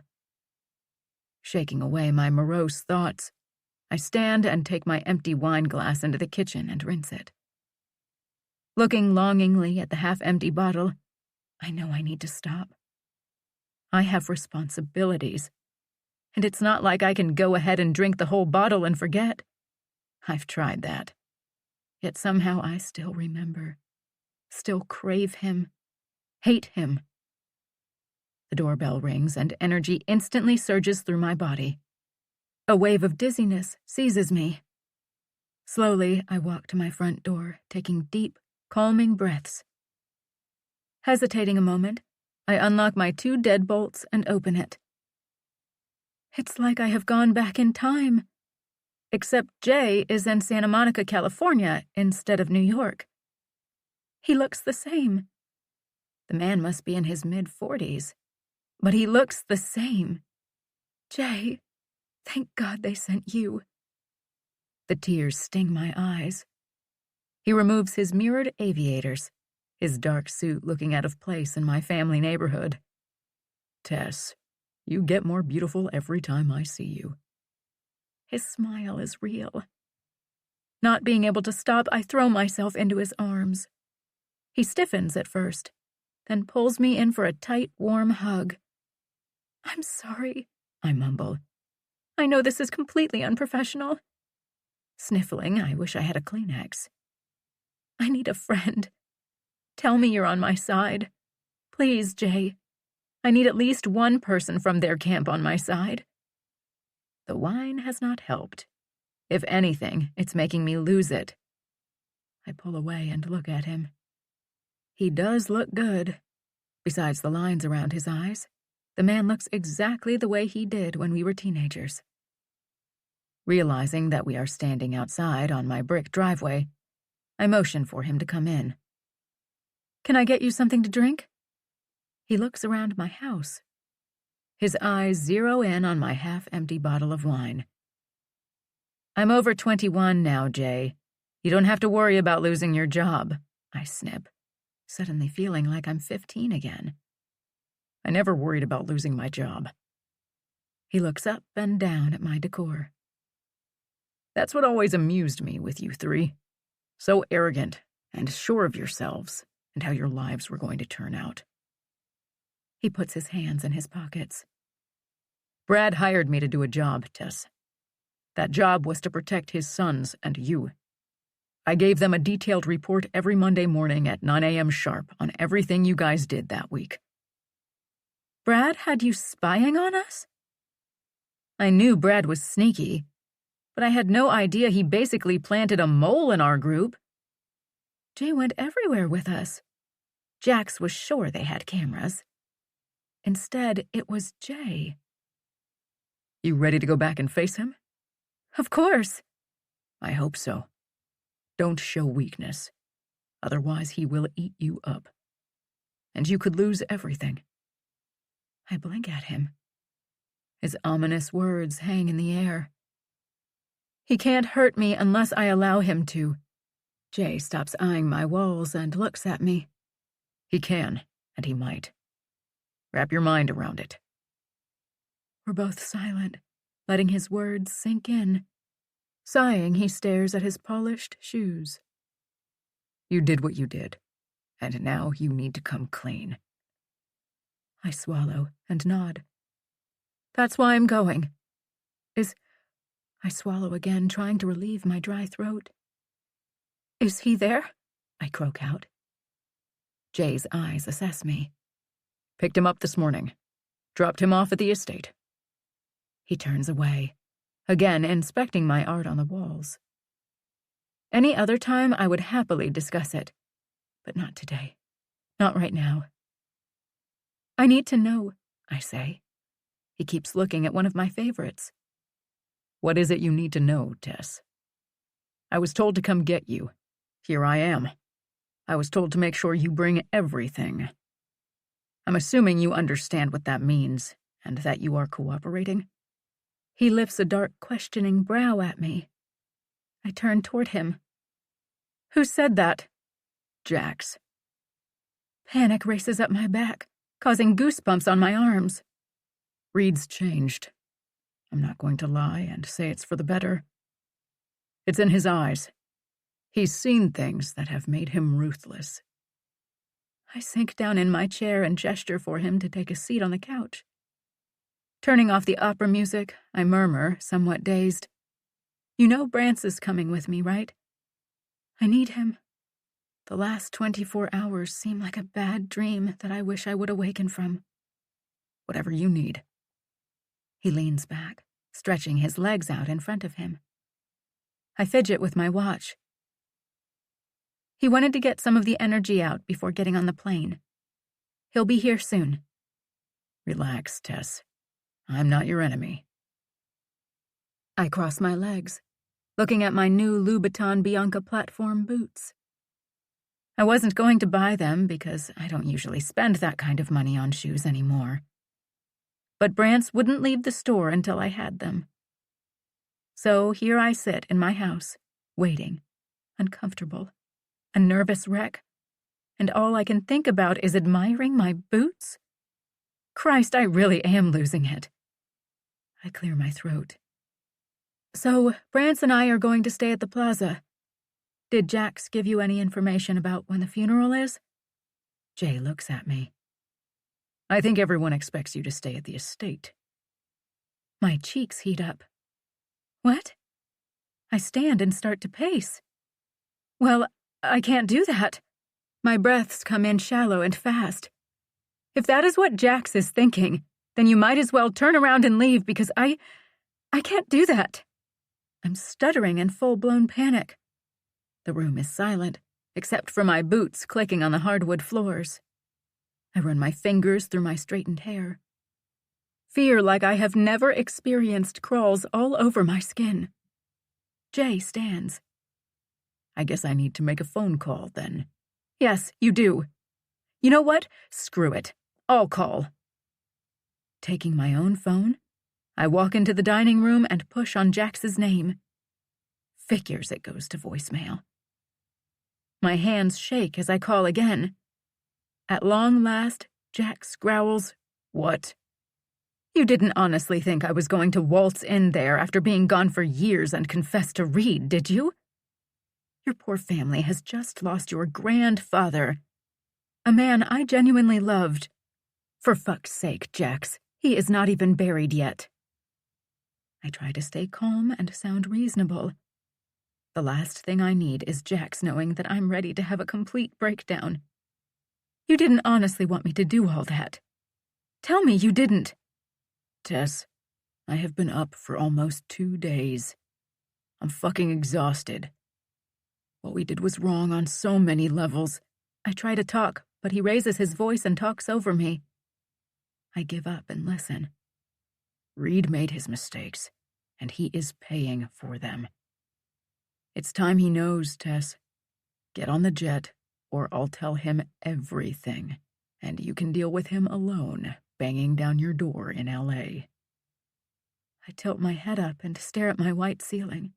Shaking away my morose thoughts, I stand and take my empty wine glass into the kitchen and rinse it. Looking longingly at the half-empty bottle, I know I need to stop. I have responsibilities, and it's not like I can go ahead and drink the whole bottle and forget. I've tried that. Yet somehow I still remember, still crave him, hate him. The doorbell rings and energy instantly surges through my body. A wave of dizziness seizes me. Slowly, I walk to my front door, taking deep, calming breaths. Hesitating a moment, I unlock my 2 deadbolts and open it. It's like I have gone back in time. Except Jay is in Santa Monica, California, instead of New York. He looks the same. The man must be in his mid-40s, but he looks the same. Jay, thank God they sent you. The tears sting my eyes. He removes his mirrored aviators, his dark suit looking out of place in my family neighborhood. Tess, you get more beautiful every time I see you. His smile is real. Not being able to stop, I throw myself into his arms. He stiffens at first, then pulls me in for a tight, warm hug. I'm sorry, I mumble. I know this is completely unprofessional. Sniffling, I wish I had a Kleenex. I need a friend. Tell me you're on my side. Please, Jay. I need at least one person from their camp on my side. The wine has not helped. If anything, it's making me lose it. I pull away and look at him. He does look good. Besides the lines around his eyes, the man looks exactly the way he did when we were teenagers. Realizing that we are standing outside on my brick driveway, I motion for him to come in. Can I get you something to drink? He looks around my house. His eyes zero in on my half-empty bottle of wine. I'm over 21 now, Jay. You don't have to worry about losing your job, I snip, suddenly feeling like I'm 15 again. I never worried about losing my job. He looks up and down at my decor. That's what always amused me with you 3. So arrogant and sure of yourselves and how your lives were going to turn out. He puts his hands in his pockets. Brad hired me to do a job, Tess. That job was to protect his sons and you. I gave them a detailed report every Monday morning at 9 a.m. sharp on everything you guys did that week. Brad had you spying on us? I knew Brad was sneaky, but I had no idea he basically planted a mole in our group. Jay went everywhere with us. Jax was sure they had cameras. Instead, it was Jay. You ready to go back and face him? Of course. I hope so. Don't show weakness. Otherwise, he will eat you up. And you could lose everything. I blink at him. His ominous words hang in the air. He can't hurt me unless I allow him to. Jay stops eyeing my walls and looks at me. He can, and he might. Wrap your mind around it. We're both silent, letting his words sink in. Sighing, he stares at his polished shoes. You did what you did, and now you need to come clean. I swallow and nod. That's why I'm going. I swallow again, trying to relieve my dry throat. Is he there? I croak out. Jay's eyes assess me. Picked him up this morning. Dropped him off at the estate. He turns away, again inspecting my art on the walls. Any other time I would happily discuss it, but not today. Not right now. I need to know, I say. He keeps looking at one of my favorites. What is it you need to know, Tess? I was told to come get you. Here I am. I was told to make sure you bring everything. I'm assuming you understand what that means, and that you are cooperating." He lifts a dark, questioning brow at me. I turn toward him. "Who said that?" "Jax." Panic races up my back, causing goosebumps on my arms. "Reed's changed. I'm not going to lie and say it's for the better. It's in his eyes. He's seen things that have made him ruthless." I sink down in my chair and gesture for him to take a seat on the couch. Turning off the opera music, I murmur, somewhat dazed, "You know Brance is coming with me, right? I need him. The last 24 hours seem like a bad dream that I wish I would awaken from." "Whatever you need." He leans back, stretching his legs out in front of him. I fidget with my watch. He wanted to get some of the energy out before getting on the plane. He'll be here soon. "Relax, Tess. I'm not your enemy." I cross my legs, looking at my new Louboutin Bianca platform boots. I wasn't going to buy them because I don't usually spend that kind of money on shoes anymore. But Brance wouldn't leave the store until I had them. So here I sit in my house, waiting, uncomfortable, a nervous wreck, and all I can think about is admiring my boots? Christ, I really am losing it. I clear my throat. "So, Brance and I are going to stay at the plaza. Did Jax give you any information about when the funeral is?" Jay looks at me. "I think everyone expects you to stay at the estate." My cheeks heat up. "What?" I stand and start to pace. "Well, I can't do that." My breaths come in shallow and fast. "If that is what Jax is thinking, then you might as well turn around and leave because I can't do that." I'm stuttering in full-blown panic. The room is silent, except for my boots clicking on the hardwood floors. I run my fingers through my straightened hair. Fear like I have never experienced crawls all over my skin. Jay stands. "I guess I need to make a phone call, then." "Yes, you do." "You know what? Screw it. I'll call." Taking my own phone, I walk into the dining room and push on Jax's name. Figures it goes to voicemail. My hands shake as I call again. At long last, Jax growls, "What?" "You didn't honestly think I was going to waltz in there after being gone for years and confess to Reed, did you? Your poor family has just lost your grandfather, a man I genuinely loved. For fuck's sake, Jax, he is not even buried yet." I try to stay calm and sound reasonable. The last thing I need is Jax knowing that I'm ready to have a complete breakdown. "You didn't honestly want me to do all that. Tell me you didn't." "Tess, I have been up for almost 2 days. I'm fucking exhausted. What we did was wrong on so many levels." I try to talk, but he raises his voice and talks over me. I give up and listen. "Reed made his mistakes, and he is paying for them. It's time he knows, Tess. Get on the jet, or I'll tell him everything, and you can deal with him alone, banging down your door in L.A. I tilt my head up and stare at my white ceiling,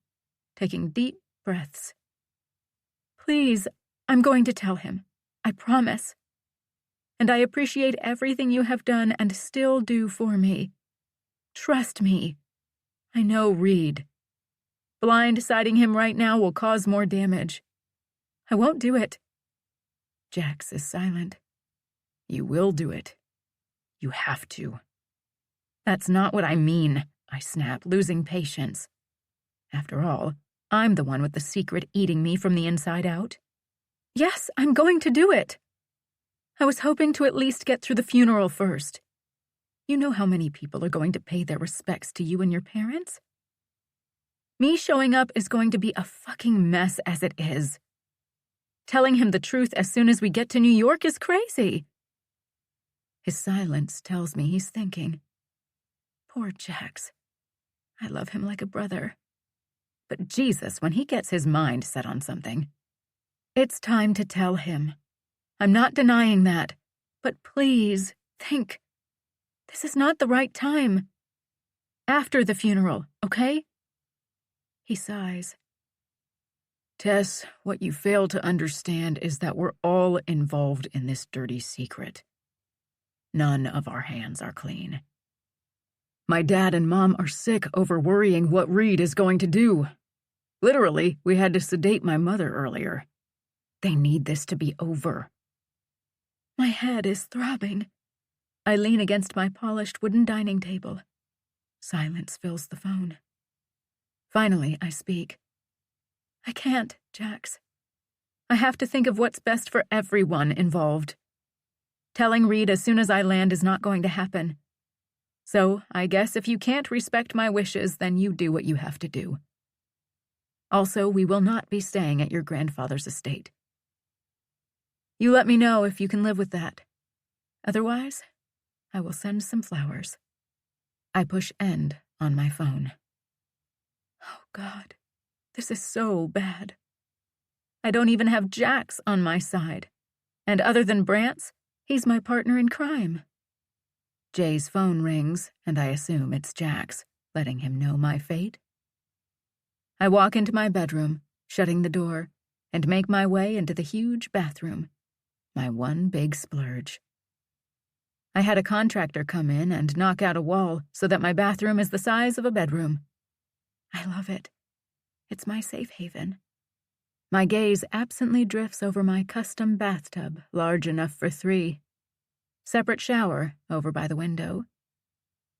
taking deep breaths. "Please, I'm going to tell him. I promise. And I appreciate everything you have done and still do for me. Trust me. I know Reed. Blindsiding him right now will cause more damage. I won't do it." Jax is silent. "You will do it. You have to." "That's not what I mean," I snap, losing patience. After all, I'm the one with the secret eating me from the inside out. "Yes, I'm going to do it. I was hoping to at least get through the funeral first. You know how many people are going to pay their respects to you and your parents? Me showing up is going to be a fucking mess as it is. Telling him the truth as soon as we get to New York is crazy." His silence tells me he's thinking. Poor Jax. I love him like a brother. But Jesus, when he gets his mind set on something. It's time to tell him. I'm not denying that, But please, think. This is not the right time. After the funeral, okay? He sighs. Tess, what you fail to understand is that we're all involved in this dirty secret. None of our hands are clean. My dad and Mom are sick over worrying what Reed is going to do. Literally, we had to sedate my mother earlier. They need this to be over. My head is throbbing. I lean against my polished wooden dining table. Silence fills the phone. Finally, I speak. I can't, Jax. I have to think of what's best for everyone involved. Telling Reed as soon as I land is not going to happen. So, I guess if you can't respect my wishes, then you do what you have to do. Also, we will not be staying at your grandfather's estate. You let me know if you can live with that. Otherwise, I will send some flowers. I push end on my phone. Oh, God. This is so bad. I don't even have Jax on my side. And other than Brant's, he's my partner in crime. Jay's phone rings, and I assume it's Jax, letting him know my fate. I walk into my bedroom, shutting the door, and make my way into the huge bathroom, my one big splurge. I had a contractor come in and knock out a wall so that my bathroom is the size of a bedroom. I love it. It's my safe haven. My gaze absently drifts over my custom bathtub, large enough for 3. Separate shower over by the window.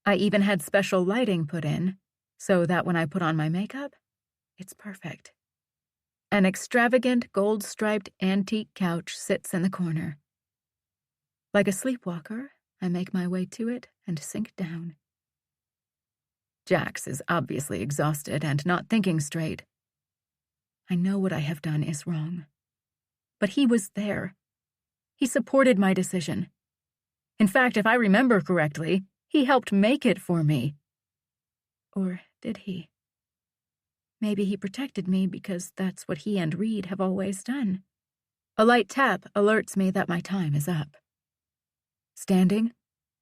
I even had special lighting put in, so that when I put on my makeup, it's perfect. An extravagant gold-striped antique couch sits in the corner. Like a sleepwalker, I make my way to it and sink down. Jax is obviously exhausted and not thinking straight. I know what I have done is wrong. But he was there. He supported my decision. In fact, if I remember correctly, he helped make it for me. Or did he? Maybe he protected me because that's what he and Reed have always done. A light tap alerts me that my time is up. Standing,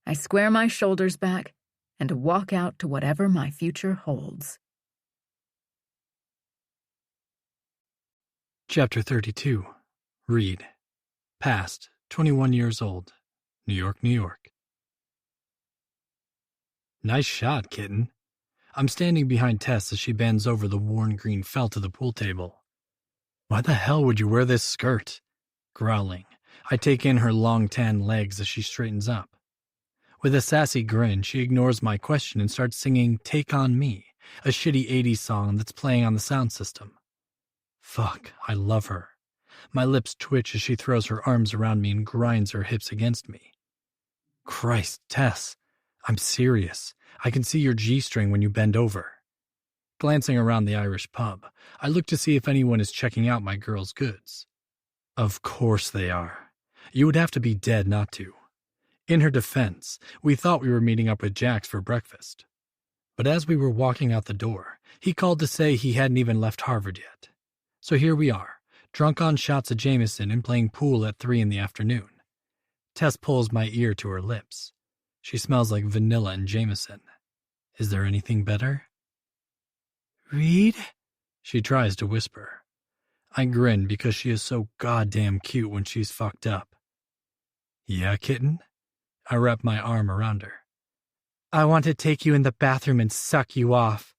I square my shoulders back and walk out to whatever my future holds. Chapter 32. Reed. Past, 21 years old. New York, New York. Nice shot, kitten. I'm standing behind Tess as she bends over the worn green felt of the pool table. Why the hell would you wear this skirt? Growling, I take in her long tan legs as she straightens up. With a sassy grin, she ignores my question and starts singing Take On Me, a shitty 80s song that's playing on the sound system. Fuck, I love her. My lips twitch as she throws her arms around me and grinds her hips against me. Christ, Tess, I'm serious. I can see your G-string when you bend over. Glancing around the Irish pub, I look to see if anyone is checking out my girl's goods. Of course they are. You would have to be dead not to. In her defense, we thought we were meeting up with Jax for breakfast. But as we were walking out the door, he called to say he hadn't even left Harvard yet. So here we are, drunk on shots of Jameson and playing pool at 3 in the afternoon. Tess pulls my ear to her lips. She smells like vanilla and Jameson. Is there anything better? Reed? She tries to whisper. I grin because she is so goddamn cute when she's fucked up. Yeah, kitten? I wrap my arm around her. I want to take you in the bathroom and suck you off.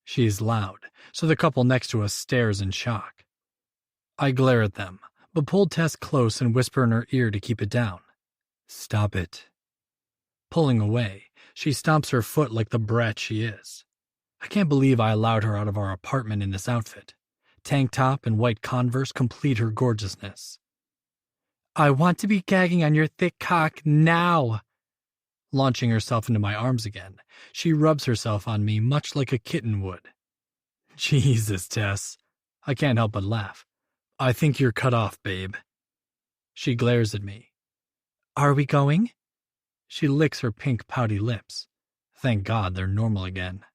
She is loud, so the couple next to us stares in shock. I glare at them, but pull Tess close and whisper in her ear to keep it down. Stop it. Pulling away, she stomps her foot like the brat she is. I can't believe I allowed her out of our apartment in this outfit. Tank top and white Converse complete her gorgeousness. I want to be gagging on your thick cock now. Launching herself into my arms again, she rubs herself on me much like a kitten would. Jesus, Tess. I can't help but laugh. I think you're cut off, babe. She glares at me. Are we going? She licks her pink pouty lips. Thank God they're normal again.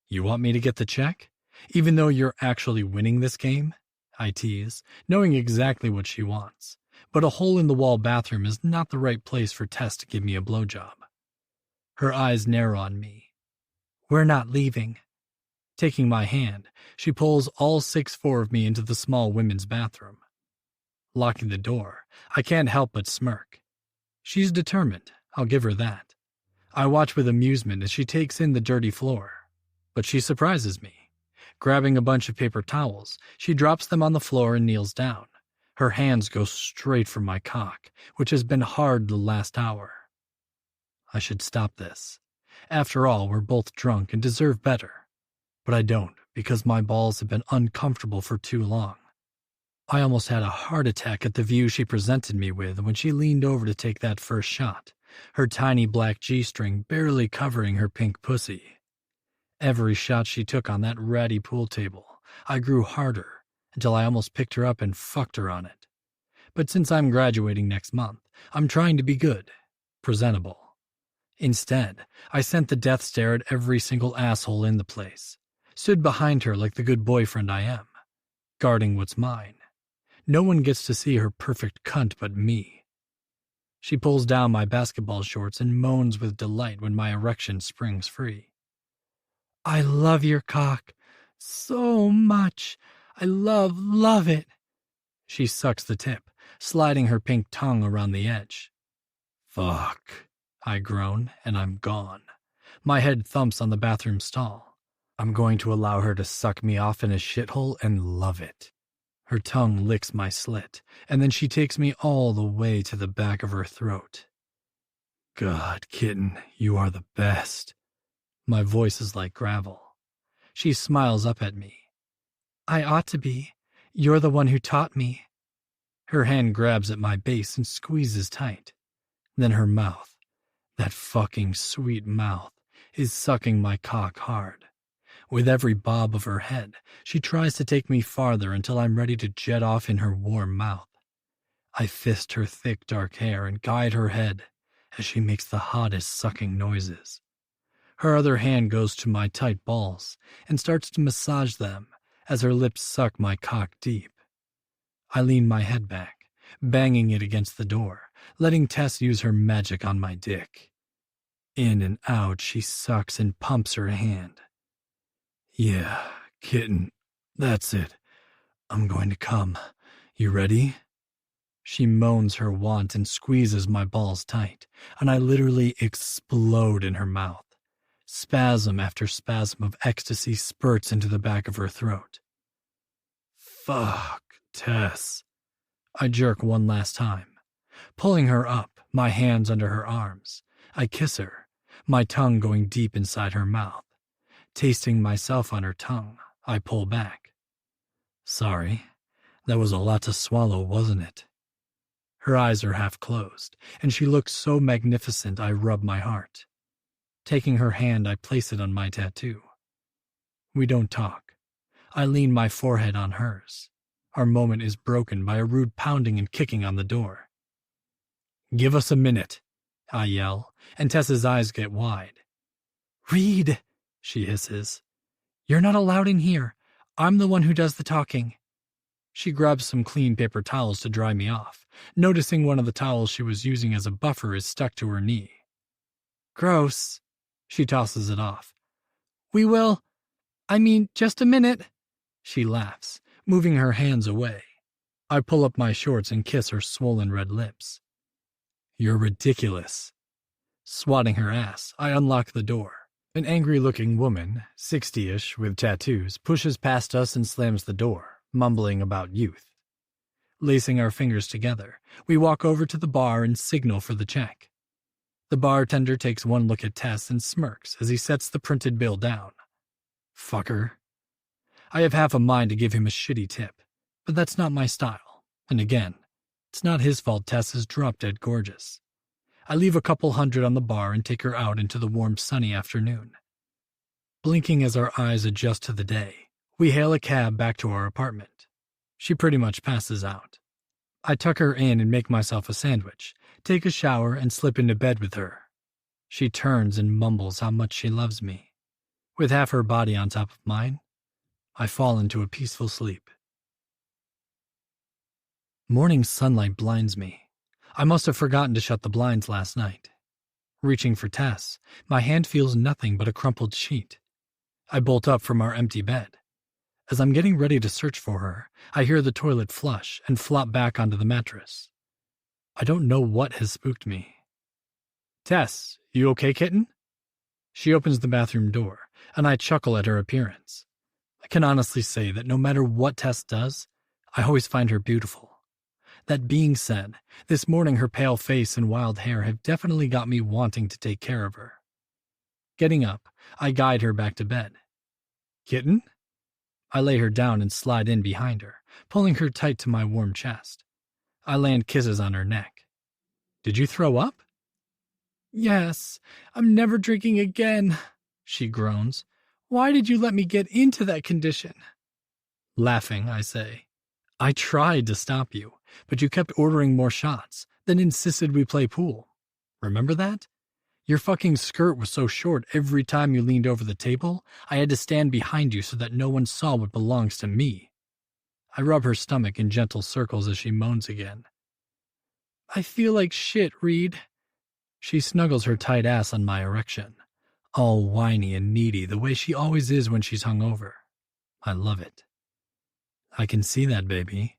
You want me to get the check? Even though you're actually winning this game? I tease, knowing exactly what she wants. but a hole-in-the-wall bathroom is not the right place for Tess to give me a blowjob. Her eyes narrow on me. We're not leaving. Taking my hand, she pulls all 6'4" of me into the small women's bathroom. Locking the door, I can't help but smirk. She's determined, I'll give her that. I watch with amusement as she takes in the dirty floor, but she surprises me. Grabbing a bunch of paper towels, she drops them on the floor and kneels down. Her hands go straight for my cock, which has been hard the last hour. I should stop this. After all, we're both drunk and deserve better. But I don't, because my balls have been uncomfortable for too long. I almost had a heart attack at the view she presented me with when she leaned over to take that first shot, her tiny black G-string barely covering her pink pussy. Every shot she took on that ratty pool table, I grew harder until I almost picked her up and fucked her on it. But since I'm graduating next month, I'm trying to be good, presentable. Instead, I sent the death stare at every single asshole in the place, stood behind her like the good boyfriend I am, guarding what's mine. No one gets to see her perfect cunt but me. She pulls down my basketball shorts and moans with delight when my erection springs free. I love your cock so much. I love it. She sucks the tip, sliding her pink tongue around the edge. Fuck, I groan, and I'm gone. My head thumps on the bathroom stall. I'm going to allow her to suck me off in a shithole and love it. Her tongue licks my slit, and then she takes me all the way to the back of her throat. God, kitten, you are the best. My voice is like gravel. She smiles up at me. I ought to be. You're the one who taught me. Her hand grabs at my base and squeezes tight. Then her mouth, that fucking sweet mouth, is sucking my cock hard. With every bob of her head, she tries to take me farther until I'm ready to jet off in her warm mouth. I fist her thick dark hair and guide her head as she makes the hottest sucking noises. Her other hand goes to my tight balls and starts to massage them as her lips suck my cock deep. I lean my head back, banging it against the door, letting Tess use her magic on my dick. In and out, she sucks and pumps her hand. Yeah, kitten, that's it. I'm going to come. You ready? She moans her want and squeezes my balls tight, and I literally explode in her mouth. Spasm after spasm of ecstasy spurts into the back of her throat. Fuck, Tess. I jerk one last time. Pulling her up, my hands under her arms, I kiss her, my tongue going deep inside her mouth. Tasting myself on her tongue, I pull back. Sorry, that was a lot to swallow, wasn't it? Her eyes are half closed, and she looks so magnificent I rub my heart. Taking her hand, I place it on my tattoo. We don't talk. I lean my forehead on hers. Our moment is broken by a rude pounding and kicking on the door. Give us a minute, I yell, and Tessa's eyes get wide. Read, she hisses. You're not allowed in here. I'm the one who does the talking. She grabs some clean paper towels to dry me off, noticing one of the towels she was using as a buffer is stuck to her knee. Gross. She tosses it off. Just a minute. She laughs, moving her hands away. I pull up my shorts and kiss her swollen red lips. You're ridiculous. Swatting her ass, I unlock the door. An angry-looking woman, 60-ish, with tattoos, pushes past us and slams the door, mumbling about youth. Lacing our fingers together, we walk over to the bar and signal for the check. The bartender takes one look at Tess and smirks as he sets the printed bill down. Fucker. I have half a mind to give him a shitty tip, but that's not my style. And again, it's not his fault Tess is drop-dead gorgeous. I leave a couple hundred on the bar and take her out into the warm sunny afternoon. Blinking as our eyes adjust to the day, we hail a cab back to our apartment. She pretty much passes out. I tuck her in and make myself a sandwich, take a shower, and slip into bed with her. She turns and mumbles how much she loves me. With half her body on top of mine, I fall into a peaceful sleep. Morning sunlight blinds me. I must have forgotten to shut the blinds last night. Reaching for Tess, my hand feels nothing but a crumpled sheet. I bolt up from our empty bed. As I'm getting ready to search for her, I hear the toilet flush and flop back onto the mattress. I don't know what has spooked me. Tess, you okay, kitten? She opens the bathroom door, and I chuckle at her appearance. I can honestly say that no matter what Tess does, I always find her beautiful. That being said, this morning her pale face and wild hair have definitely got me wanting to take care of her. Getting up, I guide her back to bed. Kitten? I lay her down and slide in behind her, pulling her tight to my warm chest. I land kisses on her neck. Did you throw up? Yes, I'm never drinking again, she groans. Why did you let me get into that condition? Laughing, I say, I tried to stop you, but you kept ordering more shots, then insisted we play pool. Remember that? Your fucking skirt was so short every time you leaned over the table, I had to stand behind you so that no one saw what belongs to me. I rub her stomach in gentle circles as she moans again. I feel like shit, Reed. She snuggles her tight ass on my erection, all whiny and needy the way she always is when she's hungover. I love it. I can see that, baby.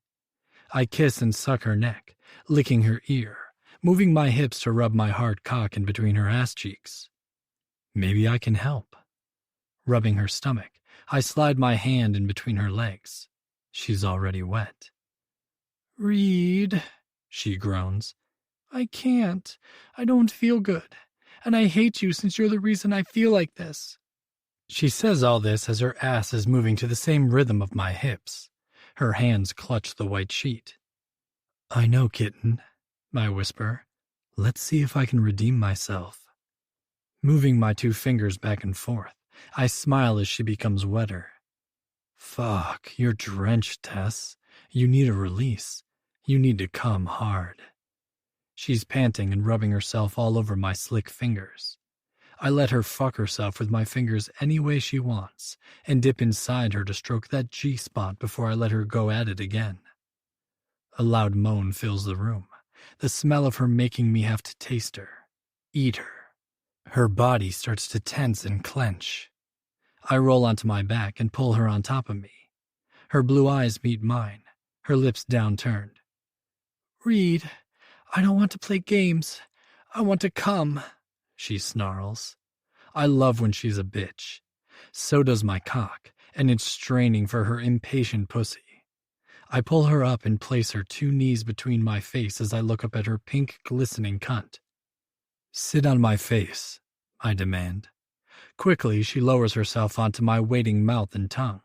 I kiss and suck her neck, licking her ear, moving my hips to rub my hard cock in between her ass cheeks. Maybe I can help. Rubbing her stomach, I slide my hand in between her legs. She's already wet. Reed, she groans. I can't. I don't feel good. And I hate you since you're the reason I feel like this. She says all this as her ass is moving to the same rhythm of my hips. Her hands clutch the white sheet. I know, kitten, I whisper. Let's see if I can redeem myself. Moving my 2 fingers back and forth, I smile as she becomes wetter. Fuck, you're drenched, Tess. You need a release. You need to come hard. She's panting and rubbing herself all over my slick fingers. I let her fuck herself with my fingers any way she wants and dip inside her to stroke that G-spot before I let her go at it again. A loud moan fills the room, the smell of her making me have to taste her, eat her. Her body starts to tense and clench. I roll onto my back and pull her on top of me. Her blue eyes meet mine, her lips downturned. Reed, I don't want to play games. I want to come, she snarls. I love when she's a bitch. So does my cock, and it's straining for her impatient pussy. I pull her up and place her 2 knees between my face as I look up at her pink, glistening cunt. Sit on my face, I demand. Quickly, she lowers herself onto my waiting mouth and tongue.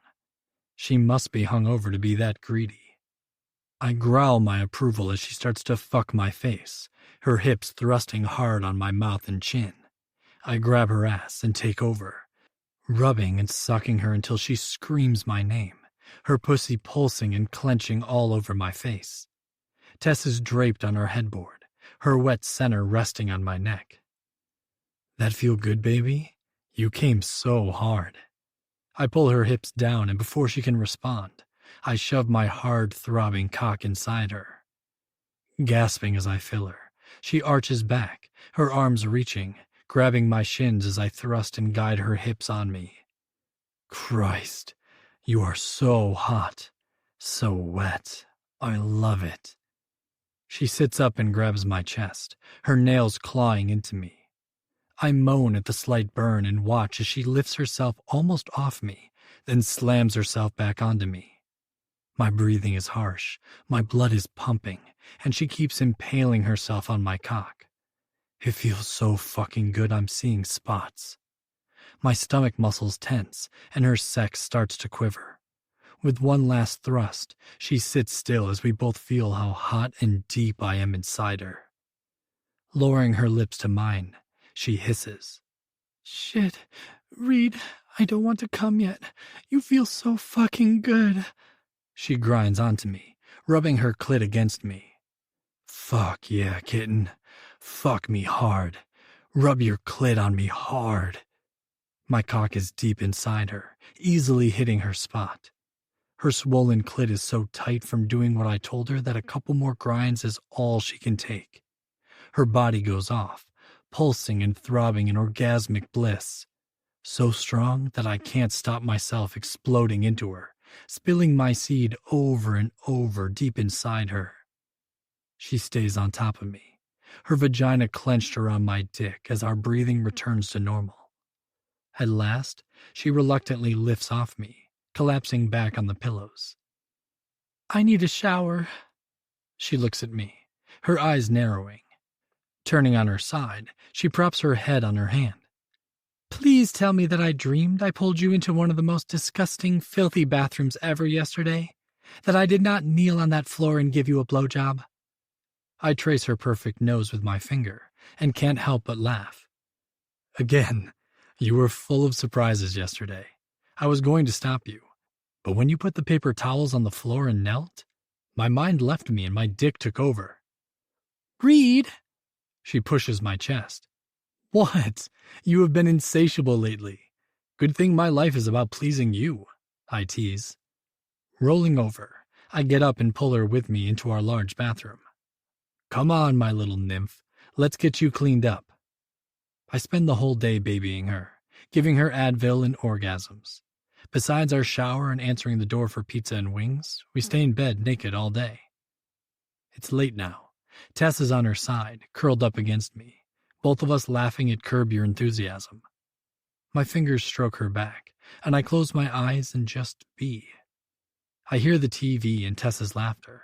She must be hungover to be that greedy. I growl my approval as she starts to fuck my face, her hips thrusting hard on my mouth and chin. I grab her ass and take over, rubbing and sucking her until she screams my name, her pussy pulsing and clenching all over my face. Tess is draped on her headboard, her wet center resting on my neck. That feel good, baby? You came so hard. I pull her hips down, and before she can respond, I shove my hard, throbbing cock inside her. Gasping as I fill her, she arches back, her arms reaching, grabbing my shins as I thrust and guide her hips on me. Christ, you are so hot, so wet. I love it. She sits up and grabs my chest, her nails clawing into me. I moan at the slight burn and watch as she lifts herself almost off me, then slams herself back onto me. My breathing is harsh, my blood is pumping, and she keeps impaling herself on my cock. It feels so fucking good I'm seeing spots. My stomach muscles tense, and her sex starts to quiver. With one last thrust, she sits still as we both feel how hot and deep I am inside her. Lowering her lips to mine, she hisses. Shit, Reed, I don't want to come yet. You feel so fucking good. She grinds onto me, rubbing her clit against me. Fuck yeah, kitten. Fuck me hard. Rub your clit on me hard. My cock is deep inside her, easily hitting her spot. Her swollen clit is so tight from doing what I told her that a couple more grinds is all she can take. Her body goes off, pulsing and throbbing in orgasmic bliss. So strong that I can't stop myself exploding into her, spilling my seed over and over deep inside her. She stays on top of me, her vagina clenched around my dick as our breathing returns to normal. At last, she reluctantly lifts off me, collapsing back on the pillows. I need a shower. She looks at me, her eyes narrowing. Turning on her side, she props her head on her hand. Please tell me that I dreamed I pulled you into one of the most disgusting, filthy bathrooms ever yesterday. That I did not kneel on that floor and give you a blowjob. I trace her perfect nose with my finger and can't help but laugh. Again, you were full of surprises yesterday. I was going to stop you, but when you put the paper towels on the floor and knelt, my mind left me and my dick took over. Reed! She pushes my chest. What? You have been insatiable lately. Good thing my life is about pleasing you, I tease. Rolling over, I get up and pull her with me into our large bathroom. Come on, my little nymph. Let's get you cleaned up. I spend the whole day babying her, giving her Advil and orgasms. Besides our shower and answering the door for pizza and wings, we stay in bed naked all day. It's late now. Tess is on her side, curled up against me, both of us laughing at Curb Your Enthusiasm. My fingers stroke her back, and I close my eyes and just be. I hear the TV and Tess's laughter.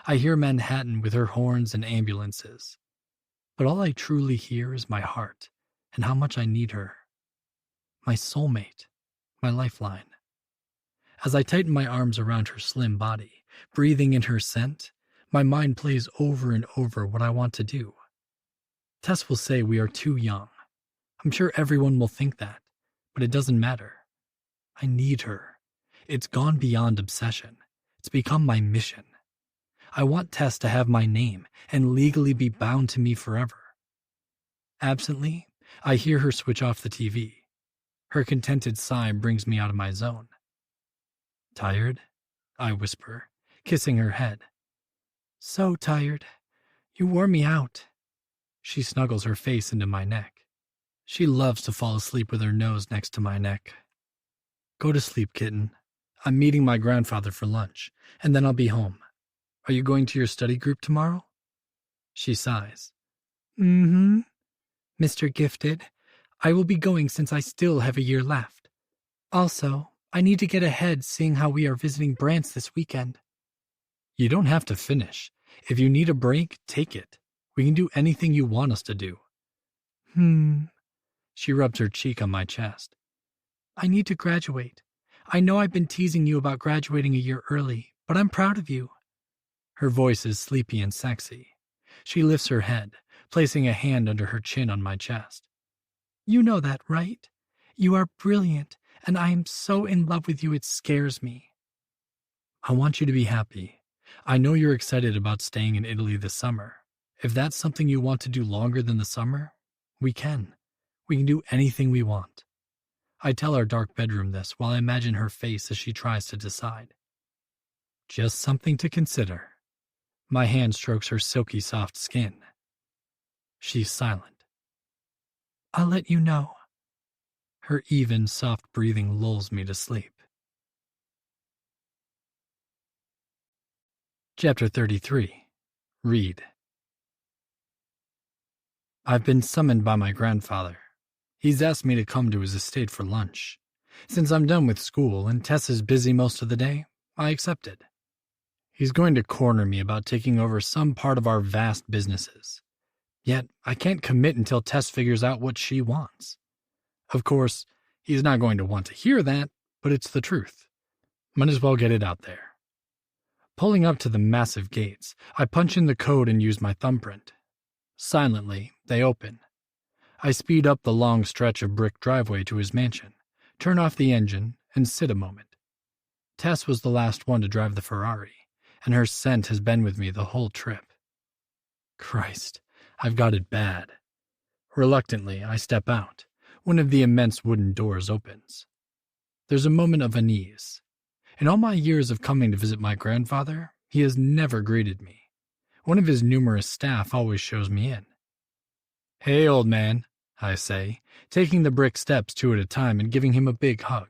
I hear Manhattan with her horns and ambulances. But all I truly hear is my heart and how much I need her. My soulmate, my lifeline. As I tighten my arms around her slim body, breathing in her scent, my mind plays over and over what I want to do. Tess will say we are too young. I'm sure everyone will think that, but it doesn't matter. I need her. It's gone beyond obsession. It's become my mission. I want Tess to have my name and legally be bound to me forever. Absently, I hear her switch off the TV. Her contented sigh brings me out of my zone. Tired? I whisper, kissing her head. So tired. You wore me out. She snuggles her face into my neck. She loves to fall asleep with her nose next to my neck. Go to sleep, kitten. I'm meeting my grandfather for lunch, and then I'll be home. Are you going to your study group tomorrow? She sighs. Mm-hmm. Mr. Gifted, I will be going since I still have a year left. Also, I need to get ahead seeing how we are visiting Brant's this weekend. You don't have to finish. If you need a break, take it. We can do anything you want us to do. She rubs her cheek on my chest. I need to graduate. I know I've been teasing you about graduating a year early, but I'm proud of you. Her voice is sleepy and sexy. She lifts her head, placing a hand under her chin on my chest. You know that, right? You are brilliant, and I am so in love with you it scares me. I want you to be happy. I know you're excited about staying in Italy this summer. If that's something you want to do longer than the summer, we can. We can do anything we want. I tell our dark bedroom this while I imagine her face as she tries to decide. Just something to consider. My hand strokes her silky soft skin. She's silent. I'll let you know. Her even, soft breathing lulls me to sleep. Chapter 33. Read. I've been summoned by my grandfather. He's asked me to come to his estate for lunch. Since I'm done with school and Tess is busy most of the day, I accepted. He's going to corner me about taking over some part of our vast businesses. Yet, I can't commit until Tess figures out what she wants. Of course, he's not going to want to hear that, but it's the truth. Might as well get it out there. Pulling up to the massive gates, I punch in the code and use my thumbprint. Silently, they open. I speed up the long stretch of brick driveway to his mansion, turn off the engine, and sit a moment. Tess was the last one to drive the Ferrari, and her scent has been with me the whole trip. Christ, I've got it bad. Reluctantly, I step out. One of the immense wooden doors opens. There's a moment of unease. In all my years of coming to visit my grandfather, he has never greeted me. One of his numerous staff always shows me in. "Hey, old man," I say, taking the brick steps 2 at a time and giving him a big hug.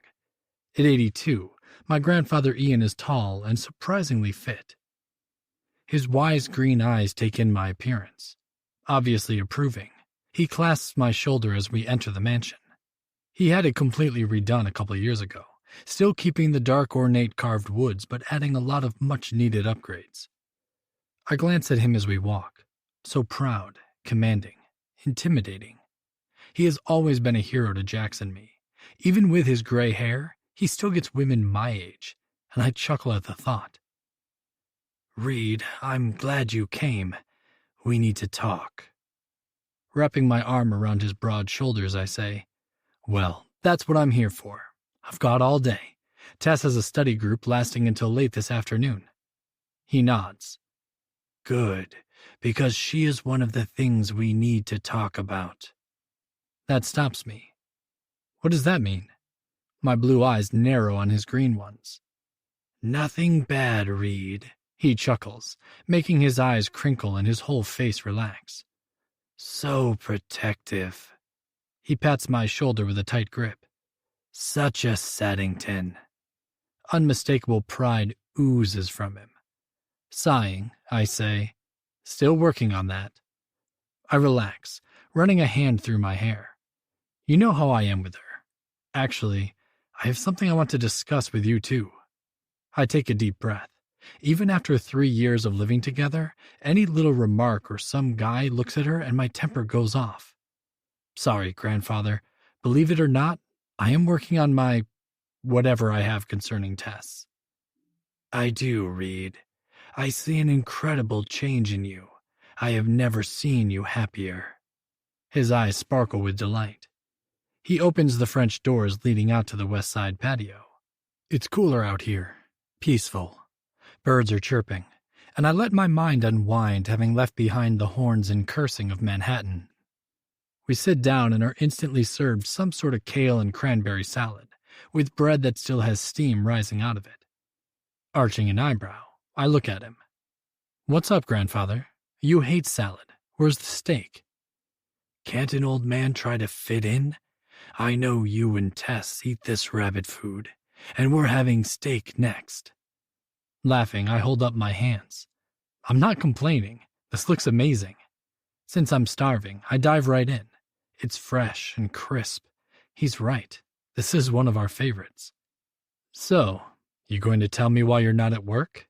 At 82, my grandfather Ian is tall and surprisingly fit. His wise green eyes take in my appearance. Obviously approving, he clasps my shoulder as we enter the mansion. He had it completely redone a couple years ago, still keeping the dark ornate carved woods but adding a lot of much-needed upgrades. I glance at him as we walk, so proud, commanding, intimidating. He has always been a hero to Jax and me. Even with his gray hair, he still gets women my age, and I chuckle at the thought. "Reed, I'm glad you came. We need to talk." Wrapping my arm around his broad shoulders, I say, "Well, that's what I'm here for. I've got all day. Tess has a study group lasting until late this afternoon." He nods. "Good, because she is one of the things we need to talk about." That stops me. What does that mean? My blue eyes narrow on his green ones. "Nothing bad, Reed," he chuckles, making his eyes crinkle and his whole face relax. "So protective." He pats my shoulder with a tight grip. "Such a Saddington." Unmistakable pride oozes from him. Sighing, I say, "Still working on that." I relax, running a hand through my hair. You know how I am with her. Actually, I have something I want to discuss with you too. I take a deep breath. Even after 3 years of living together, any little remark or some guy looks at her and my temper goes off. Sorry, grandfather. Believe it or not, I am working on my whatever I have concerning Tess. I do, Reed. I see an incredible change in you. I have never seen you happier. His eyes sparkle with delight. He opens the French doors leading out to the west side patio. It's cooler out here, peaceful. Birds are chirping, and I let my mind unwind, having left behind the horns and cursing of Manhattan. We sit down and are instantly served some sort of kale and cranberry salad, with bread that still has steam rising out of it. Arching an eyebrow, I look at him. What's up, grandfather? You hate salad. Where's the steak? Can't an old man try to fit in? I know you and Tess eat this rabbit food, and we're having steak next. Laughing, I hold up my hands. I'm not complaining. This looks amazing. Since I'm starving, I dive right in. It's fresh and crisp. He's right. This is one of our favorites. So, you going to tell me why you're not at work?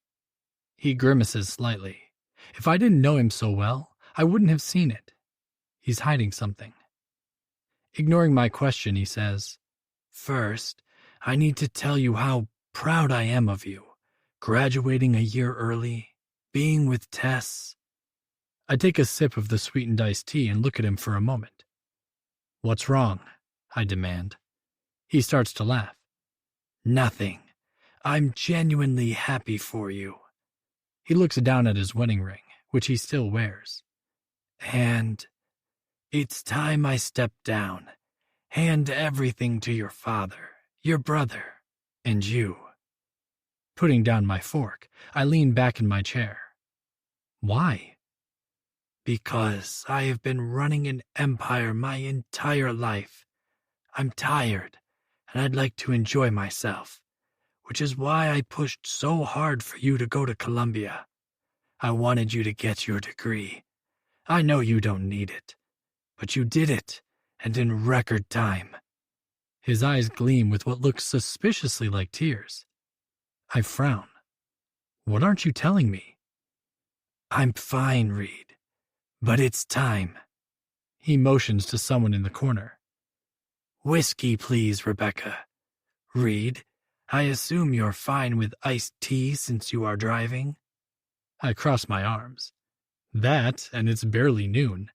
He grimaces slightly. If I didn't know him so well, I wouldn't have seen it. He's hiding something. Ignoring my question, he says, First, I need to tell you how proud I am of you. Graduating a year early, being with Tess. I take a sip of the sweetened iced tea and look at him for a moment. What's wrong? I demand. He starts to laugh. Nothing. I'm genuinely happy for you. He looks down at his wedding ring, which he still wears. And it's time I step down. Hand everything to your father, your brother, and you. Putting down my fork, I lean back in my chair. Why? Because I have been running an empire my entire life. I'm tired, and I'd like to enjoy myself, which is why I pushed so hard for you to go to Columbia. I wanted you to get your degree. I know you don't need it, but you did it, and in record time. His eyes gleam with what looks suspiciously like tears. I frown. What aren't you telling me? I'm fine, Reed, but it's time. He motions to someone in the corner. Whiskey, please, Rebecca. Reed, I assume you're fine with iced tea since you are driving? I cross my arms. That, and it's barely noon.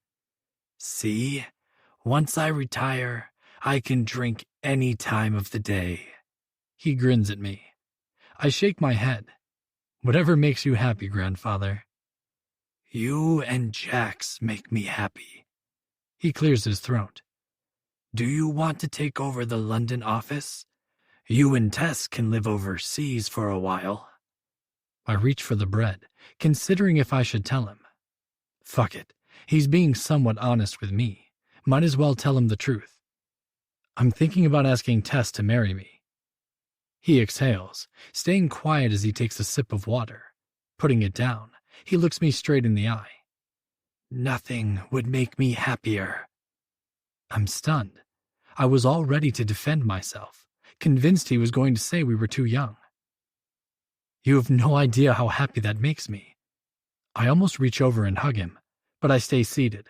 See, once I retire, I can drink any time of the day. He grins at me. I shake my head. Whatever makes you happy, grandfather. You and Jax make me happy. He clears his throat. Do you want to take over the London office? You and Tess can live overseas for a while. I reach for the bread, considering if I should tell him. Fuck it. He's being somewhat honest with me. Might as well tell him the truth. I'm thinking about asking Tess to marry me. He exhales, staying quiet as he takes a sip of water. Putting it down, he looks me straight in the eye. Nothing would make me happier. I'm stunned. I was all ready to defend myself, convinced he was going to say we were too young. You have no idea how happy that makes me. I almost reach over and hug him, but I stay seated.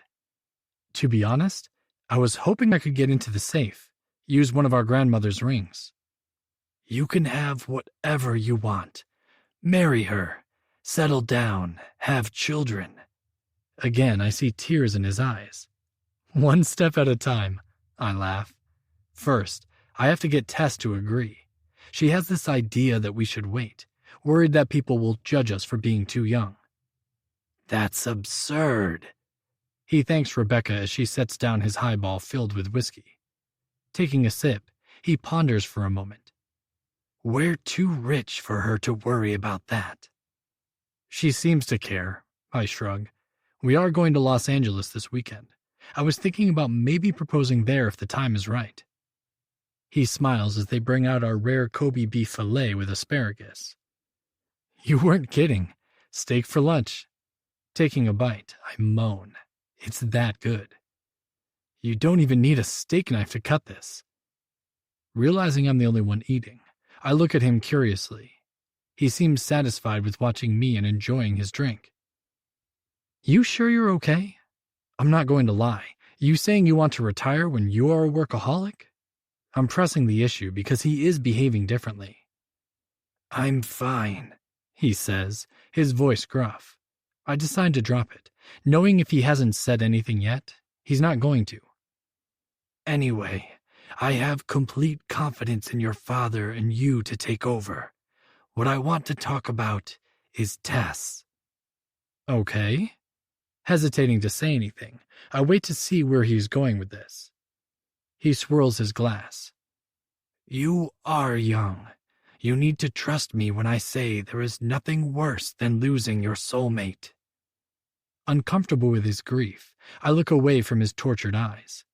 To be honest, I was hoping I could get into the safe, use one of our grandmother's rings. You can have whatever you want. Marry her, settle down, have children. Again, I see tears in his eyes. One step at a time, I laugh. First, I have to get Tess to agree. She has this idea that we should wait, worried that people will judge us for being too young. That's absurd. He thanks Rebecca as she sets down his highball filled with whiskey. Taking a sip, he ponders for a moment. We're too rich for her to worry about that. She seems to care, I shrug. We are going to Los Angeles this weekend. I was thinking about maybe proposing there if the time is right. He smiles as they bring out our rare Kobe beef fillet with asparagus. You weren't kidding. Steak for lunch. Taking a bite, I moan. It's that good. You don't even need a steak knife to cut this. Realizing I'm the only one eating, I look at him curiously. He seems satisfied with watching me and enjoying his drink. You sure you're okay? I'm not going to lie. You saying you want to retire when you are a workaholic? I'm pressing the issue because he is behaving differently. I'm fine, he says, his voice gruff. I decide to drop it, knowing if he hasn't said anything yet, he's not going to. Anyway, I have complete confidence in your father and you to take over. What I want to talk about is Tess. Okay. Hesitating to say anything, I wait to see where he's going with this. He swirls his glass. You are young. You need to trust me when I say there is nothing worse than losing your soulmate. Uncomfortable with his grief, I look away from his tortured eyes.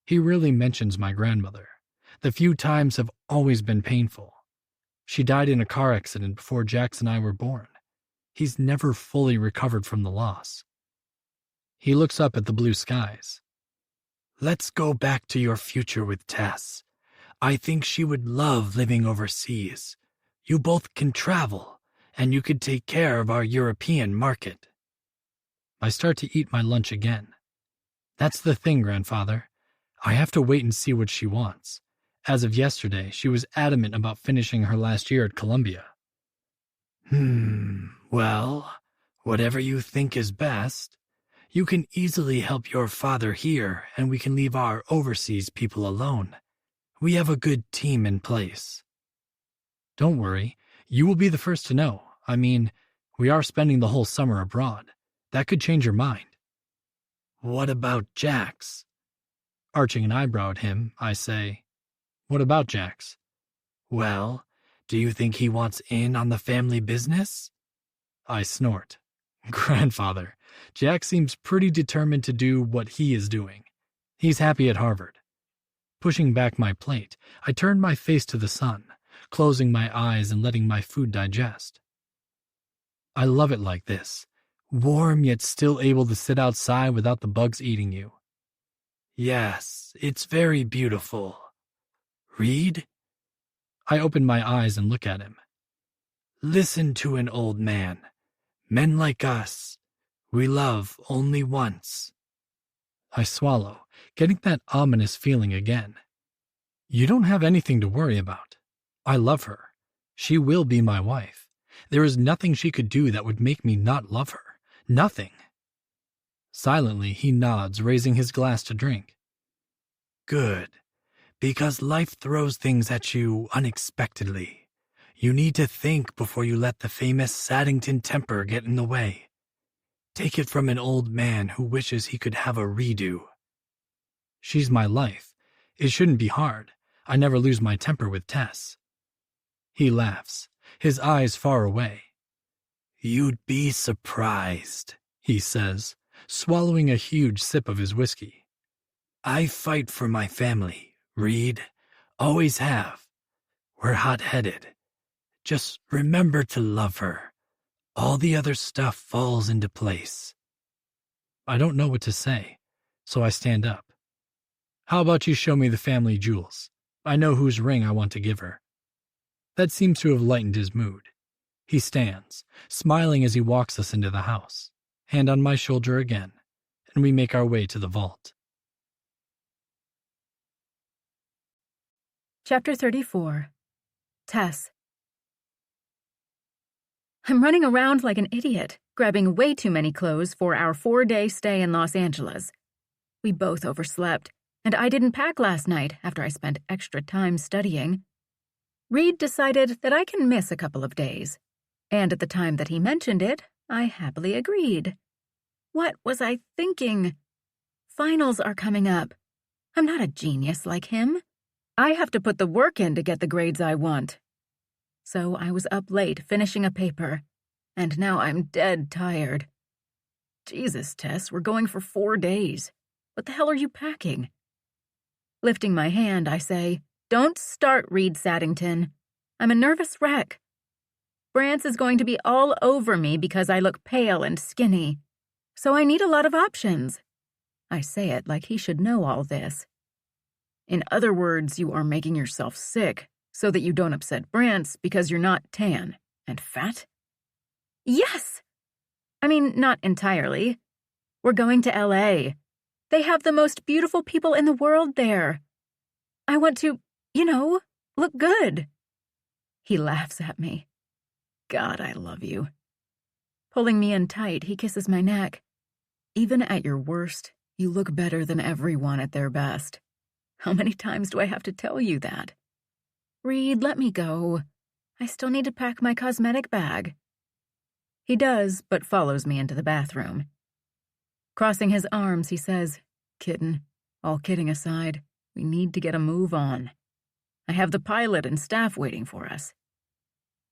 He rarely mentions my grandmother. The few times have always been painful. She died in a car accident before Jax and I were born. He's never fully recovered from the loss. He looks up at the blue skies. Let's go back to your future with Tess. I think she would love living overseas. You both can travel, and you could take care of our European market. I start to eat my lunch again. That's the thing, Grandfather. I have to wait and see what she wants. As of yesterday, she was adamant about finishing her last year at Columbia. Well, whatever you think is best. You can easily help your father here, and we can leave our overseas people alone. We have a good team in place. Don't worry, you will be the first to know. I mean, we are spending the whole summer abroad. That could change your mind. What about Jax? Arching an eyebrow at him, I say, What about Jax? Well, do you think he wants in on the family business? I snort. Grandfather, Jax seems pretty determined to do what he is doing. He's happy at Harvard. Pushing back my plate, I turn my face to the sun, closing my eyes and letting my food digest. I love it like this, warm yet still able to sit outside without the bugs eating you. Yes, it's very beautiful. Read? I open my eyes and look at him. Listen to an old man. Men like us, we love only once. I swallow, getting that ominous feeling again. You don't have anything to worry about. I love her. She will be my wife. There is nothing she could do that would make me not love her. Nothing. Silently, he nods, raising his glass to drink. Good, because life throws things at you unexpectedly. You need to think before you let the famous Saddington temper get in the way. Take it from an old man who wishes he could have a redo. She's my life. It shouldn't be hard. I never lose my temper with Tess. He laughs, his eyes far away. "You'd be surprised," he says, swallowing a huge sip of his whiskey. "I fight for my family, Reed. Always have. We're hot-headed. Just remember to love her. All the other stuff falls into place." I don't know what to say, so I stand up. "How about you show me the family jewels? I know whose ring I want to give her." That seems to have lightened his mood. He stands, smiling as he walks us into the house, hand on my shoulder again, and we make our way to the vault. Chapter 34. Tess. I'm running around like an idiot, grabbing way too many clothes for our 4-day stay in Los Angeles. We both overslept, and I didn't pack last night after I spent extra time studying. Reed decided that I can miss a couple of days, and at the time that he mentioned it, I happily agreed. What was I thinking? Finals are coming up. I'm not a genius like him. I have to put the work in to get the grades I want. So I was up late finishing a paper, and now I'm dead tired. Jesus, Tess, we're going for 4 days. What the hell are you packing? Lifting my hand, I say, "Don't start, Reed Saddington. I'm a nervous wreck. Brance is going to be all over me because I look pale and skinny, so I need a lot of options." I say it like he should know all this. "In other words, you are making yourself sick so that you don't upset Brance because you're not tan and fat?" Yes! I mean, not entirely. We're going to LA. They have the most beautiful people in the world there. I want to, look good. He laughs at me. God, I love you. Pulling me in tight, he kisses my neck. Even at your worst, you look better than everyone at their best. How many times do I have to tell you that? Reed, let me go. I still need to pack my cosmetic bag. He does, but follows me into the bathroom. Crossing his arms, he says, "Kitten, all kidding aside, we need to get a move on. I have the pilot and staff waiting for us."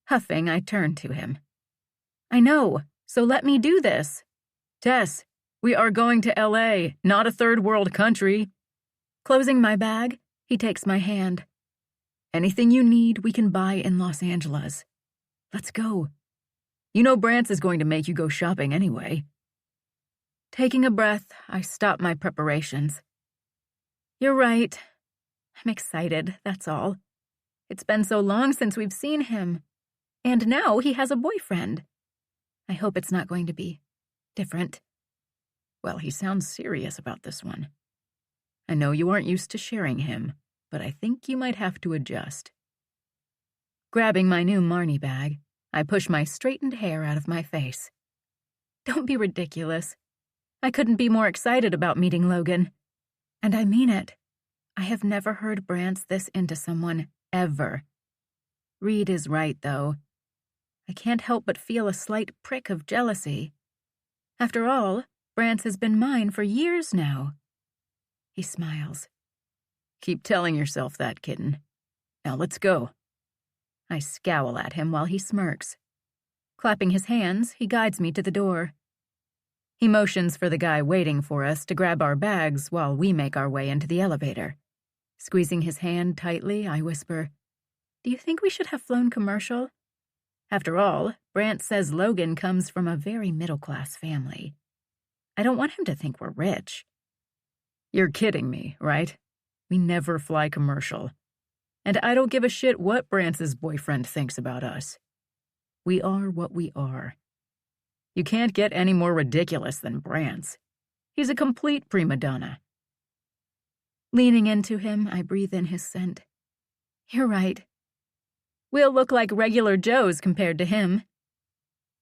Huffing, I turn to him. "I know, so let me do this. Tess, we are going to LA, not a third world country." Closing my bag, he takes my hand. "Anything you need, we can buy in Los Angeles. Let's go. You know Brance is going to make you go shopping anyway." Taking a breath, I stop my preparations. You're right. I'm excited, that's all. It's been so long since we've seen him. And now he has a boyfriend. I hope it's not going to be different. Well, he sounds serious about this one. I know you aren't used to sharing him, but I think you might have to adjust. Grabbing my new Marnie bag, I push my straightened hair out of my face. Don't be ridiculous. I couldn't be more excited about meeting Logan. And I mean it. I have never heard Brance this into someone, ever. Reed is right, though. I can't help but feel a slight prick of jealousy. After all, Brance has been mine for years now. He smiles. Keep telling yourself that, kitten. Now let's go. I scowl at him while he smirks. Clapping his hands, he guides me to the door. He motions for the guy waiting for us to grab our bags while we make our way into the elevator. Squeezing his hand tightly, I whisper, "Do you think we should have flown commercial?" After all, Brance says Logan comes from a very middle-class family. I don't want him to think we're rich. You're kidding me, right? We never fly commercial. And I don't give a shit what Brance's boyfriend thinks about us. We are what we are. You can't get any more ridiculous than Brance. He's a complete prima donna. Leaning into him, I breathe in his scent. You're right. We'll look like regular Joes compared to him.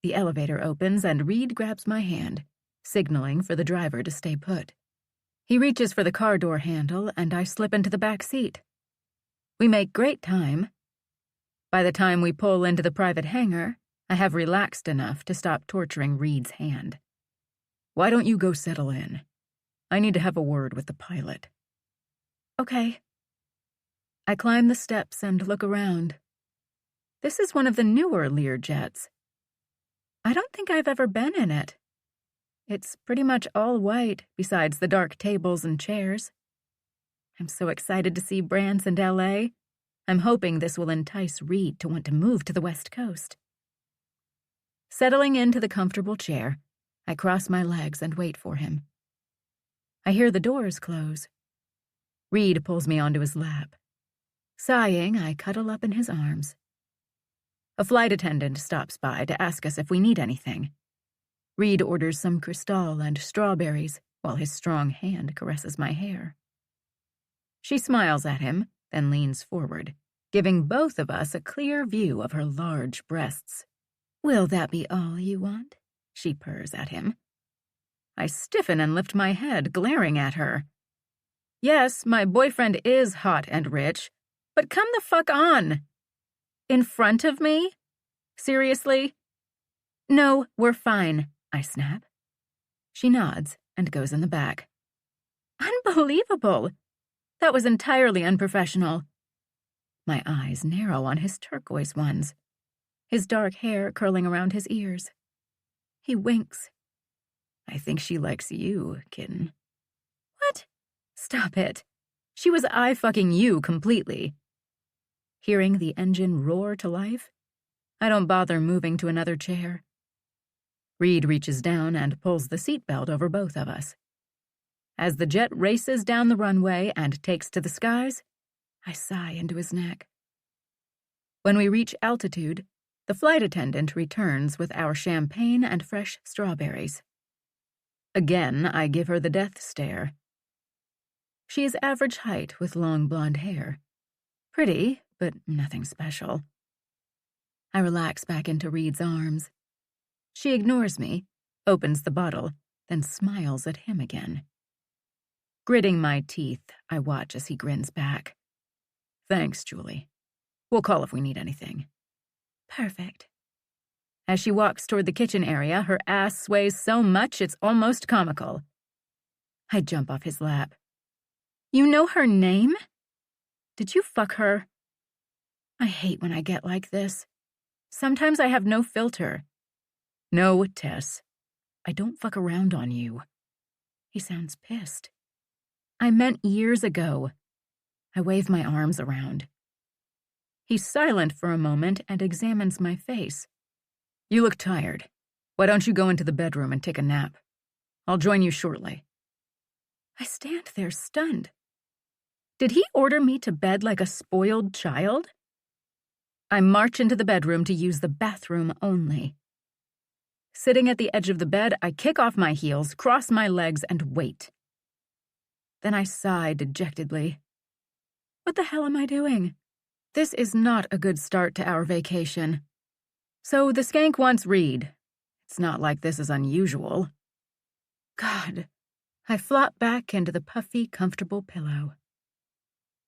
The elevator opens and Reed grabs my hand, signaling for the driver to stay put. He reaches for the car door handle and I slip into the back seat. We make great time. By the time we pull into the private hangar, I have relaxed enough to stop torturing Reed's hand. Why don't you go settle in? I need to have a word with the pilot. Okay. I climb the steps and look around. This is one of the newer Lear jets. I don't think I've ever been in it. It's pretty much all white, besides the dark tables and chairs. I'm so excited to see Brant's and L.A. I'm hoping this will entice Reed to want to move to the West Coast. Settling into the comfortable chair, I cross my legs and wait for him. I hear the doors close. Reed pulls me onto his lap. Sighing, I cuddle up in his arms. A flight attendant stops by to ask us if we need anything. Reed orders some Cristal and strawberries while his strong hand caresses my hair. She smiles at him, then leans forward, giving both of us a clear view of her large breasts. "Will that be all you want?" she purrs at him. I stiffen and lift my head, glaring at her. Yes, my boyfriend is hot and rich, but come the fuck on. In front of me? Seriously? No, we're fine, I snap. She nods and goes in the back. Unbelievable! That was entirely unprofessional. My eyes narrow on his turquoise ones, his dark hair curling around his ears. He winks. I think she likes you, kitten. What? Stop it. She was eye-fucking you completely. Hearing the engine roar to life, I don't bother moving to another chair. Reed reaches down and pulls the seatbelt over both of us. As the jet races down the runway and takes to the skies, I sigh into his neck. When we reach altitude, the flight attendant returns with our champagne and fresh strawberries. Again, I give her the death stare. She is average height with long blonde hair. Pretty, but nothing special. I relax back into Reed's arms. She ignores me, opens the bottle, then smiles at him again. Gritting my teeth, I watch as he grins back. Thanks, Julie. We'll call if we need anything. Perfect. As she walks toward the kitchen area, her ass sways so much it's almost comical. I jump off his lap. You know her name? Did you fuck her? I hate when I get like this. Sometimes I have no filter. No, Tess. I don't fuck around on you. He sounds pissed. I meant years ago. I wave my arms around. He's silent for a moment and examines my face. You look tired. Why don't you go into the bedroom and take a nap? I'll join you shortly. I stand there stunned. Did he order me to bed like a spoiled child? I march into the bedroom to use the bathroom only. Sitting at the edge of the bed, I kick off my heels, cross my legs, and wait. Then I sigh dejectedly. What the hell am I doing? This is not a good start to our vacation. So the skank wants Reed. It's not like this is unusual. God, I flop back into the puffy, comfortable pillow.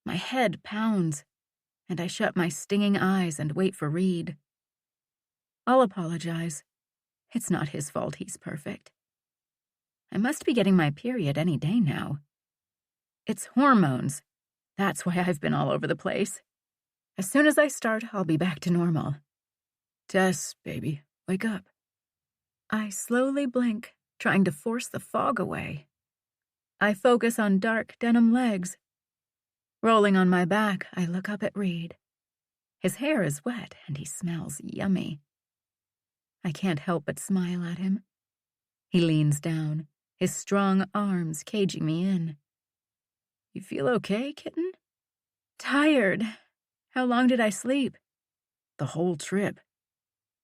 My head pounds, and I shut my stinging eyes and wait for Reed. I'll apologize. It's not his fault he's perfect. I must be getting my period any day now. It's hormones. That's why I've been all over the place. As soon as I start, I'll be back to normal. Tess, baby, wake up. I slowly blink, trying to force the fog away. I focus on dark denim legs. Rolling on my back, I look up at Reed. His hair is wet and he smells yummy. I can't help but smile at him. He leans down, his strong arms caging me in. You feel okay, kitten? Tired. How long did I sleep? The whole trip.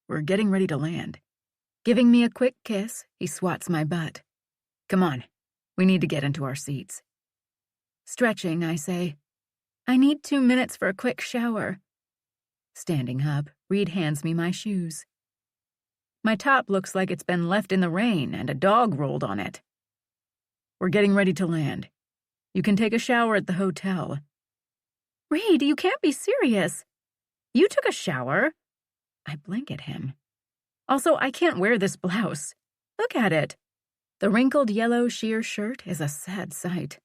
We're getting ready to land. Giving me a quick kiss, he swats my butt. Come on, we need to get into our seats. Stretching, I say, I need 2 minutes for a quick shower. Standing up, Reed hands me my shoes. My top looks like it's been left in the rain and a dog rolled on it. We're getting ready to land. You can take a shower at the hotel. Reed, you can't be serious. You took a shower? I blink at him. Also, I can't wear this blouse. Look at it. The wrinkled yellow sheer shirt is a sad sight.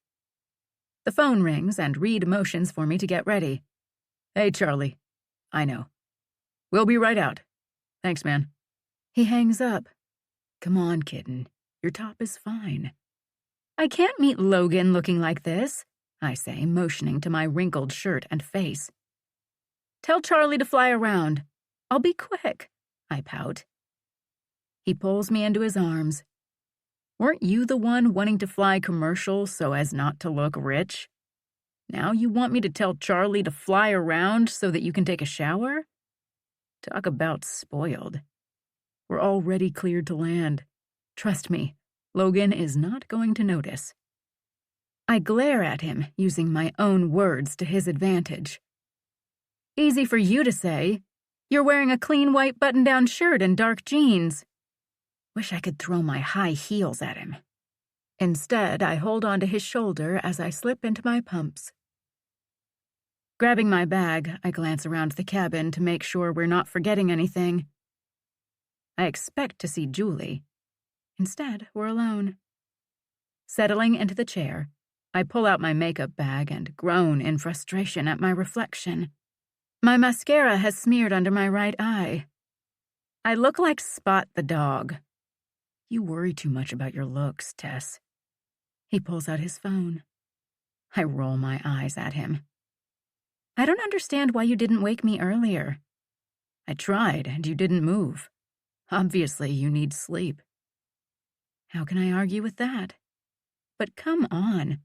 The phone rings and Reed motions for me to get ready. Hey, Charlie. I know. We'll be right out. Thanks, man. He hangs up. Come on, kitten. Your top is fine. I can't meet Logan looking like this, I say, motioning to my wrinkled shirt and face. Tell Charlie to fly around. I'll be quick, I pout. He pulls me into his arms. Weren't you the one wanting to fly commercial so as not to look rich? Now you want me to tell Charlie to fly around so that you can take a shower? Talk about spoiled. We're already cleared to land. Trust me, Logan is not going to notice. I glare at him, using my own words to his advantage. Easy for you to say. You're wearing a clean white button-down shirt and dark jeans. Wish I could throw my high heels at him. Instead, I hold onto his shoulder as I slip into my pumps. Grabbing my bag, I glance around the cabin to make sure we're not forgetting anything. I expect to see Julie. Instead, we're alone. Settling into the chair, I pull out my makeup bag and groan in frustration at my reflection. My mascara has smeared under my right eye. I look like Spot the dog. You worry too much about your looks, Tess. He pulls out his phone. I roll my eyes at him. I don't understand why you didn't wake me earlier. I tried, and you didn't move. Obviously, you need sleep. How can I argue with that? But come on.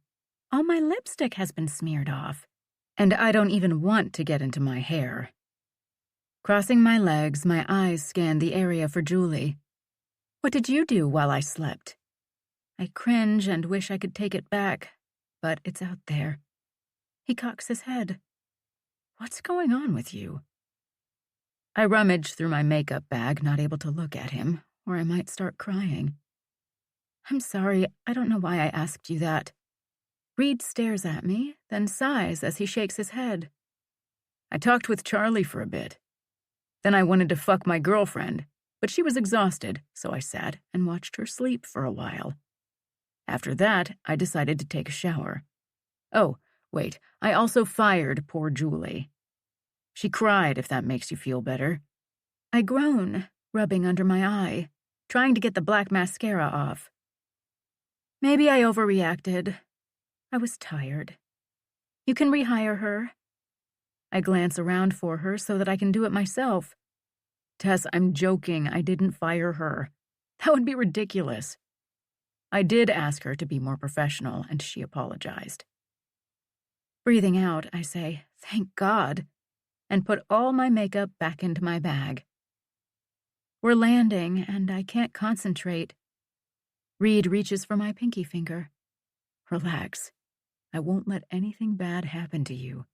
All my lipstick has been smeared off, and I don't even want to get into my hair. Crossing my legs, my eyes scan the area for Julie. What did you do while I slept? I cringe and wish I could take it back, but it's out there. He cocks his head. What's going on with you? I rummage through my makeup bag, not able to look at him, or I might start crying. I'm sorry, I don't know why I asked you that. Reed stares at me, then sighs as he shakes his head. I talked with Charlie for a bit. Then I wanted to fuck my girlfriend, but she was exhausted, so I sat and watched her sleep for a while. After that, I decided to take a shower. Oh, wait, I also fired poor Julie. She cried, if that makes you feel better. I groan, rubbing under my eye, trying to get the black mascara off. Maybe I overreacted. I was tired. You can rehire her. I glance around for her so that I can do it myself. Tess, I'm joking. I didn't fire her. That would be ridiculous. I did ask her to be more professional, and she apologized. Breathing out, I say, thank God, and put all my makeup back into my bag. We're landing, and I can't concentrate. Reed reaches for my pinky finger. Relax. I won't let anything bad happen to you.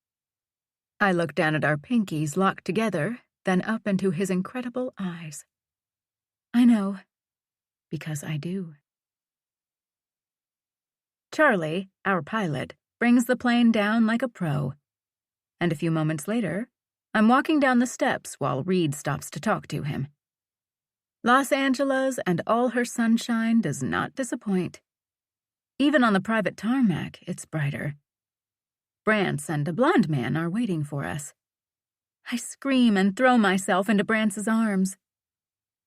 I look down at our pinkies locked together, then up into his incredible eyes. I know, because I do. Charlie, our pilot, brings the plane down like a pro. And a few moments later, I'm walking down the steps while Reed stops to talk to him. Los Angeles and all her sunshine does not disappoint. Even on the private tarmac, it's brighter. Brance and a blonde man are waiting for us. I scream and throw myself into Brance's arms.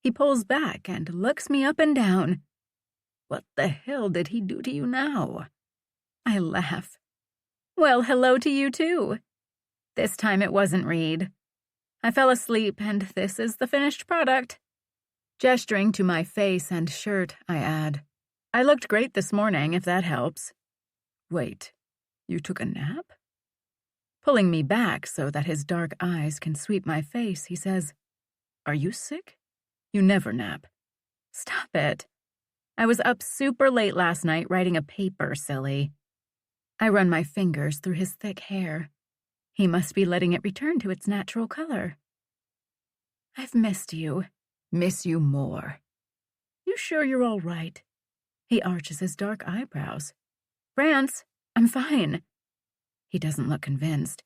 He pulls back and looks me up and down. What the hell did he do to you now? I laugh. Well, hello to you too. This time it wasn't Reed. I fell asleep and this is the finished product. Gesturing to my face and shirt, I add, I looked great this morning, if that helps. Wait, you took a nap? Pulling me back so that his dark eyes can sweep my face, he says, Are you sick? You never nap. Stop it. I was up super late last night writing a paper, silly. I run my fingers through his thick hair. He must be letting it return to its natural color. I've missed you. Miss you more. You sure you're all right? He arches his dark eyebrows. Brance, I'm fine. He doesn't look convinced.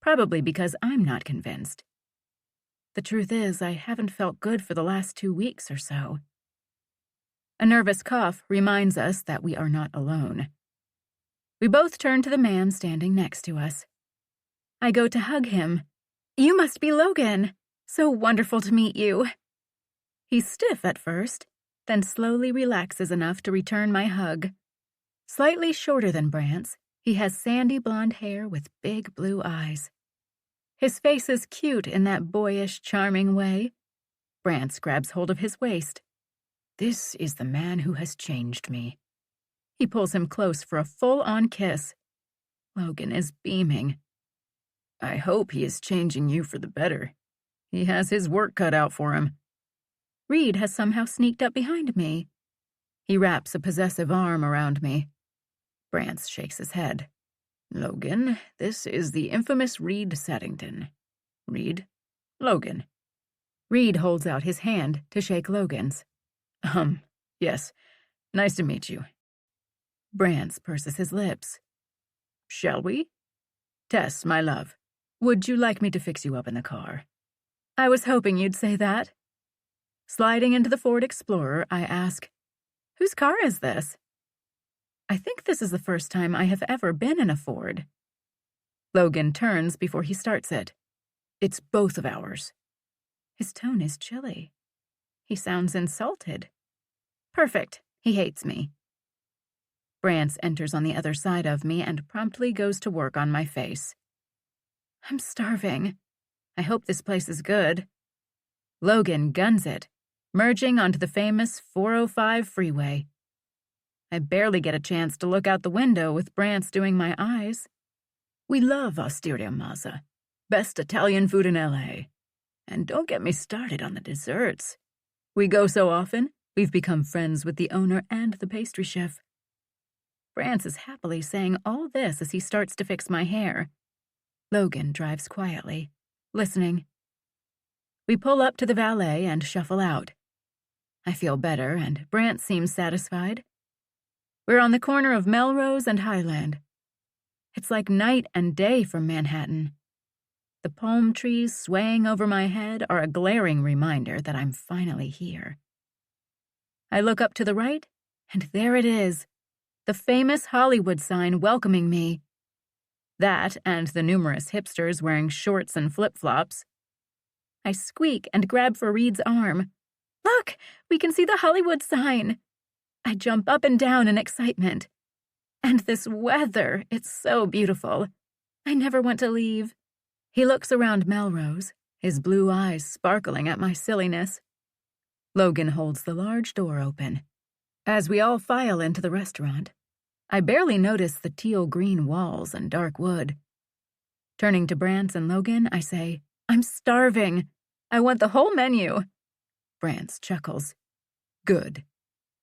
Probably because I'm not convinced. The truth is, I haven't felt good for the last 2 weeks or so. A nervous cough reminds us that we are not alone. We both turn to the man standing next to us. I go to hug him. You must be Logan. So wonderful to meet you. He's stiff at first, then slowly relaxes enough to return my hug. Slightly shorter than Brant's, he has sandy blonde hair with big blue eyes. His face is cute in that boyish, charming way. Brant's grabs hold of his waist. This is the man who has changed me. He pulls him close for a full-on kiss. Logan is beaming. I hope he is changing you for the better. He has his work cut out for him. Reed has somehow sneaked up behind me. He wraps a possessive arm around me. Brant's shakes his head. Logan, this is the infamous Reed Saddington. Reed, Logan. Reed holds out his hand to shake Logan's. Yes, nice to meet you. Brant's purses his lips. Shall we? Tess, my love, would you like me to fix you up in the car? I was hoping you'd say that. Sliding into the Ford Explorer, I ask, whose car is this? I think this is the first time I have ever been in a Ford. Logan turns before he starts it. It's both of ours. His tone is chilly. He sounds insulted. Perfect. He hates me. Brant's enters on the other side of me and promptly goes to work on my face. I'm starving. I hope this place is good. Logan guns it, merging onto the famous 405 freeway. I barely get a chance to look out the window with Brant's doing my eyes. We love Osteria Mazza. Best Italian food in L.A. And don't get me started on the desserts. We go so often, we've become friends with the owner and the pastry chef. Brant's is happily saying all this as he starts to fix my hair. Logan drives quietly, listening. We pull up to the valet and shuffle out. I feel better, and Brant seems satisfied. We're on the corner of Melrose and Highland. It's like night and day from Manhattan. The palm trees swaying over my head are a glaring reminder that I'm finally here. I look up to the right, and there it is, the famous Hollywood sign welcoming me. That and the numerous hipsters wearing shorts and flip-flops. I squeak and grab for Reed's arm. Look, we can see the Hollywood sign. I jump up and down in excitement. And this weather, it's so beautiful. I never want to leave. He looks around Melrose, his blue eyes sparkling at my silliness. Logan holds the large door open. As we all file into the restaurant, I barely notice the teal-green walls and dark wood. Turning to Brant's and Logan, I say, I'm starving. I want the whole menu. Brant's chuckles. Good.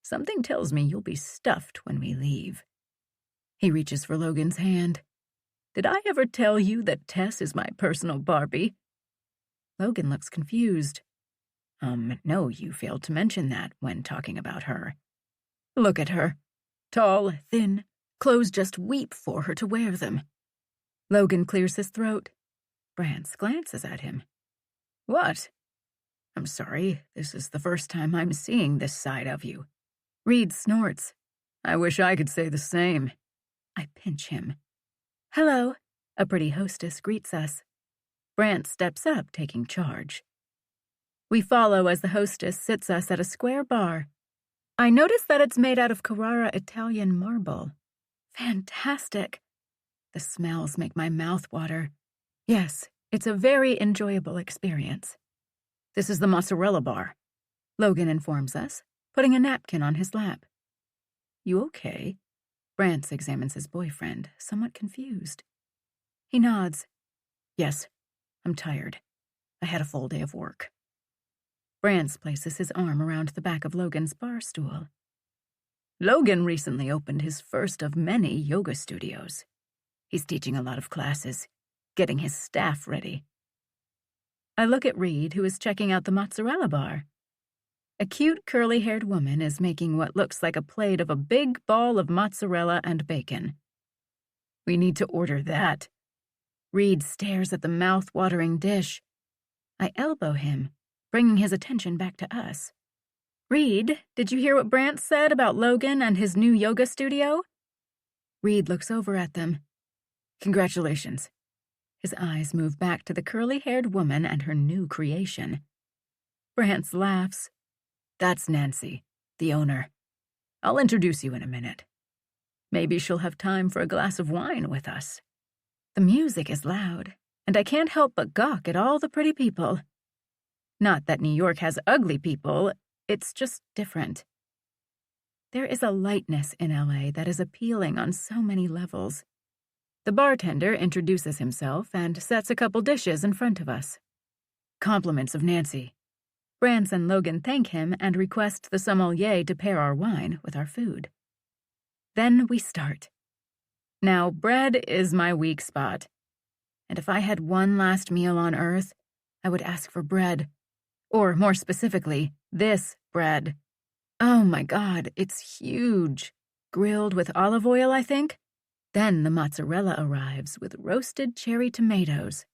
Something tells me you'll be stuffed when we leave. He reaches for Logan's hand. Did I ever tell you that Tess is my personal Barbie? Logan looks confused. No, you failed to mention that when talking about her. Look at her. Tall, thin, clothes just weep for her to wear them. Logan clears his throat. Brant's glances at him. What? I'm sorry, this is the first time I'm seeing this side of you. Reed snorts. I wish I could say the same. I pinch him. Hello, a pretty hostess greets us. Brant steps up, taking charge. We follow as the hostess sits us at a square bar. I notice that it's made out of Carrara Italian marble. Fantastic. The smells make my mouth water. Yes, it's a very enjoyable experience. This is the mozzarella bar, Logan informs us, putting a napkin on his lap. You okay? Brant examines his boyfriend, somewhat confused. He nods. Yes, I'm tired. I had a full day of work. Brant places his arm around the back of Logan's bar stool. Logan recently opened his first of many yoga studios. He's teaching a lot of classes, getting his staff ready. I look at Reed, who is checking out the mozzarella bar. A cute, curly-haired woman is making what looks like a plate of a big ball of mozzarella and bacon. We need to order that. Reed stares at the mouth-watering dish. I elbow him, bringing his attention back to us. Reed, did you hear what Brant said about Logan and his new yoga studio? Reed looks over at them. Congratulations. His eyes move back to the curly-haired woman and her new creation. Brance laughs. That's Nancy, the owner. I'll introduce you in a minute. Maybe she'll have time for a glass of wine with us. The music is loud, and I can't help but gawk at all the pretty people. Not that New York has ugly people, it's just different. There is a lightness in LA that is appealing on so many levels. The bartender introduces himself and sets a couple dishes in front of us. Compliments of Nancy. Brance and Logan thank him and request the sommelier to pair our wine with our food. Then we start. Now, bread is my weak spot. And if I had one last meal on Earth, I would ask for bread. Or, more specifically, this bread. Oh my God, it's huge. Grilled with olive oil, I think? Then the mozzarella arrives with roasted cherry tomatoes.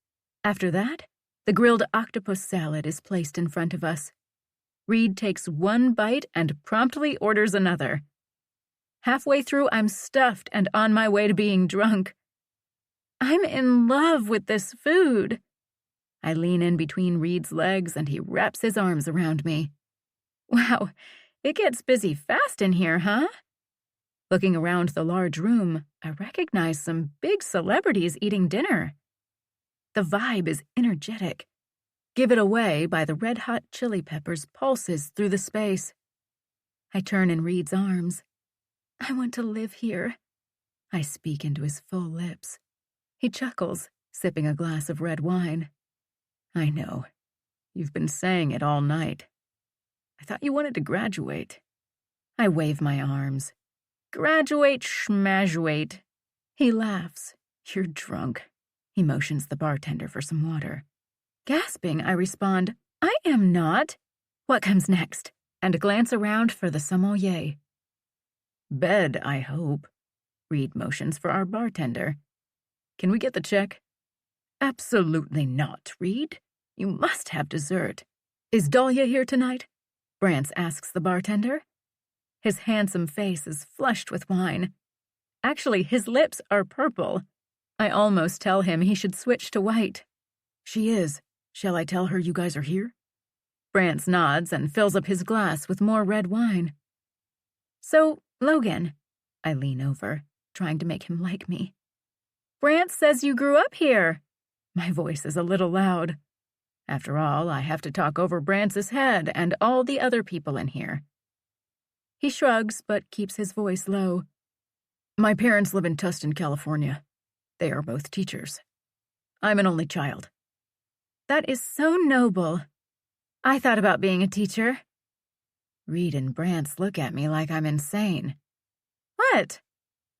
After that, the grilled octopus salad is placed in front of us. Reed takes one bite and promptly orders another. Halfway through, I'm stuffed and on my way to being drunk. I'm in love with this food. I lean in between Reed's legs and he wraps his arms around me. Wow, it gets busy fast in here, huh? Looking around the large room, I recognize some big celebrities eating dinner. The vibe is energetic. Give It Away by the Red Hot Chili Peppers pulses through the space. I turn in Reed's arms. I want to live here. I speak into his full lips. He chuckles, sipping a glass of red wine. I know. You've been saying it all night. I thought you wanted to graduate. I wave my arms. Graduate, schmaduate. He laughs. You're drunk. He motions the bartender for some water. Gasping, I respond, I am not. What comes next? And glance around for the sommelier. Bed, I hope. Reed motions for our bartender. Can we get the check? Absolutely not, Reed. You must have dessert. Is Dahlia here tonight? Brance asks the bartender. His handsome face is flushed with wine. Actually, his lips are purple. I almost tell him he should switch to white. She is. Shall I tell her you guys are here? Brance nods and fills up his glass with more red wine. So, Logan, I lean over, trying to make him like me. Brance says you grew up here. My voice is a little loud. After all, I have to talk over Brance's head and all the other people in here. He shrugs, but keeps his voice low. My parents live in Tustin, California. They are both teachers. I'm an only child. That is so noble. I thought about being a teacher. Reed and Brance look at me like I'm insane. What?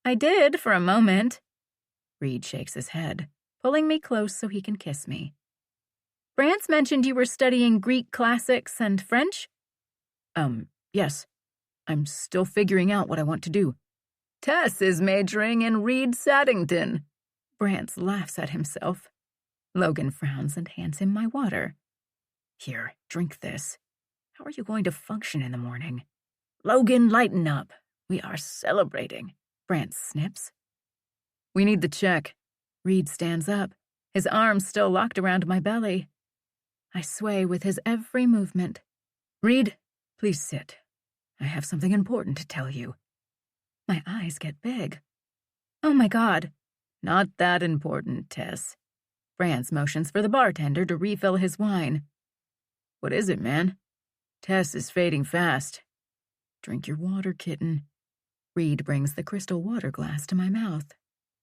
I did for a moment. Reed shakes his head, pulling me close so he can kiss me. Brance mentioned you were studying Greek classics and French? Yes. I'm still figuring out what I want to do. Tess is majoring in Reed Saddington. Brance laughs at himself. Logan frowns and hands him my water. Here, drink this. How are you going to function in the morning? Logan, lighten up. We are celebrating. Brance snips. We need the check. Reed stands up, his arms still locked around my belly. I sway with his every movement. Reed, please sit. I have something important to tell you. My eyes get big. Oh my God. Not that important, Tess. Brance motions for the bartender to refill his wine. What is it, man? Tess is fading fast. Drink your water, kitten. Reed brings the crystal water glass to my mouth.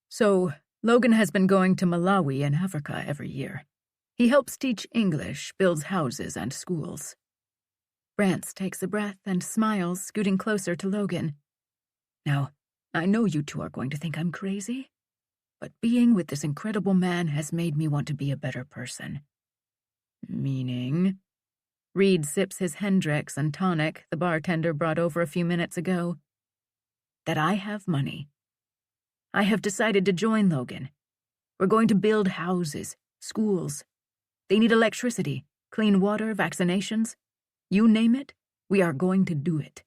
So, Logan has been going to Malawi in Africa every year. He helps teach English, builds houses and schools. Brance takes a breath and smiles, scooting closer to Logan. Now, I know you two are going to think I'm crazy, but being with this incredible man has made me want to be a better person. Meaning? Reed sips his Hendrix and tonic the bartender brought over a few minutes ago. That I have money. I have decided to join Logan. We're going to build houses, schools. They need electricity, clean water, vaccinations. You name it, we are going to do it.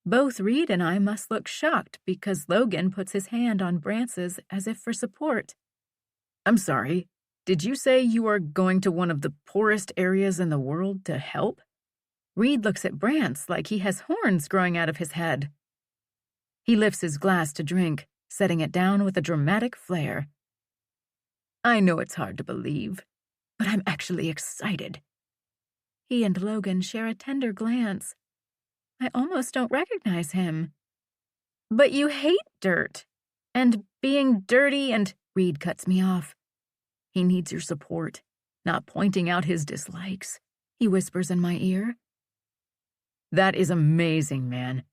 Both Reed and I must look shocked because Logan puts his hand on Brance's as if for support. I'm sorry, did you say you are going to one of the poorest areas in the world to help? Reed looks at Brance like he has horns growing out of his head. He lifts his glass to drink, setting it down with a dramatic flair. I know it's hard to believe, but I'm actually excited. He and Logan share a tender glance. I almost don't recognize him. But you hate dirt, and being dirty, and Reed cuts me off. He needs your support, not pointing out his dislikes, he whispers in my ear. That is amazing, man.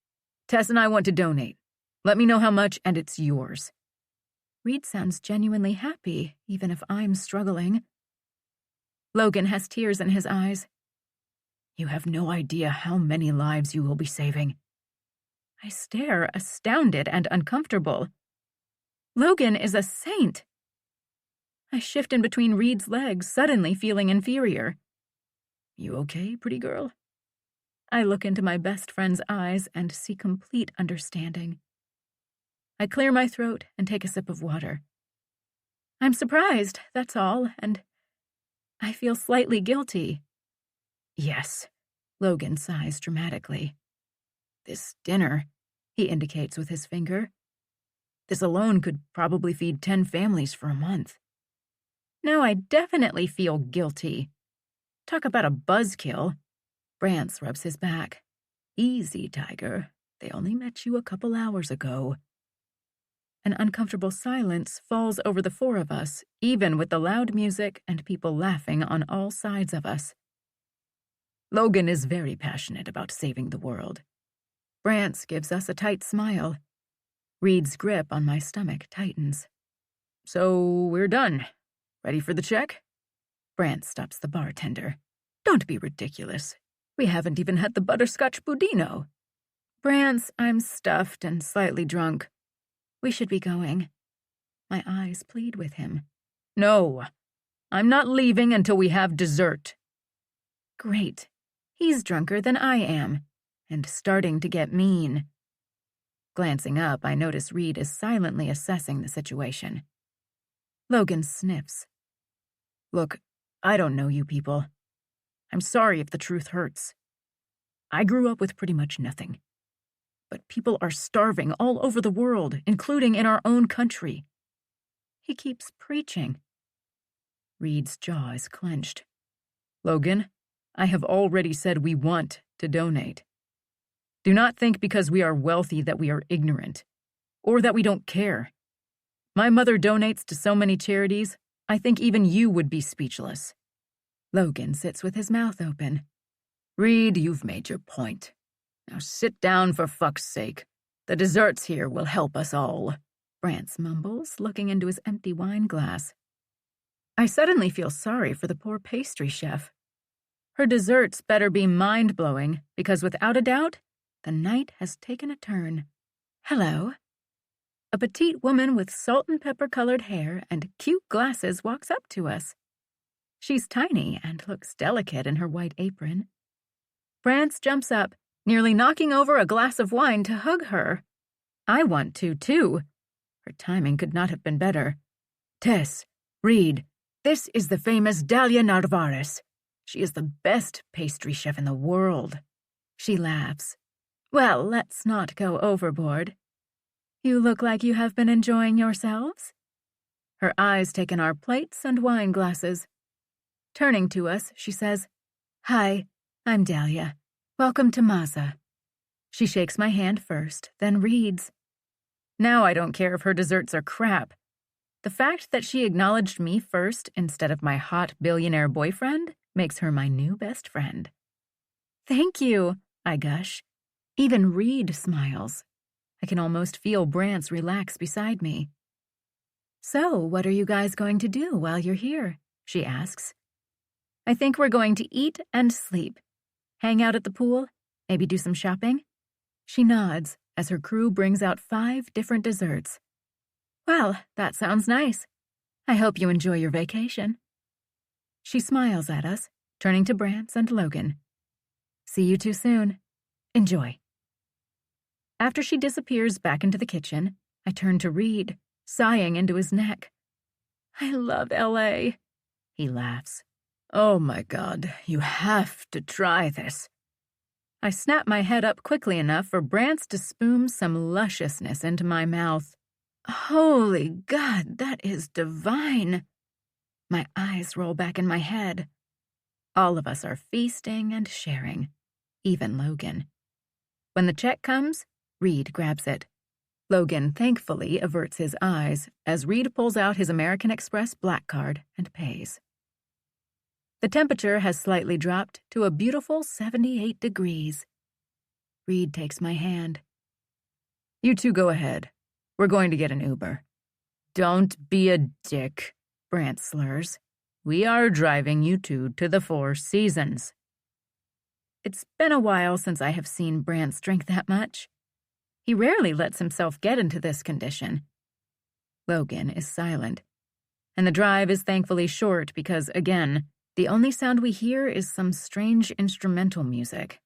Tess and I want to donate. Let me know how much, and it's yours. Reed sounds genuinely happy, even if I'm struggling. Logan has tears in his eyes. You have no idea how many lives you will be saving. I stare, astounded and uncomfortable. Logan is a saint. I shift in between Reed's legs, suddenly feeling inferior. You okay, pretty girl? I look into my best friend's eyes and see complete understanding. I clear my throat and take a sip of water. I'm surprised, that's all, and I feel slightly guilty. Yes, Logan sighs dramatically. This dinner, he indicates with his finger. This alone could probably feed 10 families for a month. Now I definitely feel guilty. Talk about a buzzkill. Brance rubs his back. Easy, Tiger. They only met you a couple hours ago. An uncomfortable silence falls over the four of us, even with the loud music and people laughing on all sides of us. Logan is very passionate about saving the world. Brance gives us a tight smile. Reed's grip on my stomach tightens. So we're done. Ready for the check? Brance stops the bartender. Don't be ridiculous. We haven't even had the butterscotch budino. Brance, I'm stuffed and slightly drunk. We should be going. My eyes plead with him. No, I'm not leaving until we have dessert. Great. He's drunker than I am, and starting to get mean. Glancing up, I notice Reed is silently assessing the situation. Logan sniffs. Look, I don't know you people. I'm sorry if the truth hurts. I grew up with pretty much nothing. But people are starving all over the world, including in our own country. He keeps preaching. Reed's jaw is clenched. Logan, I have already said we want to donate. Do not think because we are wealthy that we are ignorant, or that we don't care. My mother donates to so many charities, I think even you would be speechless. Logan sits with his mouth open. Reed, you've made your point. Now sit down for fuck's sake. The desserts here will help us all. Brance mumbles, looking into his empty wine glass. I suddenly feel sorry for the poor pastry chef. Her desserts better be mind-blowing, because without a doubt, the night has taken a turn. Hello. A petite woman with salt and pepper-colored hair and cute glasses walks up to us. She's tiny and looks delicate in her white apron. Brance jumps up, nearly knocking over a glass of wine to hug her. I want to, too. Her timing could not have been better. Tess, Reed, this is the famous Dahlia Narvaez. She is the best pastry chef in the world. She laughs. Well, let's not go overboard. You look like you have been enjoying yourselves. Her eyes take in our plates and wine glasses. Turning to us, she says, Hi, I'm Dahlia. Welcome to Maza. She shakes my hand first, then reads. Now I don't care if her desserts are crap. The fact that she acknowledged me first instead of my hot billionaire boyfriend makes her my new best friend. Thank you, I gush. Even Reed smiles. I can almost feel Brance relax beside me. So, what are you guys going to do while you're here? She asks. I think we're going to eat and sleep. Hang out at the pool, maybe do some shopping. She nods as her crew brings out 5 different desserts. Well, that sounds nice. I hope you enjoy your vacation. She smiles at us, turning to Brance and Logan. See you too soon. Enjoy. After she disappears back into the kitchen, I turn to Reed, sighing into his neck. I love L.A., he laughs. Oh my God, you have to try this. I snap my head up quickly enough for Brance to spoon some lusciousness into my mouth. Holy God, that is divine. My eyes roll back in my head. All of us are feasting and sharing, even Logan. When the check comes, Reed grabs it. Logan thankfully averts his eyes as Reed pulls out his American Express black card and pays. The temperature has slightly dropped to a beautiful 78 degrees. Reed takes my hand. You two go ahead. We're going to get an Uber. Don't be a dick, Brant slurs. We are driving you two to the Four Seasons. It's been a while since I have seen Brant drink that much. He rarely lets himself get into this condition. Logan is silent, and the drive is thankfully short because, again, the only sound we hear is some strange instrumental music.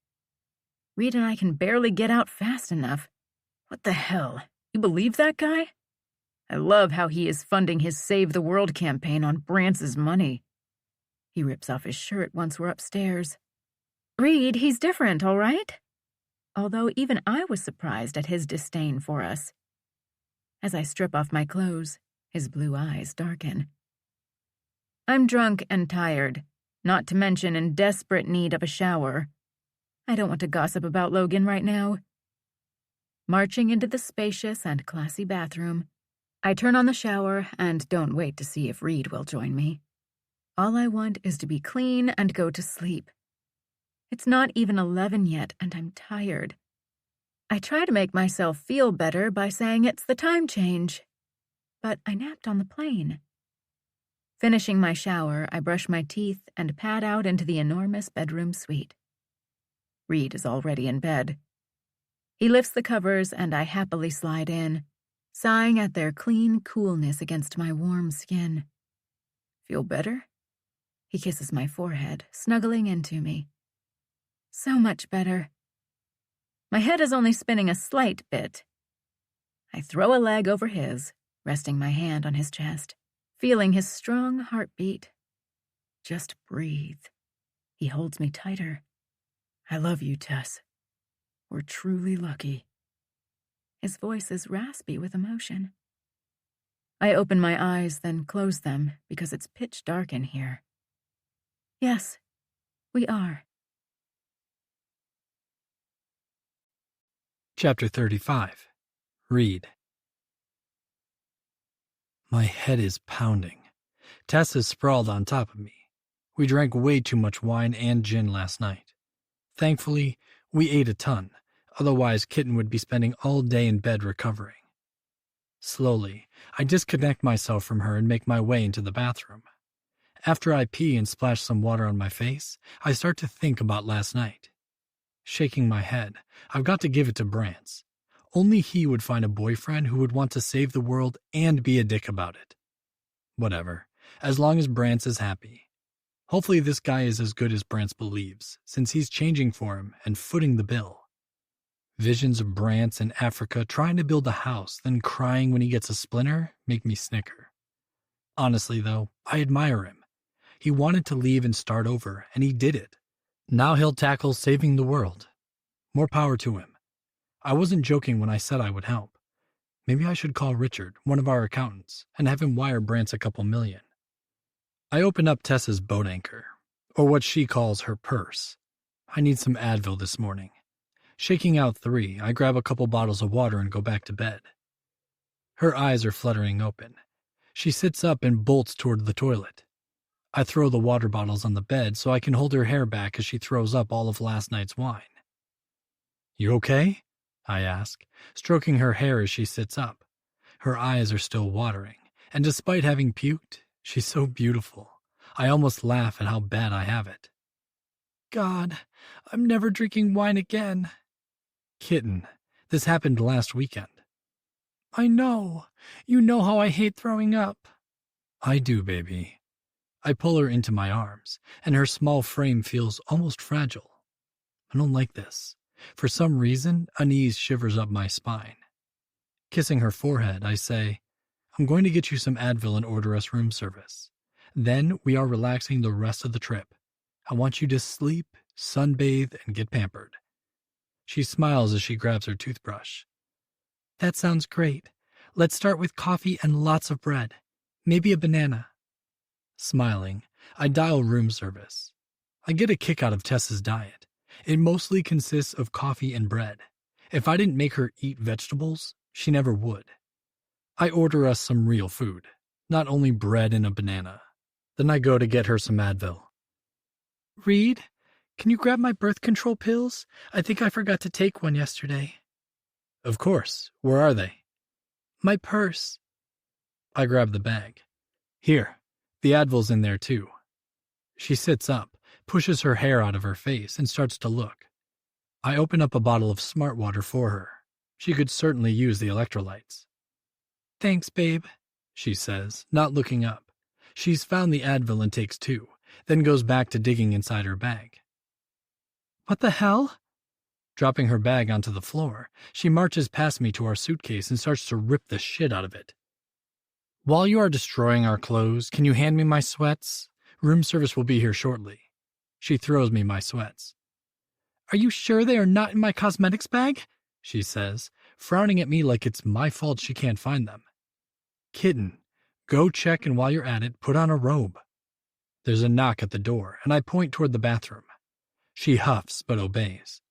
Reed and I can barely get out fast enough. What the hell? You believe that guy? I love how he is funding his Save the World campaign on Brance's money. He rips off his shirt once we're upstairs. Reed, he's different, all right? Although even I was surprised at his disdain for us. As I strip off my clothes, his blue eyes darken. I'm drunk and tired, not to mention in desperate need of a shower. I don't want to gossip about Logan right now. Marching into the spacious and classy bathroom, I turn on the shower and don't wait to see if Reed will join me. All I want is to be clean and go to sleep. It's not even 11 yet, and I'm tired. I try to make myself feel better by saying it's the time change, but I napped on the plane. Finishing my shower, I brush my teeth and pad out into the enormous bedroom suite. Reed is already in bed. He lifts the covers and I happily slide in, sighing at their clean coolness against my warm skin. Feel better? He kisses my forehead, snuggling into me. So much better. My head is only spinning a slight bit. I throw a leg over his, resting my hand on his chest, feeling his strong heartbeat. Just breathe. He holds me tighter. I love you, Tess. We're truly lucky. His voice is raspy with emotion. I open my eyes, then close them because it's pitch dark in here. Yes, we are. Chapter 35. Reed. My head is pounding. Tess is sprawled on top of me. We drank way too much wine and gin last night. Thankfully, we ate a ton, otherwise Kitten would be spending all day in bed recovering. Slowly, I disconnect myself from her and make my way into the bathroom. After I pee and splash some water on my face, I start to think about last night. Shaking my head, I've got to give it to Brance. Only he would find a boyfriend who would want to save the world and be a dick about it. Whatever, as long as Brance is happy. Hopefully this guy is as good as Brance believes, since he's changing for him and footing the bill. Visions of Brance in Africa trying to build a house, then crying when he gets a splinter, make me snicker. Honestly, though, I admire him. He wanted to leave and start over, and he did it. Now he'll tackle saving the world. More power to him. I wasn't joking when I said I would help. Maybe I should call Richard, one of our accountants, and have him wire Brance a couple million. I open up Tessa's boat anchor, or what she calls her purse. I need some Advil this morning. Shaking out 3, I grab a couple bottles of water and go back to bed. Her eyes are fluttering open. She sits up and bolts toward the toilet. I throw the water bottles on the bed so I can hold her hair back as she throws up all of last night's wine. You okay? I ask, stroking her hair as she sits up. Her eyes are still watering, and despite having puked, she's so beautiful. I almost laugh at how bad I have it. God, I'm never drinking wine again. Kitten, this happened last weekend. I know. You know how I hate throwing up. I do, baby. I pull her into my arms, and her small frame feels almost fragile. I don't like this. For some reason, unease shivers up my spine. Kissing her forehead, I say, I'm going to get you some Advil and order us room service. Then we are relaxing the rest of the trip. I want you to sleep, sunbathe, and get pampered. She smiles as she grabs her toothbrush. That sounds great. Let's start with coffee and lots of bread. Maybe a banana. Smiling, I dial room service. I get a kick out of Tess's diet. It mostly consists of coffee and bread. If I didn't make her eat vegetables, she never would. I order us some real food, not only bread and a banana. Then I go to get her some Advil. Reed, can you grab my birth control pills? I think I forgot to take one yesterday. Of course. Where are they? My purse. I grab the bag. Here, the Advil's in there too. She sits up, pushes her hair out of her face, and starts to look. I open up a bottle of smart water for her. She could certainly use the electrolytes. Thanks, babe, she says, not looking up. She's found the Advil and takes two, then goes back to digging inside her bag. What the hell? Dropping her bag onto the floor, she marches past me to our suitcase and starts to rip the shit out of it. While you are destroying our clothes, can you hand me my sweats? Room service will be here shortly. She throws me my sweats. Are you sure they are not in my cosmetics bag? She says, frowning at me like it's my fault she can't find them. Kitten, go check, and while you're at it, put on a robe. There's a knock at the door, and I point toward the bathroom. She huffs but obeys.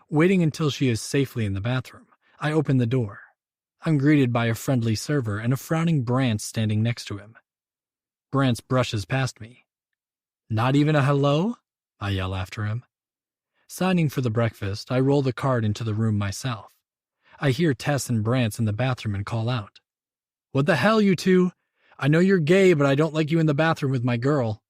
Waiting until she is safely in the bathroom, I open the door. I'm greeted by a friendly server and a frowning Brant standing next to him. Brant brushes past me. Not even a hello? I yell after him. Signing for the breakfast, I roll the card into the room myself. I hear Tess and Brant in the bathroom and call out. What the hell, you two? I know you're gay, but I don't like you in the bathroom with my girl.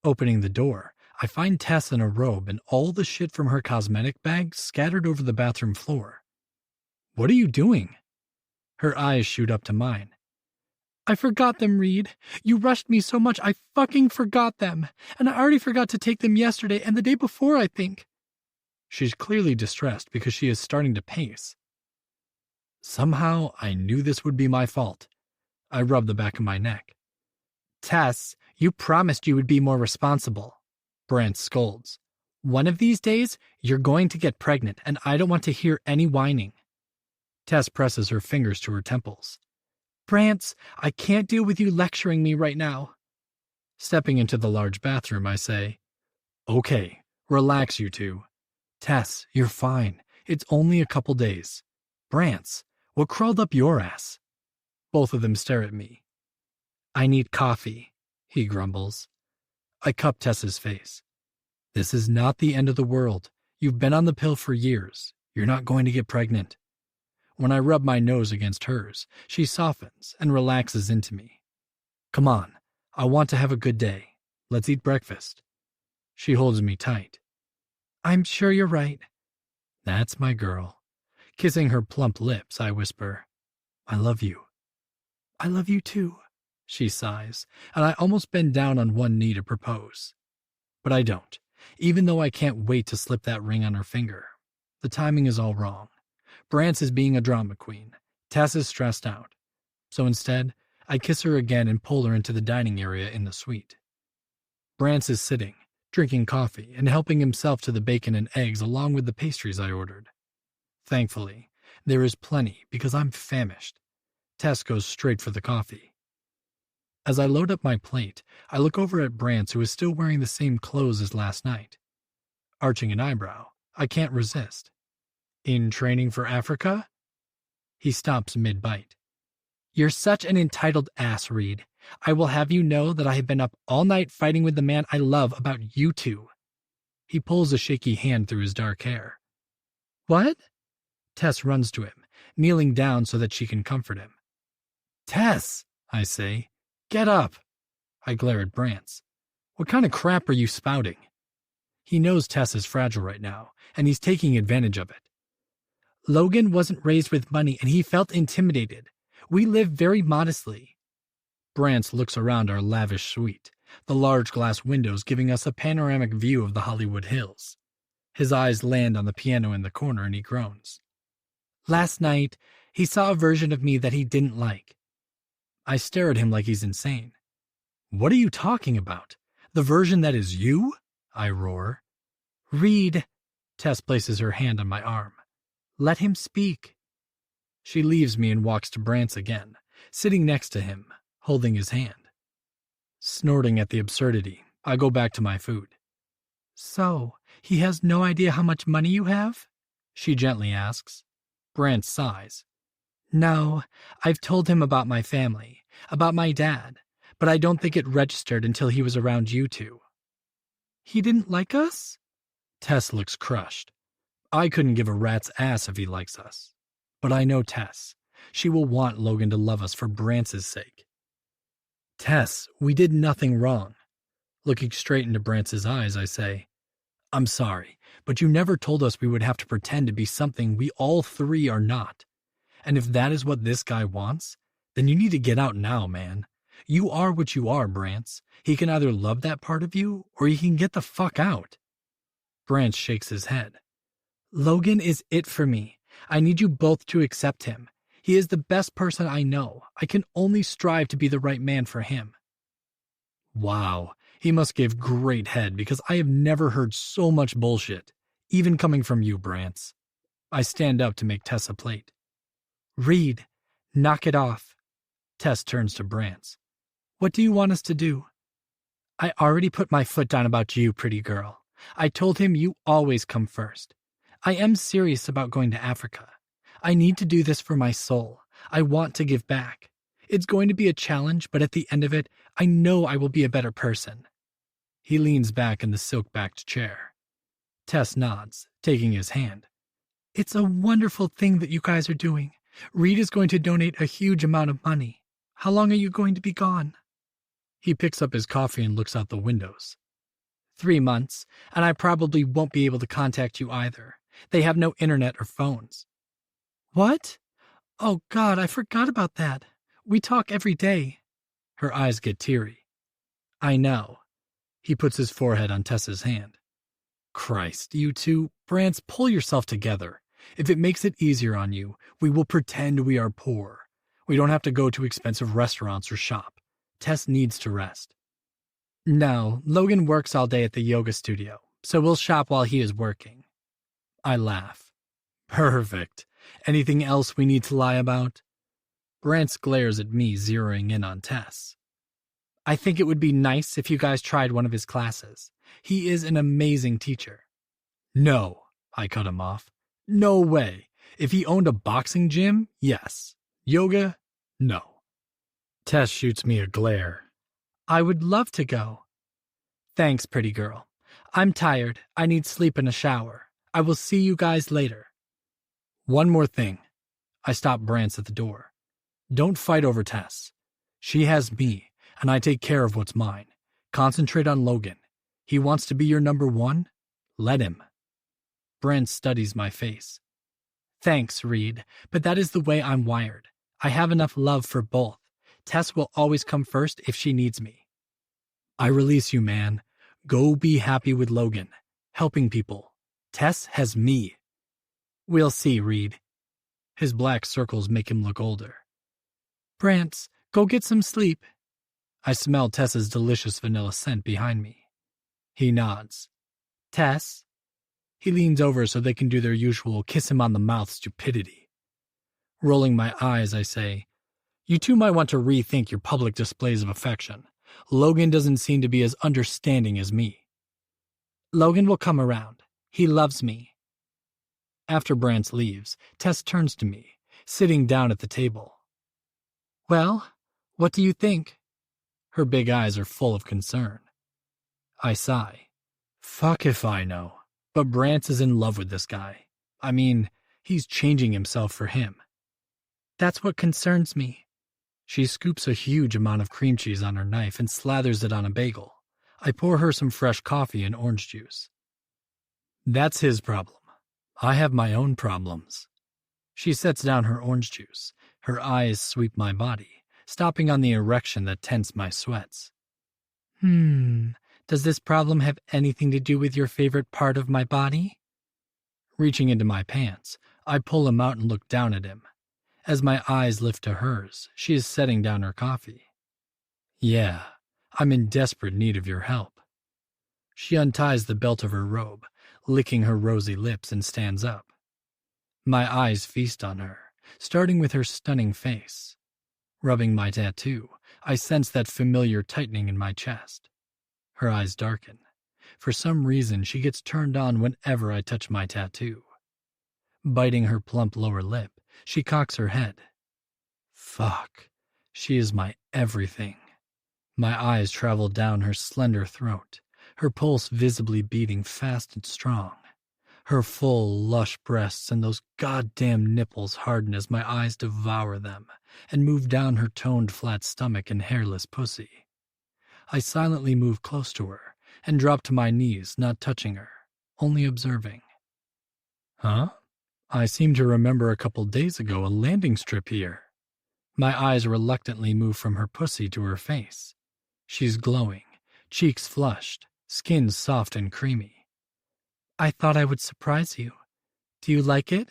Opening the door, I find Tess in a robe and all the shit from her cosmetic bag scattered over the bathroom floor. What are you doing? Her eyes shoot up to mine. I forgot them, Reed. You rushed me so much I fucking forgot them. And I already forgot to take them yesterday and the day before, I think. She's clearly distressed because she is starting to pace. Somehow I knew this would be my fault. I rub the back of my neck. Tess, you promised you would be more responsible. Brant scolds. One of these days, you're going to get pregnant, and I don't want to hear any whining. Tess presses her fingers to her temples. Brant, I can't deal with you lecturing me right now. Stepping into the large bathroom, I say, Okay, relax, you two. Tess, you're fine. It's only a couple days. Brant, what crawled up your ass? Both of them stare at me. I need coffee, he grumbles. I cup Tess's face. This is not the end of the world. You've been on the pill for years. You're not going to get pregnant. When I rub my nose against hers, she softens and relaxes into me. Come on, I want to have a good day. Let's eat breakfast. She holds me tight. I'm sure you're right. That's my girl. Kissing her plump lips, I whisper, I love you. I love you too, she sighs, and I almost bend down on one knee to propose. But I don't, even though I can't wait to slip that ring on her finger. The timing is all wrong. Brant is being a drama queen. Tess is stressed out. So instead, I kiss her again and pull her into the dining area in the suite. Brant is sitting, drinking coffee, and helping himself to the bacon and eggs along with the pastries I ordered. Thankfully, there is plenty because I'm famished. Tess goes straight for the coffee. As I load up my plate, I look over at Brant, who is still wearing the same clothes as last night. Arching an eyebrow, I can't resist. In training for Africa? He stops mid-bite. You're such an entitled ass, Reed. I will have you know that I have been up all night fighting with the man I love about you two. He pulls a shaky hand through his dark hair. What? Tess runs to him, kneeling down so that she can comfort him. Tess, I say, get up. I glare at Brant. What kind of crap are you spouting? He knows Tess is fragile right now, and he's taking advantage of it. Logan wasn't raised with money, and he felt intimidated. We live very modestly. Brant looks around our lavish suite, the large glass windows giving us a panoramic view of the Hollywood Hills. His eyes land on the piano in the corner, and he groans. Last night, he saw a version of me that he didn't like. I stare at him like he's insane. What are you talking about? The version that is you? I roar. Reed, Tess places her hand on my arm. let him speak. She leaves me and walks to Brance again, sitting next to him, holding his hand. Snorting at the absurdity, I go back to my food. So, he has no idea how much money you have? She gently asks. Brance sighs. No, I've told him about my family, about my dad, but I don't think it registered until he was around you two. He didn't like us? Tess looks crushed. I couldn't give a rat's ass if he likes us. But I know Tess. She will want Logan to love us for Brance's sake. Tess, we did nothing wrong. Looking straight into Brance's eyes, I say, I'm sorry, but you never told us we would have to pretend to be something we all three are not. And if that is what this guy wants, then you need to get out now, man. You are what you are, Brance. He can either love that part of you, or he can get the fuck out. Brance shakes his head. Logan is it for me. I need you both to accept him. He is the best person I know. I can only strive to be the right man for him. Wow, he must give great head because I have never heard so much bullshit, even coming from you, Brance. I stand up to make Tess a plate. Reed, knock it off. Tess turns to Brance. What do you want us to do? I already put my foot down about you, pretty girl. I told him you always come first. I am serious about going to Africa. I need to do this for my soul. I want to give back. It's going to be a challenge, but at the end of it, I know I will be a better person. He leans back in the silk-backed chair. Tess nods, taking his hand. It's a wonderful thing that you guys are doing. Reed is going to donate a huge amount of money. How long are you going to be gone? He picks up his coffee and looks out the windows. 3 months, and I probably won't be able to contact you either. They have no internet or phones. What? Oh God, I forgot about that. We talk every day. Her eyes get teary. I know. He puts his forehead on Tessa's hand. Christ, you two, Brance, pull yourself together. If it makes it easier on you, we will pretend we are poor. We don't have to go to expensive restaurants or shop. Tess needs to rest. No, Logan works all day at the yoga studio, so we'll shop while he is working. I laugh. Perfect. Anything else we need to lie about? Brance glares at me, zeroing in on Tess. I think it would be nice if you guys tried one of his classes. He is an amazing teacher. No, I cut him off. No way. If he owned a boxing gym, yes. Yoga, no. Tess shoots me a glare. I would love to go. Thanks, pretty girl. I'm tired. I need sleep and a shower. I will see you guys later. One more thing. I stop Brance at the door. Don't fight over Tess. She has me, and I take care of what's mine. Concentrate on Logan. He wants to be your number one? Let him. Brance studies my face. Thanks, Reed, but that is the way I'm wired. I have enough love for both. Tess will always come first if she needs me. I release you, man. Go be happy with Logan, helping people. Tess has me. We'll see, Reed. His black circles make him look older. Brance, go get some sleep. I smell Tess's delicious vanilla scent behind me. He nods. Tess? He leans over so they can do their usual kiss him on the mouth stupidity. Rolling my eyes, I say, you two might want to rethink your public displays of affection. Logan doesn't seem to be as understanding as me. Logan will come around. He loves me. After Brance leaves, Tess turns to me, sitting down at the table. Well, what do you think? Her big eyes are full of concern. I sigh. Fuck if I know. But Brance is in love with this guy. I mean, he's changing himself for him. That's what concerns me. She scoops a huge amount of cream cheese on her knife and slathers it on a bagel. I pour her some fresh coffee and orange juice. That's his problem. I have my own problems. She sets down her orange juice. Her eyes sweep my body, stopping on the erection that tents my sweats. Does this problem have anything to do with your favorite part of my body? Reaching into my pants, I pull him out and look down at him. As my eyes lift to hers, she is setting down her coffee. Yeah, I'm in desperate need of your help. She unties the belt of her robe, licking her rosy lips, and stands up. My eyes feast on her, starting with her stunning face. Rubbing my tattoo, I sense that familiar tightening in my chest. Her eyes darken. For some reason, she gets turned on whenever I touch my tattoo. Biting her plump lower lip, she cocks her head. Fuck, she is my everything. My eyes travel down her slender throat, her pulse visibly beating fast and strong. Her full, lush breasts and those goddamn nipples harden as my eyes devour them and move down her toned flat stomach and hairless pussy. I silently move close to her and drop to my knees, not touching her, only observing. Huh? I seem to remember a couple days ago a landing strip here. My eyes reluctantly move from her pussy to her face. She's glowing, cheeks flushed, skin soft and creamy. I thought I would surprise you. Do you like it?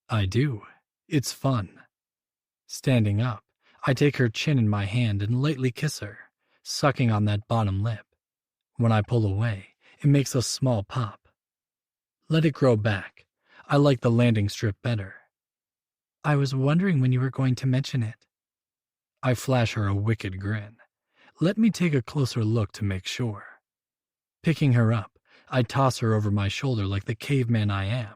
I do. It's fun. Standing up, I take her chin in my hand and lightly kiss her, sucking on that bottom lip. When I pull away, it makes a small pop. Let it grow back. I like the landing strip better. I was wondering when you were going to mention it. I flash her a wicked grin. Let me take a closer look to make sure. Picking her up, I toss her over my shoulder like the caveman I am.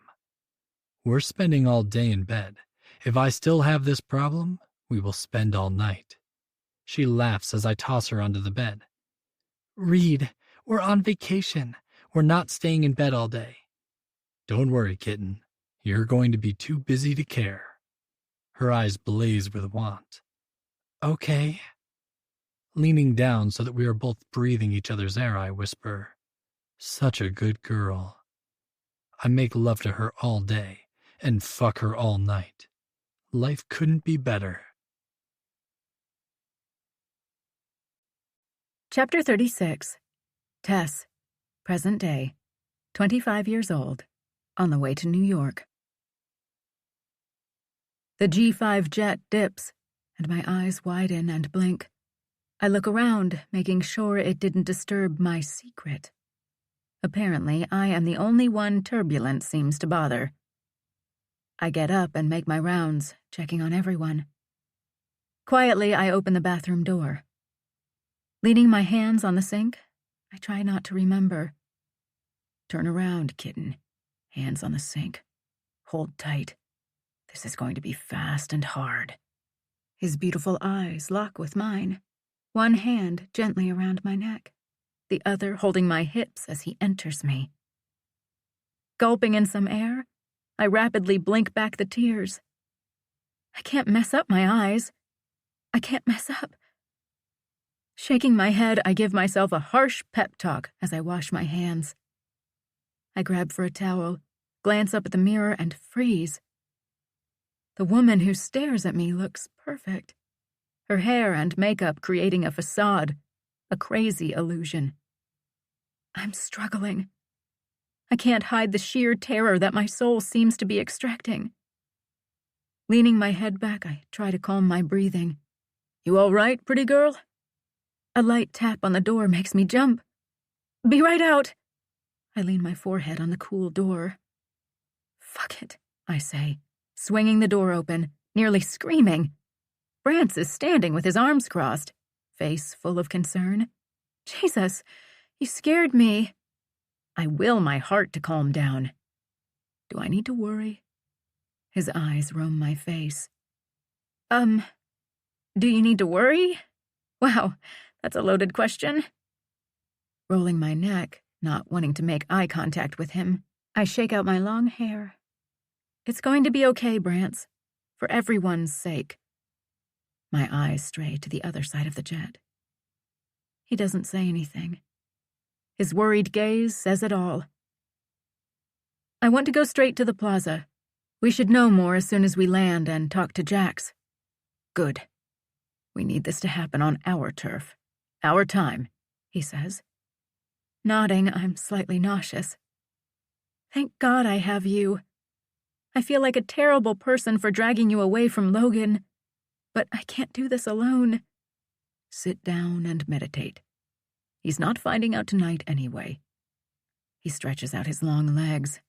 We're spending all day in bed. If I still have this problem, we will spend all night. She laughs as I toss her onto the bed. Reed, we're on vacation. We're not staying in bed all day. Don't worry, kitten. You're going to be too busy to care. Her eyes blaze with want. Okay. Leaning down so that we are both breathing each other's air, I whisper, such a good girl. I make love to her all day and fuck her all night. Life couldn't be better. Chapter 36. Tess, present day, 25 years old, on the way to New York. The G5 jet dips, and my eyes widen and blink. I look around, making sure it didn't disturb my secret. Apparently, I am the only one turbulence seems to bother. I get up and make my rounds, checking on everyone. Quietly, I open the bathroom door. Leaning my hands on the sink, I try not to remember. Turn around, kitten. Hands on the sink. Hold tight. This is going to be fast and hard. His beautiful eyes lock with mine, one hand gently around my neck, the other holding my hips as he enters me. Gulping in some air, I rapidly blink back the tears. I can't mess up my eyes. I can't mess up. Shaking my head, I give myself a harsh pep talk as I wash my hands. I grab for a towel, glance up at the mirror, and freeze. The woman who stares at me looks perfect. Her hair and makeup creating a facade, a crazy illusion. I'm struggling. I can't hide the sheer terror that my soul seems to be extracting. Leaning my head back, I try to calm my breathing. You all right, pretty girl? A light tap on the door makes me jump. Be right out. I lean my forehead on the cool door. Fuck it, I say, swinging the door open, nearly screaming. Brance is standing with his arms crossed, face full of concern. Jesus, you scared me. I will my heart to calm down. Do I need to worry? His eyes roam my face. Do you need to worry? Wow, that's a loaded question. Rolling my neck, not wanting to make eye contact with him, I shake out my long hair. It's going to be okay, Brance, for everyone's sake. My eyes stray to the other side of the jet. He doesn't say anything. His worried gaze says it all. I want to go straight to the plaza. We should know more as soon as we land and talk to Jax. Good. We need this to happen on our turf. Our time, he says. Nodding, I'm slightly nauseous. Thank God I have you. I feel like a terrible person for dragging you away from Logan, but I can't do this alone. Sit down and meditate. He's not finding out tonight anyway. He stretches out his long legs.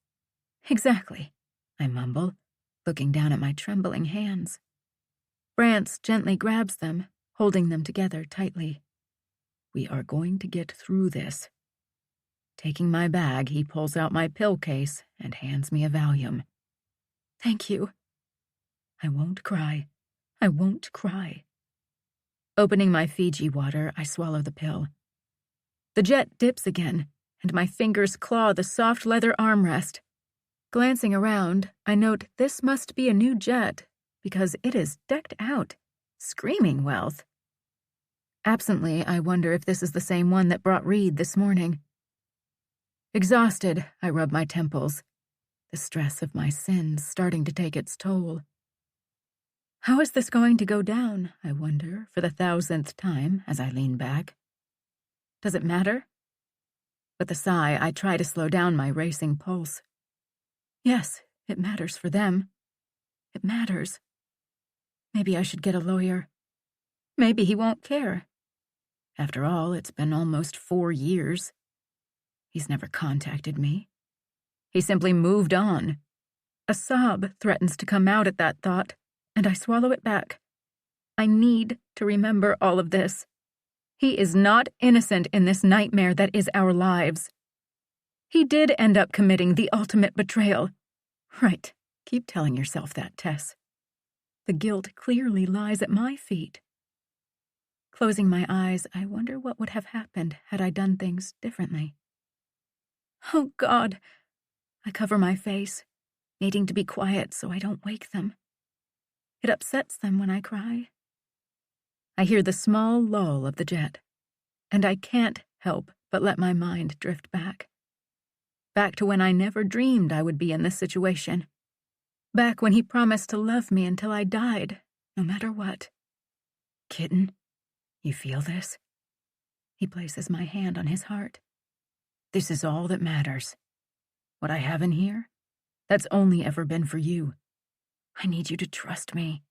Exactly, I mumble, looking down at my trembling hands. Brance gently grabs them, holding them together tightly. We are going to get through this. Taking my bag, he pulls out my pill case and hands me a Valium. Thank you. I won't cry. I won't cry. Opening my Fiji water, I swallow the pill. The jet dips again, and my fingers claw the soft leather armrest. Glancing around, I note this must be a new jet, because it is decked out, screaming wealth. Absently, I wonder if this is the same one that brought Reed this morning. Exhausted, I rub my temples, the stress of my sins starting to take its toll. How is this going to go down, I wonder, for the 1,000th time as I lean back? Does it matter? With a sigh, I try to slow down my racing pulse. Yes, it matters for them. It matters. Maybe I should get a lawyer. Maybe he won't care. After all, it's been almost 4 years. He's never contacted me. He simply moved on. A sob threatens to come out at that thought, and I swallow it back. I need to remember all of this. He is not innocent in this nightmare that is our lives. He did end up committing the ultimate betrayal. Right, keep telling yourself that, Tess. The guilt clearly lies at my feet. Closing my eyes, I wonder what would have happened had I done things differently. Oh, God! I cover my face, needing to be quiet so I don't wake them. It upsets them when I cry. I hear the small lull of the jet, and I can't help but let my mind drift back. Back to when I never dreamed I would be in this situation. Back when he promised to love me until I died, no matter what. Kitten, you feel this? He places my hand on his heart. This is all that matters. What I have in here, that's only ever been for you. I need you to trust me.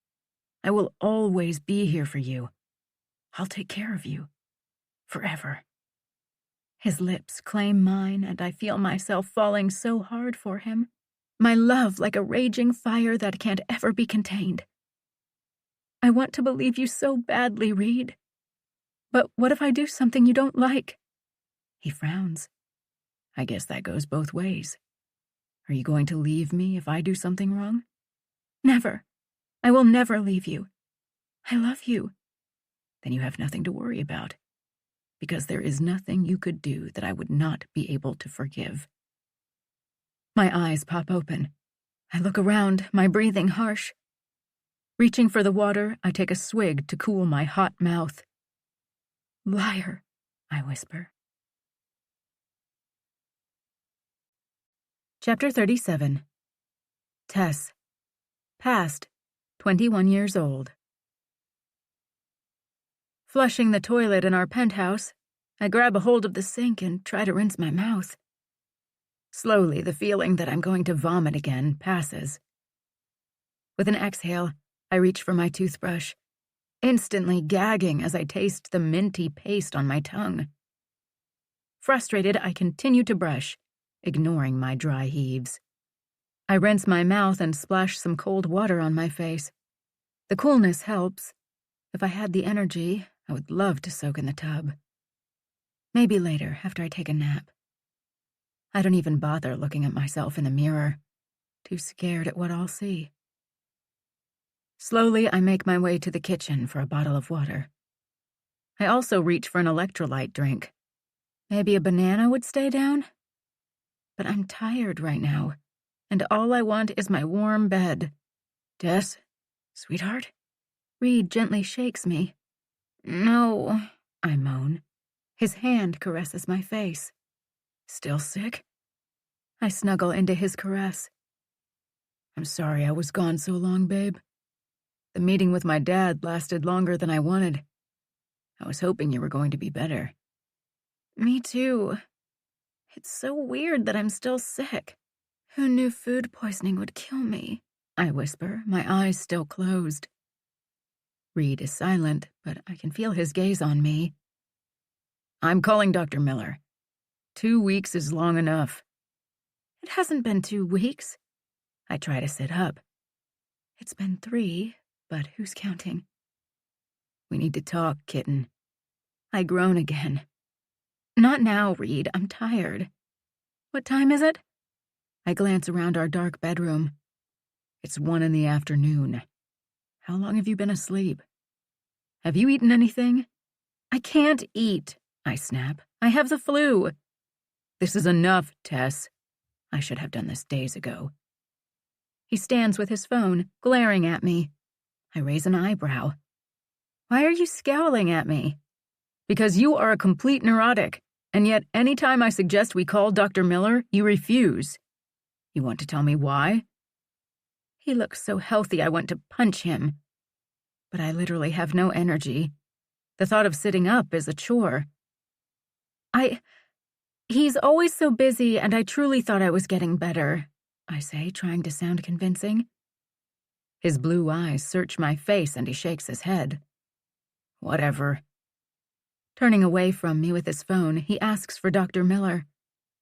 I will always be here for you. I'll take care of you. Forever. His lips claim mine, and I feel myself falling so hard for him. My love like a raging fire that can't ever be contained. I want to believe you so badly, Reed. But what if I do something you don't like? He frowns. I guess that goes both ways. Are you going to leave me if I do something wrong? Never. I will never leave you. I love you. Then you have nothing to worry about, because there is nothing you could do that I would not be able to forgive. My eyes pop open. I look around, my breathing harsh. Reaching for the water, I take a swig to cool my hot mouth. Liar, I whisper. Chapter 37. Tess. Past, 21 years old. Flushing the toilet in our penthouse, I grab a hold of the sink and try to rinse my mouth. Slowly, the feeling that I'm going to vomit again passes. With an exhale, I reach for my toothbrush, instantly gagging as I taste the minty paste on my tongue. Frustrated, I continue to brush, ignoring my dry heaves. I rinse my mouth and splash some cold water on my face. The coolness helps. If I had the energy, I would love to soak in the tub. Maybe later, after I take a nap. I don't even bother looking at myself in the mirror, too scared at what I'll see. Slowly, I make my way to the kitchen for a bottle of water. I also reach for an electrolyte drink. Maybe a banana would stay down? But I'm tired right now, and all I want is my warm bed. Tess, sweetheart? Reed gently shakes me. No, I moan. His hand caresses my face. Still sick? I snuggle into his caress. I'm sorry I was gone so long, babe. The meeting with my dad lasted longer than I wanted. I was hoping you were going to be better. Me too. It's so weird that I'm still sick. Who knew food poisoning would kill me? I whisper, my eyes still closed. Reed is silent, but I can feel his gaze on me. I'm calling Dr. Miller. 2 weeks is long enough. It hasn't been 2 weeks. I try to sit up. It's been 3, but who's counting? We need to talk, kitten. I groan again. Not now, Reed. I'm tired. What time is it? I glance around our dark bedroom. It's 1 in the afternoon. How long have you been asleep? Have you eaten anything? I can't eat, I snap. I have the flu. This is enough, Tess. I should have done this days ago. He stands with his phone, glaring at me. I raise an eyebrow. Why are you scowling at me? Because you are a complete neurotic, and yet any time I suggest we call Dr. Miller, you refuse. You want to tell me why? He looks so healthy I want to punch him. But I literally have no energy. The thought of sitting up is a chore. He's always so busy, and I truly thought I was getting better, I say, trying to sound convincing. His blue eyes search my face, and he shakes his head. Whatever. Turning away from me with his phone, he asks for Dr. Miller,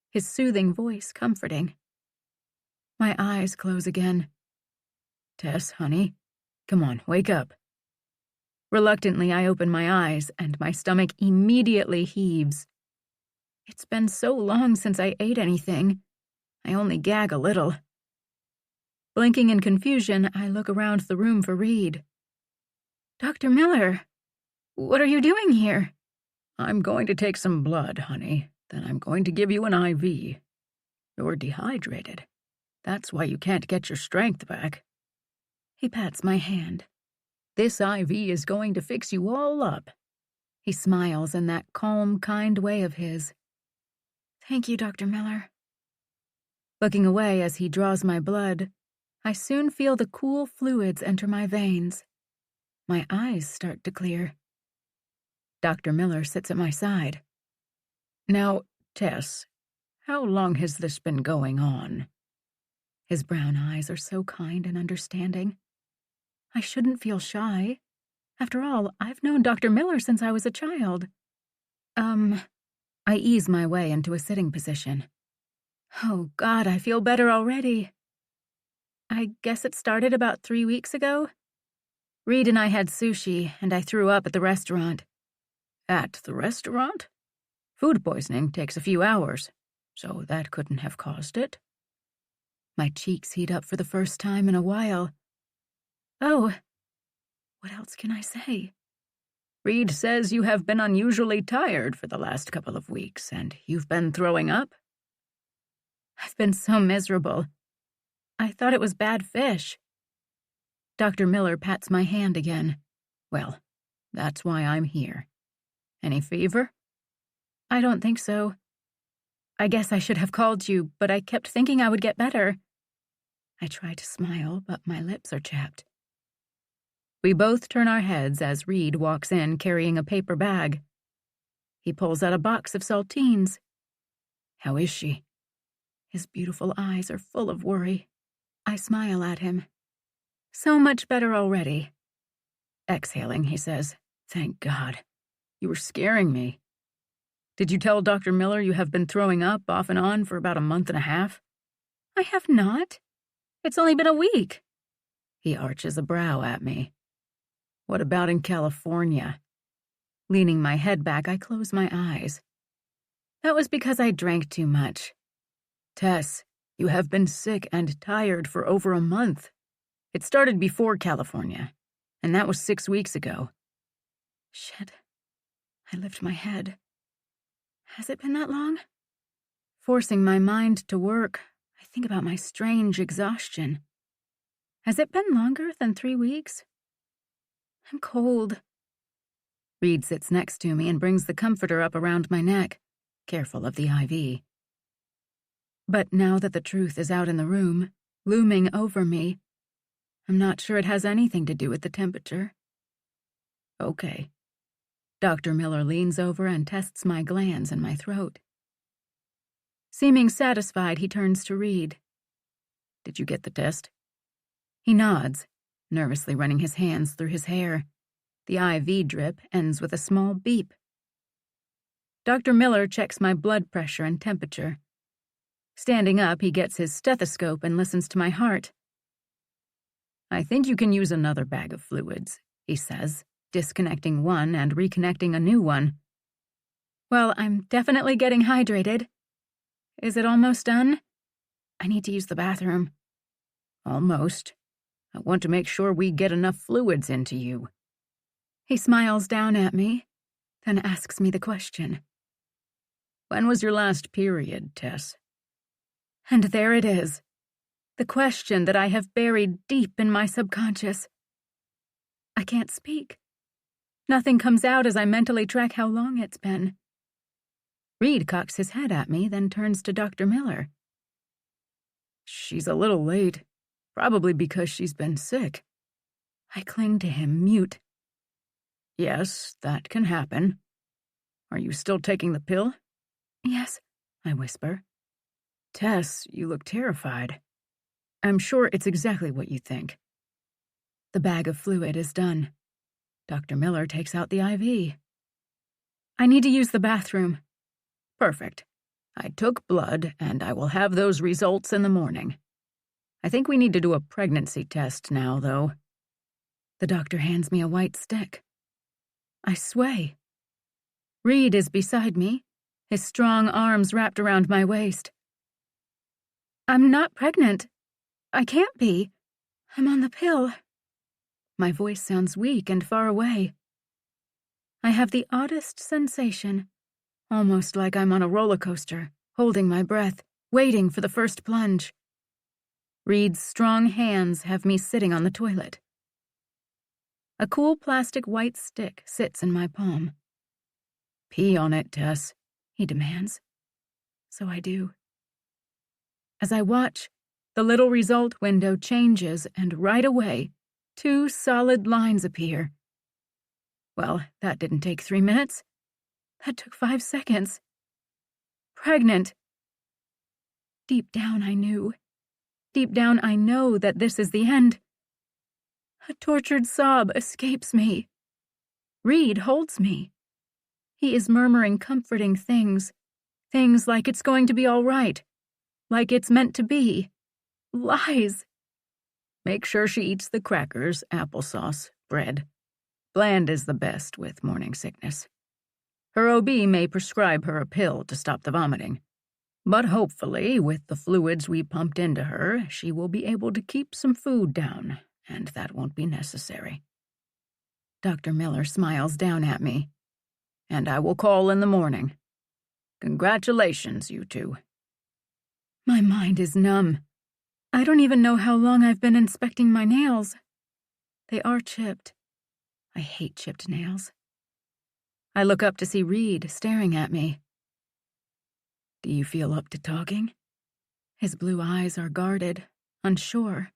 his soothing voice comforting. My eyes close again. Tess, honey, come on, wake up. Reluctantly, I open my eyes, and my stomach immediately heaves. It's been so long since I ate anything. I only gag a little. Blinking in confusion, I look around the room for Reed. Dr. Miller, what are you doing here? I'm going to take some blood, honey. Then I'm going to give you an IV. You're dehydrated. That's why you can't get your strength back. He pats my hand. This IV is going to fix you all up. He smiles in that calm, kind way of his. Thank you, Dr. Miller. Looking away as he draws my blood, I soon feel the cool fluids enter my veins. My eyes start to clear. Dr. Miller sits at my side. Now, Tess, how long has this been going on? His brown eyes are so kind and understanding. I shouldn't feel shy. After all, I've known Dr. Miller since I was a child. I ease my way into a sitting position. Oh, God, I feel better already. I guess it started about 3 weeks ago. Reed and I had sushi, and I threw up at the restaurant. At the restaurant? Food poisoning takes a few hours, so that couldn't have caused it. My cheeks heat up for the first time in a while. Oh, what else can I say? Reed says you have been unusually tired for the last couple of weeks, and you've been throwing up? I've been so miserable. I thought it was bad fish. Dr. Miller pats my hand again. Well, that's why I'm here. Any fever? I don't think so. I guess I should have called you, but I kept thinking I would get better. I try to smile, but my lips are chapped. We both turn our heads as Reed walks in carrying a paper bag. He pulls out a box of saltines. How is she? His beautiful eyes are full of worry. I smile at him. So much better already. Exhaling, he says, Thank God. You were scaring me. Did you tell Dr. Miller you have been throwing up off and on for about a month and a half? I have not. It's only been a week. He arches a brow at me. What about in California? Leaning my head back, I close my eyes. That was because I drank too much. Tess, you have been sick and tired for over a month. It started before California, and that was 6 weeks ago. Shit. I lift my head. Has it been that long? Forcing my mind to work, I think about my strange exhaustion. Has it been longer than 3 weeks? I'm cold. Reed sits next to me and brings the comforter up around my neck, careful of the IV. But now that the truth is out in the room, looming over me, I'm not sure it has anything to do with the temperature. Okay. Dr. Miller leans over and tests my glands and my throat. Seeming satisfied, he turns to Reed. Did you get the test? He nods, nervously running his hands through his hair. The IV drip ends with a small beep. Dr. Miller checks my blood pressure and temperature. Standing up, he gets his stethoscope and listens to my heart. I think you can use another bag of fluids, he says, disconnecting one and reconnecting a new one. Well, I'm definitely getting hydrated. Is it almost done? I need to use the bathroom. Almost. I want to make sure we get enough fluids into you. He smiles down at me, then asks me the question. When was your last period, Tess? And there it is. The question that I have buried deep in my subconscious. I can't speak. Nothing comes out as I mentally track how long it's been. Reed cocks his head at me, then turns to Dr. Miller. She's a little late, probably because she's been sick. I cling to him, mute. Yes, that can happen. Are you still taking the pill? Yes, I whisper. Tess, you look terrified. I'm sure it's exactly what you think. The bag of fluid is done. Dr. Miller takes out the IV. I need to use the bathroom. Perfect. I took blood, and I will have those results in the morning. I think we need to do a pregnancy test now, though. The doctor hands me a white stick. I sway. Reed is beside me, his strong arms wrapped around my waist. I'm not pregnant. I can't be. I'm on the pill. My voice sounds weak and far away. I have the oddest sensation, almost like I'm on a roller coaster, holding my breath, waiting for the first plunge. Reed's strong hands have me sitting on the toilet. A cool plastic white stick sits in my palm. Pee on it, Tess, he demands. So I do. As I watch, the little result window changes, and right away, 2 solid lines appear. Well, that didn't take 3 minutes. That took 5 seconds. Pregnant. Deep down, I knew. Deep down, I know that this is the end. A tortured sob escapes me. Reed holds me. He is murmuring comforting things. Things like it's going to be all right. Like it's meant to be. Lies. Make sure she eats the crackers, applesauce, bread. Bland is the best with morning sickness. Her OB may prescribe her a pill to stop the vomiting. But hopefully, with the fluids we pumped into her, she will be able to keep some food down, and that won't be necessary. Dr. Miller smiles down at me. And I will call in the morning. Congratulations, you two. My mind is numb. I don't even know how long I've been inspecting my nails. They are chipped. I hate chipped nails. I look up to see Reed staring at me. Do you feel up to talking? His blue eyes are guarded, unsure.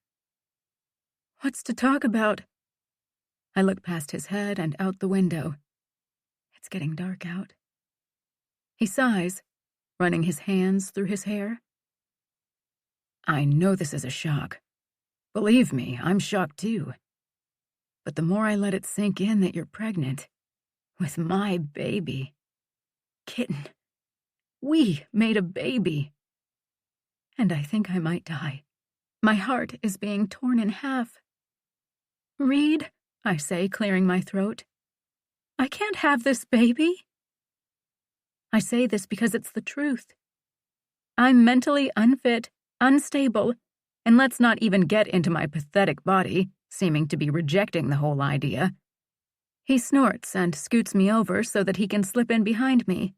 What's to talk about? I look past his head and out the window. It's getting dark out. He sighs, running his hands through his hair. I know this is a shock. Believe me, I'm shocked too. But the more I let it sink in that you're pregnant, with my baby. Kitten. We made a baby. And I think I might die. My heart is being torn in half. Reed, I say, clearing my throat. I can't have this baby. I say this because it's the truth. I'm mentally unfit, unstable, and let's not even get into my pathetic body, seeming to be rejecting the whole idea. He snorts and scoots me over so that he can slip in behind me.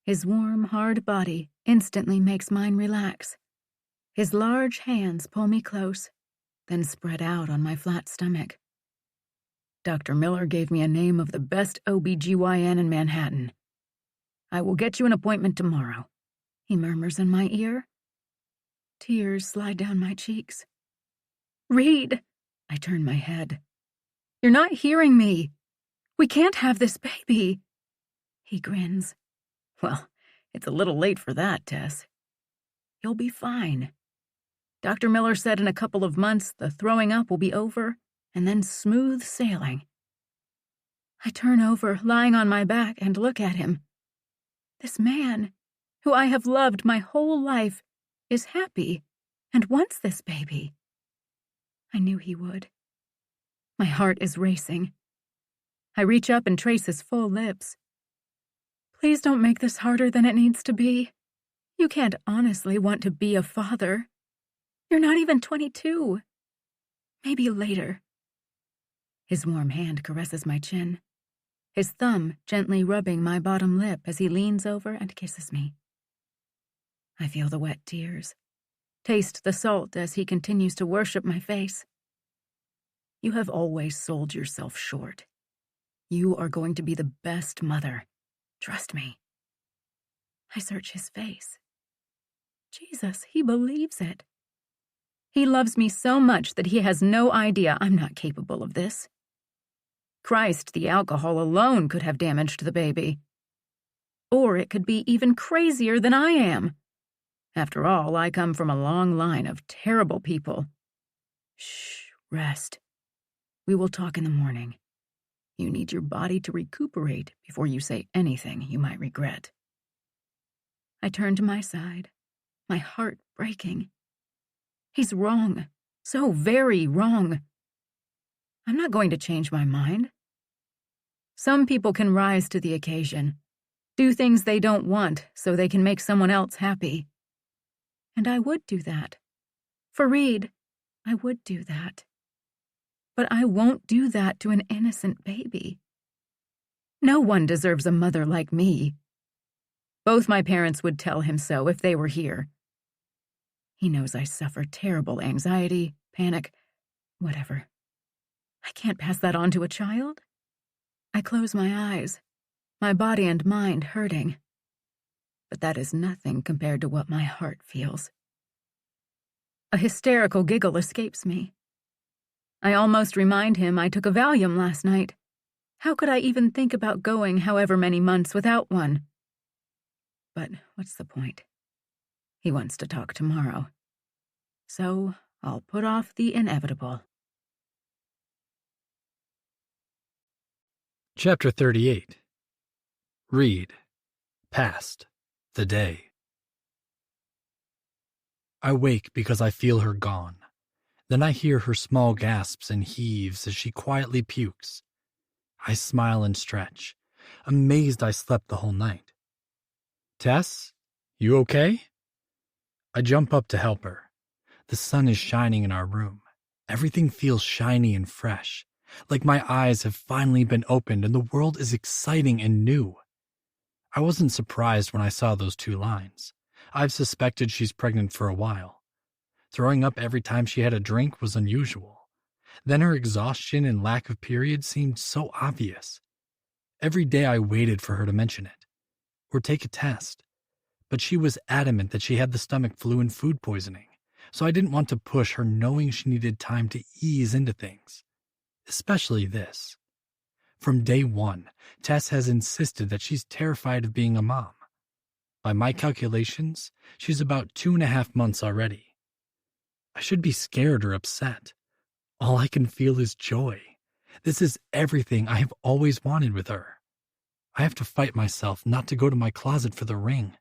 His warm, hard body instantly makes mine relax. His large hands pull me close, then spread out on my flat stomach. Dr. Miller gave me a name of the best OB-GYN in Manhattan. I will get you an appointment tomorrow, he murmurs in my ear. Tears slide down my cheeks. Reed, I turn my head. You're not hearing me. We can't have this baby. He grins. Well, it's a little late for that, Tess. You'll be fine. Dr. Miller said in a couple of months the throwing up will be over, and then smooth sailing. I turn over, lying on my back, and look at him. This man, who I have loved my whole life, is happy and wants this baby. I knew he would. My heart is racing. I reach up and trace his full lips. Please don't make this harder than it needs to be. You can't honestly want to be a father. You're not even 22. Maybe later. His warm hand caresses my chin, his thumb gently rubbing my bottom lip as he leans over and kisses me. I feel the wet tears, taste the salt as he continues to worship my face. You have always sold yourself short. You are going to be the best mother. Trust me. I search his face. Jesus, he believes it. He loves me so much that he has no idea I'm not capable of this. Christ, the alcohol alone could have damaged the baby. Or it could be even crazier than I am. After all, I come from a long line of terrible people. Shh, rest. We will talk in the morning. You need your body to recuperate before you say anything you might regret. I turn to my side, my heart breaking. He's wrong, so very wrong. I'm not going to change my mind. Some people can rise to the occasion, do things they don't want so they can make someone else happy. And I would do that. For Reed, I would do that. But I won't do that to an innocent baby. No one deserves a mother like me. Both my parents would tell him so if they were here. He knows I suffer terrible anxiety, panic, whatever. I can't pass that on to a child. I close my eyes, my body and mind hurting. But that is nothing compared to what my heart feels. A hysterical giggle escapes me. I almost remind him I took a Valium last night. How could I even think about going however many months without one? But what's the point? He wants to talk tomorrow. So I'll put off the inevitable. Chapter 38. Read. Past. The day. I wake because I feel her gone. Then I hear her small gasps and heaves as she quietly pukes. I smile and stretch, amazed I slept the whole night. Tess, you okay? I jump up to help her. The sun is shining in our room. Everything feels shiny and fresh, like my eyes have finally been opened and the world is exciting and new. I wasn't surprised when I saw those 2 lines. I've suspected she's pregnant for a while. Throwing up every time she had a drink was unusual. Then her exhaustion and lack of period seemed so obvious. Every day I waited for her to mention it, or take a test. But she was adamant that she had the stomach flu and food poisoning, so I didn't want to push her knowing she needed time to ease into things. Especially this. From day 1, Tess has insisted that she's terrified of being a mom. By my calculations, she's about 2.5 months already. I should be scared or upset. All I can feel is joy. This is everything I have always wanted with her. I have to fight myself not to go to my closet for the ring.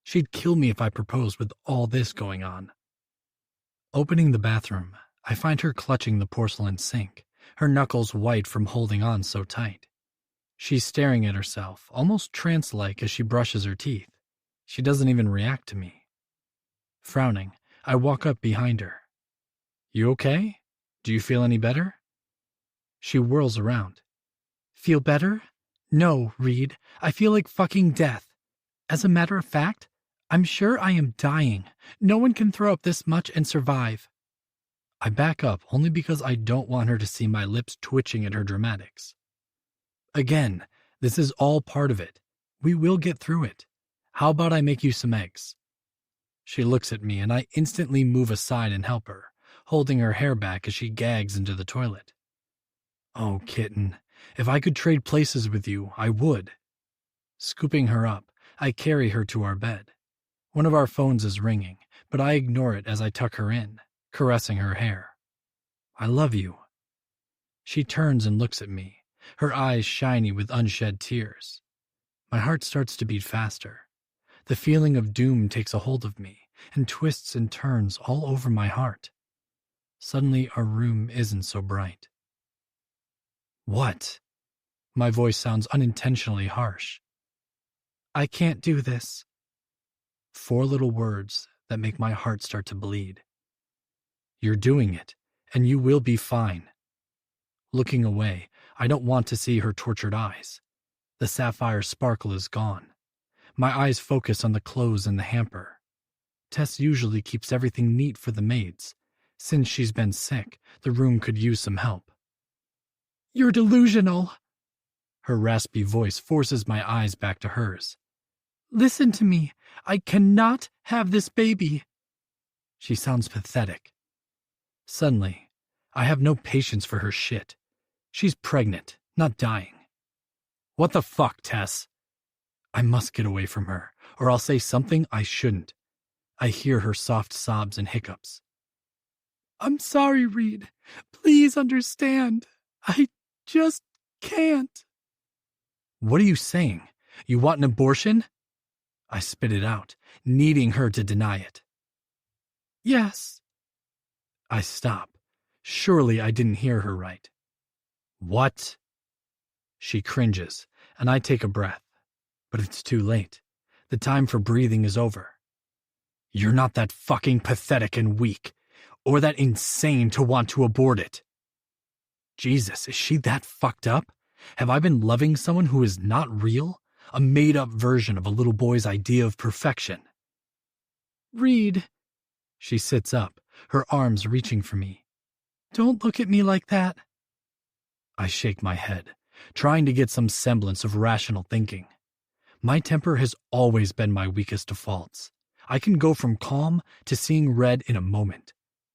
She'd kill me if I proposed with all this going on. Opening the bathroom, I find her clutching the porcelain sink, her knuckles white from holding on so tight. She's staring at herself, almost trance-like as she brushes her teeth. She doesn't even react to me. Frowning, I walk up behind her. You okay? Do you feel any better? She whirls around. Feel better? No, Reed. I feel like fucking death. As a matter of fact, I'm sure I am dying. No one can throw up this much and survive. I back up only because I don't want her to see my lips twitching at her dramatics. Again, this is all part of it. We will get through it. How about I make you some eggs? She looks at me and I instantly move aside and help her, holding her hair back as she gags into the toilet. Oh, kitten, if I could trade places with you, I would. Scooping her up, I carry her to our bed. One of our phones is ringing, but I ignore it as I tuck her in, caressing her hair. I love you. She turns and looks at me, her eyes shiny with unshed tears. My heart starts to beat faster. The feeling of doom takes a hold of me and twists and turns all over my heart. Suddenly, our room isn't so bright. What? My voice sounds unintentionally harsh. I can't do this. 4 little words that make my heart start to bleed. You're doing it, and you will be fine. Looking away, I don't want to see her tortured eyes. The sapphire sparkle is gone. My eyes focus on the clothes in the hamper. Tess usually keeps everything neat for the maids. Since she's been sick, the room could use some help. You're delusional. Her raspy voice forces my eyes back to hers. Listen to me. I cannot have this baby. She sounds pathetic. Suddenly, I have no patience for her shit. She's pregnant, not dying. What the fuck, Tess? I must get away from her, or I'll say something I shouldn't. I hear her soft sobs and hiccups. I'm sorry, Reed. Please understand. I just can't. What are you saying? You want an abortion? I spit it out, needing her to deny it. Yes. I stop. Surely I didn't hear her right. What? She cringes, and I take a breath. But it's too late. The time for breathing is over. You're not that fucking pathetic and weak, or that insane to want to abort it. Jesus, is she that fucked up? Have I been loving someone who is not real? A made-up version of a little boy's idea of perfection? Reed. She sits up, her arms reaching for me. Don't look at me like that. I shake my head, trying to get some semblance of rational thinking. My temper has always been my weakest of faults. I can go from calm to seeing red in a moment,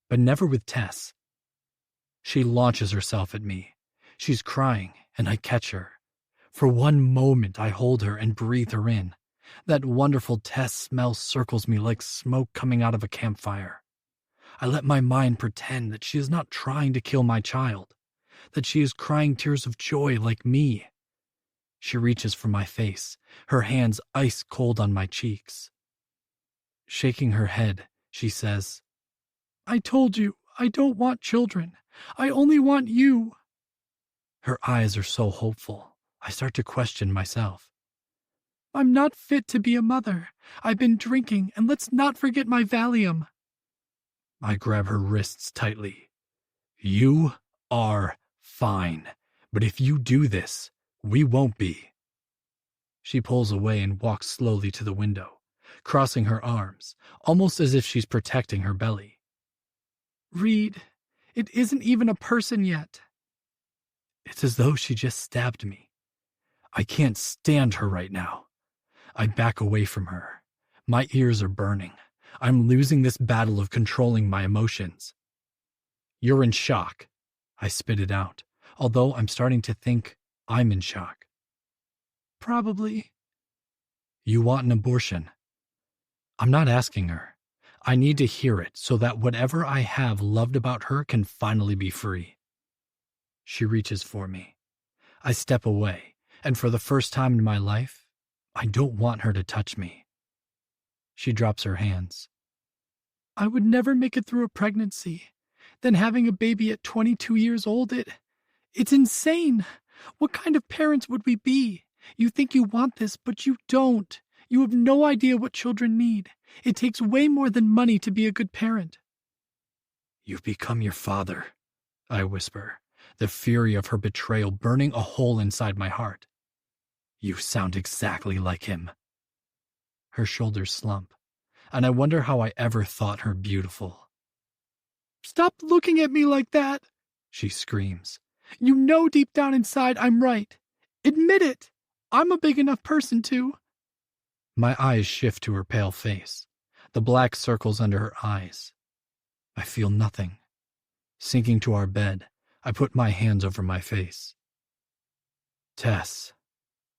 but never with Tess. She launches herself at me. She's crying, and I catch her. For one moment, I hold her and breathe her in. That wonderful Tess smell circles me like smoke coming out of a campfire. I let my mind pretend that she is not trying to kill my child, that she is crying tears of joy like me. She reaches for my face, her hands ice cold on my cheeks. Shaking her head, she says, I told you, I don't want children. I only want you. Her eyes are so hopeful, I start to question myself. I'm not fit to be a mother. I've been drinking, and let's not forget my Valium. I grab her wrists tightly. You are fine, but if you do this, we won't be. She pulls away and walks slowly to the window, crossing her arms, almost as if she's protecting her belly. Reed, it isn't even a person yet. It's as though she just stabbed me. I can't stand her right now. I back away from her. My ears are burning. I'm losing this battle of controlling my emotions. You're in shock. I spit it out, although I'm starting to think I'm in shock. Probably. You want an abortion? I'm not asking her. I need to hear it so that whatever I have loved about her can finally be free. She reaches for me. I step away, and for the first time in my life, I don't want her to touch me. She drops her hands. I would never make it through a pregnancy. Then having a baby at 22 years old, it's insane. What kind of parents would we be? You think you want this, but you don't. You have no idea what children need. It takes way more than money to be a good parent. You've become your father, I whisper, the fury of her betrayal burning a hole inside my heart. You sound exactly like him. Her shoulders slump, and I wonder how I ever thought her beautiful. Stop looking at me like that, she screams. You know deep down inside I'm right. Admit it. I'm a big enough person to. My eyes shift to her pale face, the black circles under her eyes. I feel nothing. Sinking to our bed, I put my hands over my face. Tess,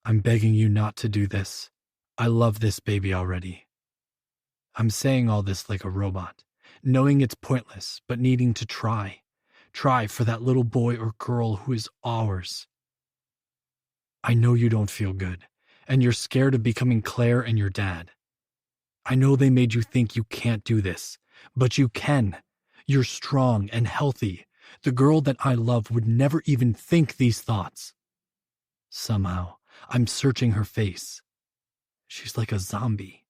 I'm begging you not to do this. I love this baby already. I'm saying all this like a robot, knowing it's pointless, but needing to try. Try for that little boy or girl who is ours. I know you don't feel good, and you're scared of becoming Claire and your dad. I know they made you think you can't do this, but you can. You're strong and healthy. The girl that I love would never even think these thoughts. Somehow, I'm searching her face. She's like a zombie,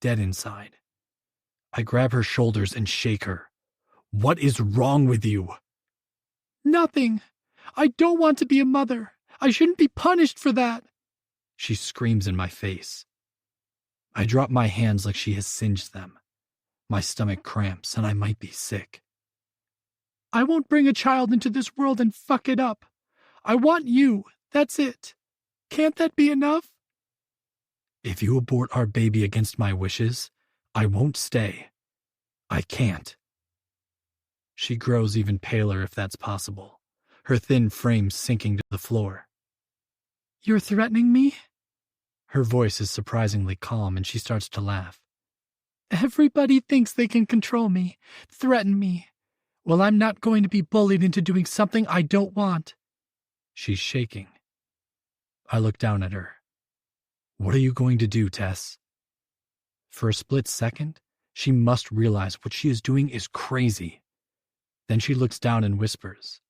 dead inside. I grab her shoulders and shake her. What is wrong with you? Nothing. I don't want to be a mother. I shouldn't be punished for that. She screams in my face. I drop my hands like she has singed them. My stomach cramps and I might be sick. I won't bring a child into this world and fuck it up. I want you. That's it. Can't that be enough? If you abort our baby against my wishes, I won't stay. I can't. She grows even paler if that's possible, her thin frame sinking to the floor. You're threatening me? Her voice is surprisingly calm and she starts to laugh. Everybody thinks they can control me, threaten me. Well, I'm not going to be bullied into doing something I don't want. She's shaking. I look down at her. What are you going to do, Tess? For a split second, she must realize what she is doing is crazy. Then she looks down and whispers,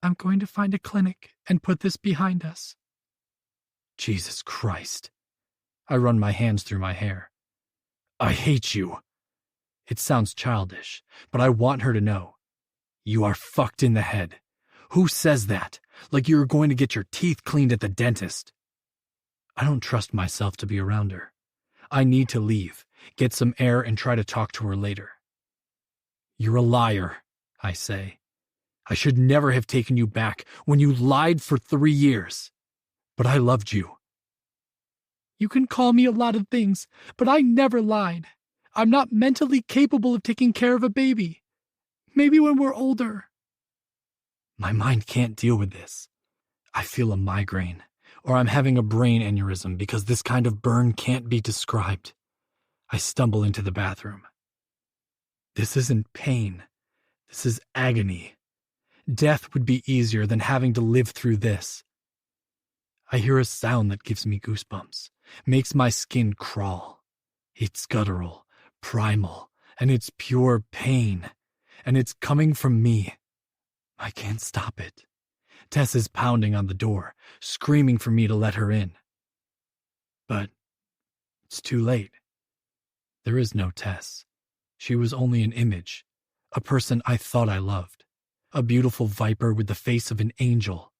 I'm going to find a clinic and put this behind us. Jesus Christ. I run my hands through my hair. I hate you. It sounds childish, but I want her to know. You are fucked in the head. Who says that? Like you're going to get your teeth cleaned at the dentist. I don't trust myself to be around her. I need to leave, get some air, and try to talk to her later. You're a liar, I say. I should never have taken you back when you lied for 3 years. But I loved you. You can call me a lot of things, but I never lied. I'm not mentally capable of taking care of a baby. Maybe when we're older. My mind can't deal with this. I feel a migraine, or I'm having a brain aneurysm because this kind of burn can't be described. I stumble into the bathroom. This isn't pain. This is agony. Death would be easier than having to live through this. I hear a sound that gives me goosebumps, makes my skin crawl. It's guttural, primal, and it's pure pain. And it's coming from me. I can't stop it. Tess is pounding on the door, screaming for me to let her in. But it's too late. There is no Tess. She was only an image, a person I thought I loved, a beautiful viper with the face of an angel,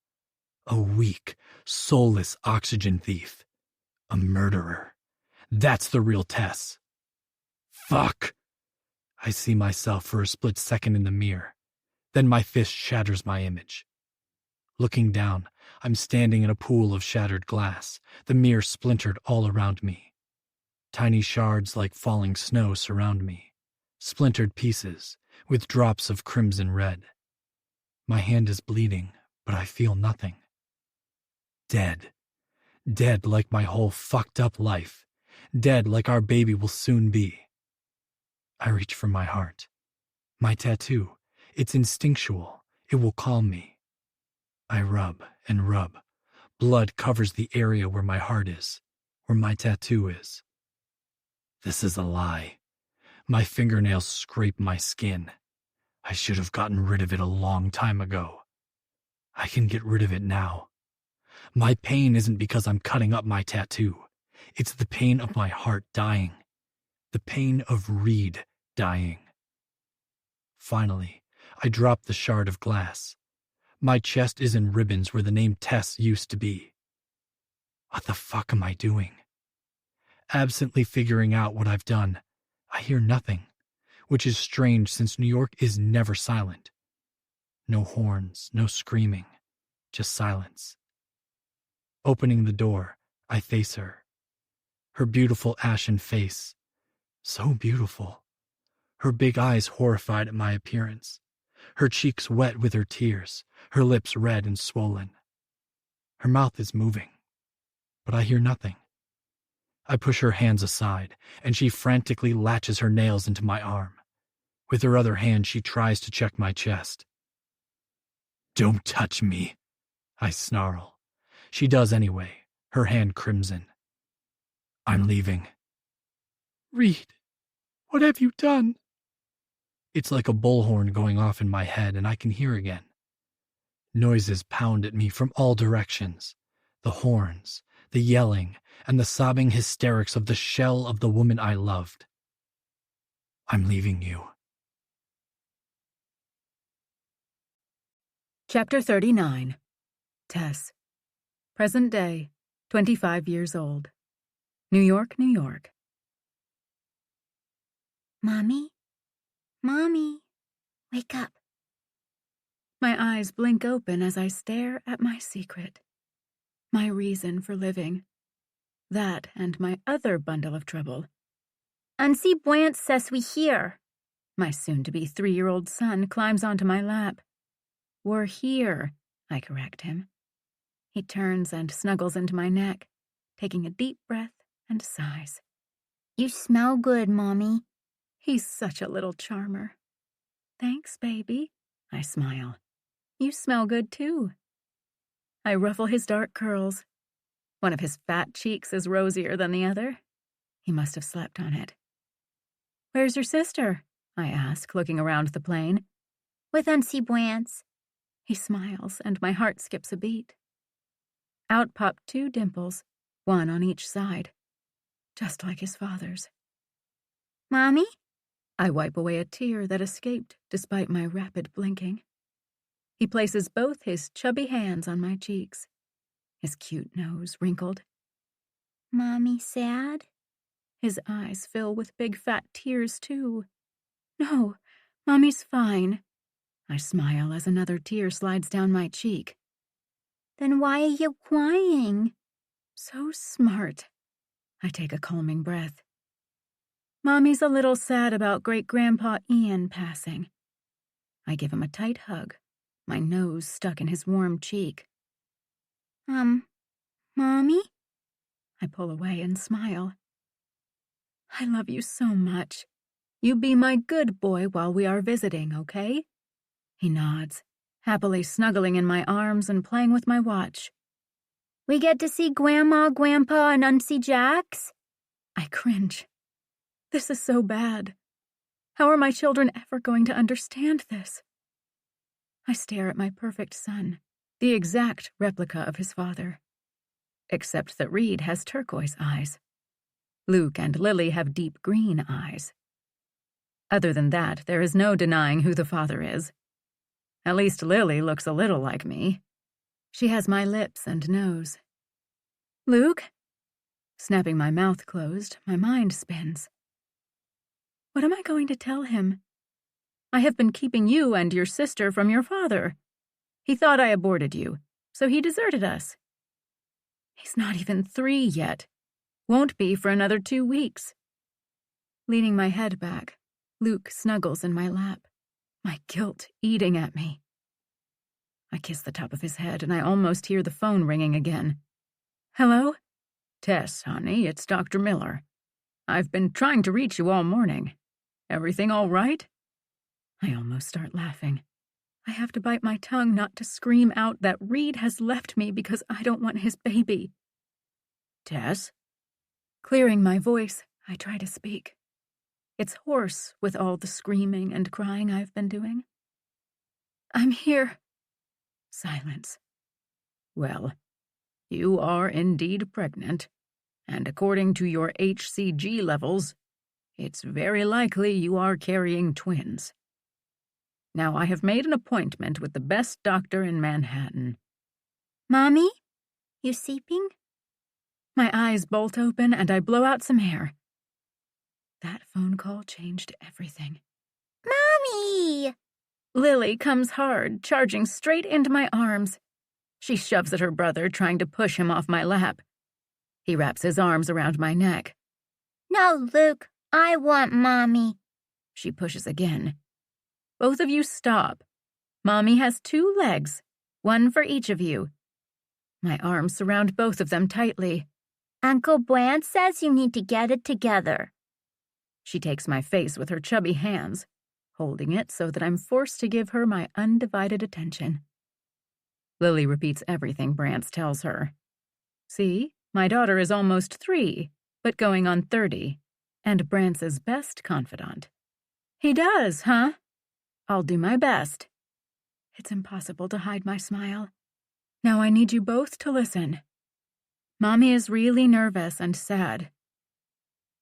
a weak, soulless oxygen thief, a murderer. That's the real Tess. Fuck! I see myself for a split second in the mirror. Then my fist shatters my image. Looking down, I'm standing in a pool of shattered glass, the mirror splintered all around me. Tiny shards like falling snow surround me, splintered pieces with drops of crimson red. My hand is bleeding, but I feel nothing. Dead. Dead like my whole fucked up life. Dead like our baby will soon be. I reach for my heart. My tattoo. It's instinctual. It will calm me. I rub and rub. Blood covers the area where my heart is, where my tattoo is. This is a lie. My fingernails scrape my skin. I should have gotten rid of it a long time ago. I can get rid of it now. My pain isn't because I'm cutting up my tattoo. It's the pain of my heart dying. The pain of Reed dying. Finally, I drop the shard of glass. My chest is in ribbons where the name Tess used to be. What the fuck am I doing? Absently figuring out what I've done, I hear nothing, which is strange since New York is never silent. No horns, no screaming, just silence. Opening the door, I face her. Her beautiful ashen face. So beautiful. Her big eyes horrified at my appearance. Her cheeks wet with her tears, her lips red and swollen. Her mouth is moving, but I hear nothing. I push her hands aside, and she frantically latches her nails into my arm. With her other hand, she tries to check my chest. "Don't touch me," I snarl. She does anyway, her hand crimson. "I'm leaving." Reed, what have you done? It's like a bullhorn going off in my head, and I can hear again. Noises pound at me from all directions. The horns, the yelling, and the sobbing hysterics of the shell of the woman I loved. "I'm leaving you." Chapter 39. Tess. Present day, 25 years old. New York, New York. Mommy? Mommy, wake up. My eyes blink open as I stare at my secret. My reason for living. That and my other bundle of trouble. Auntie Buant says we here. My soon-to-be 3-year-old son climbs onto my lap. "We're here," I correct him. He turns and snuggles into my neck, taking a deep breath and sighs. You smell good, Mommy. He's such a little charmer. "Thanks, baby," I smile. "You smell good, too." I ruffle his dark curls. One of his fat cheeks is rosier than the other. He must have slept on it. "Where's your sister?" I ask, looking around the plane. With Auntie Buant's. He smiles, and my heart skips a beat. Out pop 2 dimples, one on each side, just like his father's. Mommy? I wipe away a tear that escaped despite my rapid blinking. He places both his chubby hands on my cheeks, his cute nose wrinkled. Mommy sad? His eyes fill with big fat tears, too. "No, Mommy's fine." I smile as another tear slides down my cheek. Then why are you crying? So smart. I take a calming breath. "Mommy's a little sad about Great-Grandpa Ian passing." I give him a tight hug, my nose stuck in his warm cheek. Mommy? I pull away and smile. "I love you so much. You be my good boy while we are visiting, okay?" He nods, happily snuggling in my arms and playing with my watch. We get to see Grandma, Grandpa, and Auntie Jax? I cringe. This is so bad. How are my children ever going to understand this? I stare at my perfect son, the exact replica of his father. Except that Reed has turquoise eyes. Luke and Lily have deep green eyes. Other than that, there is no denying who the father is. At least Lily looks a little like me. She has my lips and nose. "Luke?" Snapping my mouth closed, my mind spins. What am I going to tell him? I have been keeping you and your sister from your father. He thought I aborted you, so he deserted us. He's not even 3 yet. Won't be for another 2 weeks. Leaning my head back, Luke snuggles in my lap, my guilt eating at me. I kiss the top of his head, and I almost hear the phone ringing again. "Hello?" "Tess, honey, it's Dr. Miller. I've been trying to reach you all morning. Everything all right?" I almost start laughing. I have to bite my tongue not to scream out that Reed has left me because I don't want his baby. "Tess?" Clearing my voice, I try to speak. It's hoarse with all the screaming and crying I've been doing. "I'm here." Silence. "Well, you are indeed pregnant, and according to your HCG levels, it's very likely you are carrying twins. Now, I have made an appointment with the best doctor in Manhattan." Mommy? You sleeping? My eyes bolt open and I blow out some air. That phone call changed everything. Mommy! Lily comes hard, charging straight into my arms. She shoves at her brother, trying to push him off my lap. He wraps his arms around my neck. No, Luke, I want Mommy. She pushes again. "Both of you stop. Mommy has 2 legs, one for each of you." My arms surround both of them tightly. Uncle Brant says you need to get it together. She takes my face with her chubby hands, holding it so that I'm forced to give her my undivided attention. Lily repeats everything Brant tells her. See, my daughter is almost 3, but going on 30, and Brant's best confidant. He does, huh? I'll do my best. It's impossible to hide my smile. Now I need you both to listen. Mommy is really nervous and sad.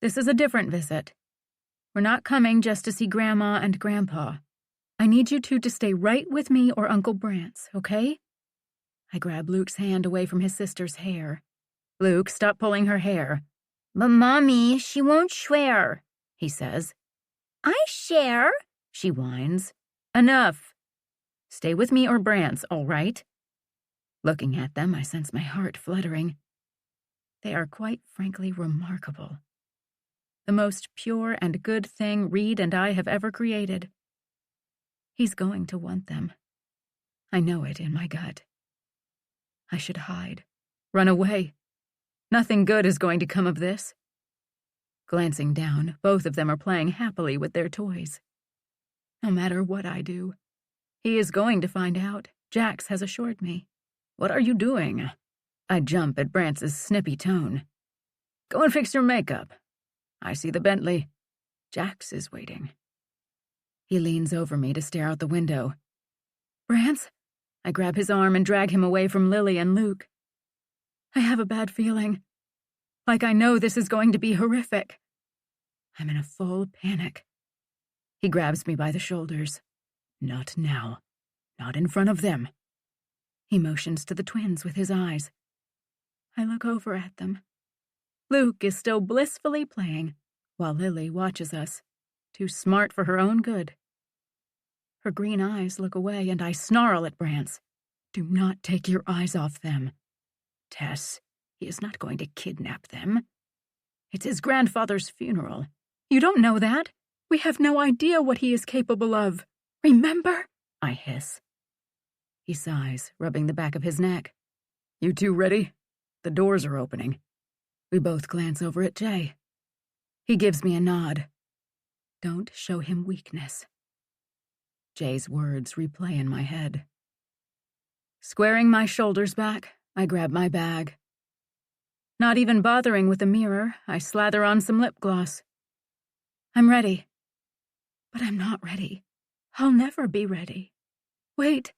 This is a different visit. We're not coming just to see Grandma and Grandpa. I need you two to stay right with me or Uncle Brant's, okay? I grab Luke's hand away from his sister's hair. Luke, stop pulling her hair. But Mommy, she won't swear, he says. I share, she whines. Enough. Stay with me or Brant's, all right? Looking at them, I sense my heart fluttering. They are quite frankly remarkable. The most pure and good thing Reed and I have ever created. He's going to want them. I know it in my gut. I should hide, run away. Nothing good is going to come of this. Glancing down, both of them are playing happily with their toys. No matter what I do, he is going to find out. Jax has assured me. What are you doing? I jump at Brant's snippy tone. Go and fix your makeup. I see the Bentley. Jax is waiting. He leans over me to stare out the window. Brant? I grab his arm and drag him away from Lily and Luke. I have a bad feeling. Like I know this is going to be horrific. I'm in a full panic. He grabs me by the shoulders. Not now. Not in front of them. He motions to the twins with his eyes. I look over at them. Luke is still blissfully playing, while Lily watches us, too smart for her own good. Her green eyes look away, and I snarl at Brant. Do not take your eyes off them. Tess, he is not going to kidnap them. It's his grandfather's funeral. You don't know that. We have no idea what he is capable of. Remember? I hiss. He sighs, rubbing the back of his neck. You two ready? The doors are opening. We both glance over at Jay. He gives me a nod. Don't show him weakness. Jay's words replay in my head. Squaring my shoulders back, I grab my bag. Not even bothering with a mirror, I slather on some lip gloss. I'm ready. But I'm not ready. I'll never be ready. Wait.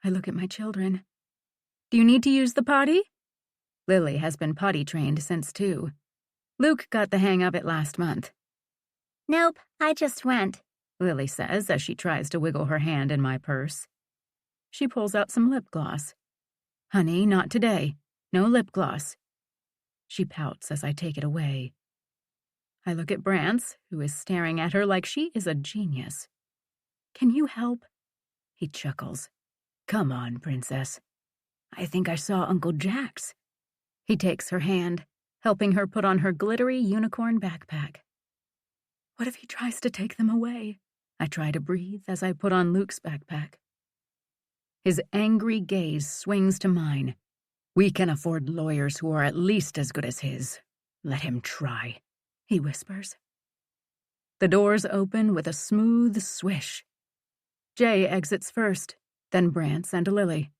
I look at my children. Do you need to use the potty? Lily has been potty trained since 2. Luke got the hang of it last month. Nope, I just went, Lily says as she tries to wiggle her hand in my purse. She pulls out some lip gloss. Honey, not today. No lip gloss. She pouts as I take it away. I look at Brant, who is staring at her like she is a genius. Can you help? He chuckles. Come on, princess. I think I saw Uncle Jax. He takes her hand, helping her put on her glittery unicorn backpack. What if he tries to take them away? I try to breathe as I put on Luke's backpack. His angry gaze swings to mine. We can afford lawyers who are at least as good as his. Let him try, he whispers. The doors open with a smooth swish. Jay exits first, then Brant and Lily.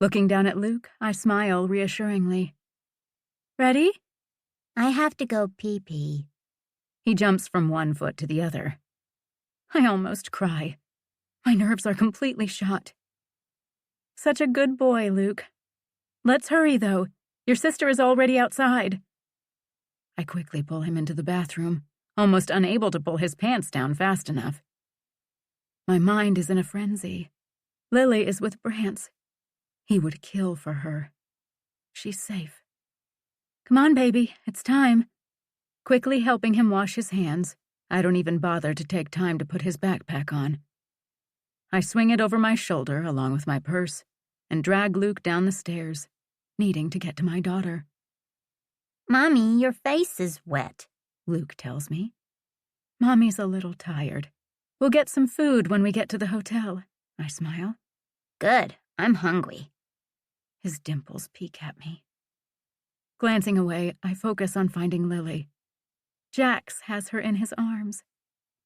Looking down at Luke, I smile reassuringly. Ready? I have to go pee-pee. He jumps from one foot to the other. I almost cry. My nerves are completely shot. Such a good boy, Luke. Let's hurry, though. Your sister is already outside. I quickly pull him into the bathroom, almost unable to pull his pants down fast enough. My mind is in a frenzy. Lily is with Brant. He would kill for her. She's safe. Come on, baby, it's time. Quickly helping him wash his hands, I don't even bother to take time to put his backpack on. I swing it over my shoulder along with my purse and drag Luke down the stairs, needing to get to my daughter. Mommy, your face is wet, Luke tells me. Mommy's a little tired. We'll get some food when we get to the hotel, I smile. Good, I'm hungry. His dimples peek at me. Glancing away, I focus on finding Lily. Jax has her in his arms.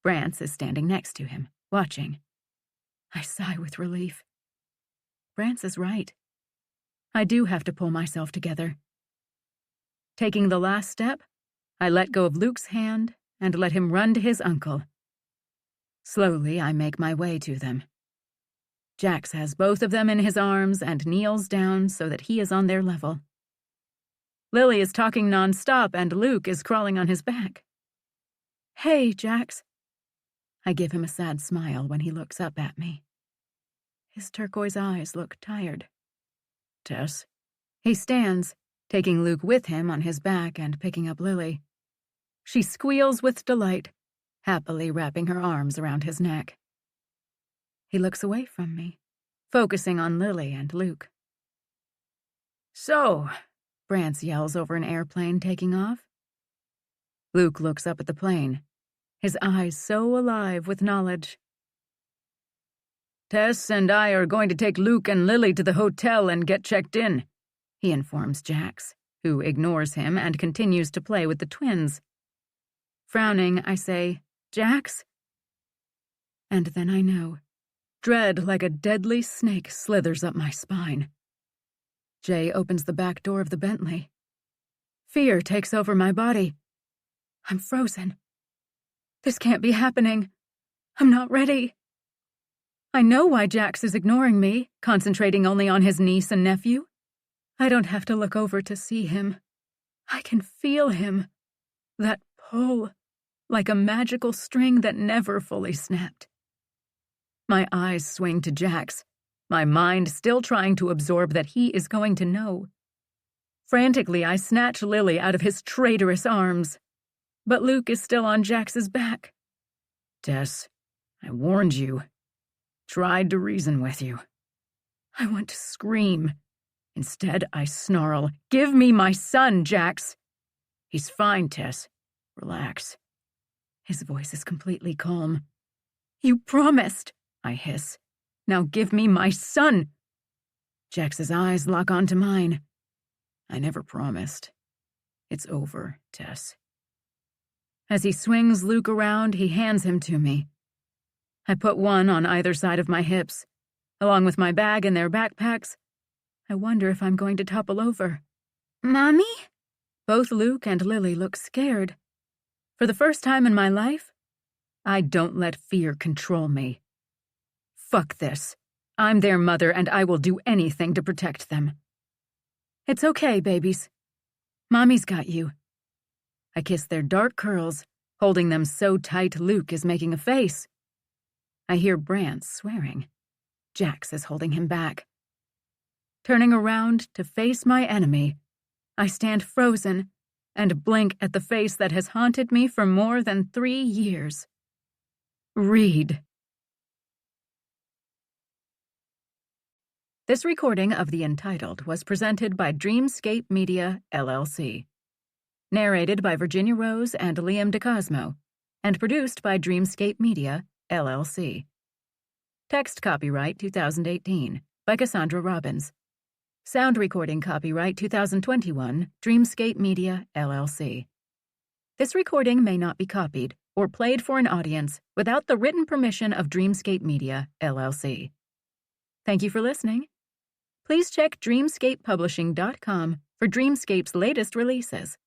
Brance is standing next to him, watching. I sigh with relief. Brance is right. I do have to pull myself together. Taking the last step, I let go of Luke's hand and let him run to his uncle. Slowly, I make my way to them. Jax has both of them in his arms and kneels down so that he is on their level. Lily is talking nonstop and Luke is crawling on his back. Hey, Jax. I give him a sad smile when he looks up at me. His turquoise eyes look tired. Tess? He stands, taking Luke with him on his back and picking up Lily. She squeals with delight, happily wrapping her arms around his neck. He looks away from me, focusing on Lily and Luke. So, Brance yells over an airplane taking off. Luke looks up at the plane, his eyes so alive with knowledge. Tess and I are going to take Luke and Lily to the hotel and get checked in, he informs Jax, who ignores him and continues to play with the twins. Frowning, I say, Jax? And then I know. Dread like a deadly snake slithers up my spine. Jay opens the back door of the Bentley. Fear takes over my body. I'm frozen. This can't be happening. I'm not ready. I know why Jax is ignoring me, concentrating only on his niece and nephew. I don't have to look over to see him. I can feel him. That pull, like a magical string that never fully snapped. My eyes swing to Jax, my mind still trying to absorb that he is going to know. Frantically, I snatch Lily out of his traitorous arms. But Luke is still on Jax's back. Tess, I warned you. Tried to reason with you. I want to scream. Instead, I snarl, "Give me my son, Jax!" He's fine, Tess. Relax. His voice is completely calm. You promised, I hiss. Now give me my son. Jax's eyes lock onto mine. I never promised. It's over, Tess. As he swings Luke around, he hands him to me. I put one on either side of my hips. Along with my bag and their backpacks, I wonder if I'm going to topple over. Mommy? Both Luke and Lily look scared. For the first time in my life, I don't let fear control me. Fuck this. I'm their mother and I will do anything to protect them. It's okay, babies. Mommy's got you. I kiss their dark curls, holding them so tight Luke is making a face. I hear Brance swearing. Jax is holding him back. Turning around to face my enemy, I stand frozen and blink at the face that has haunted me for more than 3 years. Read. This recording of The Entitled was presented by Dreamscape Media, LLC. Narrated by Virginia Rose and Liam DeCosmo, and produced by Dreamscape Media, LLC. Text copyright 2018 by Cassandra Robbins. Sound recording copyright 2021, Dreamscape Media, LLC. This recording may not be copied or played for an audience without the written permission of Dreamscape Media, LLC. Thank you for listening. Please check dreamscapepublishing.com for Dreamscape's latest releases.